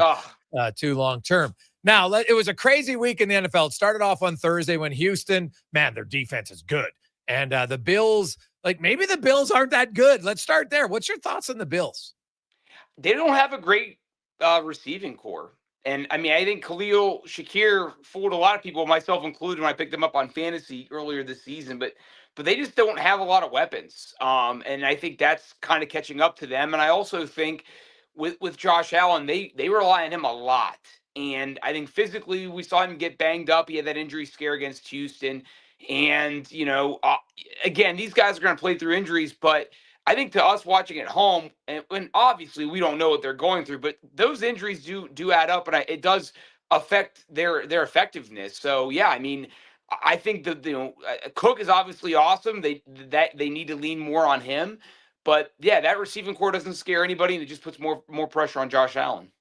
S7: too long term. Now, it was a crazy week in the NFL. It started off on Thursday when Houston, man, their defense is good. And the Bills, maybe the Bills aren't that good. Let's start there. What's your thoughts on the Bills?
S3: They don't have a great receiving core. And, I mean, I think Khalil Shakir fooled a lot of people, myself included, when I picked them up on fantasy earlier this season. But they just don't have a lot of weapons. And I think that's kind of catching up to them. And I also think with Josh Allen, they rely on him a lot. And I think physically we saw him get banged up. He had that injury scare against Houston. And, again, these guys are going to play through injuries. But I think to us watching at home, and obviously we don't know what they're going through, but those injuries do add up. And it does affect their effectiveness. So, yeah, I mean, I think that Cook is obviously awesome. They need to lean more on him. But, yeah, that receiving core doesn't scare anybody, and it just puts more pressure on Josh Allen.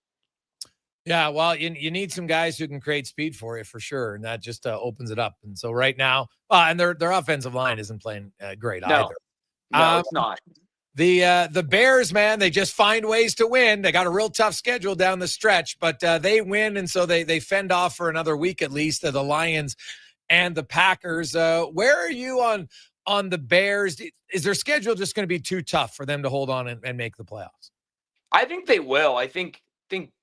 S7: Yeah, well, you need some guys who can create speed for you for sure, and that just opens it up. And so right now, and their offensive line isn't playing great either.
S3: No, it's not.
S7: The Bears, man, they just find ways to win. They got a real tough schedule down the stretch, but they win, and so they fend off for another week at least. The Lions and the Packers. Where are you on the Bears? Is their schedule just going to be too tough for them to hold on and make the playoffs?
S3: I think they will. I think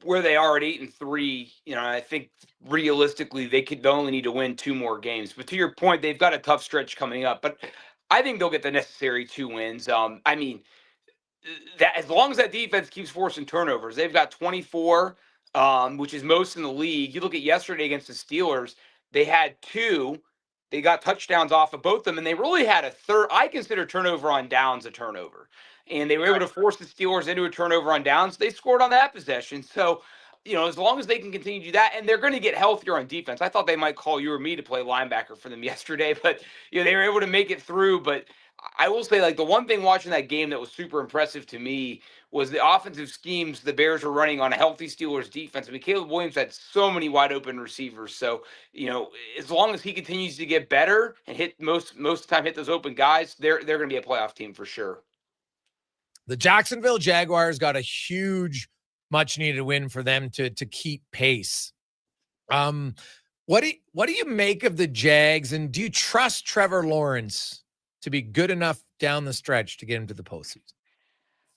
S3: where they are at 8-3, I think realistically they only need to win 2 more games. But to your point, they've got a tough stretch coming up. But I think they'll get the necessary 2 wins. I mean, that as long as that defense keeps forcing turnovers, they've got 24, which is most in the league. You look at yesterday against the Steelers, they had 2. They got touchdowns off of both of them, and they really had a third. I consider turnover on downs a turnover. And they were able to force the Steelers into a turnover on downs. They scored on that possession. So, as long as they can continue to do that, and they're going to get healthier on defense. I thought they might call you or me to play linebacker for them yesterday, but they were able to make it through. But I will say, the one thing watching that game that was super impressive to me was the offensive schemes the Bears were running on a healthy Steelers defense. I mean, Caleb Williams had so many wide open receivers. So, as long as he continues to get better and hit most of the time hit those open guys, they're going to be a playoff team for sure.
S7: The Jacksonville Jaguars got a huge, much-needed win for them to keep pace. What do you make of the Jags, and do you trust Trevor Lawrence to be good enough down the stretch to get him to the postseason?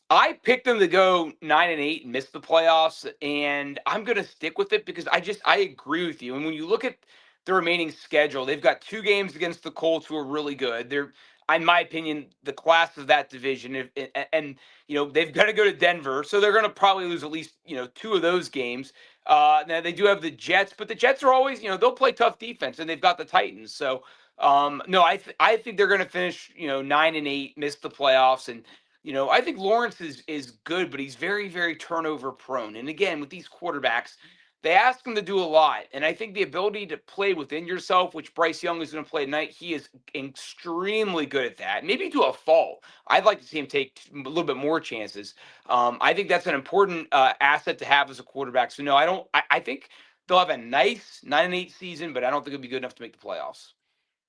S3: I picked them to go 9-8 and miss the playoffs, and I'm going to stick with it because I agree with you. And when you look at the remaining schedule, they've got 2 games against the Colts, who are really good. They're, in my opinion, the class of that division. And they've got to go to Denver, so they're going to probably lose at least, 2 of those games. Now they do have the Jets, but the Jets are always, they'll play tough defense, and they've got the Titans. So, no, I think they're going to finish, 9-8, miss the playoffs. And, I think Lawrence is good, but he's very, very turnover prone. And again, with these quarterbacks, they ask him to do a lot. And I think the ability to play within yourself, which Bryce Young is going to play tonight, he is extremely good at that. Maybe to a fault. I'd like to see him take a little bit more chances. I think that's an important asset to have as a quarterback. So, no, I think they'll have a nice 9-8 season, but I don't think it'll be good enough to make the playoffs.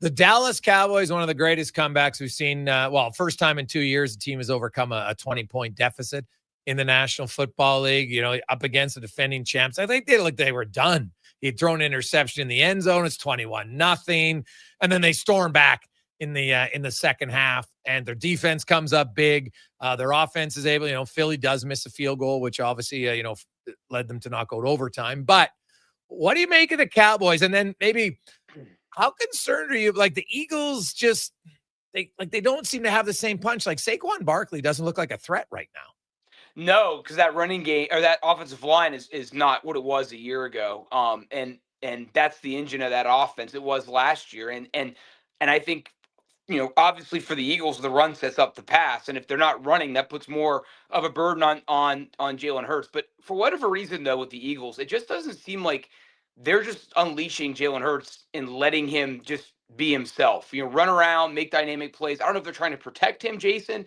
S7: The Dallas Cowboys, one of the greatest comebacks we've seen. First time in 2 years, the team has overcome a 20-point deficit in the National Football League, up against the defending champs. I think they looked they were done. He'd thrown an interception in the end zone. It's 21-0. And then they storm back in the second half, and their defense comes up big. Their offense is able, Philly does miss a field goal, which obviously, led them to not go to overtime. But what do you make of the Cowboys? And then maybe how concerned are you? Like the Eagles they don't seem to have the same punch. Like Saquon Barkley doesn't look like a threat right now.
S3: No, because that running game or that offensive line is not what it was a year ago. And that's the engine of that offense. It was last year. And I think, obviously for the Eagles, the run sets up the pass. And if they're not running, that puts more of a burden on Jalen Hurts. But for whatever reason, though, with the Eagles, it just doesn't seem like they're just unleashing Jalen Hurts and letting him just be himself. Run around, make dynamic plays. I don't know if they're trying to protect him, Jason.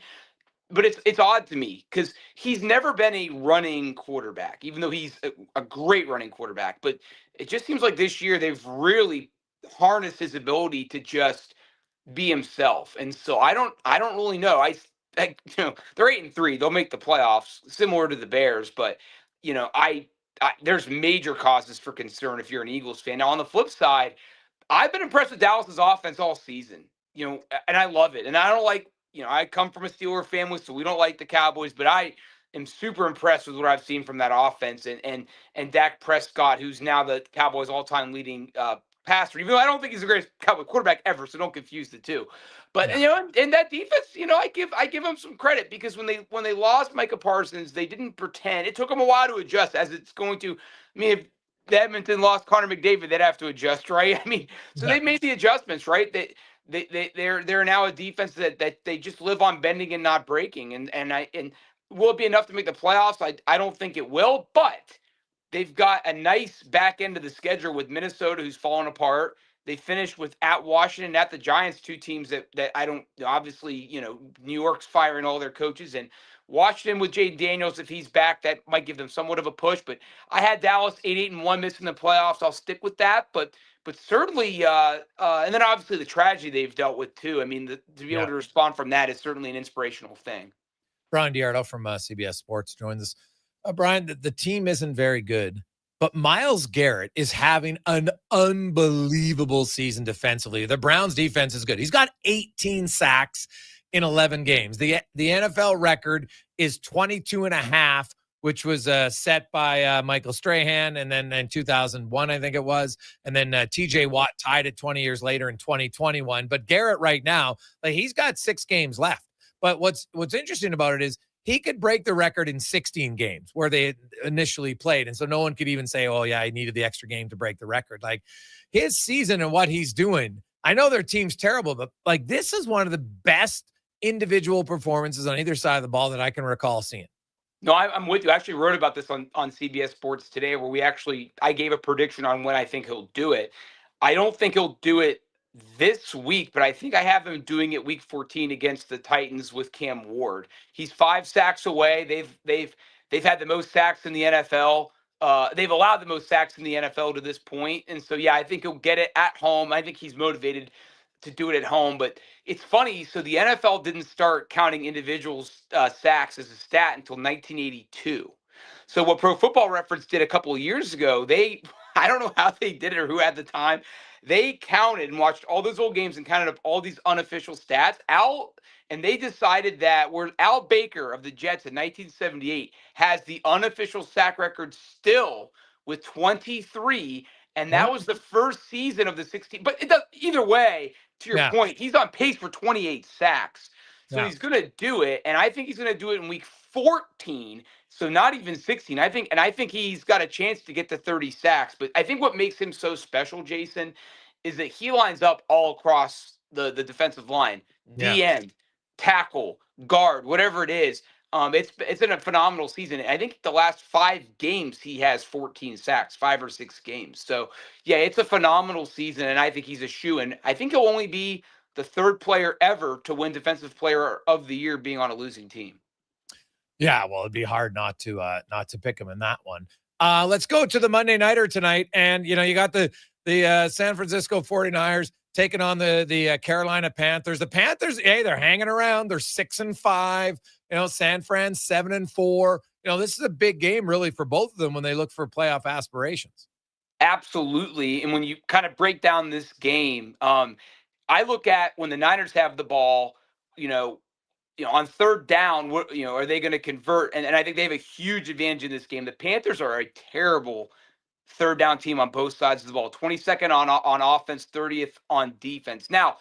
S3: But it's odd to me because he's never been a running quarterback, even though he's a great running quarterback. But it just seems like this year they've really harnessed his ability to just be himself. And so I don't really know. They're 8-3. They'll make the playoffs, similar to the Bears. But there's major causes for concern if you're an Eagles fan. Now on the flip side, I've been impressed with Dallas's offense all season. And I love it. And I don't like. I come from a Steeler family, so we don't like the Cowboys, but I am super impressed with what I've seen from that offense and Dak Prescott, who's now the Cowboys' all-time leading passer. Even though I don't think he's the greatest Cowboy quarterback ever, so don't confuse the two. But and that defense, I give them some credit because when they lost Micah Parsons, they didn't pretend. It took them a while to adjust, as it's going to. I mean, if Edmonton lost Connor McDavid, they'd have to adjust, right? I mean, so they made the adjustments, right? They're now a defense that they just live on bending and not breaking, and will it be enough to make the playoffs? I don't think it will, but they've got a nice back end of the schedule with Minnesota, who's fallen apart. They finished with at Washington, at the Giants, two teams that I don't obviously New York's firing all their coaches, and Washington with Jay Daniels, if he's back, that might give them somewhat of a push. But I had Dallas 8-1 missing the playoffs. I'll stick with that, but certainly, and then obviously the tragedy they've dealt with too. I mean, to be able to respond from that is certainly an inspirational thing.
S7: Brian Diardo from CBS Sports joins us. Brian, the team isn't very good, but Myles Garrett is having an unbelievable season defensively. The Browns' defense is good. He's got 18 sacks in 11 games. The NFL record is 22.5. Which was set by Michael Strahan, and then in 2001, I think it was. And then TJ Watt tied it 20 years later in 2021. But Garrett right now, he's got 6 games left. But what's interesting about it is he could break the record in 16 games where they initially played. And so no one could even say, oh, yeah, he needed the extra game to break the record. Like his season and what he's doing, I know their team's terrible, but this is one of the best individual performances on either side of the ball that I can recall seeing.
S3: No, I'm with you. I actually wrote about this on CBS Sports today, where I gave a prediction on when I think he'll do it. I don't think he'll do it this week, but I think I have him doing it week 14 against the Titans with Cam Ward. He's 5 sacks away. They've had the most sacks in the NFL. They've allowed the most sacks in the NFL to this point. And so, yeah, I think he'll get it at home. I think he's motivated to do it at home. But it's funny. So the NFL didn't start counting individuals' sacks as a stat until 1982. So what Pro Football Reference did a couple of years ago, I don't know how they did it or who had the time. They counted and watched all those old games and counted up all these unofficial stats. And they decided that where Al Baker of the Jets in 1978 has the unofficial sack record still with 23. And that was the first season of the 16. But it does, either way, to your point, he's on pace for 28 sacks. So he's going to do it. And I think he's going to do it in week 14. So not even 16. I think he's got a chance to get to 30 sacks. But I think what makes him so special, Jason, is that he lines up all across the defensive line. D end, tackle, guard, whatever it is. It's been a phenomenal season. I think the last 5 games he has 14 sacks, 5 or 6 games. So yeah, it's a phenomenal season, and I think he's a shoo-in. I think he'll only be the 3rd player ever to win Defensive Player of the Year being on a losing team.
S7: Yeah, well, it'd be hard not to pick him in that one. Let's go to the Monday Nighter tonight, and you got the San Francisco 49ers taking on the Carolina Panthers. The Panthers, hey, they're hanging around. They're 6-5. San Fran 7-4. This is a big game really for both of them when they look for playoff aspirations.
S3: Absolutely, and when you kind of break down this game, I look at when the Niners have the ball, on 3rd down, are they going to convert? And I think they have a huge advantage in this game. The Panthers are a terrible 3rd down team on both sides of the ball. 22nd on offense, 30th on defense. Now,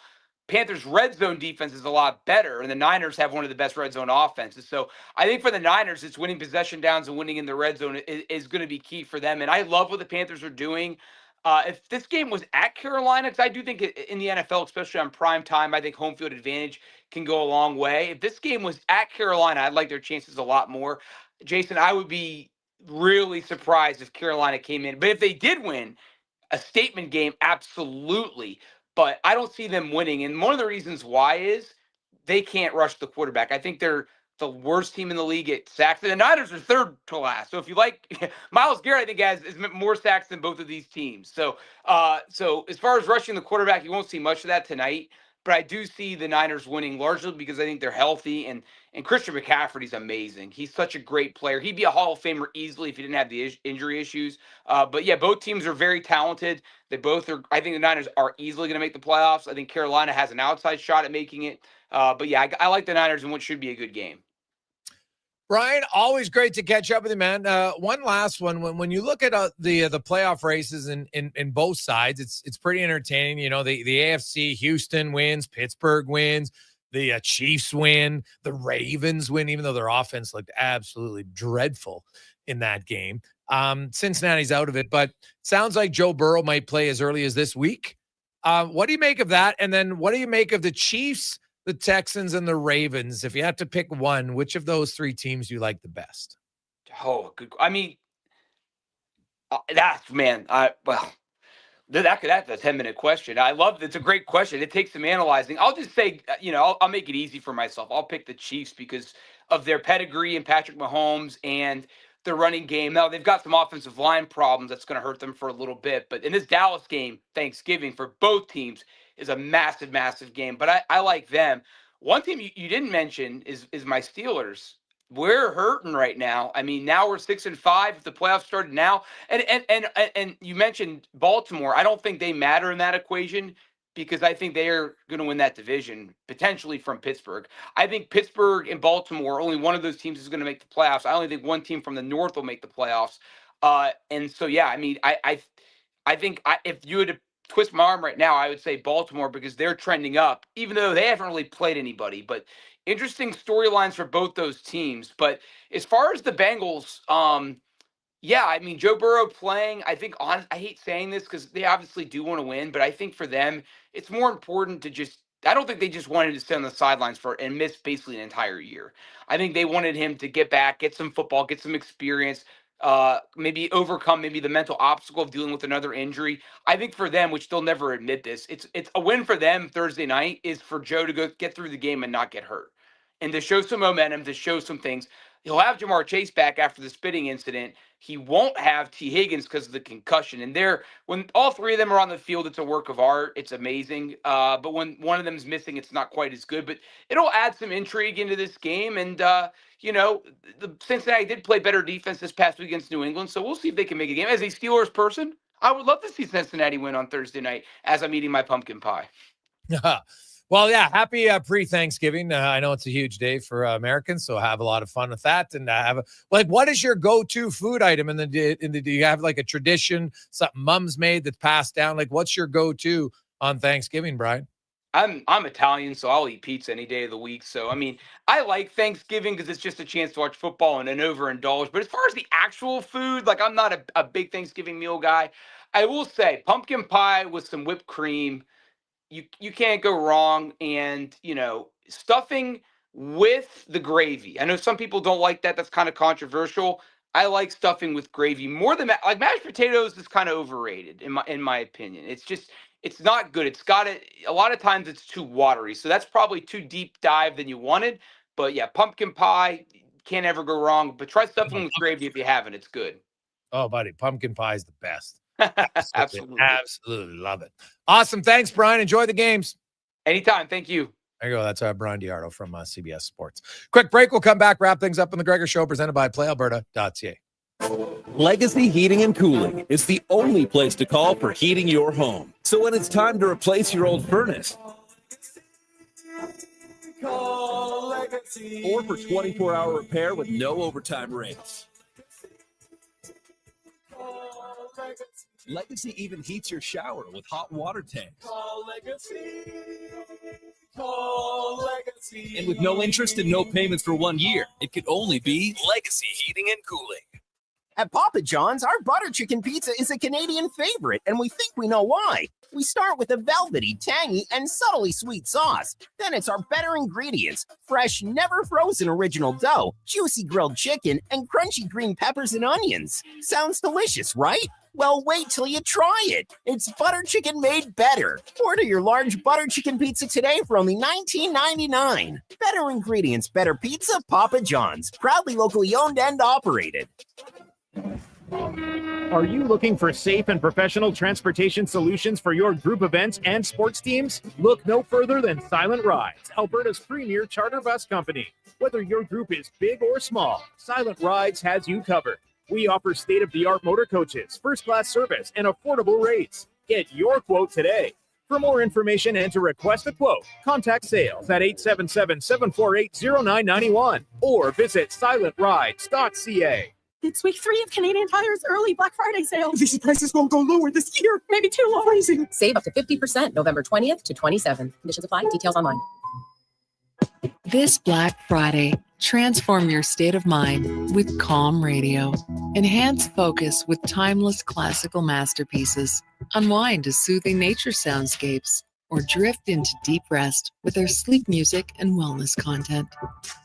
S3: Panthers' red zone defense is a lot better, and the Niners have one of the best red zone offenses. So I think for the Niners, it's winning possession downs and winning in the red zone is going to be key for them. And I love what the Panthers are doing. If this game was at Carolina, because I do think in the NFL, especially on prime time, I think home field advantage can go a long way. If this game was at Carolina, I'd like their chances a lot more. Jason, I would be really surprised if Carolina came in. But if they did win, a statement game, absolutely. But I don't see them winning. And one of the reasons why is they can't rush the quarterback. I think they're the worst team in the league at sacks. And the Niners are 3rd to last. So if you like, Myles Garrett, I think has more sacks than both of these teams. So as far as rushing the quarterback, you won't see much of that tonight. But I do see the Niners winning largely because I think they're healthy. And Christian McCaffrey's amazing. He's such a great player. He'd be a Hall of Famer easily if he didn't have the injury issues. But yeah, both teams are very talented. They both are. I think the Niners are easily going to make the playoffs. I think Carolina has an outside shot at making it. But yeah, I like the Niners in what should be a good game.
S7: Brian, always great to catch up with you, man. One last one. When you look at the playoff races in both sides, it's pretty entertaining. The AFC, Houston wins, Pittsburgh wins, the Chiefs win, the Ravens win, even though their offense looked absolutely dreadful in that game. Cincinnati's out of it, but sounds like Joe Burrow might play as early as this week. What do you make of that? And then what do you make of the Chiefs, the Texans, and the Ravens? If you had to pick one, which of those 3 teams do you like the best?
S3: Oh, good. I mean, that's a 10-minute question. I love it. It's a great question. It takes some analyzing. I'll just say, I'll make it easy for myself. I'll pick the Chiefs because of their pedigree and Patrick Mahomes and the running game. Now, they've got some offensive line problems that's going to hurt them for a little bit. But in this Dallas game, Thanksgiving, for both teams, is a massive, massive game. But I like them. One team you didn't mention is my Steelers. We're hurting right now. I mean, now we're 6-5. If the playoffs started now, and you mentioned Baltimore, I don't think they matter in that equation because I think they are going to win that division potentially from Pittsburgh. I think Pittsburgh and Baltimore, only one of those teams is going to make the playoffs. I only think one team from the North will make the playoffs. And so, yeah, I mean, I think if you had to twist my arm right now, I would say Baltimore because they're trending up, even though they haven't really played anybody. But interesting storylines for both those teams. But as far as the Bengals, yeah, I mean, Joe Burrow playing, I think I hate saying this because they obviously do want to win, but I think for them, it's more important to I don't think they just wanted to sit on the sidelines and miss basically an entire year. I think they wanted him to get back, get some football, get some experience, maybe overcome the mental obstacle of dealing with another injury. I think for them, which they'll never admit this, it's a win for them Thursday night is for Joe to go get through the game and not get hurt. And to show some momentum, to show some things. He'll have Jamar Chase back after the spitting incident. He won't have T. Higgins because of the concussion. And when all 3 of them are on the field, it's a work of art. It's amazing. But when one of them is missing, it's not quite as good. But it'll add some intrigue into this game. And, the Cincinnati did play better defense this past week against New England. So we'll see if they can make a game. As a Steelers person, I would love to see Cincinnati win on Thursday night as I'm eating my pumpkin pie.
S7: Well, yeah, happy pre-Thanksgiving. I know it's a huge day for Americans, so have a lot of fun with that. And what is your go-to food item? And then do you have like a tradition, something mom's made that's passed down? Like, what's your go-to on Thanksgiving, Brian?
S3: I'm Italian, so I'll eat pizza any day of the week. So, I mean, I like Thanksgiving because it's just a chance to watch football and overindulge. But as far as the actual food, like I'm not a big Thanksgiving meal guy. I will say pumpkin pie with some whipped cream. You can't go wrong. And, stuffing with the gravy. I know some people don't like that. That's kind of controversial. I like stuffing with gravy more than like mashed potatoes is kind of overrated in my opinion. It's not good. It's got it. A lot of times it's too watery. So that's probably too deep dive than you wanted. But yeah, pumpkin pie, can't ever go wrong. But try stuffing with gravy if you haven't. It's good.
S7: Oh, buddy, pumpkin pie is the best.
S3: Absolutely.
S7: Absolutely love it. Awesome. Thanks, Brian. Enjoy the games.
S3: Anytime. Thank you.
S7: There you go. That's Brian Diardo from CBS Sports. Quick break. We'll come back, wrap things up on the Gregor Show, presented by PlayAlberta.ca.
S1: Legacy Heating and Cooling is the only place to call for heating your home. So when it's time to replace your old furnace, call Legacy. Or for 24-hour repair with no overtime rates. Legacy even heats your shower with hot water tanks. Call Legacy. Call Legacy. And with no interest and no payments for 1 year, it could only be Legacy Heating and Cooling.
S17: At Papa John's, our butter chicken pizza is a Canadian favorite, and we think we know why. We start with a velvety, tangy, and subtly sweet sauce. Then it's our better ingredients: fresh, never frozen original dough, juicy grilled chicken, and crunchy green peppers and onions. Sounds delicious, right? Well, wait till you try it. It's butter chicken made better. Order your large butter chicken pizza today for only $19.99. Better ingredients, better pizza, Papa John's. Proudly locally owned and operated.
S10: Are you looking for safe and professional transportation solutions for your group events and sports teams? Look no further than Silent Rides, Alberta's premier charter bus company. Whether your group is big or small, Silent Rides has you covered. We offer state-of-the-art motor coaches, first-class service, and affordable rates. Get your quote today. For more information and to request a quote, contact sales at 877-748-0991 or visit silentrides.ca.
S21: It's week 3 of Canadian Tire's early Black Friday sale. These prices won't go lower this year. Maybe too low. Freezing.
S22: Save up to 50% November 20th to 27th. Conditions apply. Details online.
S18: This Black Friday, transform your state of mind with Calm Radio. Enhance focus with timeless classical masterpieces. Unwind to soothing nature soundscapes, or drift into deep rest with our sleep music and wellness content.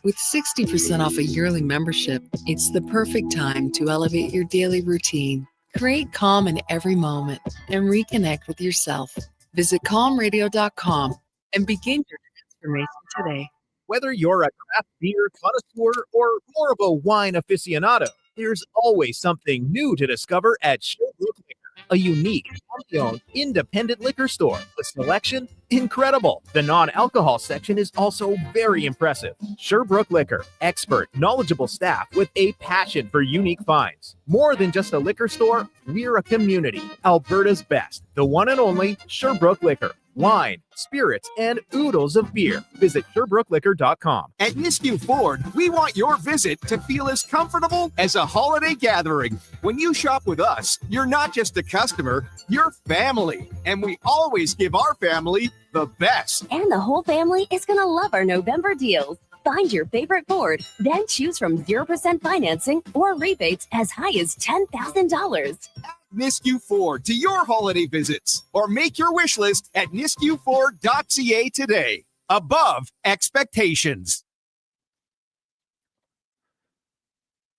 S18: With 60% off a yearly membership, it's the perfect time to elevate your daily routine. Create calm in every moment and reconnect with yourself. Visit calmradio.com and begin your transformation today.
S10: Whether you're a craft beer connoisseur or more of a wine aficionado, there's always something new to discover at Sherbrooke Liquor, a unique, family-owned, independent liquor store. The selection, incredible. The non-alcohol section is also very impressive. Sherbrooke Liquor, expert, knowledgeable staff with a passion for unique finds. More than just a liquor store, we're a community. Alberta's best, the one and only Sherbrooke Liquor. Wine, spirits, and oodles of beer. Visit SherbrookeLiquor.com.
S20: At Nisku Ford, we want your visit to feel as comfortable as a holiday gathering. When you shop with us, you're not just a customer, you're family. And we always give our family the best.
S23: And the whole family is going to love our November deals. Find your favorite Ford, then choose from 0% financing or rebates as high as $10,000.
S20: Nisku Ford to your holiday visits, or make your wish list at niskuford.ca today. Above expectations.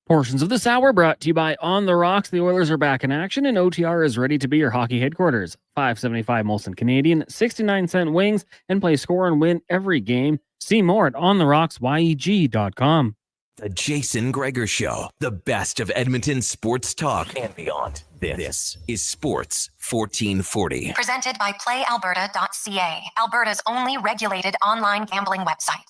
S15: Portions of this hour brought to you by On the Rocks. The Oilers are back in action, and OTR is ready to be your hockey headquarters. $5.75 Molson Canadian, 69-cent wings, and play score and win every game. See more at ontherocksyeg.com.
S19: The Jason Gregor Show, the best of Edmonton sports talk and beyond. This is Sports 1440.
S6: Presented by PlayAlberta.ca, Alberta's only regulated online gambling website.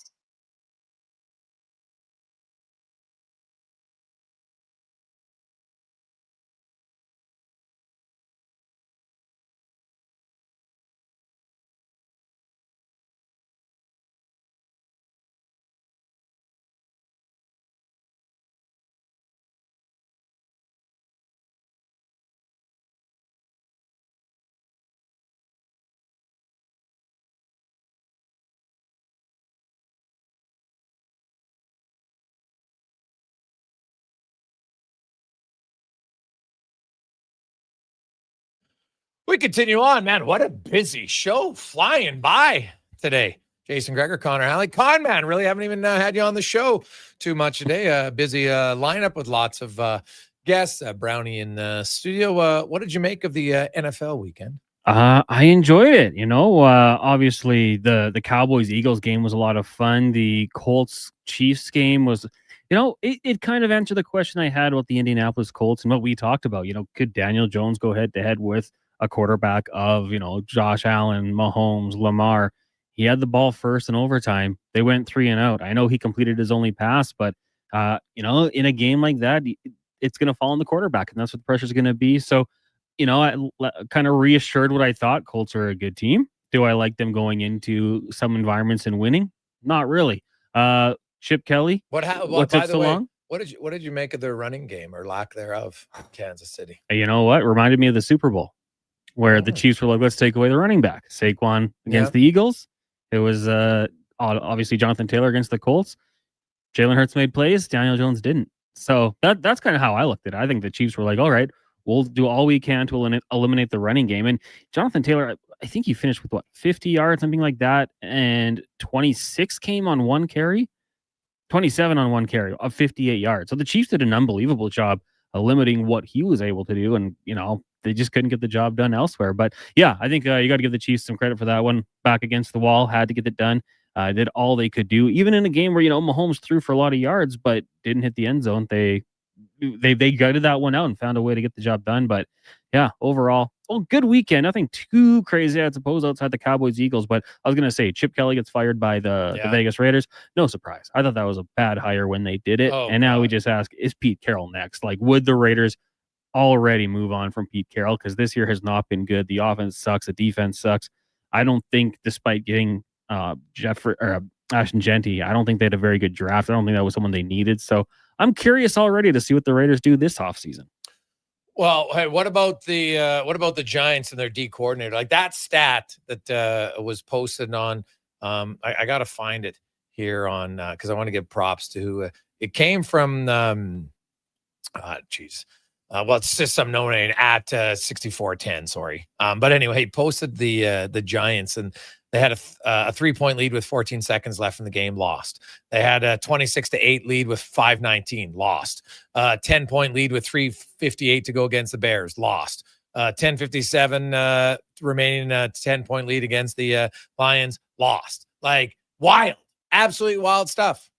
S7: We continue on, man. What a busy show flying by today. Jason Gregor, Connor Halley. Con man, really haven't even had you on the show too much today. Busy lineup with lots of guests. Brownie in the studio. What did you make of the NFL weekend?
S15: I enjoyed it. Obviously the Cowboys Eagles game was a lot of fun. The Colts Chiefs game was, it kind of answered the question I had about the Indianapolis Colts and what we talked about. Could Daniel Jones go head to head with a quarterback of, Josh Allen, Mahomes, Lamar? He had the ball first in overtime. They went 3 and out. I know he completed his only pass, but in a game like that, it's going to fall on the quarterback, and that's what the pressure is going to be. So, I kind of reassured what I thought. Colts are a good team. Do I like them going into some environments and winning? Not really. Chip Kelly.
S7: What
S15: took so long?
S7: What did you make of their running game or lack thereof in Kansas City?
S15: You know what? Reminded me of the Super Bowl where the Chiefs were like, let's take away the running back. Saquon against the Eagles. It was obviously Jonathan Taylor against the Colts. Jalen Hurts made plays. Daniel Jones didn't. So that's kind of how I looked at it. I think the Chiefs were like, all right, we'll do all we can to eliminate the running game. And Jonathan Taylor, I think he finished with 50 yards, something like that. And 26 came on one carry, 27 on one carry of 58 yards. So the Chiefs did an unbelievable job of limiting what he was able to do. And, they just couldn't get the job done elsewhere. But yeah, I think you got to give the Chiefs some credit for that one. Back against the wall, had to get it done. Did all they could do, even in a game where Mahomes threw for a lot of yards, but didn't hit the end zone. They gutted that one out and found a way to get the job done. But yeah, overall, good weekend. Nothing too crazy, I suppose, outside the Cowboys Eagles. But I was gonna say Chip Kelly gets fired by the Vegas Raiders. No surprise. I thought that was a bad hire when they did it. And now we just ask, is Pete Carroll next? Like, would the Raiders already move on from Pete Carroll? Because this year has not been good. The offense sucks. The defense sucks. I don't think, despite getting Ashton Genty, I don't think they had a very good draft. I don't think that was someone they needed. So I'm curious already to see what the Raiders do this offseason.
S7: Well, hey, what about the Giants and their D coordinator? Like that stat that was posted on, I got to find it here on because I want to give props to who it came from. It's just some no name at 6410. Sorry, but anyway, he posted the Giants and they had a 3-point lead with 14 seconds left in the game, lost. They had a 26-8 lead with 5:19, lost. 10-point lead with 3:58 to go against the Bears, lost. 10:57 remaining, 10-point lead against the Lions, lost. Like wild, absolutely wild stuff.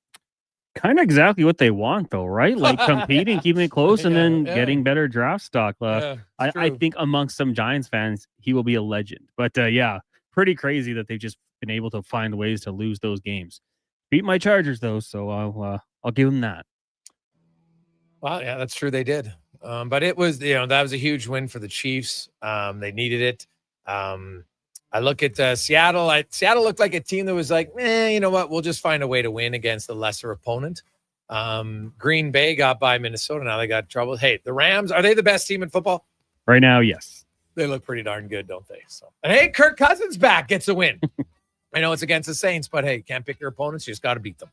S15: Kind of exactly what they want, though, right? Like competing, keeping it close, and then getting better draft stock. I think amongst some Giants fans, he will be a legend. But pretty crazy that they've just been able to find ways to lose those games. Beat my Chargers, though, so I'll give them that.
S7: Well, yeah, that's true. They did. But it was, that was a huge win for the Chiefs. They needed it. I look at Seattle. Seattle looked like a team that was like, you know what? We'll just find a way to win against the lesser opponent. Green Bay got by Minnesota. Now they got trouble. Hey, the Rams, are they the best team in football?
S15: Right now, yes.
S7: They look pretty darn good, don't they? So, and hey, Kirk Cousins back gets a win. I know it's against the Saints, but hey, can't pick your opponents. You just got to beat them.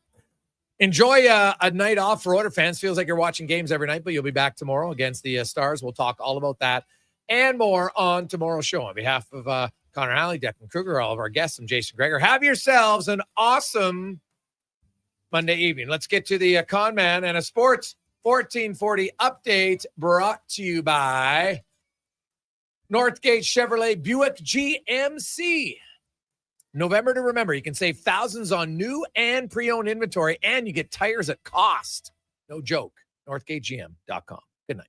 S7: Enjoy a night off for Oilers fans. Feels like you're watching games every night, but you'll be back tomorrow against the Stars. We'll talk all about that and more on tomorrow's show. On behalf of Connor Halley, Declan Kruger, all of our guests, I'm Jason Gregor. Have yourselves an awesome Monday evening. Let's get to the Con Man and a Sports 1440 update brought to you by Northgate Chevrolet Buick GMC. November to remember, you can save thousands on new and pre-owned inventory, and you get tires at cost. No joke. NorthgateGM.com. Good night.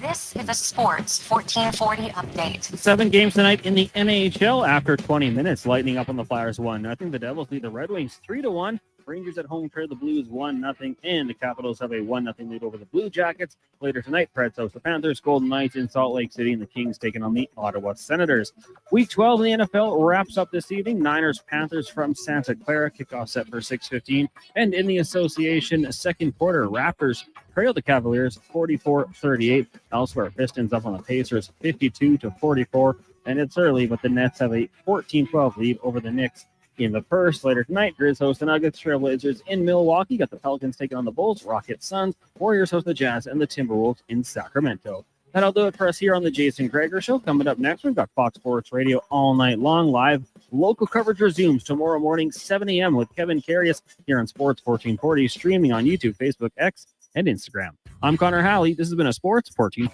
S6: This is a Sports 1440 update.
S15: 7 games tonight in the NHL after 20 minutes. Lightning up on the Flyers 1-0. The Devils lead the Red Wings 3-1. Rangers at home trail the Blues 1-0, and the Capitals have a 1-0 lead over the Blue Jackets. Later tonight, Preds host the Panthers, Golden Knights in Salt Lake City, and the Kings taking on the Ottawa Senators. Week 12 in the NFL wraps up this evening. Niners-Panthers from Santa Clara, kickoff set for 6:15. And in the association second quarter, Raptors trail the Cavaliers 44-38. Elsewhere, Pistons up on the Pacers 52-44. And it's early, but the Nets have a 14-12 lead over the Knicks in the first. Later tonight, Grizz host the Nuggets, Trailblazers in Milwaukee. Got the Pelicans taking on the Bulls, Rockets, Suns, Warriors host the Jazz, and the Timberwolves in Sacramento. That'll do it for us here on the Jason Gregor Show. Coming up next, we've got Fox Sports Radio all night long, live Local coverage resumes tomorrow morning, 7 a.m. with Kevin Carius here on Sports 1440, streaming on YouTube, Facebook, X, and Instagram. I'm Connor Halley. This has been a Sports 1440.